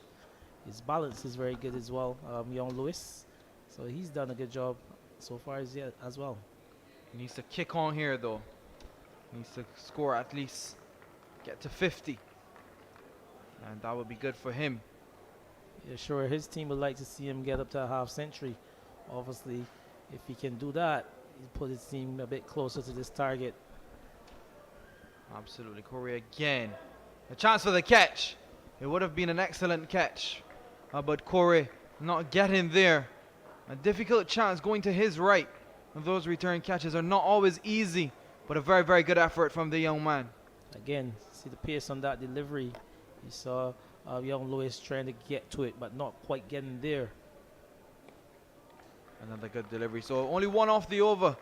His balance is very good as well. Young Lewis, so he's done a good job so far as well. He needs to kick on here though. He needs to score at least, get to 50, and that would be good for him. Yeah, sure. His team would like to see him get up to a half century. Obviously, if he can do that, he'll put his team a bit closer to this target. Absolutely, Corey again. A chance for the catch. It would have been an excellent catch, but Corey not getting there. A difficult chance going to his right. Those return catches are not always easy, but a very, very good effort from the young man. Again, see the pace on that delivery. You saw young Lewis trying to get to it, but not quite getting there. Another good delivery. So only one off the over.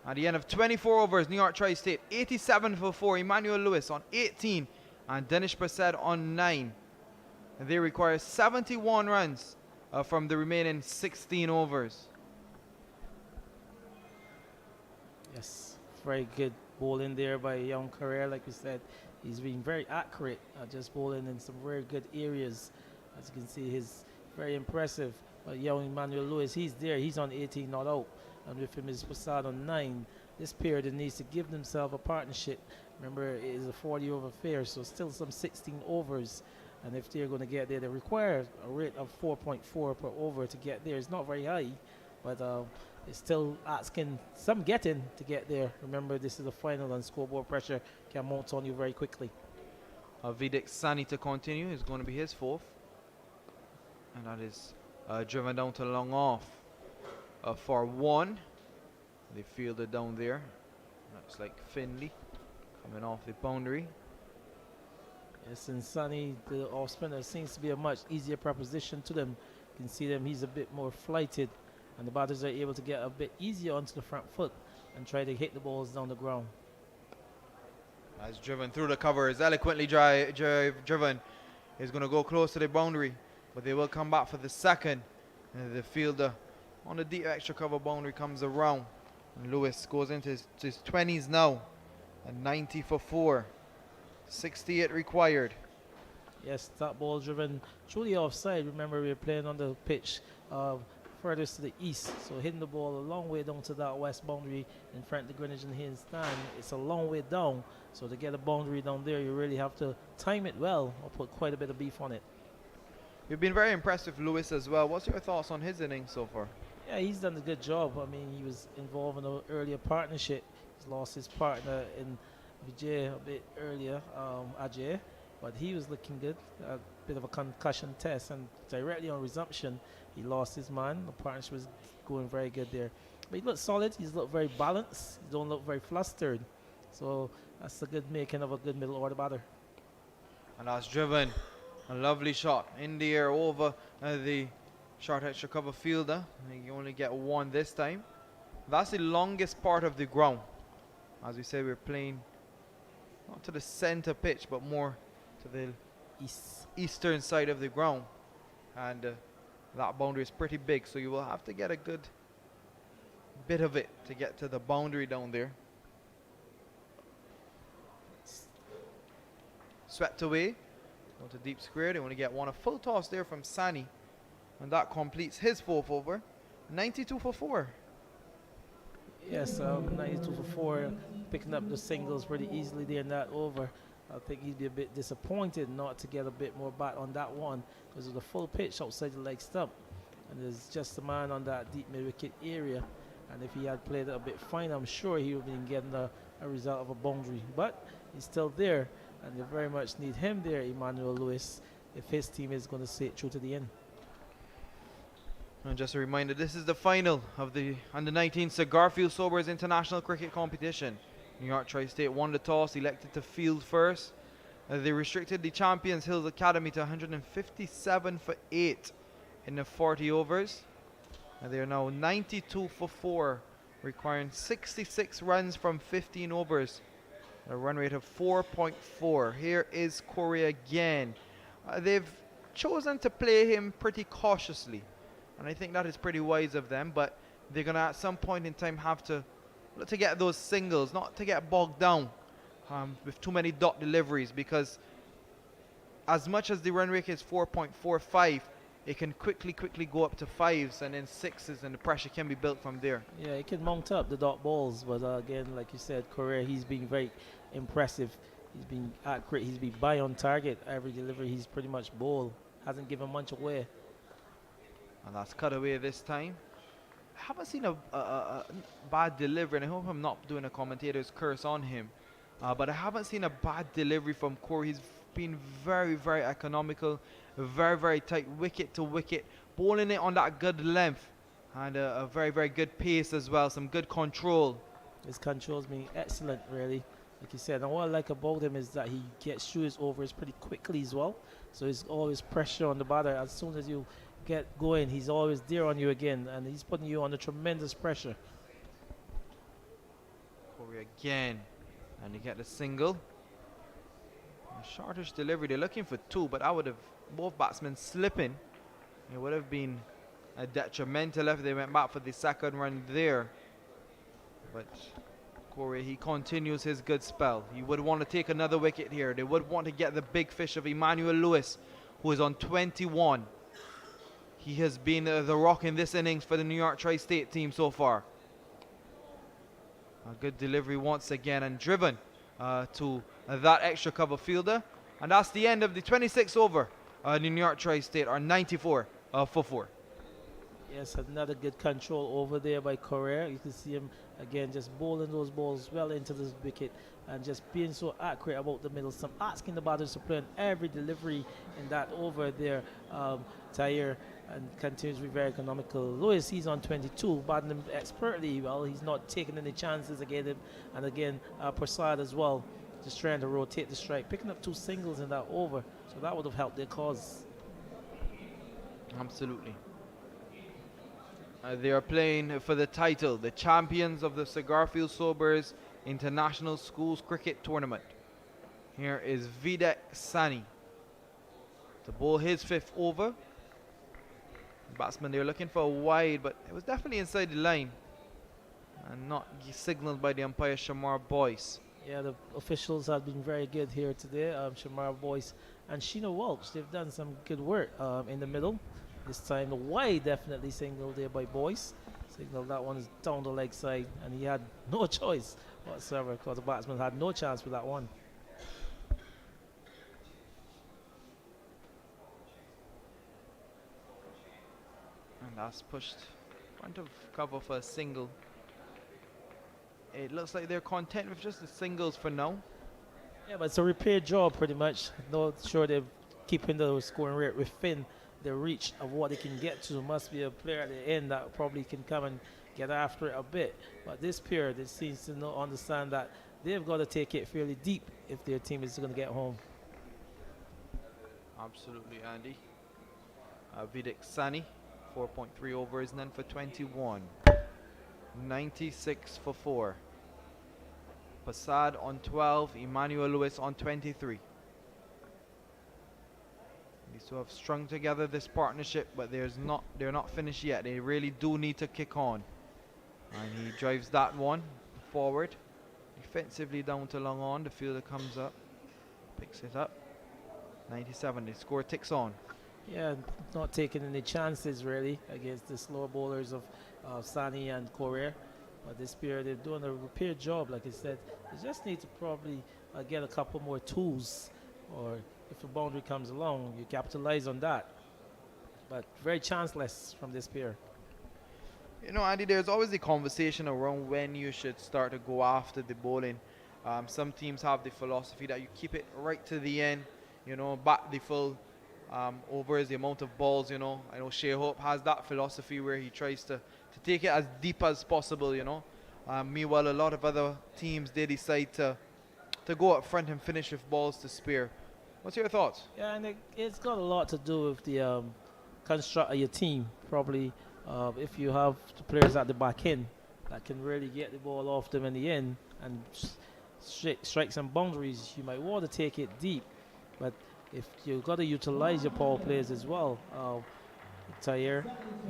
At the end of 24 overs, New York Tri-State 87 for 4. Emmanuel Lewis on 18 and Dinesh Prasad on 9. And they require 71 runs from the remaining 16 overs. Yes, very good bowling there by young Carrera. Like we said, he's been very accurate, just bowling in some very good areas. As you can see, he's very impressive. Young Emmanuel Lewis, he's there. He's on 18, not out. And with him is Prasad on 9. This pair needs to give themselves a partnership. Remember, it is a 40-over affair, so still some 16 overs. And if they're going to get there, they require a rate of 4.4 per over to get there. It's not very high, but it's still asking some getting to get there. Remember, this is the final, and scoreboard pressure can mount on you very quickly. Vidic Sani to continue is going to be his fourth. And that is driven down to long off for 1. They fielded down there. Looks like Finley coming off the boundary. Yes, and Sonny, the off spinner, seems to be a much easier proposition to them. You can see them, he's a bit more flighted, and the batters are able to get a bit easier onto the front foot and try to hit the balls down the ground. As driven through the cover, is eloquently driven. Is going to go close to the boundary, but they will come back for the second. And the fielder on the deep extra cover boundary comes around. And Lewis goes into his 20s now. And 90 for 4. 68 required. Yes, that ball driven truly offside. Remember, we're playing on the pitch furthest to the east, so hitting the ball a long way down to that west boundary in front of the Greenwich and Haynes stand. It's a long way down, so to get a boundary down there, you really have to time it well or put quite a bit of beef on it. You've been very impressed with Lewis as well. What's your thoughts on his innings so far? Yeah, he's done a good job. I mean, he was involved in an earlier partnership. He's lost his partner in Vijay a bit earlier, Ajay, but he was looking good. A bit of a concussion test, and directly on resumption, he lost his man. The partnership was going very good there. But he looked solid. He's looked very balanced. He don't look very flustered. So that's a good making of a good middle order batter. And that's driven. A lovely shot in the air over the short extra cover fielder. You only get one this time. That's the longest part of the ground. As we say, we're playing not to the center pitch, but more to the eastern side of the ground. And that boundary is pretty big, so you will have to get a good bit of it to get to the boundary down there. Swept away. Go to deep square. They want to get one. A full toss there from Sani. And that completes his fourth over. 92 for 4. Yes, 92 for 4. Picking up the singles pretty easily there in that over. I think he'd be a bit disappointed not to get a bit more bat on that one because of the full pitch outside the leg stump. And there's just a man on that deep mid-wicket area. And if he had played it a bit fine, I'm sure he would have been getting a result of a boundary. But he's still there. And they very much need him there, Emmanuel Lewis, if his team is going to see it through to the end. And just a reminder, this is the final of the Under-19 Sir Garfield Sobers International Cricket Competition. New York Tri-State won the toss, elected to field first. They restricted the champions Hills Academy to 157 for 8 in the 40 overs. They are now 92 for 4, requiring 66 runs from 15 overs. A run rate of 4.4. Here is Corey again. They've chosen to play him pretty cautiously, and I think that is pretty wise of them, but they're going to at some point in time have to look to get those singles, not to get bogged down with too many dot deliveries, because as much as the run rate is 4.45, it can quickly go up to 5s and then 6s, and the pressure can be built from there. Yeah, it can mount up the dot balls, but again, like you said, Correa, he's been very impressive. He's been accurate. He's been by on target. Every delivery, he's pretty much ball. Hasn't given much away. And that's cut away this time. I haven't seen a bad delivery, and I hope I'm not doing a commentator's curse on him. But I haven't seen a bad delivery from Corey. He's been very economical, very tight, wicket to wicket, bowling it on that good length, and a very good pace as well, some good control. His control's been excellent, really. Like you said, and what I like about him is that he gets through his overs pretty quickly as well. So there's always pressure on the batter. As soon as you get going, he's always there on you again, and he's putting you under tremendous pressure. Corey again, and you get the single. A shortish delivery. They're looking for 2, but I would have both batsmen slipping. It would have been a detrimental if they went back for the second run there. But Corey, he continues his good spell. He would want to take another wicket here. They would want to get the big fish of Emmanuel Lewis, who is on 21. He has been the rock in this innings for the New York Tri-State team so far. A good delivery once again, and driven to that extra cover fielder. And that's the end of the 26th over. The New York Tri-State are 94 for 4. Yes, another good control over there by Correa. You can see him again just bowling those balls well into this wicket and just being so accurate about the middle stump, asking the batters to play on every delivery in that over there. Tyre and continues to be very economical. Lewis, he's on 22, batting him expertly. Well, he's not taking any chances against him. And again, Prasad as well, just trying to rotate the strike, picking up 2 singles in that over. So that would have helped their cause. Absolutely. They are playing for the title, the champions of the Garfield Sobers International Schools Cricket Tournament. Here is Videk Sani to bowl his 5th over. Batsman, they're looking for a wide, but it was definitely inside the line and not signaled by the umpire Shamar Boyce. Yeah, the officials have been very good here today. Shamar Boyce and Sheena Walsh, they've done some good work in the middle. This time the wide definitely signaled there by Boyce. Signaled that one is down the leg side, and he had no choice whatsoever because the batsman had no chance with that one. And that's pushed front of cover for a single. It looks like they're content with just the singles for now. Yeah, but it's a repair job pretty much. Not sure they're keeping the scoring rate within the reach of what they can get to. Must be a player at the end that probably can come and get after it a bit. But this pair, they seem to not understand that they've got to take it fairly deep if their team is going to get home. Absolutely, Andy. Videk Sani, 4.3 overs, none for 21. 96 for 4. Passad on 12, Emmanuel Lewis on 23. These two have strung together this partnership, but they're not finished yet. They really do need to kick on. And he drives that one forward. Defensively down to long on. The fielder comes up, picks it up. 97, the score ticks on. Yeah, not taking any chances really against the slower bowlers of Sani and Correa. But this pair, they're doing a repair job, like I said. They just need to probably get a couple more tools, or if a boundary comes along, you capitalize on that. But very chanceless from this pair. You know, Andy, there's always a conversation around when you should start to go after the bowling. Some teams have the philosophy that you keep it right to the end, you know, bat the full overs, the amount of balls, you know. I know Shea Hope has that philosophy where he tries to take it as deep as possible, you know. Meanwhile, a lot of other teams, they decide to go up front and finish with balls to spare. What's your thoughts? Yeah, and it's got a lot to do with the construct of your team. Probably if you have the players at the back end that can really get the ball off them in the end and strike some boundaries, you might want to take it deep. But if you've got to utilize your power players as well, Tyre,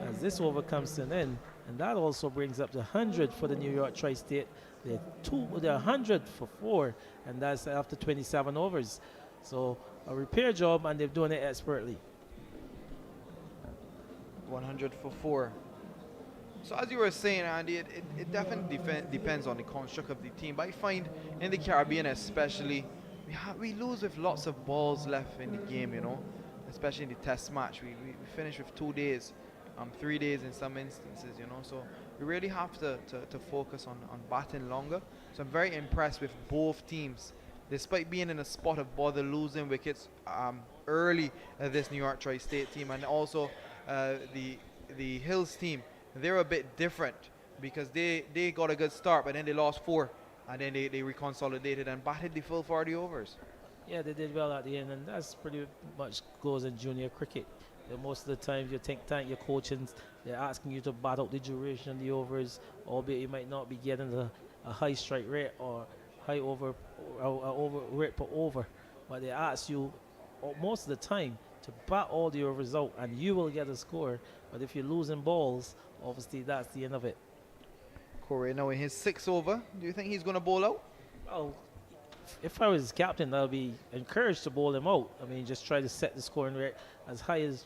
as this over comes to an end, and that also brings up the 100 for the New York Tri-State. They're 100 for 4, and that's after 27 overs. So a repair job, and they're doing it expertly. 100 for 4. So as you were saying, Andy, it definitely depends on the construct of the team. But I find in the Caribbean especially, we lose with lots of balls left in the game, you know, especially in the test match. We finish with 2 days, 3 days in some instances, you know. So we really have to focus on batting longer. So I'm very impressed with both teams, despite being in a spot of bother losing wickets early this New York Tri-State team, and also the Hills team. They're a bit different because they got a good start, but then they lost 4, and then they reconsolidated and batted the full 40 overs. Yeah, they did well at the end, and that's pretty much goes in junior cricket. Most of the time, you think tank, your coaching, they're asking you to bat out the duration of the overs, albeit you might not be getting a high strike rate or high over rate per over, but they ask you most of the time to bat all the overs out, and you will get a score. But if you're losing balls, obviously that's the end of it. Corey, now in his 6th over, do you think he's going to bowl out? Well, if I was captain, I'd be encouraged to bowl him out. I mean, just try to set the scoring rate as high as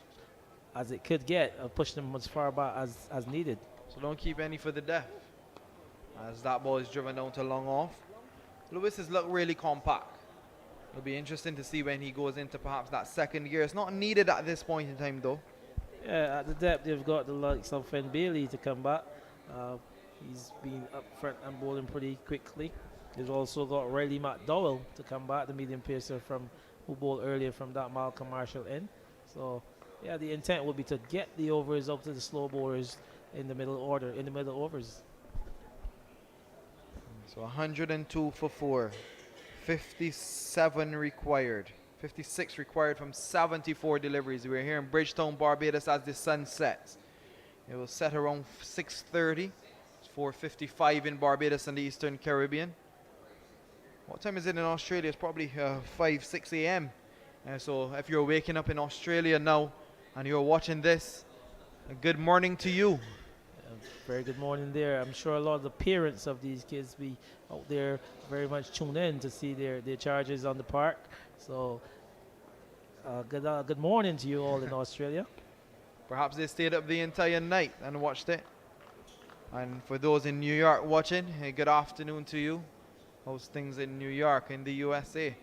it could get, push them as far back as needed. So don't keep any for the death, as that ball is driven down to long off. Lewis has looked really compact. It'll be interesting to see when he goes into perhaps that second gear. It's not needed at this point in time, though. Yeah, at the depth, they've got the likes of Finn Bailey to come back. He's been up front and bowling pretty quickly. They've also got Riley McDowell to come back, the medium pacer who bowled earlier from that Malcolm Marshall end. So, yeah, the intent will be to get the overs up to the slow bowlers in the middle overs. So 102 for 4, 57 required, 56 required from 74 deliveries. We're here in Bridgetown, Barbados as the sun sets. It will set around 6:30. It's 4:55 in Barbados and the Eastern Caribbean. What time is it in Australia? It's probably 5, 6 a.m. So if you're waking up in Australia now and you're watching this, a good morning to you. Very good morning there. I'm sure a lot of the parents of these kids be out there very much tuned in to see their charges on the park. So good morning to you all in Australia. Perhaps they stayed up the entire night and watched it. And for those in New York watching, hey, good afternoon to you. How's things in New York, in the USA?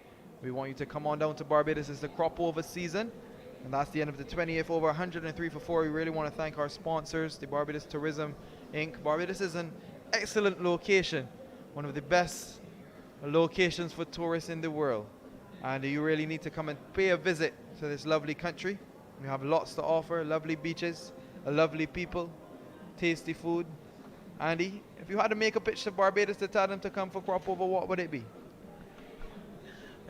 We want you to come on down to Barbados. It's the crop over season. And that's the end of the 20th over, 103 for 4. We really want to thank our sponsors, the Barbados Tourism Inc. Barbados is an excellent location, one of the best locations for tourists in the world. And you really need to come and pay a visit to this lovely country. We have lots to offer, lovely beaches, lovely people, tasty food. Andy, if you had to make a pitch to Barbados to tell them to come for crop over, what would it be?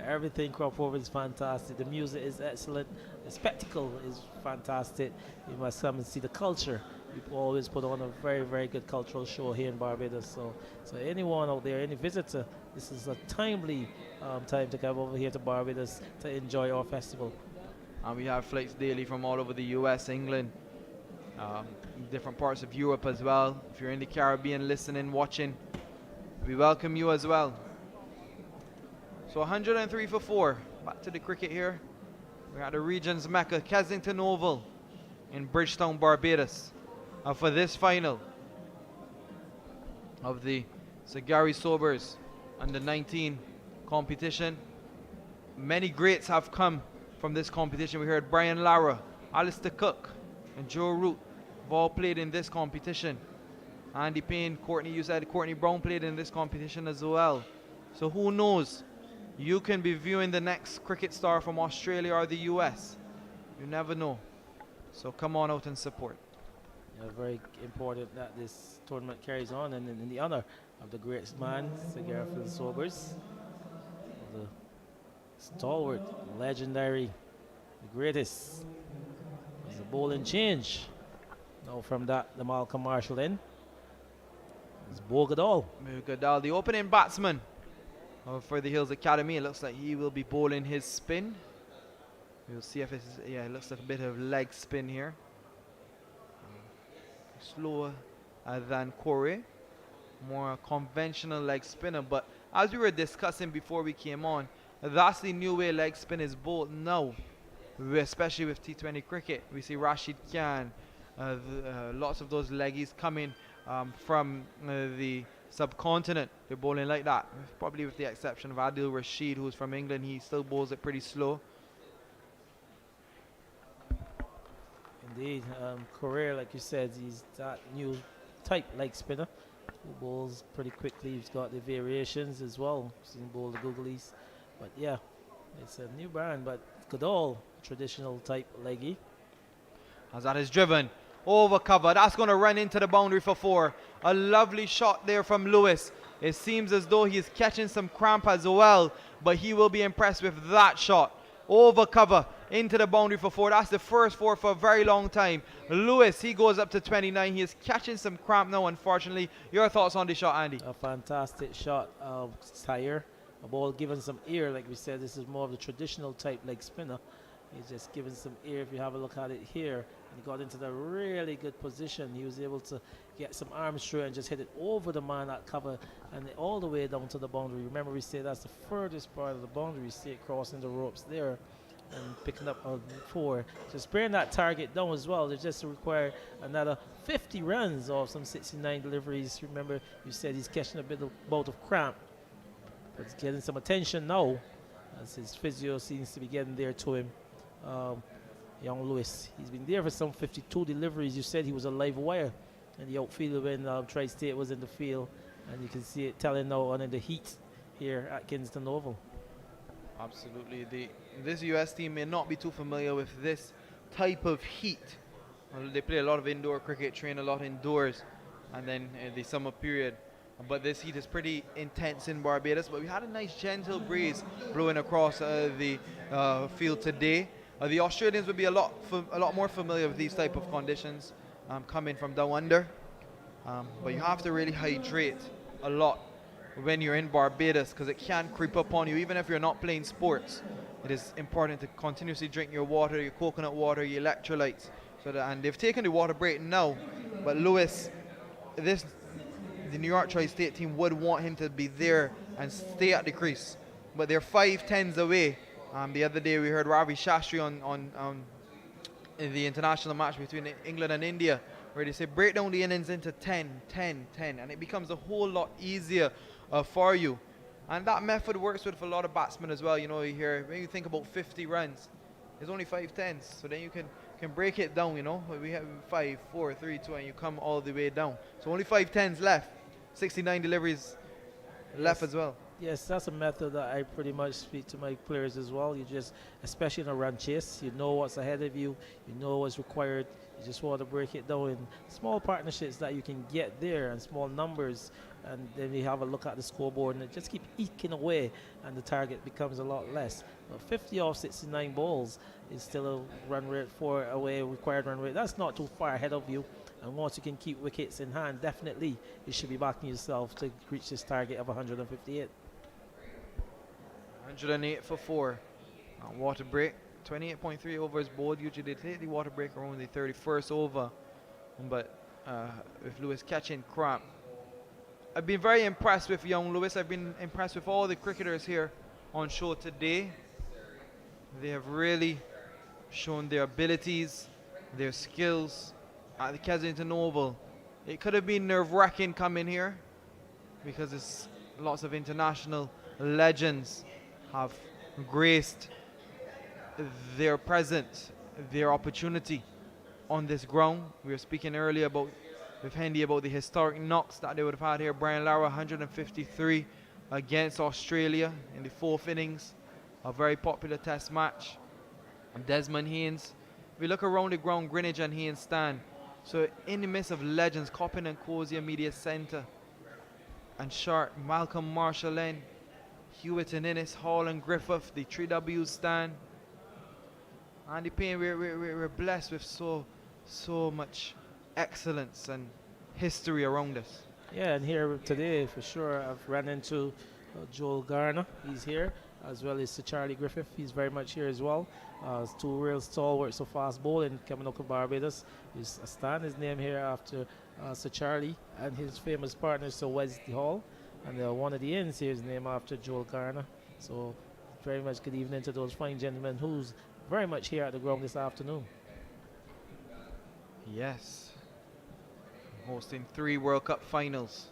Everything crop over is fantastic. The music is excellent. The spectacle is fantastic. You must come and see the culture. We always put on a very, very good cultural show here in Barbados. So anyone out there, any visitor, this is a timely time to come over here to Barbados to enjoy our festival. And we have flights daily from all over the US, England, different parts of Europe as well. If you're in the Caribbean listening, watching, we welcome you as well. So 103 for 4. Back to the cricket here. We're at the region's Mecca, Kensington Oval in Bridgetown, Barbados. For this final of the Sir Gary Sobers under 19 competition. Many greats have come from this competition. We heard Brian Lara, Alistair Cook, and Joe Root have all played in this competition. Andy Payne, you said Courtney Brown played in this competition as well. So who knows? You can be viewing the next cricket star from Australia or the US. You never know. So come on out and support. Very important that this tournament carries on, and in the honor of the greatest man, Sir Garfield Sobers, the stalwart, legendary, the greatest. There's a bowling change. Now from that, the Malcolm Marshall in. It's Bogadol. Mugadal, the opening batsman for the Hills Academy. It looks like he will be bowling his spin. We'll see if it's, yeah, it looks like a bit of leg spin here. Slower than Corey. More conventional leg spinner, but as we were discussing before we came on, that's the new way leg spin is bowled now, especially with T20 cricket. We see Rashid Khan, lots of those leggies coming from the subcontinent. They're bowling like that, probably with the exception of Adil Rashid, who's from England. He still bowls it pretty slow. Indeed, Correa, like you said, he's that new type leg spinner who bowls pretty quickly. He's got the variations as well. Seen bowl the googlies, but yeah, it's a new brand. But Goodall, traditional type leggy. As that is driven over cover, that's going to run into the boundary for 4. A lovely shot there from Lewis. It seems as though he's catching some cramp as well, but he will be impressed with that shot. Over cover into the boundary for 4. That's the first 4 for a very long time. Lewis, he goes up to 29. He is catching some cramp now, unfortunately. Your thoughts on the shot, Andy? A fantastic shot of Tyre. A ball given some air, like we said. This is more of the traditional type leg spinner. He's just given some air. If you have a look at it here, he got into the really good position. He was able to get some arms through and just hit it over the man at cover and all the way down to the boundary. Remember, we say that's the furthest part of the boundary. You see it crossing the ropes there and picking up on 4. Just bring that target down as well. They just require another 50 runs of some 69 deliveries. Remember, you said he's catching a bit of bout of cramp, but he's getting some attention now as his physio seems to be getting there to him. Young Lewis, he's been there for some 52 deliveries. You said he was a live wire in the outfield when Tri-State was in the field, and you can see it telling now on in the heat here at Kingston Oval. Absolutely. This US team may not be too familiar with this type of heat. They play a lot of indoor cricket, train a lot indoors, and then the summer period. But this heat is pretty intense in Barbados. But we had a nice gentle breeze blowing across the field today. The Australians would be a lot more familiar with these type of conditions coming from down under. But you have to really hydrate a lot when you're in Barbados, because it can creep up on you even if you're not playing sports. It is important to continuously drink your water, your coconut water, your electrolytes. And they've taken the water break now, but Lewis, the New York Tri-State team would want him to be there and stay at the crease, but they're 5-10s away. The other day we heard Ravi Shastri on in the international match between England and India, where they say break down the innings into 10, 10, 10, and it becomes a whole lot easier for you. And that method works with a lot of batsmen as well. You know, you hear, when you think about 50 runs, there's only 5-10s, so then you can break it down, you know. We have 5, 4, 3, 2, and you come all the way down. So only 5-10s left, 69 deliveries left as well. Yes, that's a method that I pretty much speak to my players as well. You just, especially in a run chase, you know what's ahead of you, you know what's required. You just want to break it down in small partnerships that you can get there and small numbers, and then you have a look at the scoreboard and it just keep eking away and the target becomes a lot less. But 50 off 69 balls is still a run rate 4 away, required run rate. That's not too far ahead of you. And once you can keep wickets in hand, definitely you should be backing yourself to reach this target of 158. 108 for 4. Water break. 28.3 overs bowled. Usually they take the water break around the 31st over. But with Lewis catching cramp. I've been very impressed with young Lewis. I've been impressed with all the cricketers here on show today. They have really shown their abilities, their skills at the Kensington Oval. It could have been nerve-wracking coming here because it's lots of international legends have graced their presence, their opportunity on this ground. We were speaking earlier with Hendy about the historic knocks that they would have had here. Brian Lara, 153 against Australia in the 4th innings, a very popular test match. Desmond Haynes. We look around the ground, Greenwich and Haynes stand. So in the midst of legends, Coppin and Cozier Media Centre, and short. Malcolm Marshall in. Hewitt and Innes, Hall and Griffith, the 3W stand. Andy Payne, we're blessed with so much excellence and history around us. Yeah, and here today for sure I've run into Joel Garner. He's here, as well as Sir Charlie Griffith. He's very much here as well. It's two real stalwarts of fast bowling coming up with Barbados. He's stand his name here after Sir Charlie and his famous partner Sir Wesley Hall. And one of the ends here is named after Joel Garner. So very much good evening to those fine gentlemen who's very much here at the ground this afternoon. Yes. Hosting 3 World Cup finals.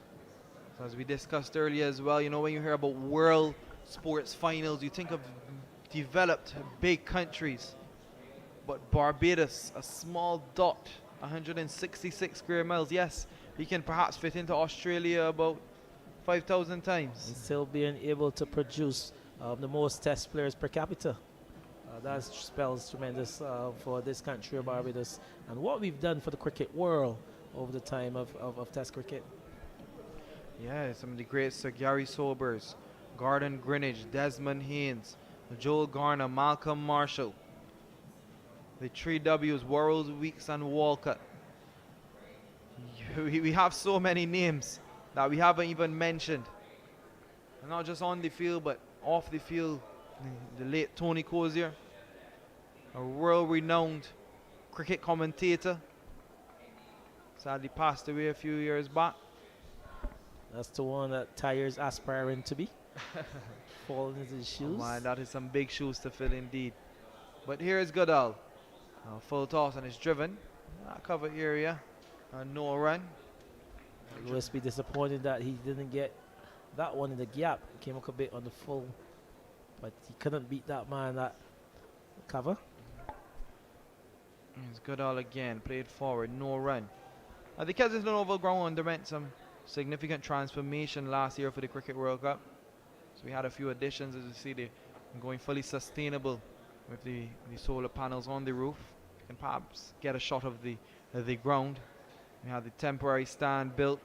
So as we discussed earlier as well, you know, when you hear about world sports finals, you think of developed big countries. But Barbados, a small dot, 166 square miles. Yes, we can perhaps fit into Australia about 5,000 times. And still being able to produce the most test players per capita. That spells tremendous for this country of Barbados and what we've done for the cricket world over the time of test cricket. Yeah, some of the greats, Sir Gary Sobers, Gordon Greenwich, Desmond Haynes, Joel Garner, Malcolm Marshall, the 3Ws, Worrells, Weeks and Walcott. We have so many names that we haven't even mentioned. And not just on the field, but off the field. The late Tony Cozier, a world-renowned cricket commentator, sadly passed away a few years back. That's the one that Tyre's aspiring to be. Falling into his shoes. Oh man, that is some big shoes to fill indeed. But here is Goodall. Full toss and it's driven. Cover area. No run. Lewis be disappointed that he didn't get that one in the gap. Came up a bit on the full, but he couldn't beat that man that cover. It's Goodall again. Played forward. No run. The Kensington Oval ground underwent some significant transformation last year for the Cricket World Cup. So we had a few additions, as you see, they're going fully sustainable with the solar panels on the roof. You can perhaps get a shot of the ground. We have the temporary stand built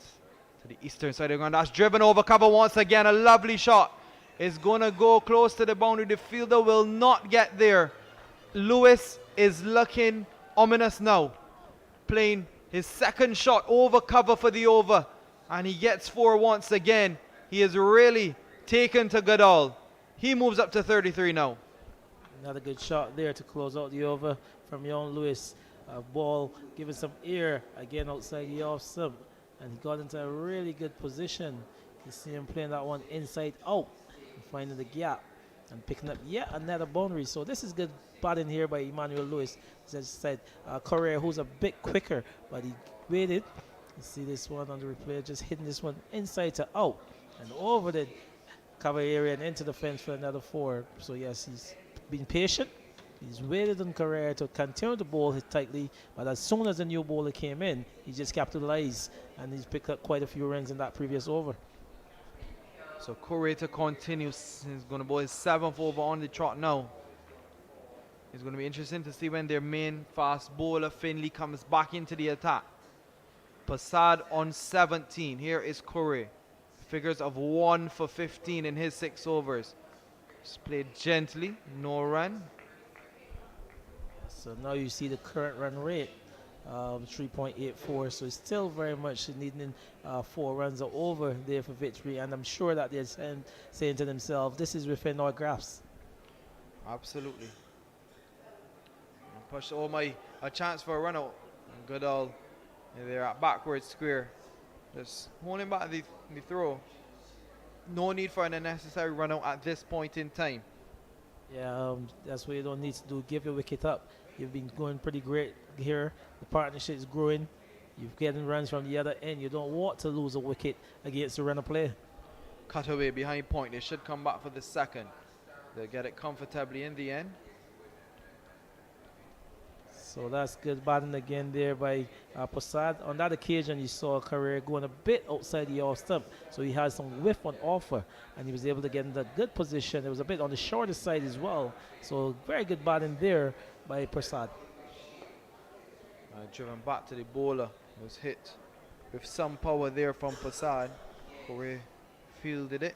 to the eastern side of the ground. That's driven over cover once again. A lovely shot. It's going to go close to the boundary. The fielder will not get there. Lewis is looking ominous now. Playing his second shot over cover for the over. And he gets 4 once again. He is really taken to Goodall. He moves up to 33 now. Another good shot there to close out the over from young Lewis. Ball giving some air again outside the off stump. And he got into a really good position. You see him playing that one inside out. And finding the gap. And picking up yet another boundary. So this is good batting here by Emmanuel Lewis. As I said, Correa, who's a bit quicker. But he waited. You see this one on the replay, just hitting this one inside to out and over the cover area and into the fence for another 4. So yes, he's been patient. He's waited on Correa to continue to bowl hit tightly, but as soon as the new bowler came in, he just capitalized and he's picked up quite a few runs in that previous over. So Correa to continue. He's going to bowl his 7th over on the trot now. It's going to be interesting to see when their main fast bowler Finley comes back into the attack. Passad on 17. Here is Correa. Figures of 1 for 15 in his 6 overs. Just played gently, no run. So now you see the current run rate, 3.84. So it's still very much needing 4 runs or over there for victory. And I'm sure that they're saying to themselves, this is within our grasp. Absolutely. Push a chance for a run out. Goodall. They're at backward square. Just holding back the throw. No need for an unnecessary run out at this point in time. Yeah, that's what you don't need to do. Give your wicket up. You've been going pretty great here. The partnership is growing. You're getting runs from the other end. You don't want to lose a wicket against a runner player. Cut away behind point. They should come back for the second. They'll get it comfortably in the end. So that's good batting again there by Prasad. On that occasion, you saw Correa going a bit outside the off stump. So he had some whiff on offer, and he was able to get in that good position. It was a bit on the shorter side as well. So very good batting there by Prasad. Driven back to the bowler. It was hit with some power there from Prasad. Correa fielded it.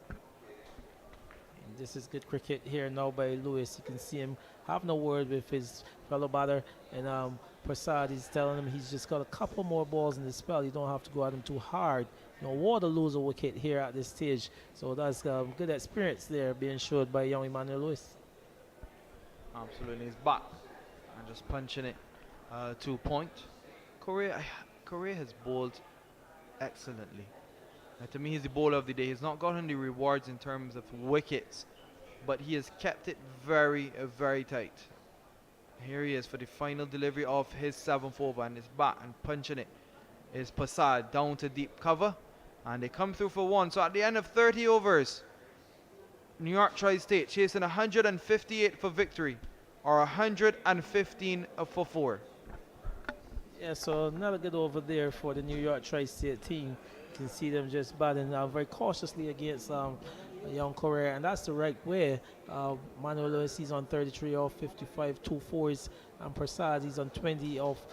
And this is good cricket here now by Lewis. You can see him having a word with his fellow batter, and Prasad is telling him he's just got a couple more balls in the spell. You don't have to go at him too hard. Water lose a wicket here at this stage. So that's good experience there being showed by young Emmanuel Lewis. Absolutely, he's back and just punching it to point. Correa has bowled excellently. To me, he's the bowler of the day. He's not gotten the rewards in terms of wickets, but he has kept it very, very tight. Here he is for the final delivery of his 7th over, and it's back and punching it is Prasad down to deep cover, and they come through for 1. So at the end of 30 overs, New York Tri-State chasing 158 for victory, or 115 for 4. Yeah, so another good over there for the New York Tri-State team. You can see them just batting very cautiously against young Correa, and that's the right way. Manuel Lewis, he's on 33 off 55, 2 4s, and Prasad, he's on 20 off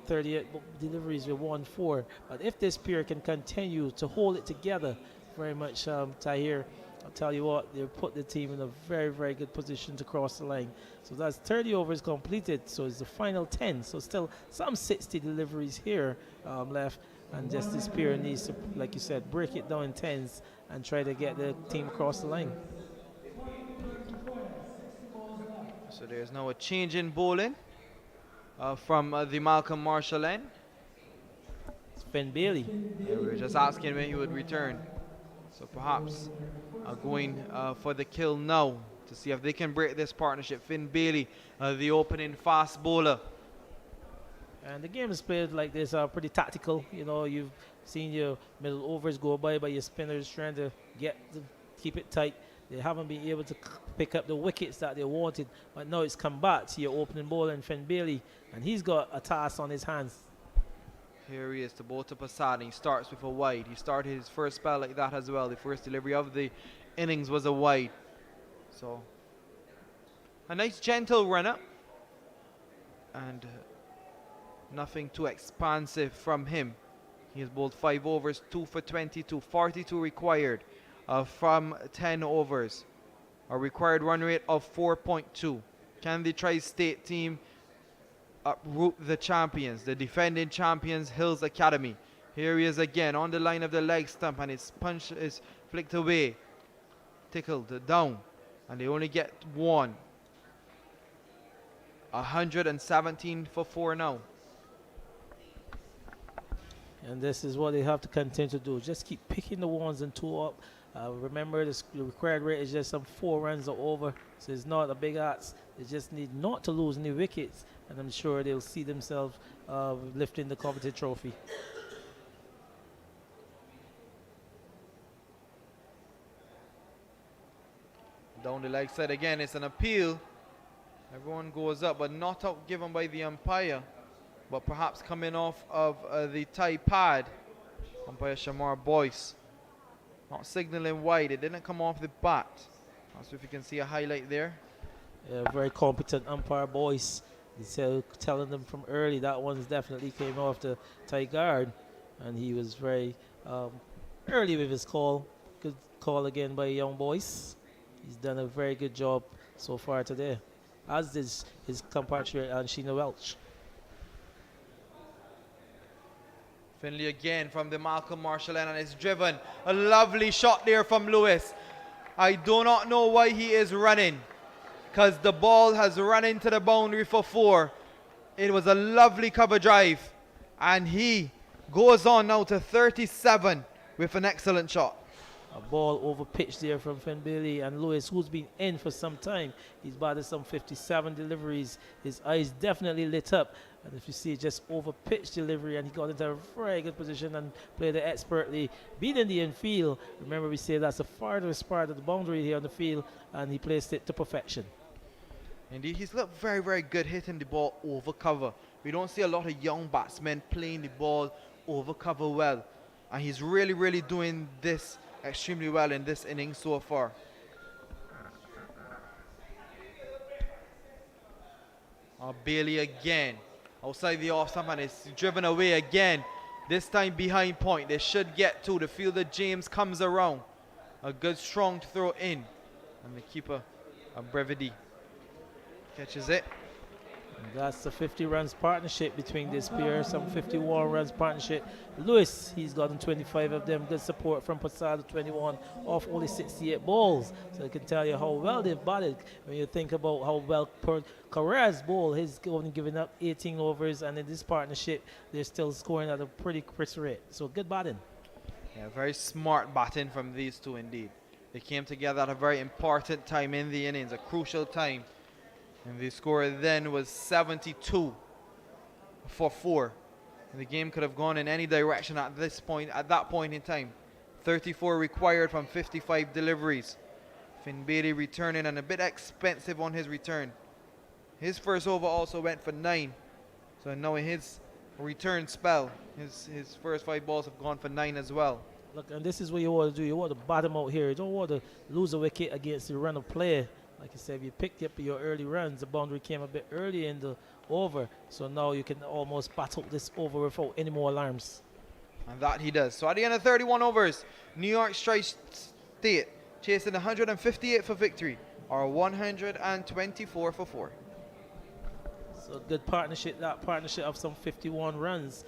38 deliveries with 1 4. But if this pair can continue to hold it together, very much Tahir, I'll tell you what, they'll put the team in a very, very good position to cross the line. So that's 30 overs completed, so it's the final 10. So still some 60 deliveries here left, and just this pair needs to, like you said, break it down in 10s and try to get the team across the line. So there's now a change in bowling from the Malcolm Marshall end. It's Finn Bailey. Yeah, we were just asking when he would return. So perhaps going for the kill now to see if they can break this partnership. Finn Bailey, the opening fast bowler. And the game is played like this, pretty tactical. You've seen your middle overs go by your spinners trying to keep it tight. They haven't been able to pick up the wickets that they wanted, but now it's come back to your opening bowler and Finn Bailey, and he's got a task on his hands. Here he is to bowl to Prasad, and he starts with a wide. He started his first spell like that as well. The first delivery of the innings was a wide. So a nice gentle run up, and nothing too expansive from him. He has bowled 5 overs, 2 for 22, 42 required from 10 overs. A required run rate of 4.2. Can the Tri-State team uproot the champions, the defending champions, Hills Academy? Here he is again on the line of the leg stump, and his punch is flicked away, tickled down, and they only get 1. 117 for 4 now. And this is what they have to continue to do. Just keep picking the 1s and 2 up. Remember, the required rate is just some 4 runs or over, so it's not a big ask. They just need not to lose any wickets, and I'm sure they'll see themselves lifting the coveted trophy. Down the leg side again, it's an appeal. Everyone goes up, but not out given by the umpire, but perhaps coming off of the tie pad. Umpire Shamar Boyce not signaling wide. It didn't come off the bat. Not sure if you can see a highlight there. Yeah, very competent umpire Boyce. He's telling them from early that one's definitely came off the tie guard, and he was very early with his call. Good call again by young Boyce. He's done a very good job so far today, as did his compatriot Sheena Welch. Finley again from the Malcolm Marshall end, and it's driven. A lovely shot there from Lewis. I do not know why he is running, because the ball has run into the boundary for 4. It was a lovely cover drive, and he goes on now to 37 with an excellent shot. A ball over pitch there from Finn Bailey, and Lewis, who's been in for some time. He's batted some 57 deliveries. His eyes definitely lit up. And if you see, just over pitch delivery, and he got into a very good position and played it expertly, beating the infield. Remember, we say that's the farthest part of the boundary here on the field, and he placed it to perfection. Indeed, he's looked very, very good hitting the ball over cover. We don't see a lot of young batsmen playing the ball over cover well, and he's really, really doing this extremely well in this inning so far. Bailey again outside the off stump, and it's driven away again This time behind point. They should get to. The fielder James comes around. A good strong throw in. And the keeper, Brevity, catches it. And that's the 50 runs partnership between this pair. Some 51 runs partnership. Lewis, he's gotten 25 of them. Good support from Posada, 21 off only 68 balls. So I can tell you how well they've batted when you think about how well Correa's ball. He's only given up 18 overs, and in this partnership, they're still scoring at a pretty crisp rate. So good batting. Yeah, very smart batting from these two indeed. They came together at a very important time in the innings, a crucial time. And the score then was 72 for 4. And the game could have gone in any direction at that point in time. 34 required from 55 deliveries. Finn Beatty returning and a bit expensive on his return. His first over also went for 9. So now in his return spell, his first 5 balls have gone for 9 as well. Look, and this is what you want to do. You want to bottom out here. You don't want to lose a wicket against the run of play. Like I said, if you picked up your early runs, the boundary came a bit early in the over. So now you can almost battle this over without any more alarms. And that he does. So at the end of 31 overs, New York Tri-State chasing 158 for victory, or 124 for 4. So good partnership, that partnership of some 51 runs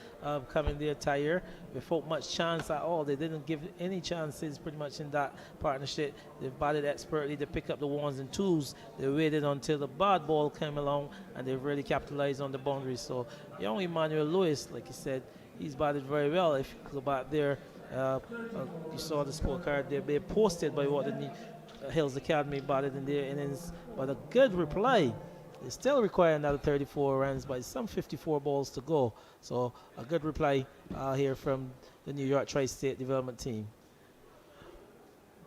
coming their tire without much chance at all. They didn't give any chances pretty much in that partnership. They batted expertly. They pick up the 1s and 2s. They waited until the bad ball came along, and they really capitalized on the boundaries. So young Emmanuel Lewis, like you said, he's batted very well. If you go back there, you saw the scorecard there. They posted by what the Hills Academy batted in their innings, but a good reply. They still require another 34 runs, but some 54 balls to go. So a good reply here from the New York Tri-State Development Team.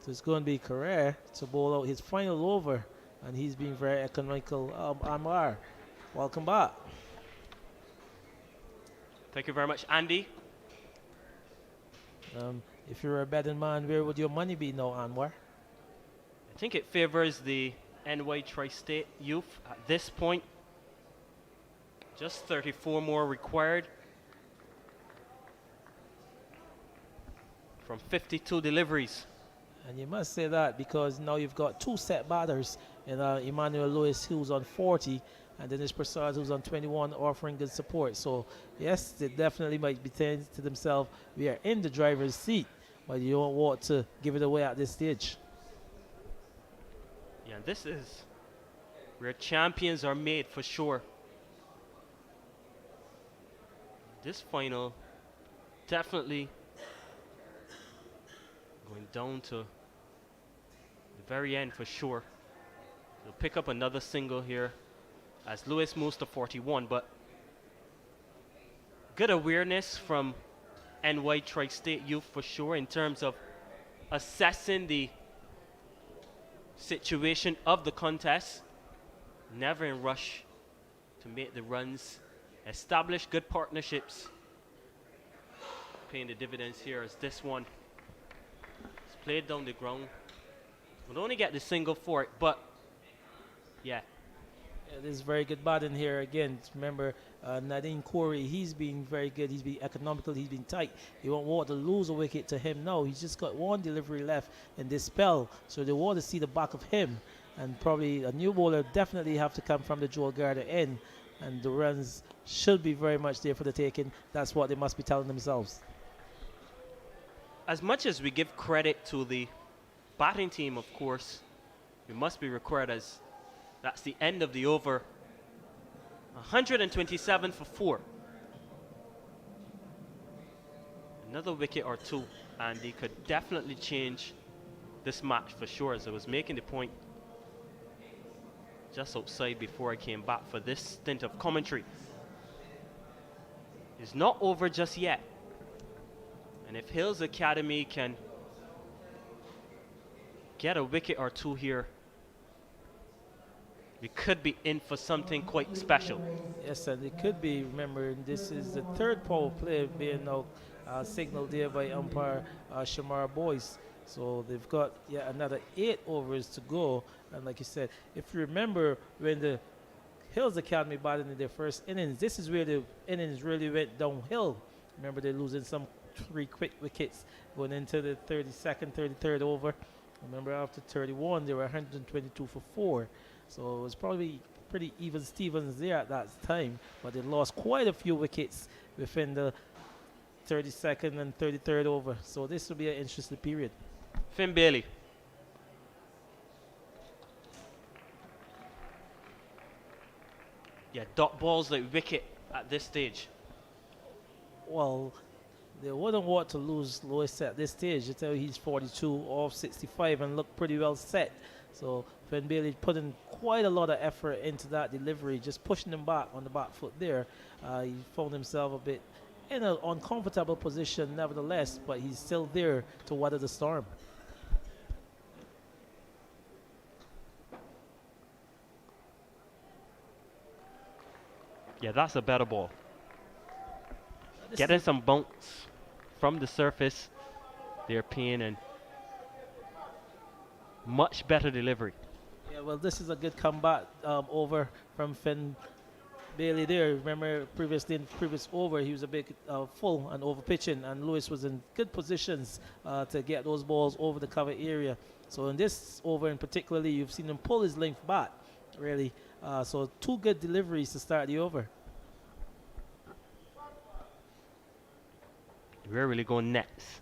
So it's going to be Carrere to bowl out his final over, and he's been very economical. Anwar, welcome back. Thank you very much, Andy. If you're a betting man, where would your money be now, Anwar? I think it favors the NY Tri-State youth at this point. Just 34 more required from 52 deliveries. And you must say that because now you've got 2 set batters in Emmanuel Lewis, who's on 40, and Dennis Prasad, who's on 21, offering good support. So yes, they definitely might be saying to themselves, we are in the driver's seat, but you don't want to give it away at this stage. Yeah, this is where champions are made for sure. This final definitely going down to the very end for sure. They'll pick up another single here as Lewis moves to 41, but good awareness from NY Tri-State youth for sure in terms of assessing the situation of the contest. Never in rush to make the runs. Establish good partnerships. Paying the dividends here as this one is played down the ground. We'll only get the single for it, but yeah. This is very good batting here again. Remember, Nadine Corey, he's been very good. He's been economical. He's been tight. You won't want to lose a wicket to him now. He's just got 1 delivery left in this spell. So they want to see the back of him. And probably a new bowler definitely have to come from the Joel Gardner end. And the runs should be very much there for the taking. That's what they must be telling themselves. As much as we give credit to the batting team, of course, we must be required as that's the end of the over. 127 for 4. Another wicket or 2, and he could definitely change this match for sure, as I was making the point just outside before I came back for this stint of commentary. It's not over just yet. And if Hills Academy can get a wicket or 2 here, we could be in for something quite special. Yes, and it could be. Remember, this is the 3rd power play being now signaled there by umpire Shamar Boyce. So they've got another 8 overs to go. And like you said, if you remember when the Hills Academy batted in their first innings, this is where the innings really went downhill. Remember, they're losing some 3 quick wickets going into the 32nd, 33rd over. Remember, after 31, they were 122 for 4. So it was probably pretty even Stevens there at that time, but they lost quite a few wickets within the 32nd and 33rd over. So this will be an interesting period. Finn Bailey. Yeah, dot balls like wicket at this stage. Well, they wouldn't want to lose Lewis at this stage. You tell he's 42 off 65 and look pretty well set. So Finn Bailey put in quite a lot of effort into that delivery, just pushing him back on the back foot there. He found himself a bit in an uncomfortable position nevertheless, but he's still there to weather the storm. Yeah, that's a better ball. Getting some bounce from the surface. They're paying and much better delivery. Yeah, well, this is a good comeback over from Finn Bailey there. Remember, previously in previous over, he was a bit full and over pitching, and Lewis was in good positions to get those balls over the cover area. So in this over in particularly, you've seen him pull his length back, really. So 2 good deliveries to start the over. We're really going next.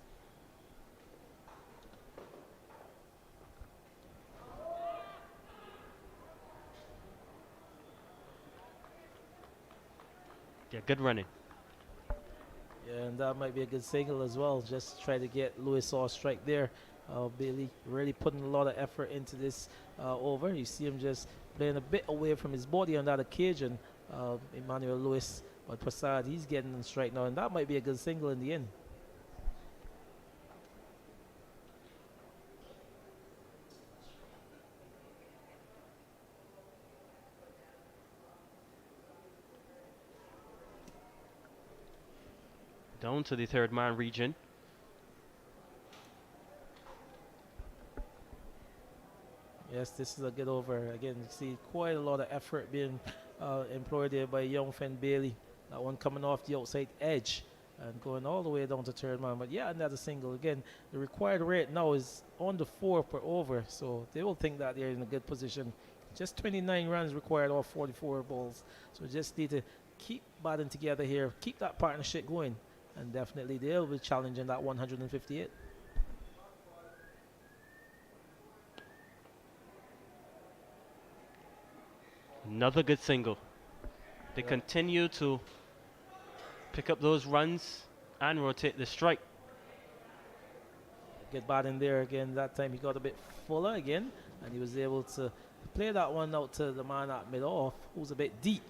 Yeah, good running. Yeah, and that might be a good signal as well. Just try to get Lewis off strike there. Bailey really putting a lot of effort into this over. You see him just playing a bit away from his body on that occasion, Emmanuel Lewis. But Prasad, he's getting on strike now, and that might be a good single in the end. Down to the 3rd man region. Yes, this is a good over. Again, you see quite a lot of effort being employed there by young Finn Bailey. That one coming off the outside edge and going all the way down to 3rd man. But yeah, another single. Again, the required rate now is on the 4 per over. So they will think that they're in a good position. Just 29 runs required off 44 balls. So just need to keep batting together here. Keep that partnership going. And definitely they'll be challenging that 158. Another good single. They continue to pick up those runs and rotate the strike. Get batting there again. That time he got a bit fuller again, and he was able to play that one out to the man at mid-off, who's a bit deep.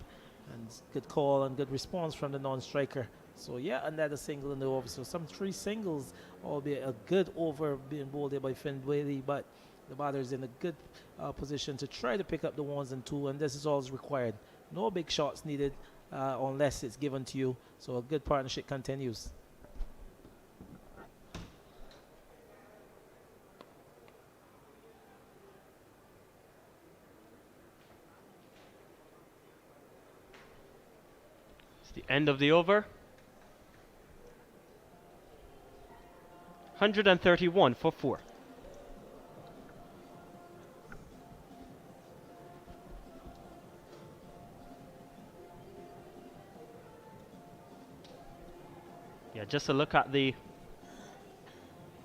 And good call and good response from the non-striker. So yeah, another single in the over. So some 3 singles, albeit a good over being bowled there by Finn Bailey, but the batter is in a good position to try to pick up the 1s and 2, and this is all required. No big shots needed unless it's given to you. So a good partnership continues. It's the end of the over. 131 for 4. Yeah, just a look at the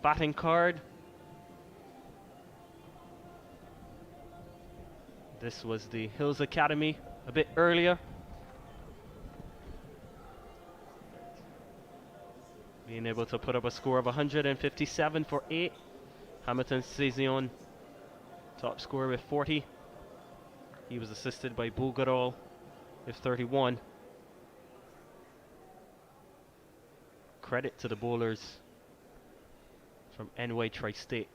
batting card. This was the Hills Academy a bit earlier. Being able to put up a score of 157 for 8. Hamilton Saison, top scorer with 40. He was assisted by Bulgarol with 31. Credit to the bowlers from NY Tri-State.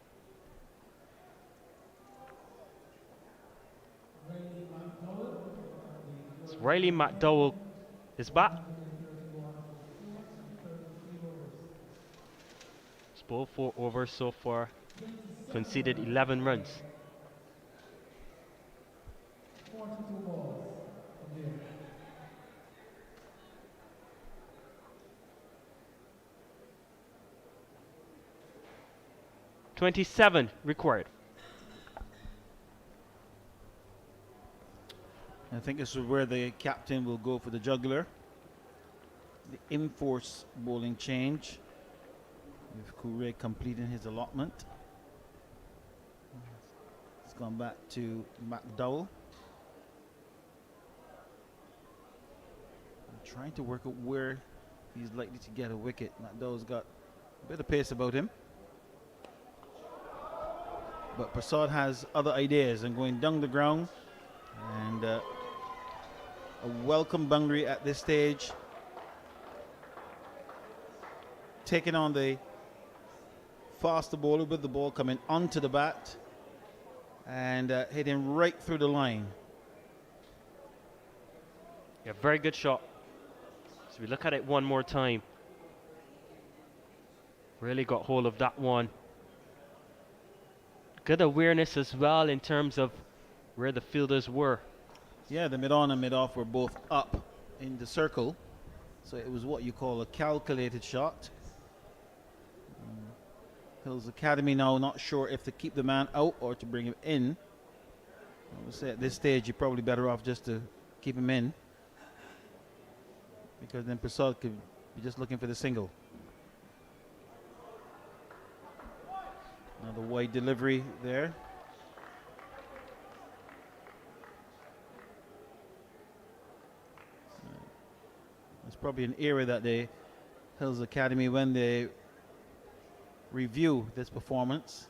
So Riley McDowell is back. He's bowled 4 overs so far, conceded 11 runs. 42 balls. 27 required. I think this is where the captain will go for the juggler. The in-force bowling change, with Koure completing his allotment. It's gone back to McDowell. I'm trying to work out where he's likely to get a wicket. McDowell's got a bit of pace about him. But Prasad has other ideas and going down the ground. And a welcome boundary at this stage. Taking on the faster bowler with the ball coming onto the bat and hitting right through the line. Yeah, very good shot. So we look at it one more time. Really got hold of that one. Good awareness as well in terms of where the fielders were. Yeah, the mid-on and mid-off were both up in the circle. So it was what you call a calculated shot. Hills Academy now not sure if to keep the man out or to bring him in. I would say at this stage you're probably better off just to keep him in, because then Prasad could be just looking for the single. Another wide delivery there. It's probably an area that the Hills Academy, when they review this performance,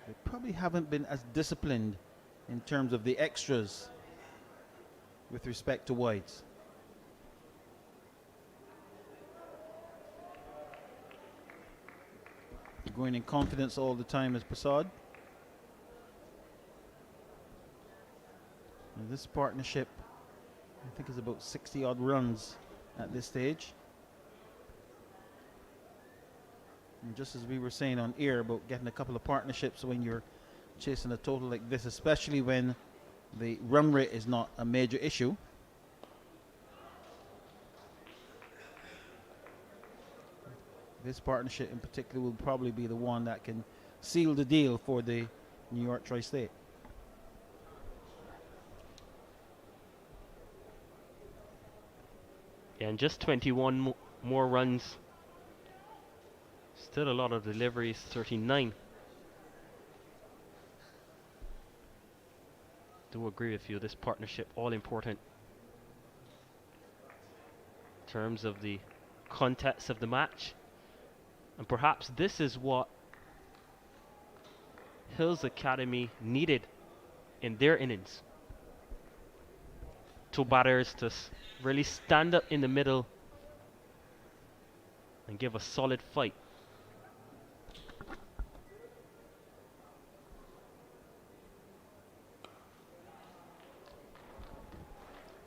they probably haven't been as disciplined in terms of the extras with respect to wides. Going in confidence all the time is Prasad. And this partnership, I think, is about 60 odd runs at this stage. And just as we were saying on air about getting a couple of partnerships when you're chasing a total like this, especially when the run rate is not a major issue. This partnership in particular will probably be the one that can seal the deal for the New York Tri-State. Yeah, and just 21 more runs. Still a lot of deliveries, 39. Do agree with you, this partnership all important in terms of the context of the match. And perhaps this is what Hills Academy needed in their innings. Two batters to really stand up in the middle and give a solid fight.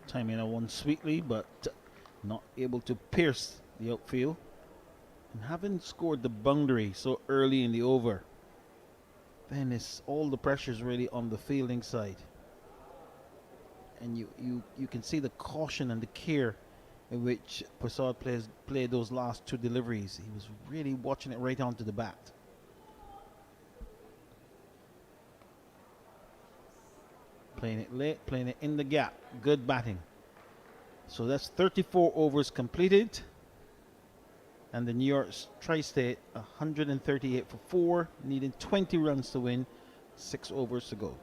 Timing that one sweetly, but not able to pierce the outfield. And having scored the boundary so early in the over, then it's all the pressure's really on the fielding side. And you can see the caution and the care in which Prasad played those last two deliveries. He was really watching it right onto the bat. Playing it late, playing it in the gap. Good batting. So that's 34 overs completed. And the New York Tri-State 138 for 4, needing 20 runs to win, 6 overs to go.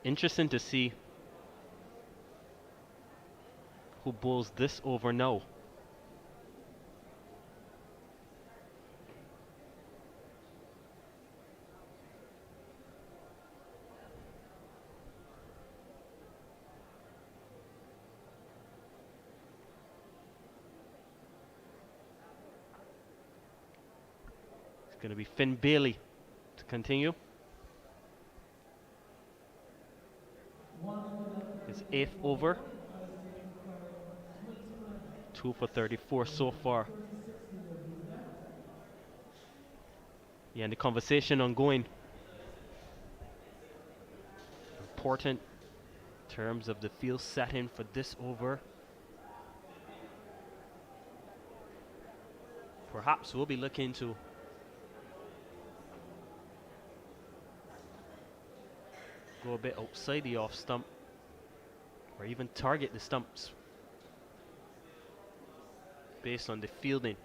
Interesting to see who bowls this over now. It's going to be Finn Bailey to continue. His 8th over. 2 for 34 so far. Yeah, and the conversation ongoing. Important in terms of the field setting for this over. Perhaps we'll be looking to go a bit outside the off stump or even target the stumps based on the fielding.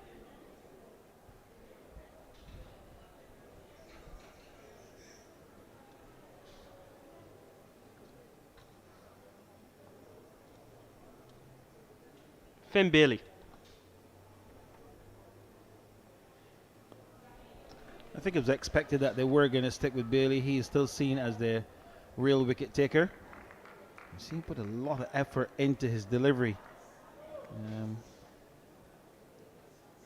Finn Bailey. I think it was expected that they were going to stick with Bailey. He is still seen as the real wicket taker. You see, he put a lot of effort into his delivery.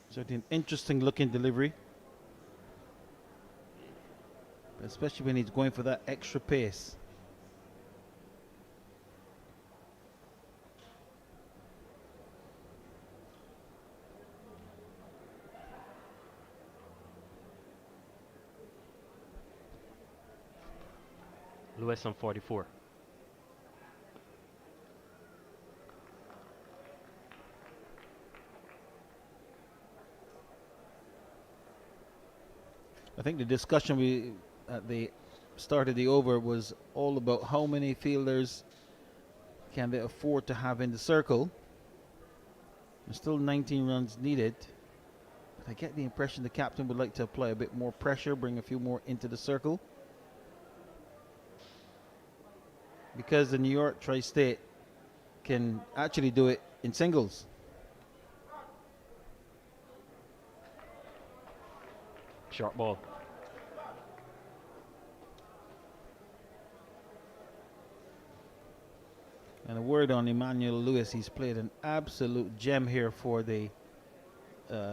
Certainly an interesting looking delivery, especially when he's going for that extra pace. Lewis on 44. I think the discussion at the start of the over was all about how many fielders can they afford to have in the circle. There's still 19 runs needed. But I get the impression the captain would like to apply a bit more pressure, bring a few more into the circle. Because the New York Tri-State can actually do it in singles. Short ball. And a word on Emmanuel Lewis. He's played an absolute gem here for the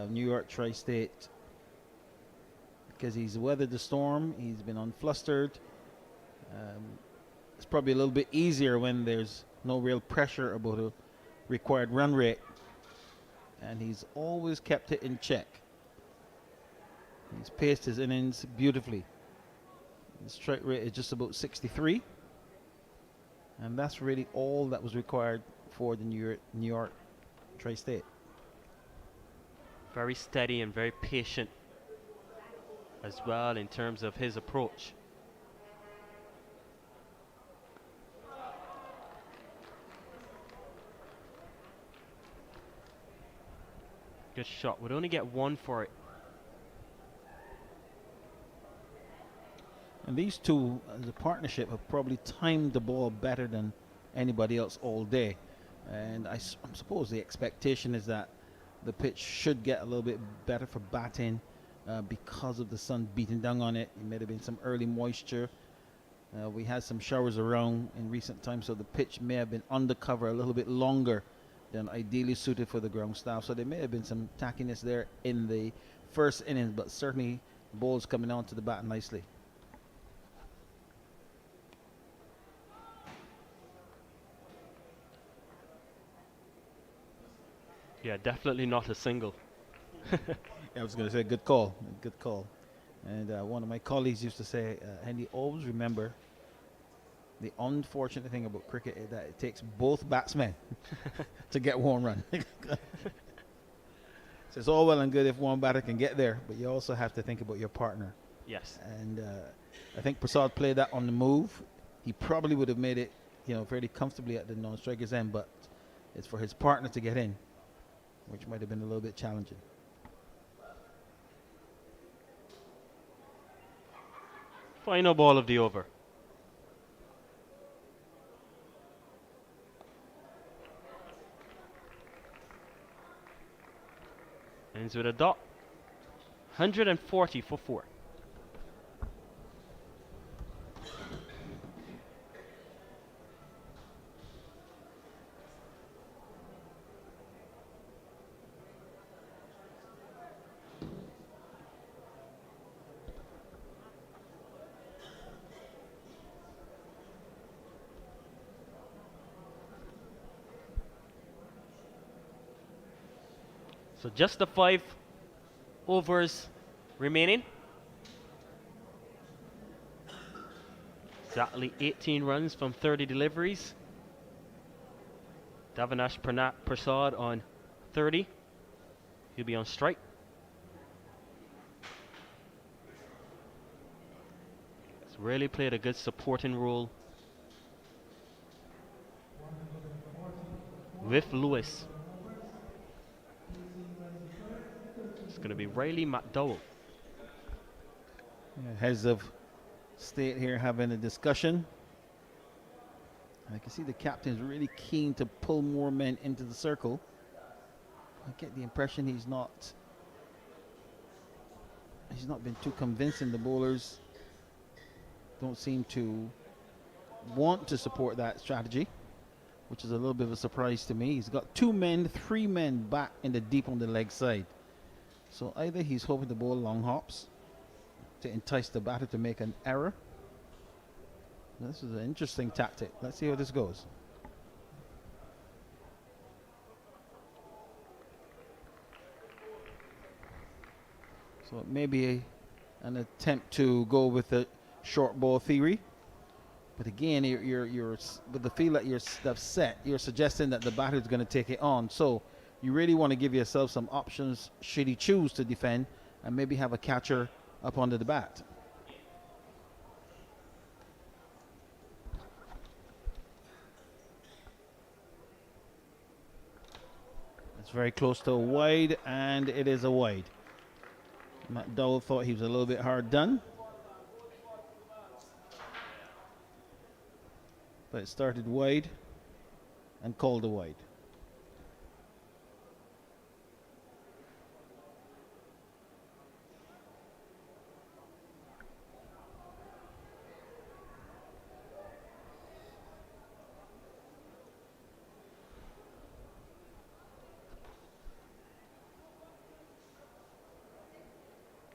New York Tri-State because he's weathered the storm. He's been unflustered. It's probably a little bit easier when there's no real pressure about a required run rate. And he's always kept it in check. He's paced his innings beautifully. The strike rate is just about 63. And that's really all that was required for the New York Tri-State. Very steady and very patient as well in terms of his approach. Good shot. Would only get one for it. And these two, as a partnership, have probably timed the ball better than anybody else all day. And I suppose the expectation is that the pitch should get a little bit better for batting because of the sun beating down on it. It may have been some early moisture. We had some showers around in recent times, so the pitch may have been undercover a little bit longer than ideally suited for the ground staff. So there may have been some tackiness there in the first innings, but certainly the ball's coming onto the bat nicely. Yeah, definitely not a single. I was going to say, good call, good call. And one of my colleagues used to say, Andy, always remember the unfortunate thing about cricket is that it takes both batsmen to get one run. So it's all well and good if one batter can get there, but you also have to think about your partner. Yes. And I think Prasad played that on the move. He probably would have made it, fairly comfortably at the non-striker's end, but it's for his partner to get in, which might have been a little bit challenging. Final ball of the over. Ends with a dot. 140 for 4. So just the 5 overs remaining. Exactly 18 runs from 30 deliveries. Davinash Prasad on 30. He'll be on strike. He's really played a good supporting role with Lewis. It's going to be Riley McDowell. Yeah, heads of state here having a discussion. I can see the captain's really keen to pull more men into the circle. I get the impression he's not been too convincing. The bowlers don't seem to want to support that strategy, which is a little bit of a surprise to me. He's got 2 men, 3 men back in the deep on the leg side. So either he's hoping to bowl long hops to entice the batter to make an error. This is an interesting tactic. Let's see how this goes. So it may be an attempt to go with the short ball theory. But again, you're with the field that you're set, you're suggesting that the batter is going to take it on. So you really want to give yourself some options should he choose to defend and maybe have a catcher up under the bat. It's very close to a wide, and it is a wide. McDowell thought he was a little bit hard done. But it started wide and called a wide.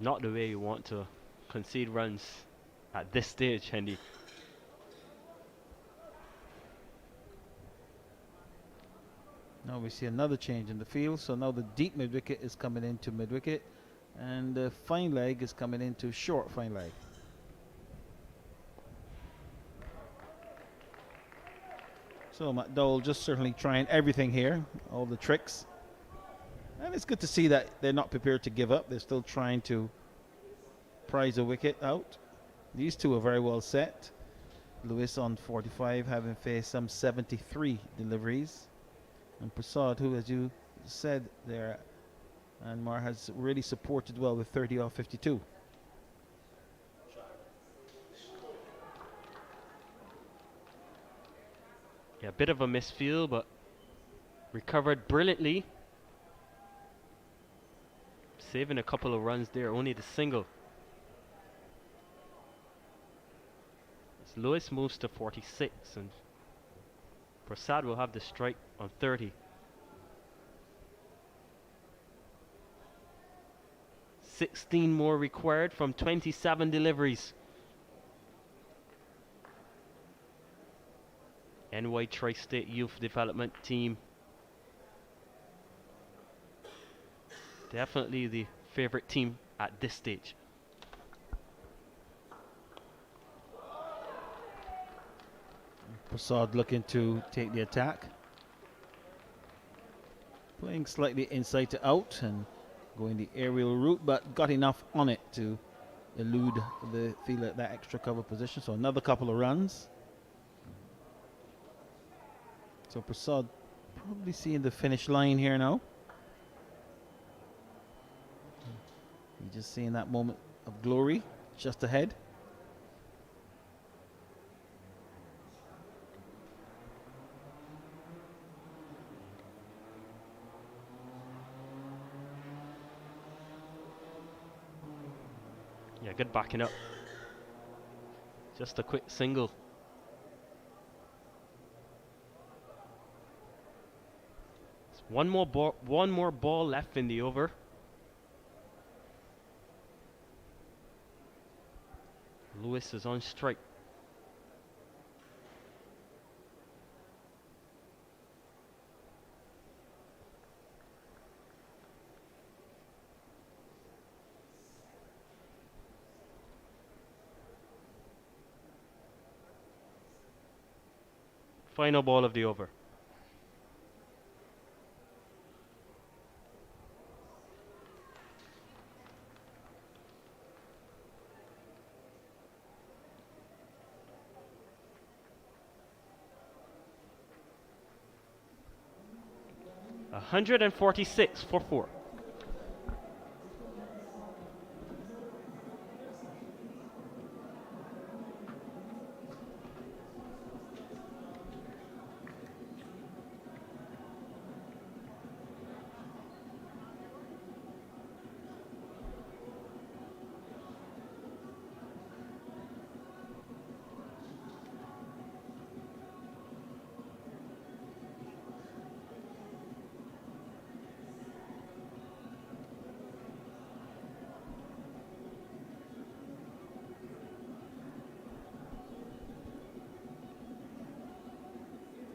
Not the way you want to concede runs at this stage, Hendy. Now we see another change in the field. So now the deep mid wicket is coming into mid wicket, and the fine leg is coming into short fine leg. So McDowell just certainly trying everything here, all the tricks. And it's good to see that they're not prepared to give up. They're still trying to prize a wicket out. These two are very well set. Lewis on 45, having faced some 73 deliveries. And Prasad, who, as you said there, Anmar, has really supported well with 30 off 52. Yeah, a bit of a misfield, but recovered brilliantly. Saving a couple of runs there, only the single. As Lewis moves to 46, and Prasad will have the strike on 30. 16 more required from 27 deliveries. NY Tri-State Youth Development Team. Definitely the favorite team at this stage. Prasad looking to take the attack. Playing slightly inside to out and going the aerial route, but got enough on it to elude the fielder, that extra cover position. So another couple of runs. So Prasad probably seeing the finish line here now. You're just seeing that moment of glory just ahead. Yeah, good backing up. Just a quick single. There's one more ball left in the over. Lewis is on strike. Final ball of the over. 146 for 4.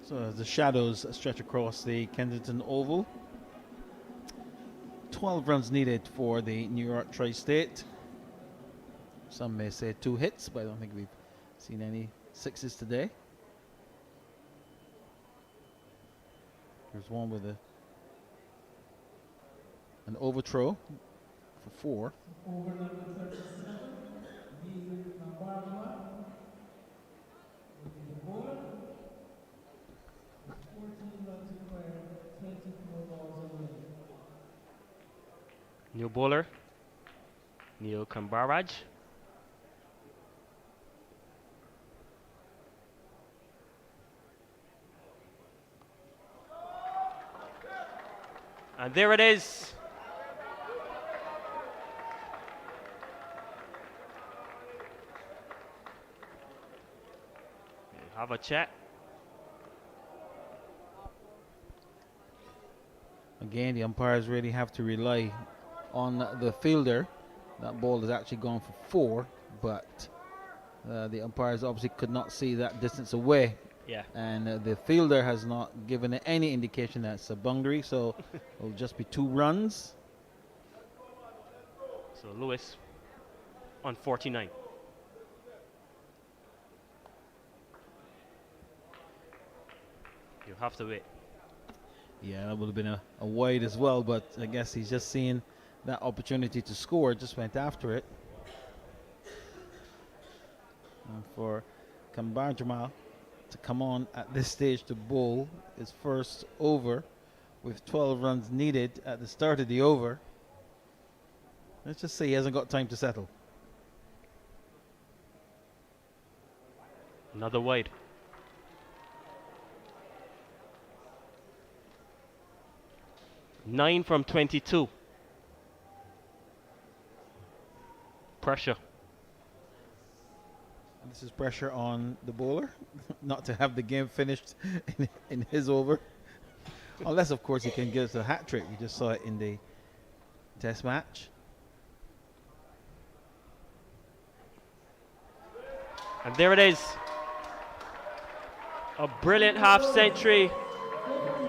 So as the shadows stretch across the Kensington Oval, 12 runs needed for the New York Tri-State. Some may say 2 hits, but I don't think we've seen any 6s today. There's one with an overthrow for 4. Over number 37, Neil Nabarla, with the bowler. 14 runs required, 24 balls away. New bowler, Neil Kambaraj. And there it is. Have a chat. Again, the umpires really have to rely on the fielder. That ball is actually gone for 4, but the umpires obviously could not see that distance away. Yeah. And the fielder has not given any indication that it's a boundary, so it'll just be 2 runs. So Lewis on 49. You have to wait. Yeah, that would have been a wide as well, but I guess he's just seeing that opportunity to score, just went after it. And for Kambarjama to come on at this stage to bowl his first over with 12 runs needed at the start of the over. Let's just say he hasn't got time to settle. Another wide. Nine from 22. Pressure. And this is pressure on the bowler not to have the game finished in his over. Unless, of course, he can get us a hat trick. We just saw it in the test match. And there it is. A brilliant half century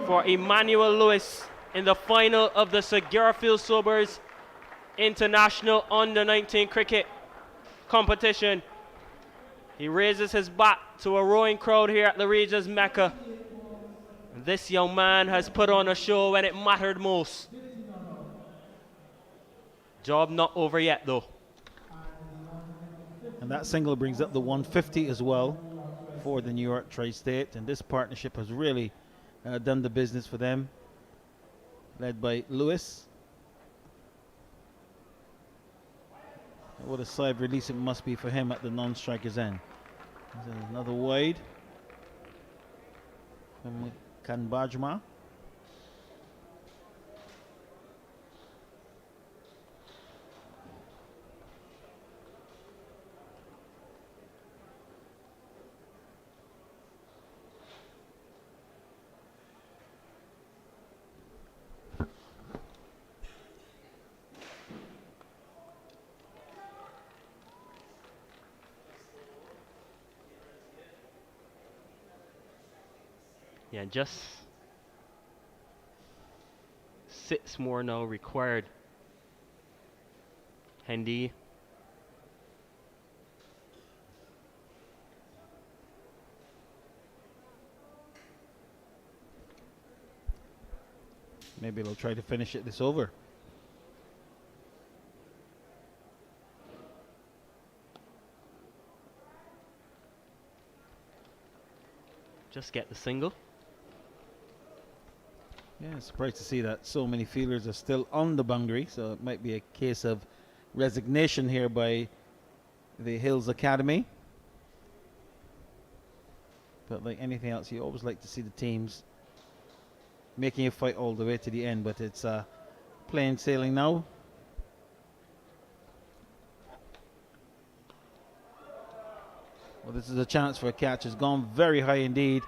for Emmanuel Lewis in the final of the Sir Garfield Sobers International Under-19 cricket competition. He raises his bat to a roaring crowd here at the Regis Mecca. This young man has put on a show when it mattered most. Job not over yet, though. And that single brings up the 150 as well for the New York Tri-State. And this partnership has really done the business for them, led by Lewis. What a side release it must be for him at the non-striker's end. There's another wide from Kanbajma. Yeah, just 6 more now required. Hendy. Maybe they'll try to finish it this over. Just get the single. Yeah, surprised to see that so many fielders are still on the boundary, so it might be a case of resignation here by the Hills Academy. But like anything else, you always like to see the teams making a fight all the way to the end, but it's plain sailing now. Well, this is a chance for a catch. It's gone very high indeed.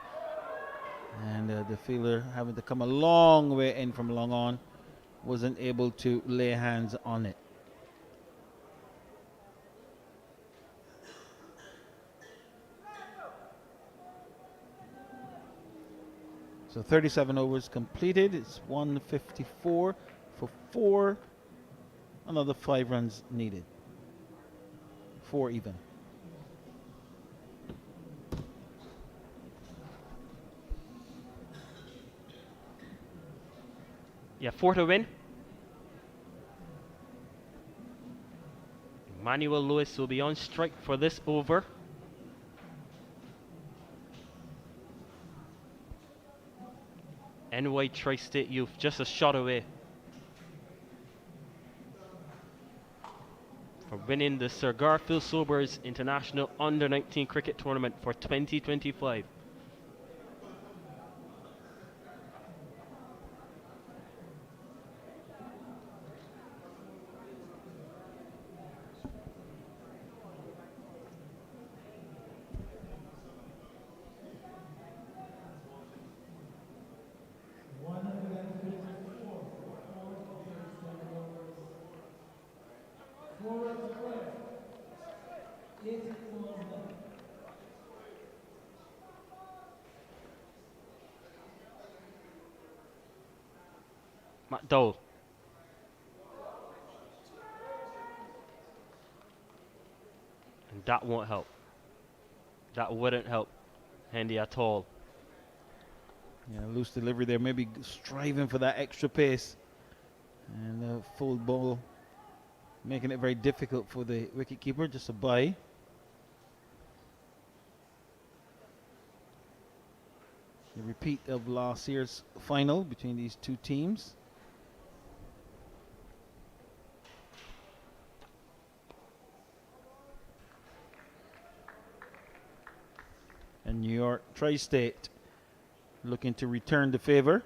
And the fielder, having to come a long way in from long on, wasn't able to lay hands on it. So 37 overs completed. It's 154 for 4. Another 5 runs needed. 4 even. Yeah, 4 to win. Emmanuel Lewis will be on strike for this over. NY Tri-State Youth just a shot away from winning the Sir Garfield Sobers International Under-19 Cricket Tournament for 2025. McDowell. And that won't help. That wouldn't help Hendy at all. Yeah, loose delivery there, maybe striving for that extra pace. And a full ball, making it very difficult for the wicketkeeper. Just a bye. A repeat of last year's final between these two teams. And New York Tri-State looking to return the favor,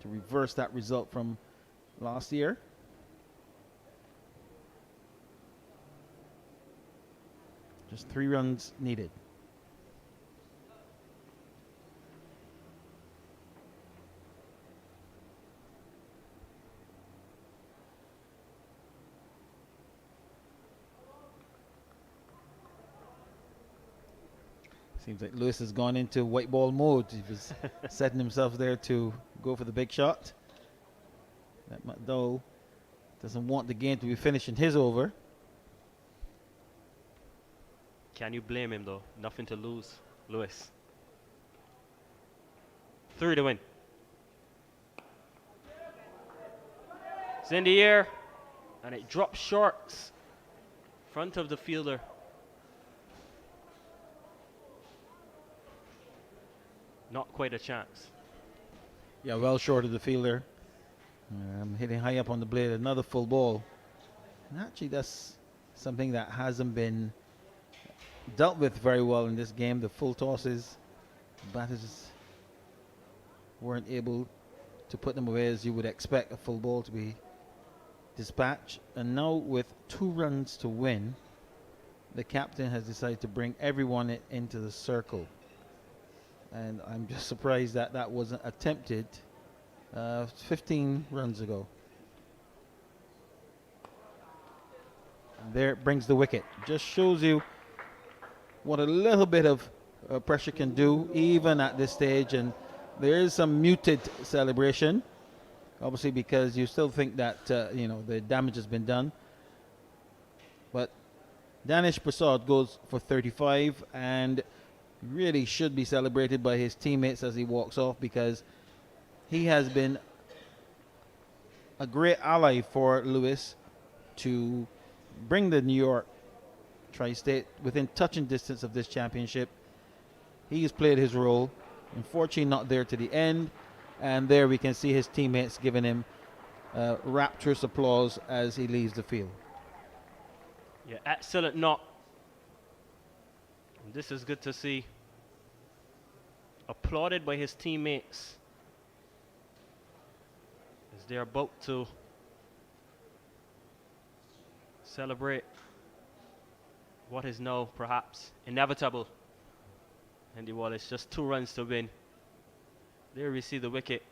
to reverse that result from last year. Just 3 runs needed. Seems like Lewis has gone into white ball mode. He was setting himself there to go for the big shot. That McDowell doesn't want the game to be finished in his over. Can you blame him though? Nothing to lose, Lewis. 3 to win. It's in the air, and it drops short. Front of the fielder. Not quite a chance. Yeah, well short of the fielder. Hitting high up on the blade, another full ball. And actually, that's something that hasn't been dealt with very well in this game. The full tosses, batters weren't able to put them away as you would expect a full ball to be dispatched. And now with 2 runs to win, the captain has decided to bring everyone into the circle. And I'm just surprised that that wasn't attempted 15 runs ago. And there it brings the wicket. Just shows you what a little bit of pressure can do, even at this stage. And there is some muted celebration, obviously, because you still think that the damage has been done. But Danish Prasad goes for 35 and really should be celebrated by his teammates as he walks off, because he has been a great ally for Lewis to bring the New York Tri-State within touching distance of this championship. He's played his role, Unfortunately, not there to the end. And there we can see his teammates giving him rapturous applause as he leaves the field. Yeah, excellent knock. And this is good to see. Applauded by his teammates as they're about to celebrate what is now perhaps inevitable. Andy Wallace, just 2 runs to win. There we see the wicket.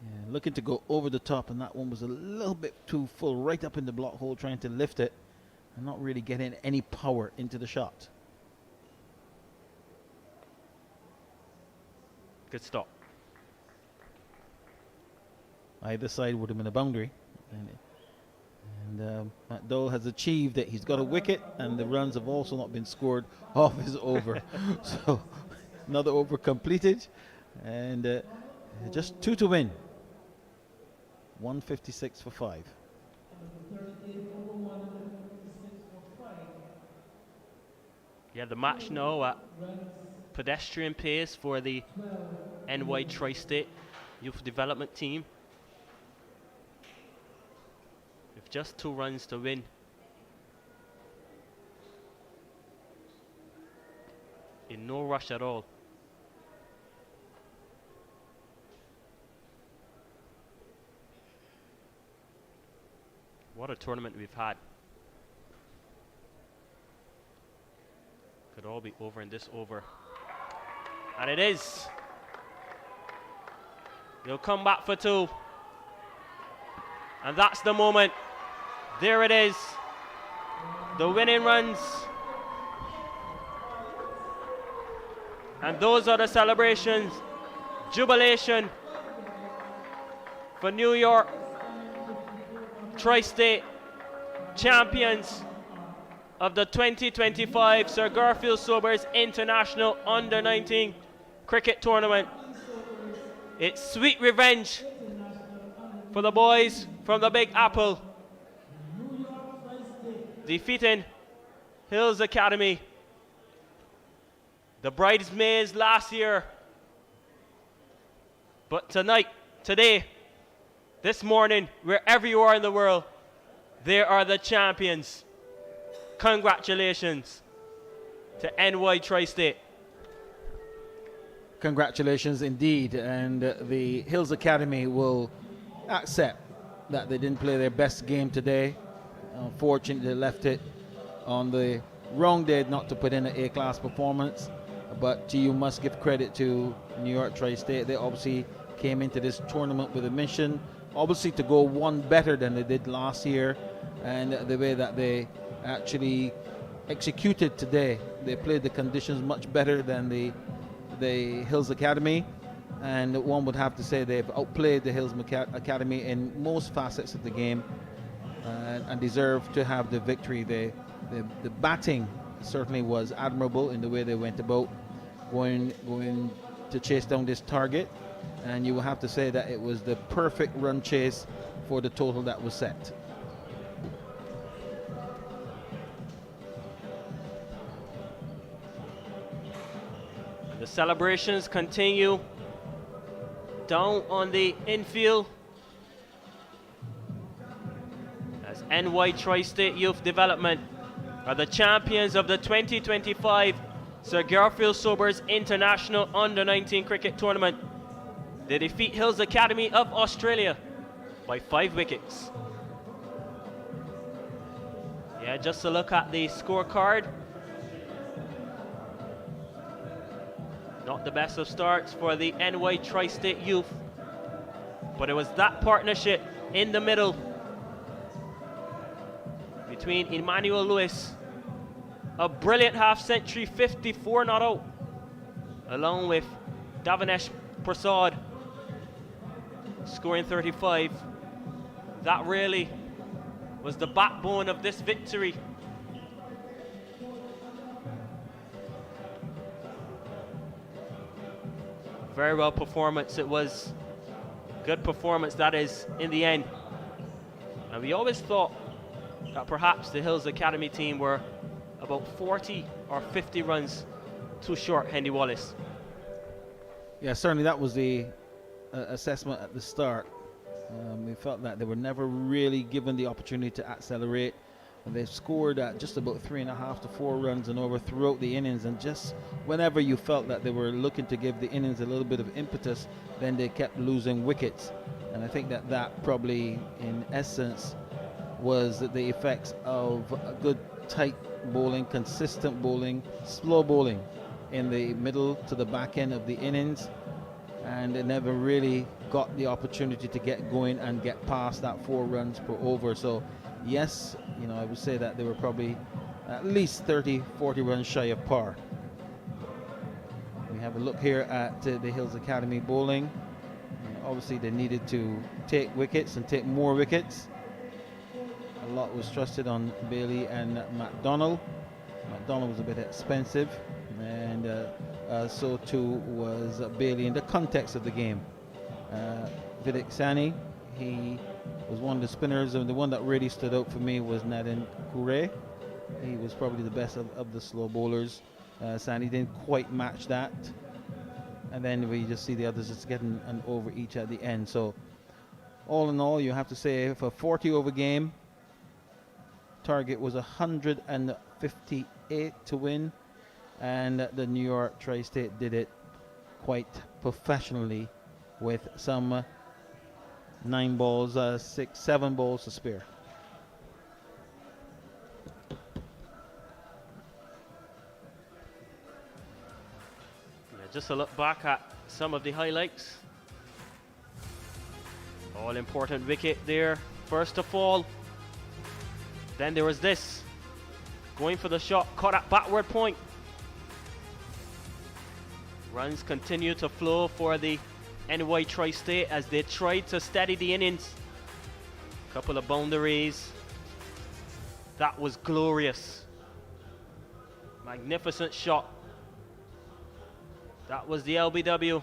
Yeah, looking to go over the top, and that one was a little bit too full, right up in the block hole, trying to lift it and not really getting any power into the shot. Good stop. Either side would have been a boundary. And Matt Dole has achieved it. He's got a wicket, and the runs have also not been scored off his over. So another over completed, and just 2 to win. 156 for 5. Yeah, the match now at pedestrian pace for the NY Tri-State Youth Development Team. With just 2 runs to win. In no rush at all. What a tournament we've had. Could all be over in this over. And it is. They'll come back for 2. And that's the moment. There it is. The winning runs. And those are the celebrations. Jubilation for New York Tri-State champions of the 2025 Sir Garfield Sobers International Under-19 Cricket Tournament. It's sweet revenge for the boys from the Big Apple, defeating Hills Academy, the bridesmaids last year. But tonight, today, this morning, wherever you are in the world, they are the champions. Congratulations to NY Tri-State. Congratulations indeed, and the Hills Academy will accept that they didn't play their best game today. Unfortunately, they left it on the wrong day not to put in an A-class performance, but you must give credit to New York Tri-State. They obviously came into this tournament with a mission, obviously to go one better than they did last year, and the way that they actually executed today, they played the conditions much better than the Hills Academy, and one would have to say they've outplayed the Hills Academy in most facets of the game, and deserve to have the victory. The batting certainly was admirable in the way they went about going to chase down this target, and you will have to say that it was the perfect run chase for the total that was set. The celebrations continue down on the infield as NY Tri-State Youth Development are the champions of the 2025 Sir Garfield Sobers International Under-19 Cricket Tournament. They defeat Hills Academy of Australia by 5 wickets. Yeah, just to look at the scorecard. Not the best of starts for the NY Tri-State Youth, but it was that partnership in the middle between Emmanuel Lewis, a brilliant half-century, 54 not out, along with Davinesh Prasad scoring 35. That really was the backbone of this victory. Very well performance. It was good performance, that is, in the end. And we always thought that perhaps the Hills Academy team were about 40 or 50 runs too short, Henry Wallace. Yeah, certainly that was the assessment at the start. We felt that they were never really given the opportunity to accelerate. And they scored at just about 3.5 to 4 runs and over throughout the innings. And just whenever you felt that they were looking to give the innings a little bit of impetus, then they kept losing wickets. And I think that that probably, in essence, was the effects of a good tight bowling, consistent bowling, slow bowling in the middle to the back end of the innings. And they never really got the opportunity to get going and get past that 4 runs per over. So yes, you know, I would say that they were probably at least 30-40 runs shy of par. We have a look here at the Hills Academy bowling. Obviously they needed to take wickets and take more wickets. A lot was trusted on Bailey and McDonald. McDonald was a bit expensive, and so too was Bailey in the context of the game. Vidic Sani, he was one of the spinners, and the one that really stood out for me was Nadine Kure. He was probably the best of the slow bowlers. Sani didn't quite match that, and then we just see the others just getting an over each at the end. So all in all, you have to say for a 40 over game, target was 158 to win, and the New York Tri-State did it quite professionally with some 9 balls, 7 balls to spare. Yeah, just a look back at some of the highlights. All important wicket there, first of all. Then there was this, going for the shot, caught at backward point. Runs continue to flow for the NY Tri-State as they tried to steady the innings. Couple of boundaries. That was glorious. Magnificent shot. That was the LBW.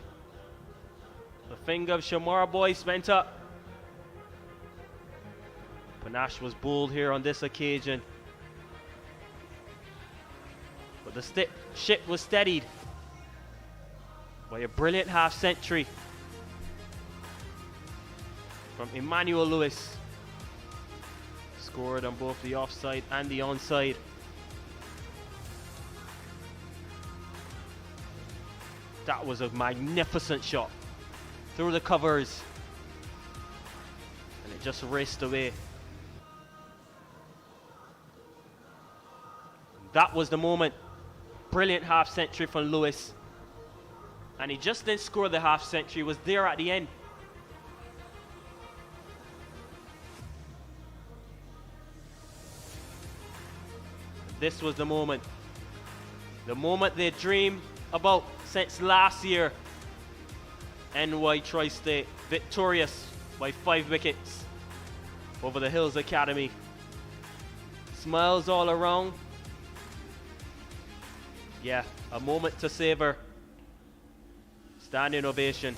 The finger of Shamar Boyce went up. Panache was bowled here on this occasion, but the ship was steadied by a brilliant half century from Emmanuel Lewis. Scored on both the offside and the onside. That was a magnificent shot through the covers, and it just raced away. That was the moment. Brilliant half century from Lewis. And he just didn't score the half century, was there at the end. This was the moment. The moment they dreamed about since last year. NY Tri-State victorious by 5 wickets over the Hills Academy. Smiles all around. Yeah, a moment to savor. Standing ovation.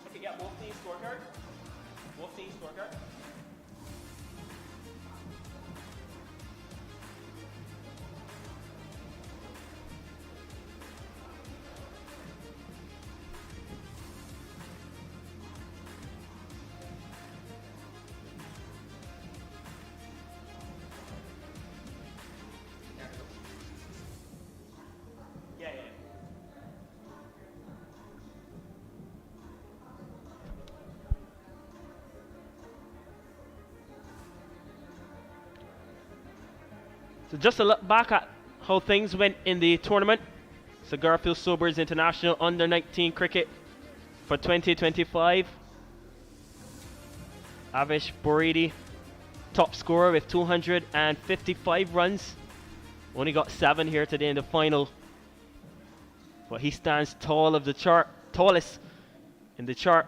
Okay, yeah, both teams scorecard. Both teams scorecard. So just to look back at how things went in the tournament. So Garfield Sobers International Under-19 cricket for 2025. Avish Boridi, top scorer with 255 runs. Only got 7 here today in the final. But he stands tall of the chart, tallest in the chart.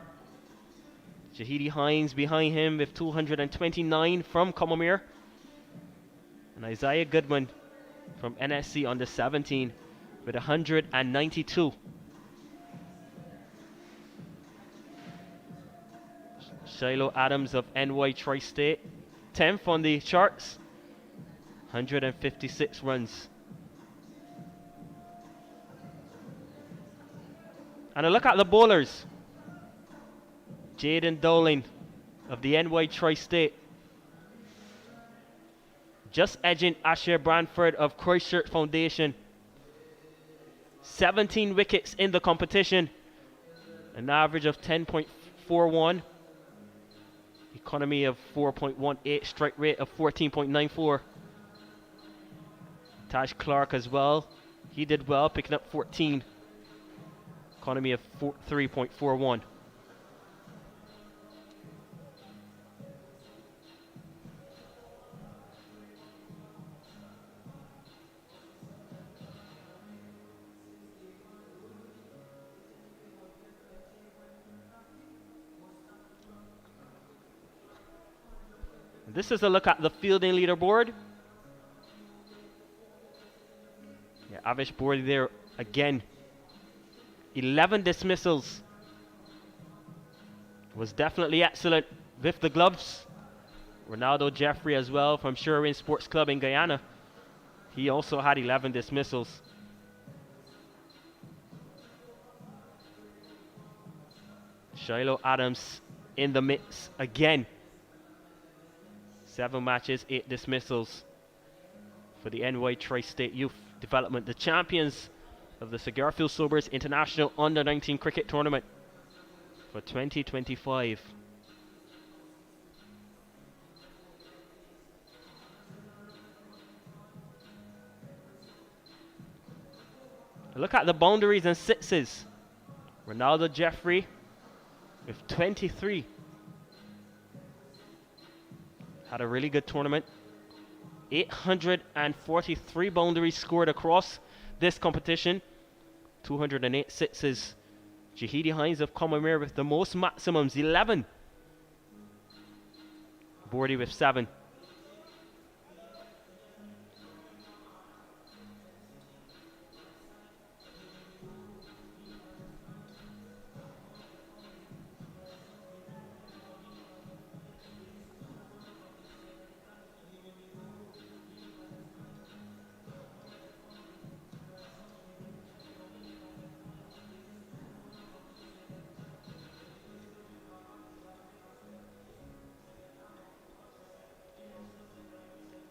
Shahidi Hines behind him with 229 from Comomere. And Isaiah Goodman from NSC under 17 with 192. Shiloh Adams of NY Tri-State, 10th on the charts, 156 runs. And a look at the bowlers. Jaden Dowling of the NY Tri-State, just edging Asher Branford of Christchurch Foundation. 17 wickets in the competition, an average of 10.41, economy of 4.18, strike rate of 14.94. Taj Clark as well, he did well, picking up 14, economy of 3.41. This is a look at the fielding leaderboard. Yeah, average board there again. 11 dismissals. Was definitely excellent with the gloves. Ronaldo Jeffrey as well from Sherwin Sports Club in Guyana. He also had 11 dismissals. Shiloh Adams in the mix again. 7 matches, 8 dismissals for the NY Tri-State Youth Development, the champions of the Sir Garfield Sobers International Under-19 Cricket Tournament for 2025. Look at the boundaries and sixes. Ronaldo Jeffrey with 23. Had a really good tournament. 843 boundaries scored across this competition. 208 sixes. Jahidi Hines of Commonwealth with the most maximums, 11. Bordy with 7.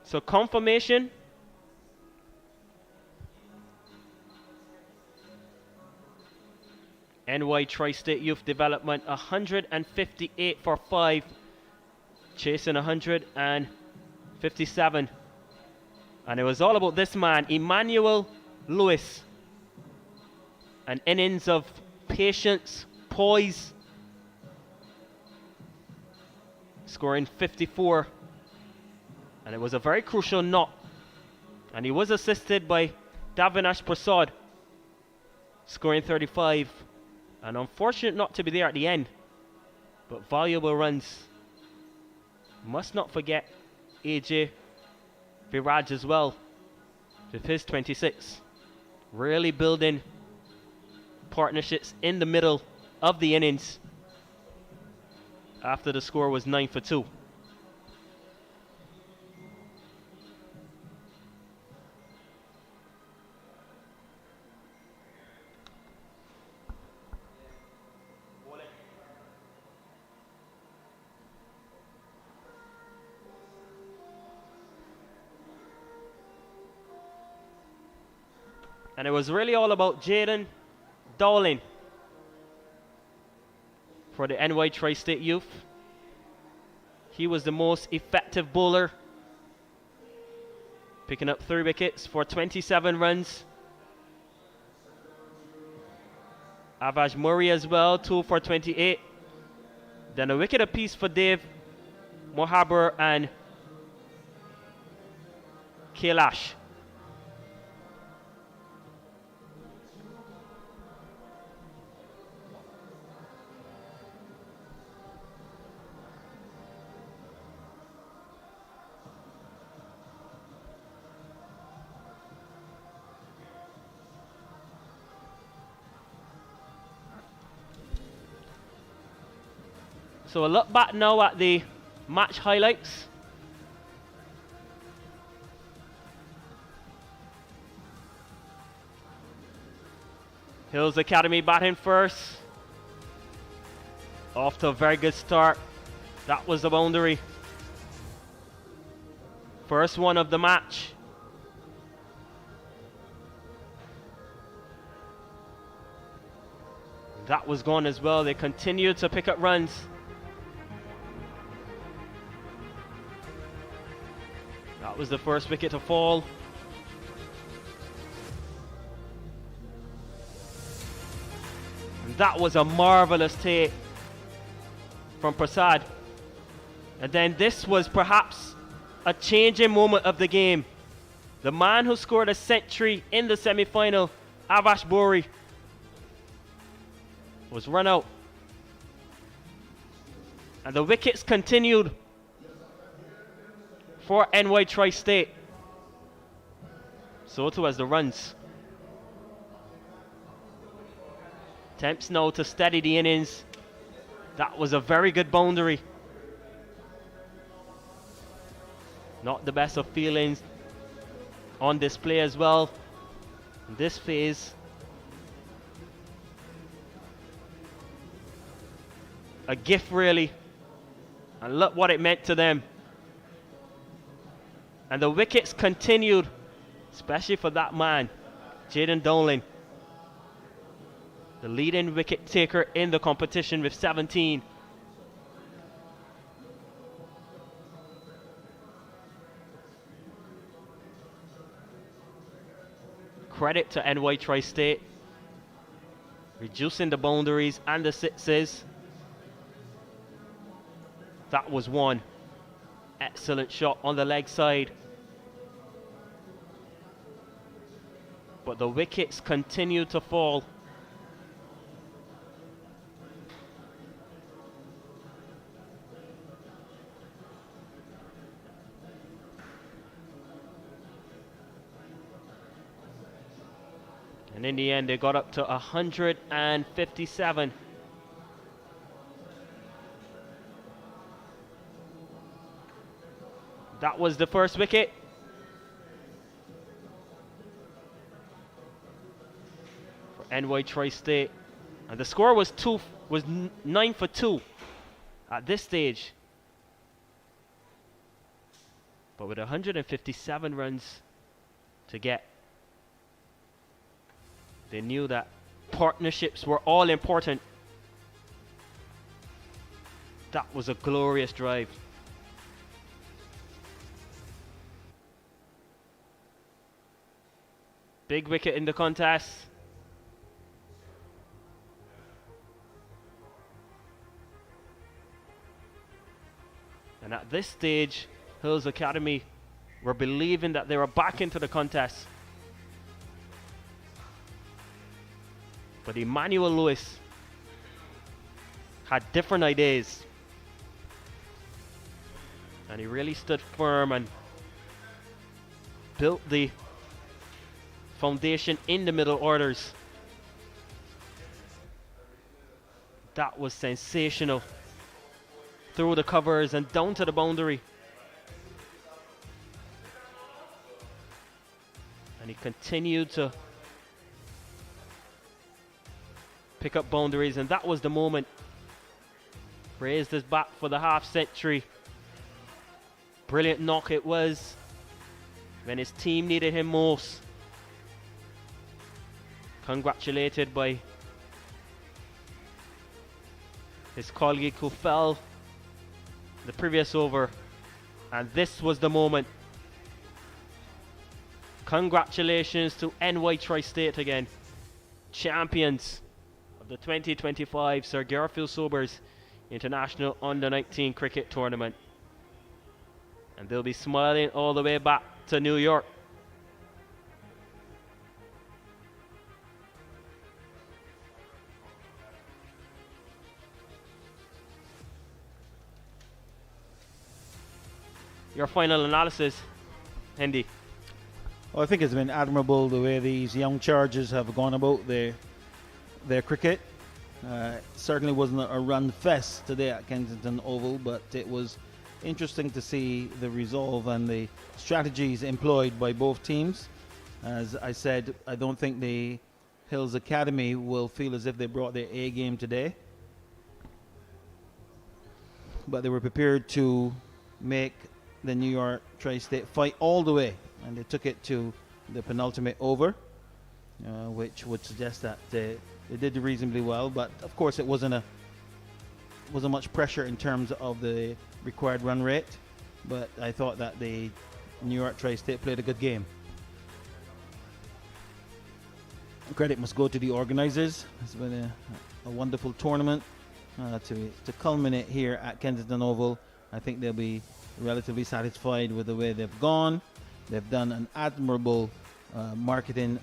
So confirmation. NY Tri-State Youth Development 158 for 5. Chasing 157. And it was all about this man, Emmanuel Lewis. An innings of patience, poise. Scoring 54. And it was a very crucial knot. And he was assisted by Davinash Prasad, scoring 35. And unfortunate not to be there at the end, but valuable runs. Must not forget AJ Viraj as well, with his 26. Really building partnerships in the middle of the innings after the score was 9 for 2. And it was really all about Jaden Dowling for the NY Tri-State Youth. He was the most effective bowler, picking up 3 wickets for 27 runs. Avaj Murray as well, 2 for 28. Then a wicket apiece for Dave Mohaber and Kailash. So a look back now at the match highlights. Hills Academy batting first. Off to a very good start. That was the boundary. First one of the match. That was gone as well. They continued to pick up runs. That was the first wicket to fall. And that was a marvelous take from Prasad. And then this was perhaps a changing moment of the game. The man who scored a century in the semi-final, Avash Bori, was run out. And the wickets continued for NY Tri-State. So too as the runs. Attempts now to steady the innings. That was a very good boundary. Not the best of feelings on display as well in this phase. A gift really. And look what it meant to them. And the wickets continued, especially for that man, Jaden Dowling, the leading wicket taker in the competition with 17. Credit to NY Tri-State, reducing the boundaries and the sixes. That was one. Excellent shot on the leg side. But the wickets continue to fall. And in the end, they got up to 157. That was the first wicket. For NY Tri-State. And the score was 9 for 2 at this stage. But with 157 runs to get, they knew that partnerships were all important. That was a glorious drive. Big wicket in the contest. And at this stage, Hills Academy were believing that they were back into the contest. But Emmanuel Lewis had different ideas. And he really stood firm and built the foundation in the middle orders. That was sensational. Through the covers and down to the boundary. And he continued to pick up boundaries, and that was the moment. Raised his bat for the half century. Brilliant knock it was when his team needed him most. Congratulated by his colleague who fell the previous over, and this was the moment. Congratulations to NY Tri-State again, champions of the 2025 Sir Garfield Sobers International Under-19 Cricket Tournament. And they'll be smiling all the way back to New York. Your final analysis, Hendy. Well, I think it's been admirable the way these young chargers have gone about their cricket. Certainly wasn't a run fest today at Kensington Oval, but it was interesting to see the resolve and the strategies employed by both teams. As I said, I don't think the Hills Academy will feel as if they brought their A game today, but they were prepared to make the New York Tri-State fight all the way, and they took it to the penultimate over, which would suggest that they did reasonably well. But of course, it wasn't much pressure in terms of the required run rate. But I thought that the New York Tri-State played a good game. Credit must go to the organizers. It's been a wonderful tournament to culminate here at Kensington Oval. I think they'll be relatively satisfied with the way they've gone. They've done an admirable marketing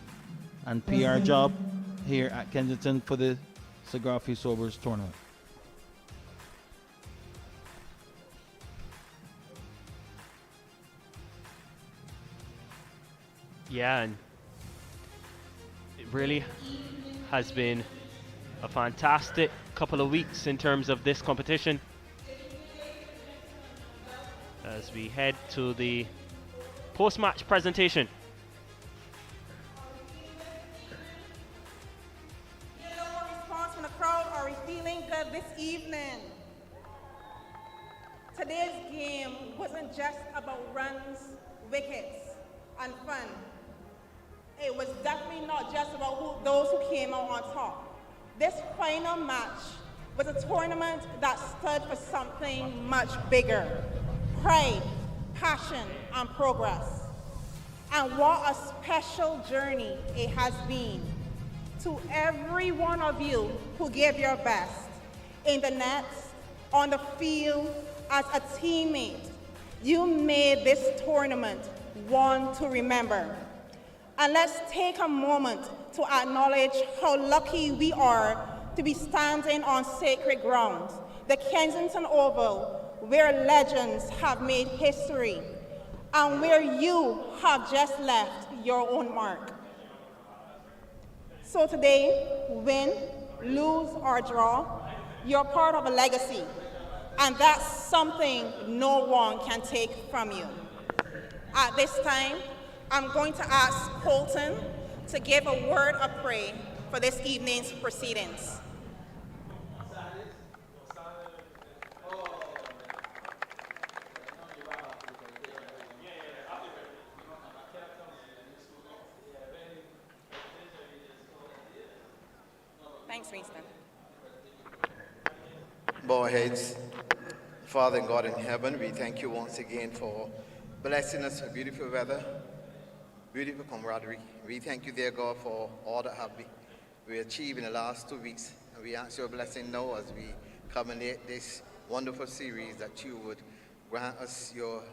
and PR job here at Kensington for the Garfield Sobers tournament. Yeah, and it really has been a fantastic couple of weeks in terms of this competition. As we head to the post-match presentation. Response from the crowd. Are we feeling good this evening? Today's game wasn't just about runs, wickets, and fun. It was definitely not just about those who came out on top. This final match was a tournament that stood for something much bigger. Pride, passion, and progress. And what a special journey it has been. To every one of you who gave your best in the nets, on the field, as a teammate, you made this tournament one to remember. And let's take a moment to acknowledge how lucky we are to be standing on sacred ground, the Kensington Oval, where legends have made history, and where you have just left your own mark. So today, win, lose, or draw, you're part of a legacy, and that's something no one can take from you. At this time, I'm going to ask Colton to give a word of prayer for this evening's proceedings. Thanks, Winston. Bow our heads. Father and God in heaven, we thank you once again for blessing us with beautiful weather, beautiful camaraderie. We thank you, dear God, for all that we achieved in the last 2 weeks. And we ask your blessing now as we culminate this wonderful series, that you would grant us your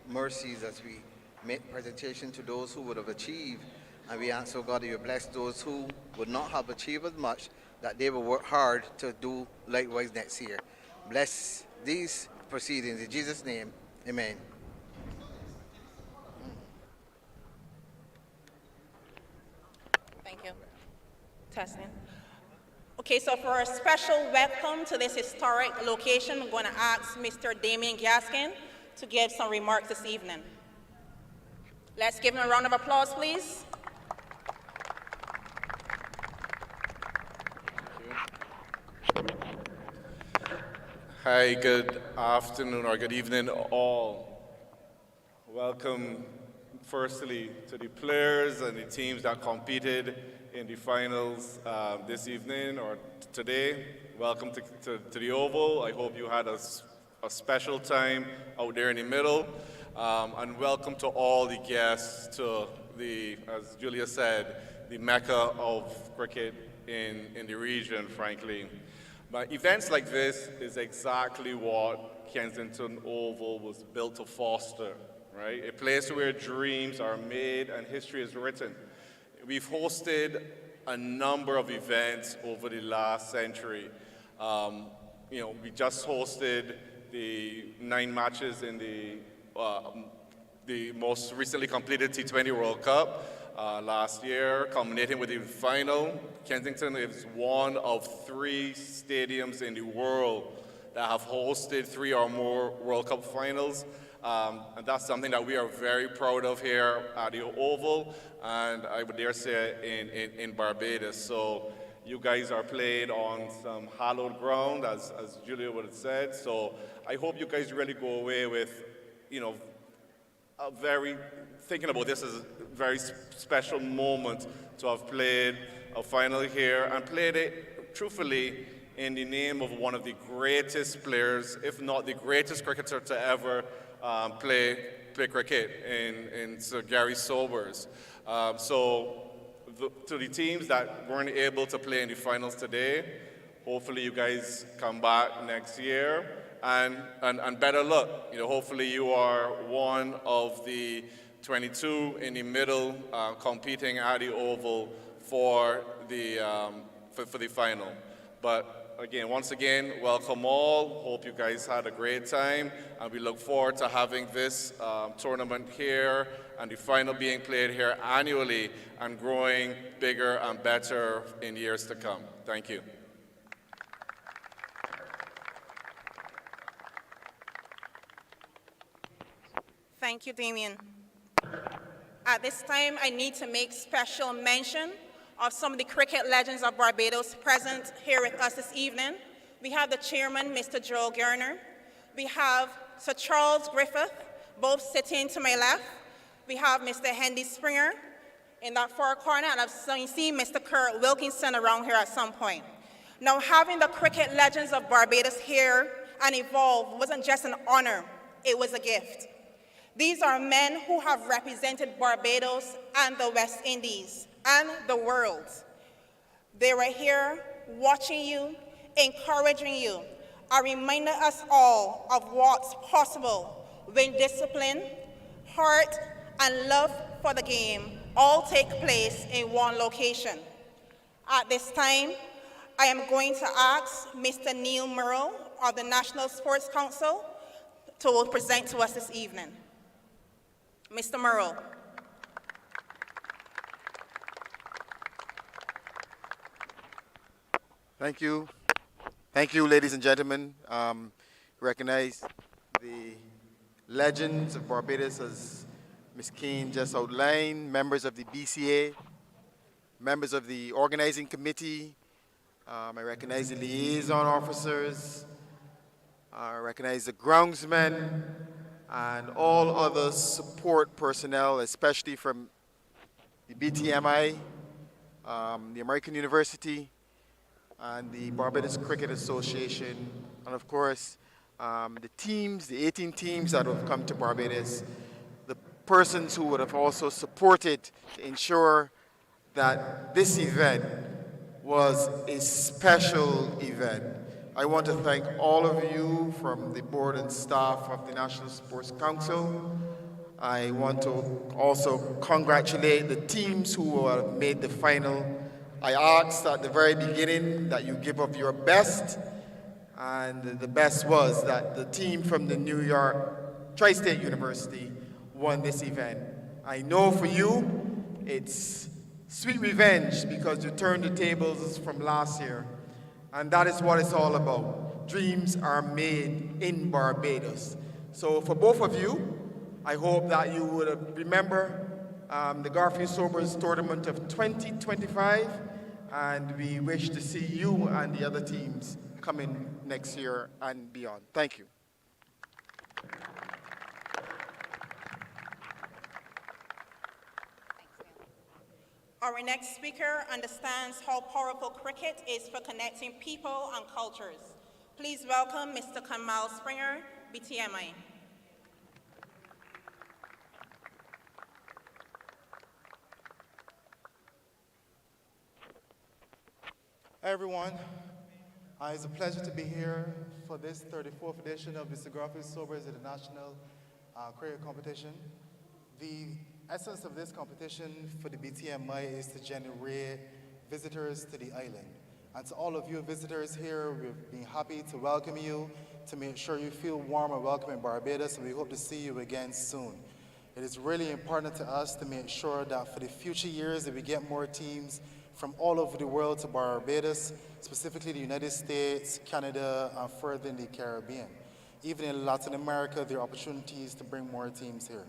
mercies as we make presentation to those who would have achieved. And we ask, oh God, that you bless those who would not have achieved as much, that they will work hard to do likewise next year. Bless these proceedings in Jesus' name. Amen. Thank you. Testing. Okay, so for a special welcome to this historic location, I'm going to ask Mr. Damien Gaskin to give some remarks this evening. Let's give him a round of applause, please. Hi, good afternoon or good evening all. Welcome firstly to the players and the teams that competed in the finals this evening or today. Welcome to the Oval. I hope you had a special time out there in the middle. And welcome to all the guests to the, as Julia said, the mecca of cricket in the region, frankly. But events like this is exactly what Kensington Oval was built to foster, right? A place where dreams are made and history is written. We've hosted a number of events over the last century. We just hosted the 9 matches in the most recently completed T20 World Cup. last year, culminating with the final. Kensington is one of 3 stadiums in the world that have hosted 3 or more World Cup finals. And that's something that we are very proud of here at the Oval, and I would dare say in Barbados. So you guys are played on some hallowed ground, as Julia would have said. So I hope you guys really go away with, thinking about this as a very special moment to have played a final here and played it truthfully in the name of one of the greatest players, if not the greatest cricketer to ever play cricket in Sir Gary Sobers. To the teams that weren't able to play in the finals today, hopefully you guys come back next year and better luck. Hopefully you are one of the 22 in the middle competing at the Oval for the final. But again, once again, welcome all. Hope you guys had a great time, and we look forward to having this tournament here and the final being played here annually and growing bigger and better in years to come. Thank you. Thank you, Damien. At this time, I need to make special mention of some of the cricket legends of Barbados present here with us this evening. We have the chairman, Mr. Joel Garner. We have Sir Charles Griffith, both sitting to my left. We have Mr. Hendy Springer in that far corner, and I've seen Mr. Kurt Wilkinson around here at some point. Now, having the cricket legends of Barbados here and evolve wasn't just an honor, it was a gift. These are men who have represented Barbados and the West Indies and the world. They were here watching you, encouraging you, are reminding us all of what's possible when discipline, heart, and love for the game all take place in one location. At this time, I am going to ask Mr. Neil Murrow of the National Sports Council to present to us this evening. Mr. Murrow. Thank you. Thank you, ladies and gentlemen. Recognize the legends of Barbados, as Ms. Keane just outlined, members of the BCA, members of the organizing committee. I recognize the liaison officers. I recognize the groundsmen and all other support personnel, especially from the BTMI, the American University, and the Barbados Cricket Association, and of course, the teams, the 18 teams that have come to Barbados, the persons who would have also supported to ensure that this event was a special event. I want to thank all of you from the board and staff of the National Sports Council. I want to also congratulate the teams who have made the final. I asked at the very beginning that you give up your best, and the best was that the team from the New York Tri-State University won this event. I know for you, it's sweet revenge because you turned the tables from last year, and that is what it's all about. Dreams are made in Barbados. So for both of you, I hope that you would remember the Garfield Sobers Tournament of 2025, and we wish to see you and the other teams coming next year and beyond. Thank you. Our next speaker understands how powerful cricket is for connecting people and cultures. Please welcome Mr. Kamal Springer, BTMI. Hi everyone, it's a pleasure to be here for this 34th edition of Mr. Garfield Sobers International Cricket Competition. The essence of this competition for the BTMI is to generate visitors to the island. And to all of you visitors here, we've been happy to welcome you, to make sure you feel warm and welcome in Barbados, and we hope to see you again soon. It is really important to us to make sure that for the future years that we get more teams from all over the world to Barbados, specifically the United States, Canada, and further in the Caribbean. Even in Latin America, there are opportunities to bring more teams here.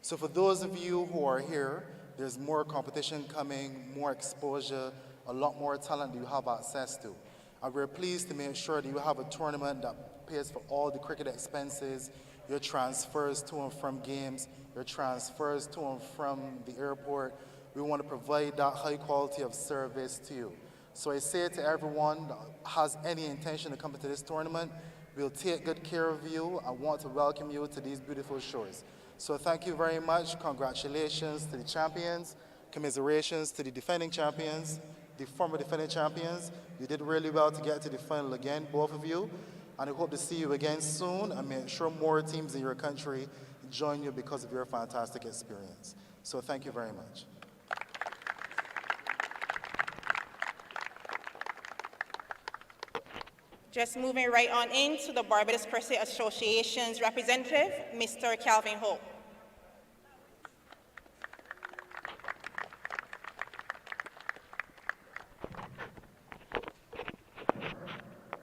So for those of you who are here, there's more competition coming, more exposure, a lot more talent that you have access to. And we're pleased to make sure that you have a tournament that pays for all the cricket expenses, your transfers to and from games, your transfers to and from the airport. We want to provide that high quality of service to you. So I say to everyone that has any intention to come into this tournament, we'll take good care of you and want to welcome you to these beautiful shores. So thank you very much. Congratulations to the champions. Commiserations to the defending champions, the former defending champions. You did really well to get to the final again, both of you. And I hope to see you again soon and make sure more teams in your country join you because of your fantastic experience. So thank you very much. Just moving right on into the Barbados Cricket Association's representative, Mr. Calvin Hope.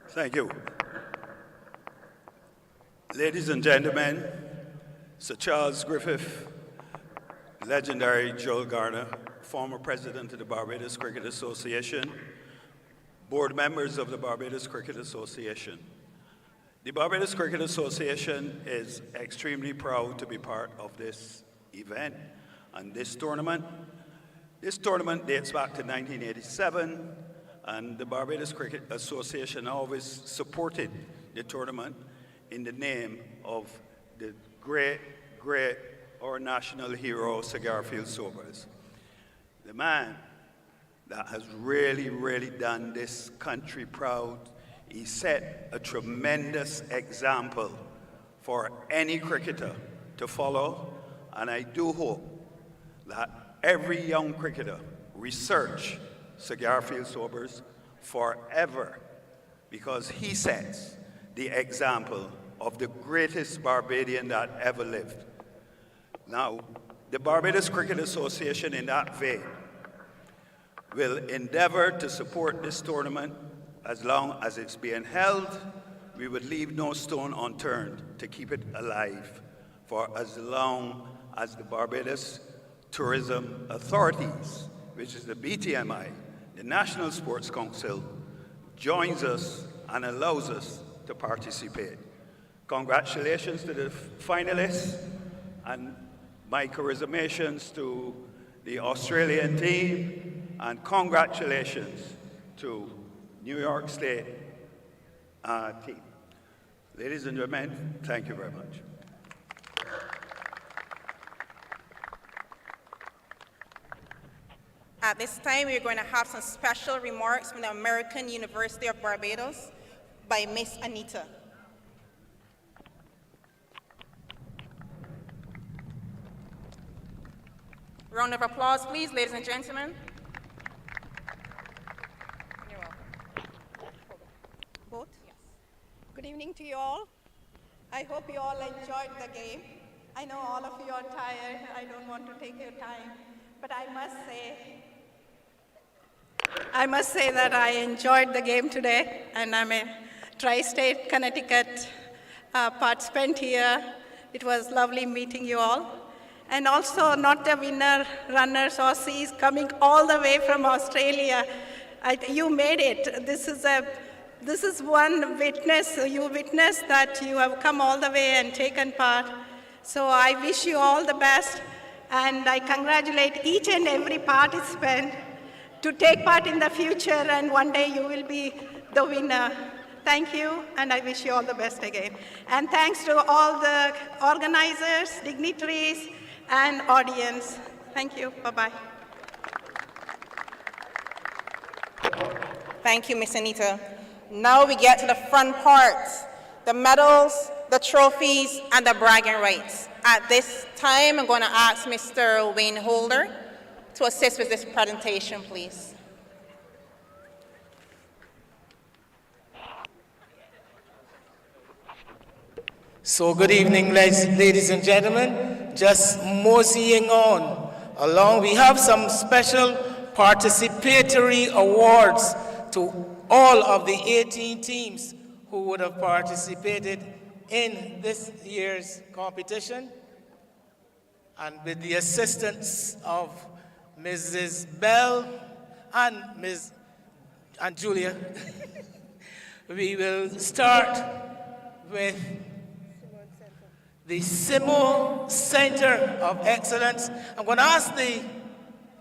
Thank you. Ladies and gentlemen, Sir Charles Griffith, legendary Joel Garner, former president of the Barbados Cricket Association, board members of the Barbados Cricket Association. The Barbados Cricket Association is extremely proud to be part of this event and this tournament. This tournament dates back to 1987, and the Barbados Cricket Association always supported the tournament in the name of the great, our national hero, Sir Garfield Sobers. The man that has really done this country proud. He set a tremendous example for any cricketer to follow, and I do hope that every young cricketer research Sir Garfield Sobers forever, because he sets the example of the greatest Barbadian that ever lived. Now, the Barbados Cricket Association in that vein will endeavor to support this tournament as long as it's being held. We would leave no stone unturned to keep it alive for as long as the Barbados Tourism Authorities, which is the BTMI, the National Sports Council, joins us and allows us to participate. Congratulations to the finalists, and my commiserations to the Australian team, and congratulations to New York State team. Ladies and gentlemen, thank you very much. At this time, we're going to have some special remarks from the American University of Barbados by Miss Anita. Round of applause, please, ladies and gentlemen. You're welcome. Both? Yes. Good evening to you all. I hope you all enjoyed the game. I know all of you are tired. I don't want to take your time, but I must say that I enjoyed the game today, and I'm a Tri-State Connecticut participant here. It was lovely meeting you all. And also not the winner runners Aussies coming all the way from Australia. You made it. This is one witness. You witnessed that you have come all the way and taken part. So I wish you all the best, and I congratulate each and every participant to take part in the future, and one day you will be the winner. Thank you, and I wish you all the best again. And thanks to all the organizers, dignitaries, and audience. Thank you. Bye-bye. Thank you, Miss Anita. Now we get to the fun part, the medals, the trophies, and the bragging rights. At this time, I'm going to ask Mr. Wayne Holder to assist with this presentation, please. So good evening, ladies and gentlemen. just moseying on along, we have some special participatory awards to all of the 18 teams who would have participated in this year's competition. And with the assistance of Mrs. Bell and Ms. and Julia, we will start with the Simo Center of Excellence. I'm going to ask the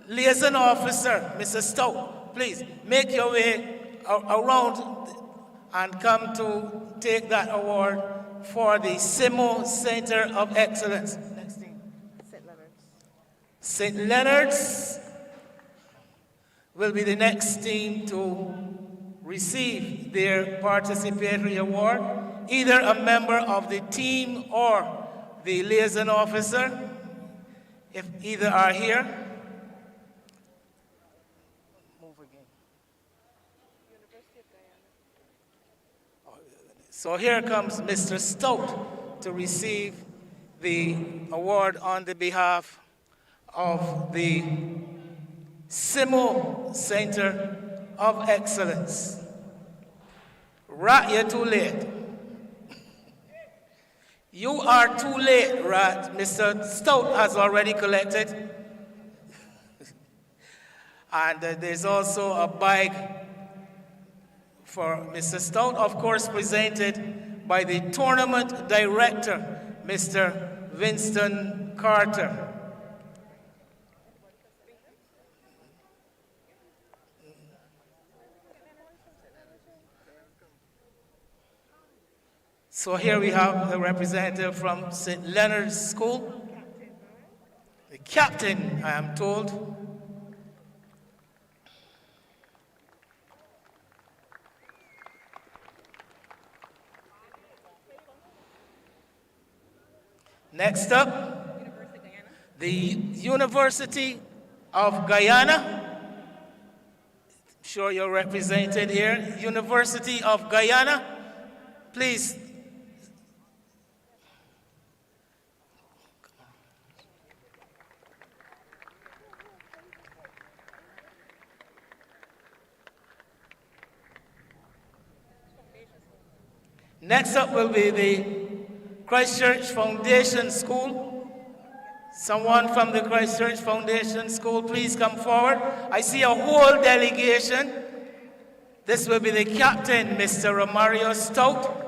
liaison officer, Mr. Stout, please make your way around and come to take that award for the Simo Center of Excellence. Next thing. St. Leonard's will be the next team to receive their participatory award, either a member of the team or the liaison officer, if either are here. Move again. So here comes Mr. Stout to receive the award on the behalf of the Simo Center of Excellence. Rat, you're too late. You are too late, Rat. Mr. Stout has already collected. And there's also a bag for Mr. Stout, of course, presented by the tournament director, Mr. Winston Carter. So here we have the representative from St. Leonard's School, the captain, I am told. Next up, the University of Guyana. I'm sure you're represented here. University of Guyana, please. Next up will be the Christchurch Foundation School. Someone from the Christchurch Foundation School, please come forward. I see a whole delegation. This will be the captain, Mr. Romario Stout.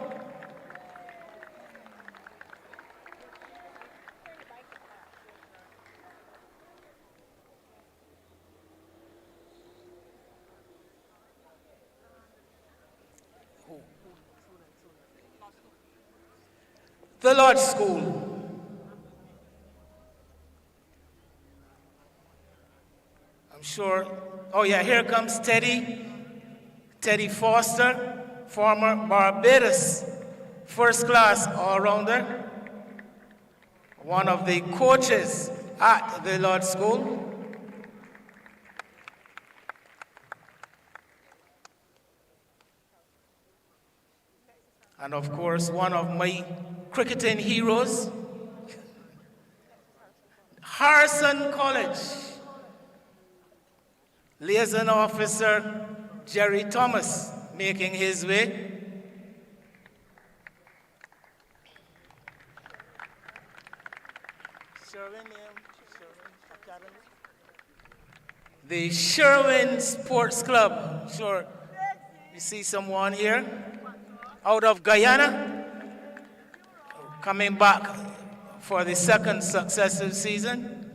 The Lodge School. I'm sure. Oh yeah, here comes Teddy Foster, former Barbados first-class all-rounder, one of the coaches at the Lodge School. And of course, one of my cricketing heroes, Harrison College, liaison officer Jerry Thomas making his way. The Sherwin Sports Club, sure you see someone here out of Guyana, coming back for the second successive season.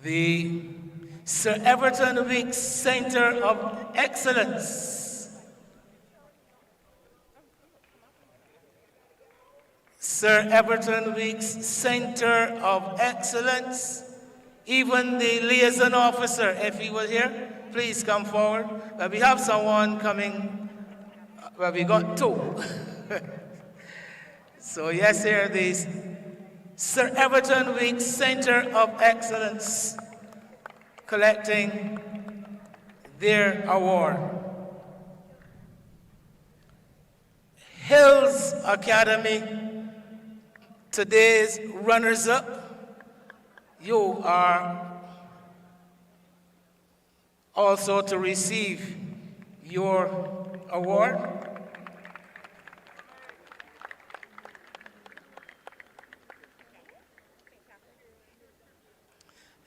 The Sir Everton Weeks Center of Excellence. Sir Everton Weeks Center of Excellence. Even the liaison officer, if he was here, please come forward. We have someone coming, well, we got two. So yes, here the Sir Everton Weeks Center of Excellence collecting their award. Hills Academy, today's runners-up, you are also to receive your award.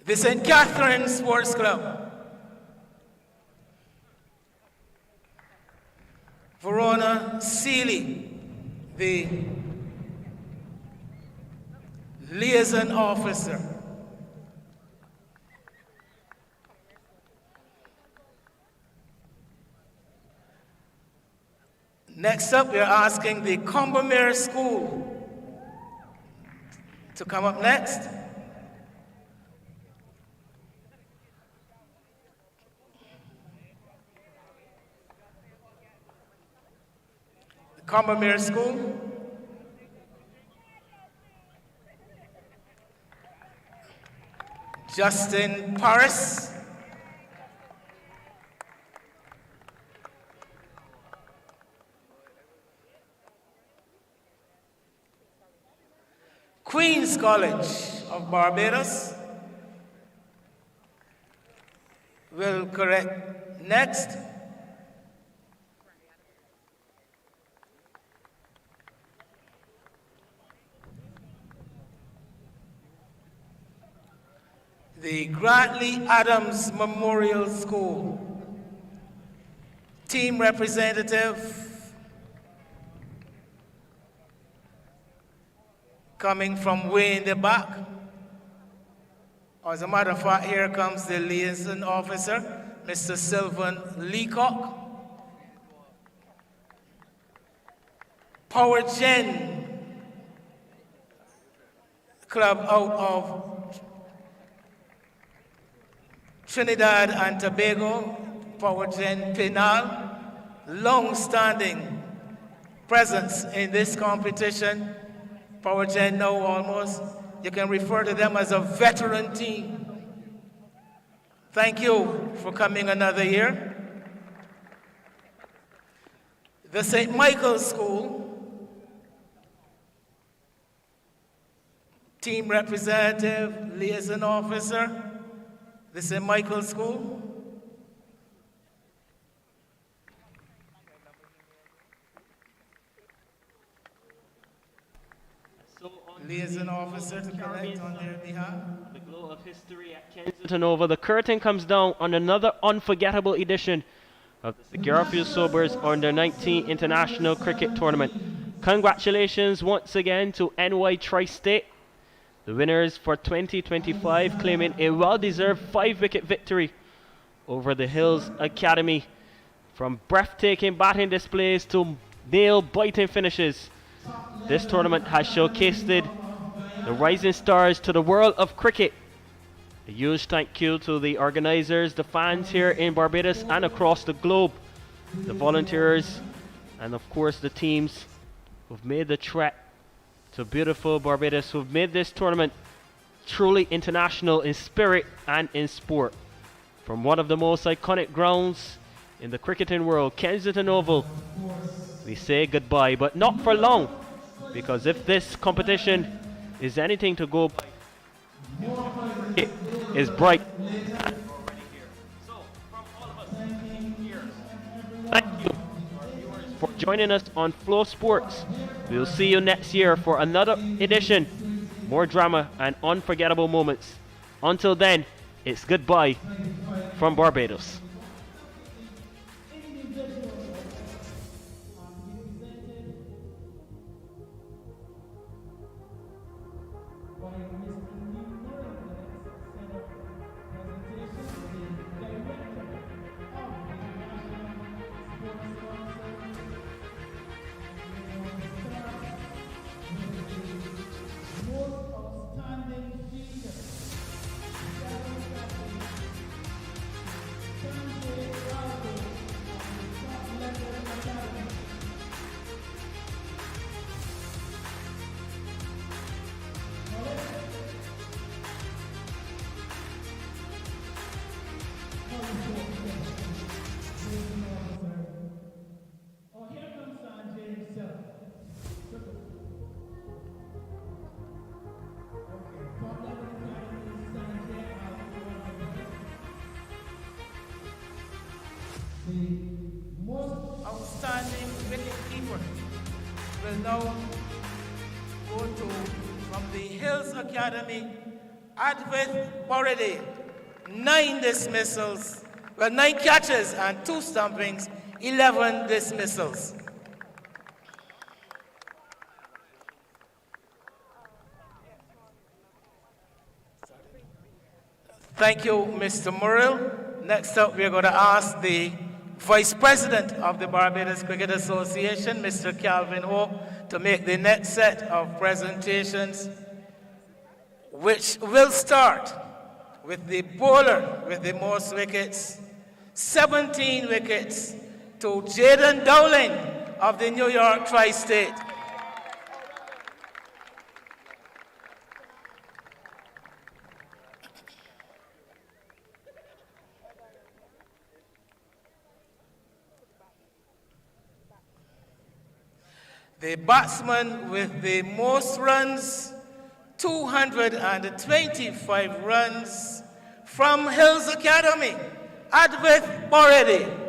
The St. Catherine Sports Club, Verona Seeley, the liaison officer. Next up, we are asking the Combermere School to come up next. The Combermere School. Justin Paris. Queen's College of Barbados will correct next. The Grantley Adams Memorial School team representative coming from way in the back. As a matter of fact, here comes the liaison officer, Mr. Sylvan Leacock. Power Gen Club out of Trinidad and Tobago, Power Gen Penal, long-standing presence in this competition. Power Gen now almost, you can refer to them as a veteran team. Thank you for coming another year. The St. Michael's School, team representative, liaison officer, the St. Michael's School. Liaison officer to collect on their behalf. The glow of history at Kensington Oval. The curtain comes down on another unforgettable edition of the Garfield Sobers Under 19 International Cricket Tournament. Congratulations once again to NY Tri-State, the winners for 2025, claiming a well-deserved 5-wicket victory over the Hills Academy. From breathtaking batting displays to nail-biting finishes, this tournament has showcased the rising stars to the world of cricket. A huge thank you to the organizers, the fans here in Barbados and across the globe, the volunteers, and of course the teams who've made the trek to beautiful Barbados, who've made this tournament truly international in spirit and in sport. From one of the most iconic grounds in the cricketing world, Kensington Oval, we say goodbye, but not for long. Because if this competition is anything to go by, it is bright. Thank you for joining us on Flow Sports. We'll see you next year for another edition, more drama and unforgettable moments. Until then, it's goodbye from Barbados. The most outstanding wicketkeeper will now go to, from the Hills Academy, Advith Borede. 9 dismissals, well, 9 catches and 2 stumpings, 11 dismissals. Thank you, Mr. Murrell. Next up, we're going to ask the Vice President of the Barbados Cricket Association, Mr. Calvin Hope, to make the next set of presentations, which will start with the bowler with the most wickets, 17 wickets, to Jaden Dowling of the New York Tri-State. The batsman with the most runs, 225 runs, from Hills Academy, Advith Borede.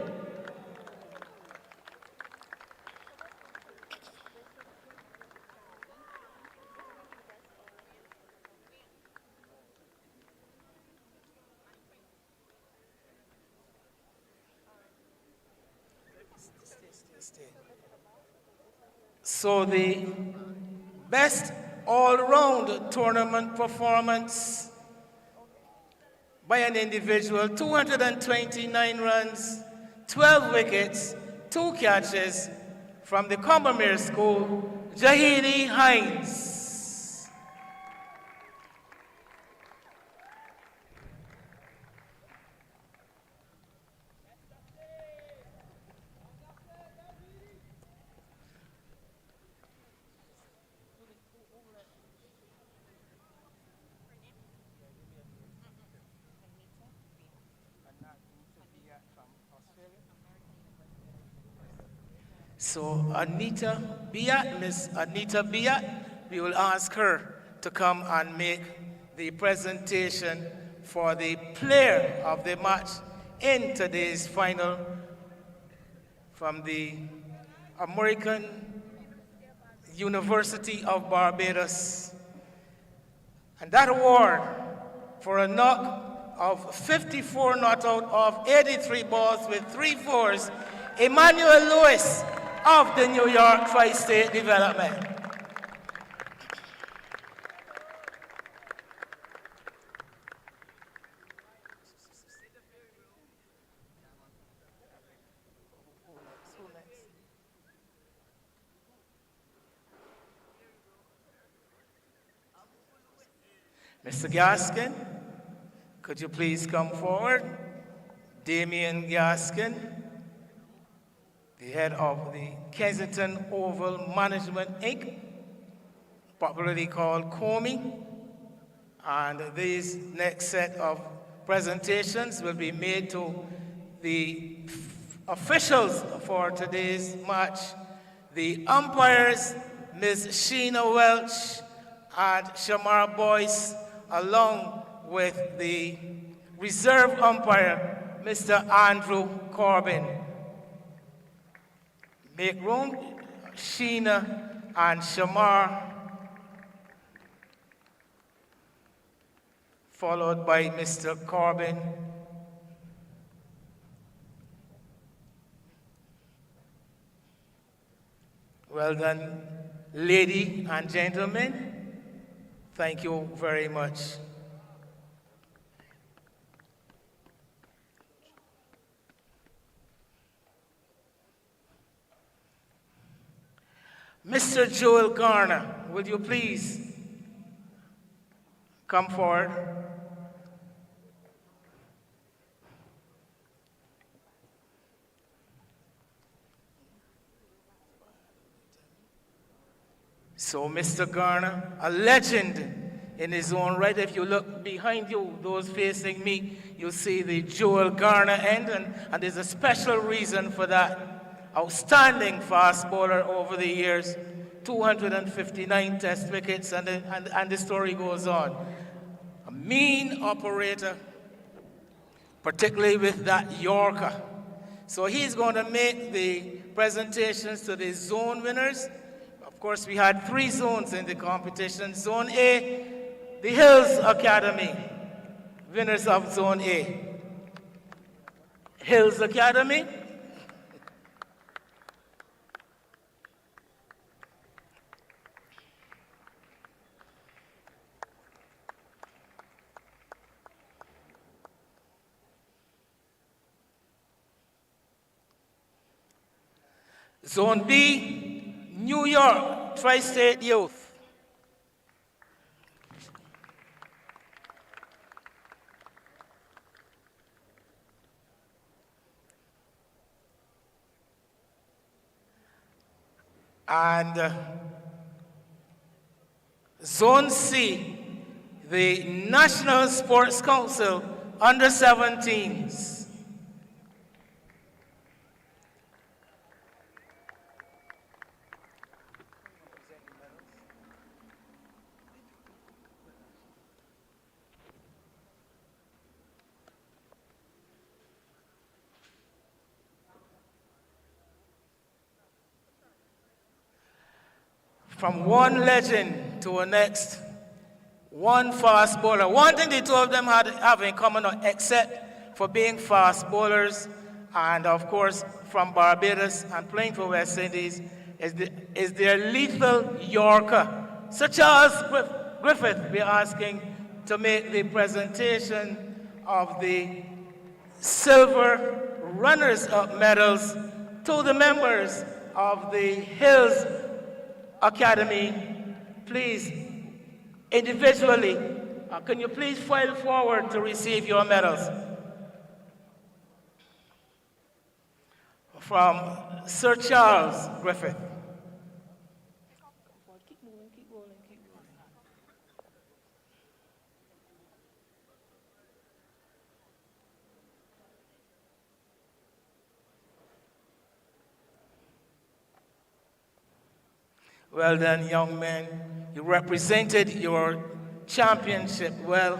So the best all-round tournament performance by an individual, 229 runs, 12 wickets, 2 catches, from the Combermere School, Jahidi Hines. So Anita Biat, Miss Anita Biat, we will ask her to come and make the presentation for the player of the match in today's final from the American University of Barbados. And that award for a knock of 54 not out of 83 balls with 3 fours, Emmanuel Lewis of the New York Tri-State Development. Mr. Gaskin, could you please come forward? Damien Gaskin, the head of the Kensington Oval Management Inc., popularly called COMI. And this next set of presentations will be made to the officials for today's match, the umpires, Ms. Sheena Welch and Shamar Boyce, along with the reserve umpire, Mr. Andrew Corbin. Make room, Sheena and Shamar, followed by Mr. Corbin. Well done, ladies and gentlemen. Thank you very much. Mr. Joel Garner, will you please come forward? So, Mr. Garner, a legend in his own right. If you look behind you, those facing me, you'll see the Joel Garner end, and there's a special reason for that. Outstanding fast bowler over the years, 259 test wickets, and the story goes on. A mean operator, particularly with that Yorker. So he's going to make the presentations to the zone winners. Of course, we had 3 zones in the competition. Zone A, the Hills Academy, winners of Zone A. Hills Academy. Zone B, New York Tri-State Youth. And Zone C, the National Sports Council under 17s. From one legend to a next, one fast bowler. One thing the two of them have in common, except for being fast bowlers, and of course from Barbados and playing for West Indies, is their lethal Yorker. Sir Charles Griffith be asking to make the presentation of the silver runners-up medals to the members of the Hills Academy. Please, individually, can you please file forward to receive your medals? From Sir Charles Griffith. Well done, young man. You represented your championship well.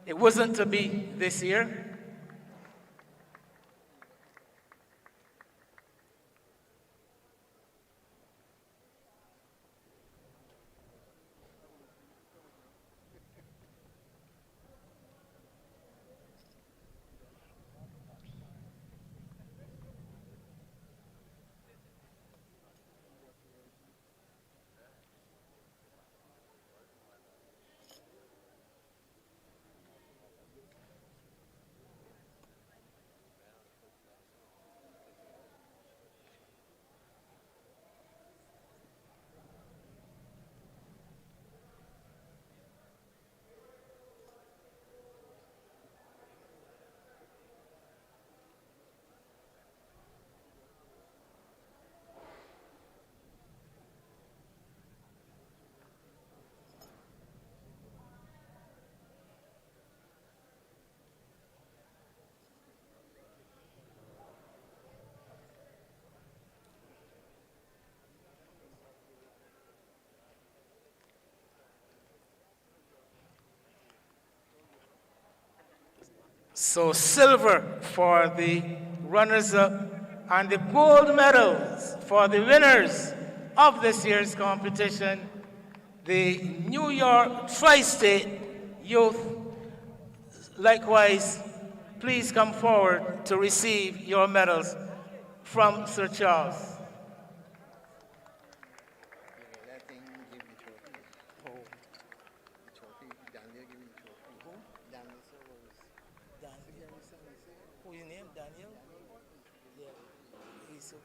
It wasn't to be this year. So silver for the runners-up and the gold medals for the winners of this year's competition, the New York Tri-State Youth. Likewise, please come forward to receive your medals from Sir Charles.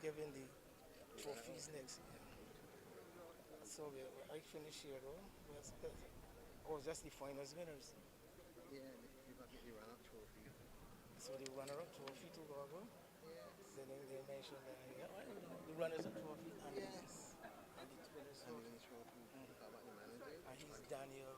Giving the trophies next. So I finished here though. Oh, just the finals winners. Yeah, you got the runner-up trophy. So the runner-up trophy to go over? Yeah. Then they mentioned that the runners-up trophy and yes. And the winners trophy. How about the manager? And he's Daniel.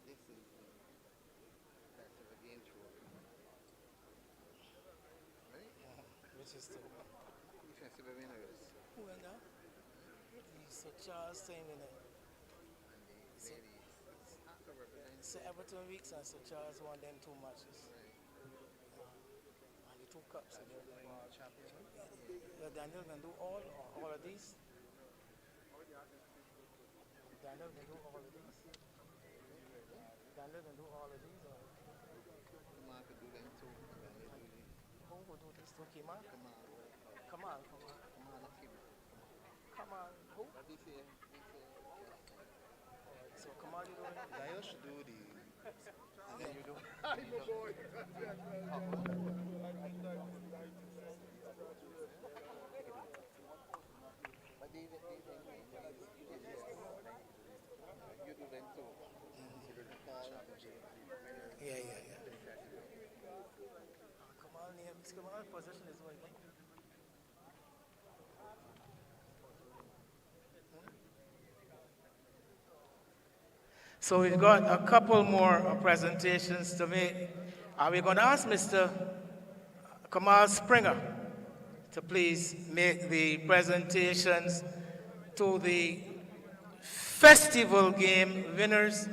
This is the Passive Again trophy. sister. Who went there? Sir Charles team in it. Sir Everton Weeks and Sir Charles won them 2 matches. And the 2 cups again. Daniel can do all of these. Daniel can do all of these. Daniel can do all of these. Kumar could do them too. Who will do this too? Kumar? Come on. Come on. Who? So Kumar, you doing? Daniel should do the. And then you do. You do them too. Yeah. Come on, possession is one. So we've got a couple more presentations to make. We're going to ask Mr. Kamal Springer to please make the presentations to the festival game winners.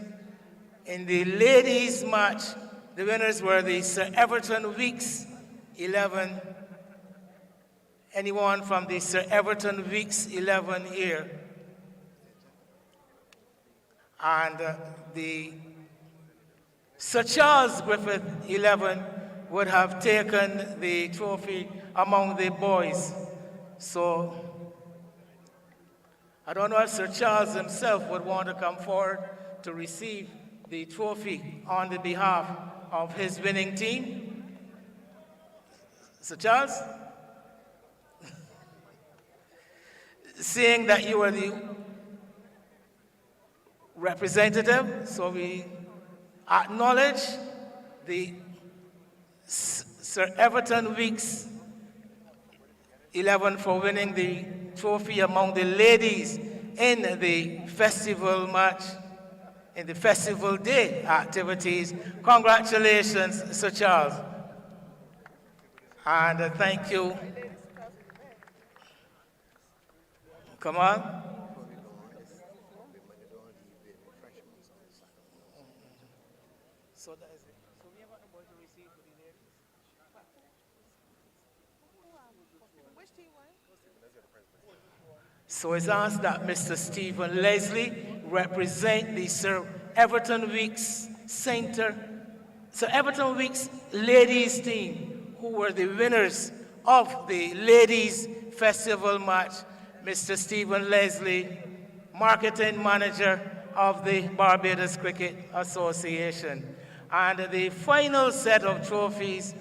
In the ladies' match, the winners were the Sir Everton Weeks 11. Anyone from the Sir Everton Weeks 11 here? And the Sir Charles Griffith 11 would have taken the trophy among the boys. So I don't know if Sir Charles himself would want to come forward to receive the trophy on the behalf of his winning team. Sir Charles? Seeing that you are the representative, so we acknowledge the Sir Everton Weeks 11 for winning the trophy among the ladies in the festival match, in the festival day activities. Congratulations, Sir Charles. And thank you. Come on. So that is it. So we have a boy to receive for the ladies. Which team won? So it's asked that Mr. Stephen Leslie represent the Sir Everton Weeks Center, Sir Everton Weeks ladies team, who were the winners of the ladies festival match. Mr. Stephen Leslie, marketing manager of the Barbados Cricket Association. And the final set of trophies,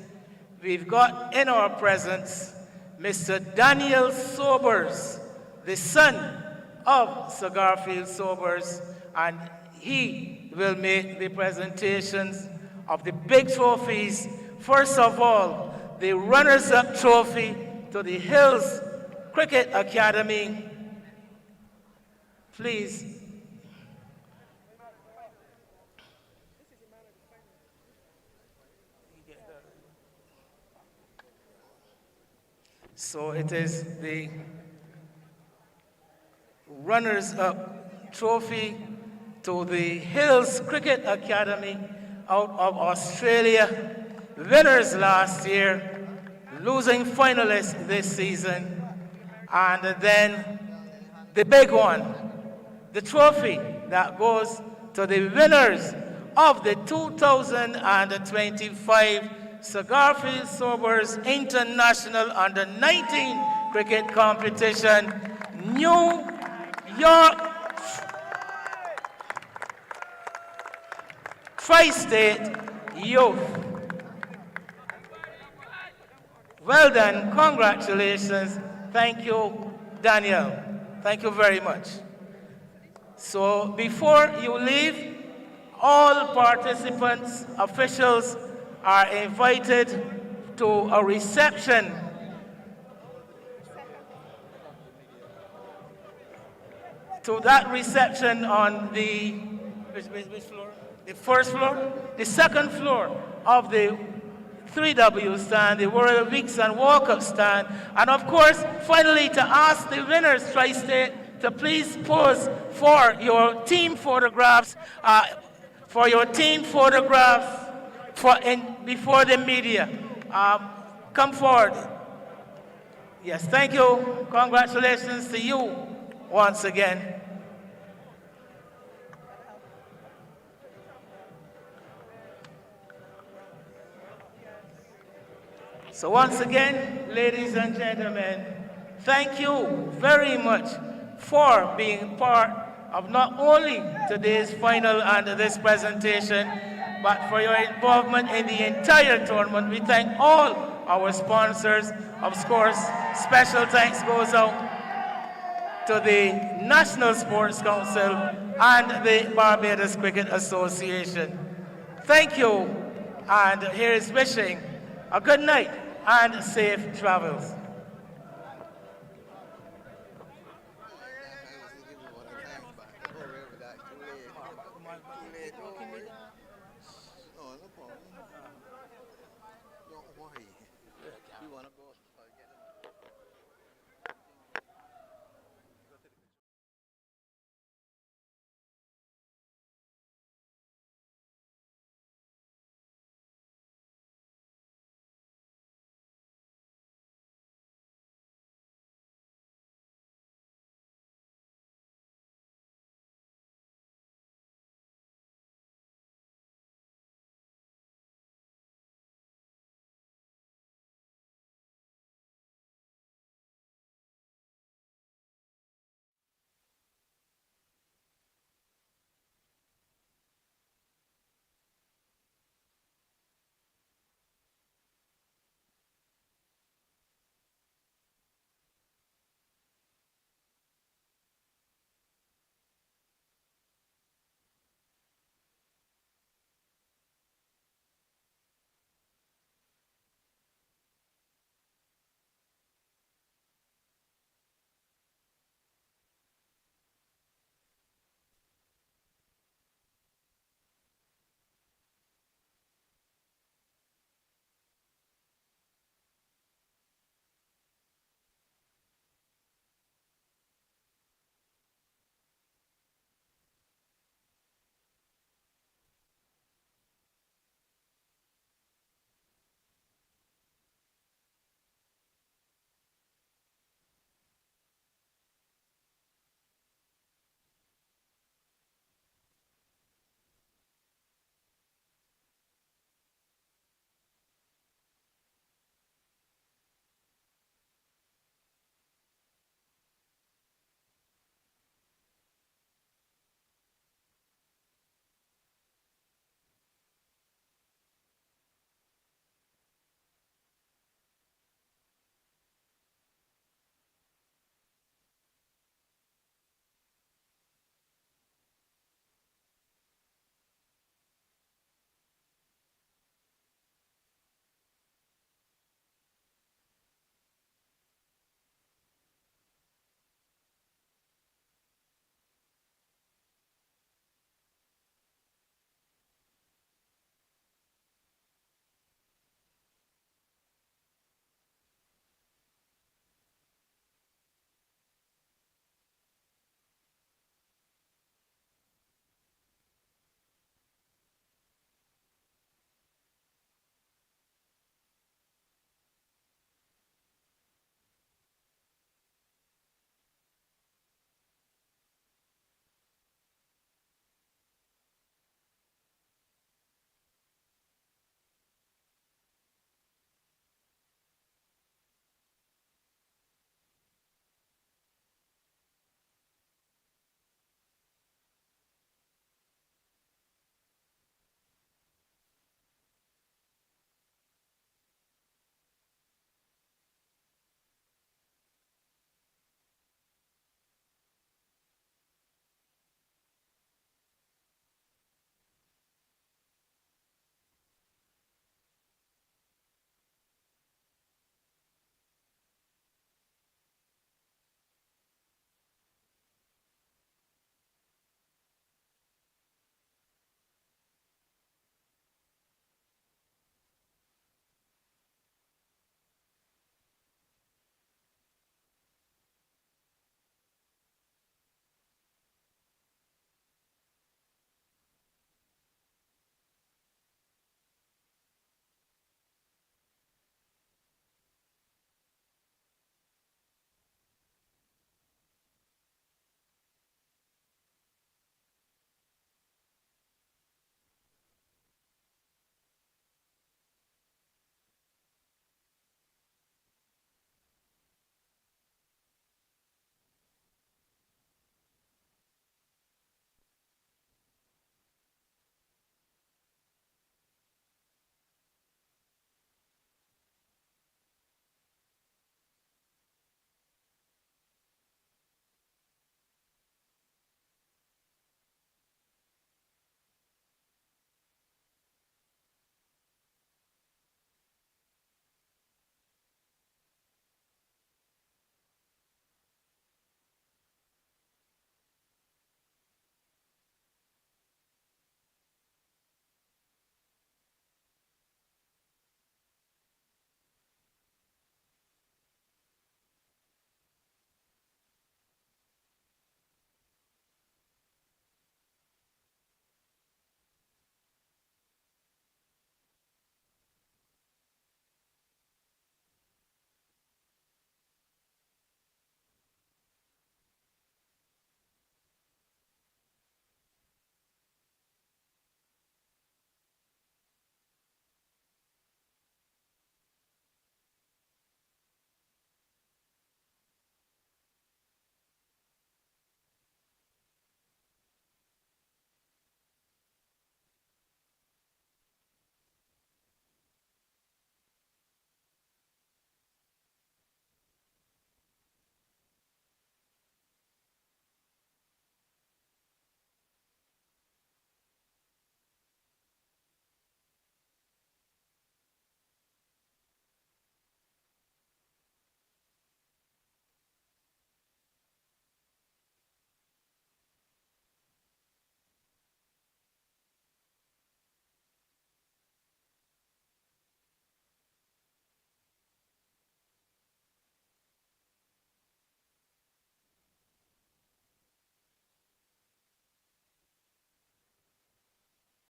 we've got in our presence Mr. Daniel Sobers, the son of Sir Garfield Sobers, and he will make the presentations of the big trophies. First of all, the runners-up trophy to the Hills Cricket Academy. Please. So it is the runners-up trophy to the Hills Cricket Academy out of Australia. Winners last year, losing finalists this season. And then the big one, the trophy that goes to the winners of the 2025 Sir Garfield Sobers International Under-19 Cricket Competition, New York Tri-State Youth. Well done, congratulations. Thank you, Daniel. Thank you very much. So before you leave, all participants, officials are invited to a reception. To that reception on the, which floor? The first floor? The second floor of the 3W stand, the World Weeks and Walk-Up stand, and of course, finally to ask the winners, Tri-State, to please pose for your team photographs, before the media. Come forward. Yes, thank you. Congratulations to you once again. So once again, ladies and gentlemen, thank you very much for being part of not only today's final and this presentation, but for your involvement in the entire tournament. We thank all our sponsors. Of course, special thanks goes out to the National Sports Council and the Barbados Cricket Association. Thank you, and here is wishing a good night and safe travels.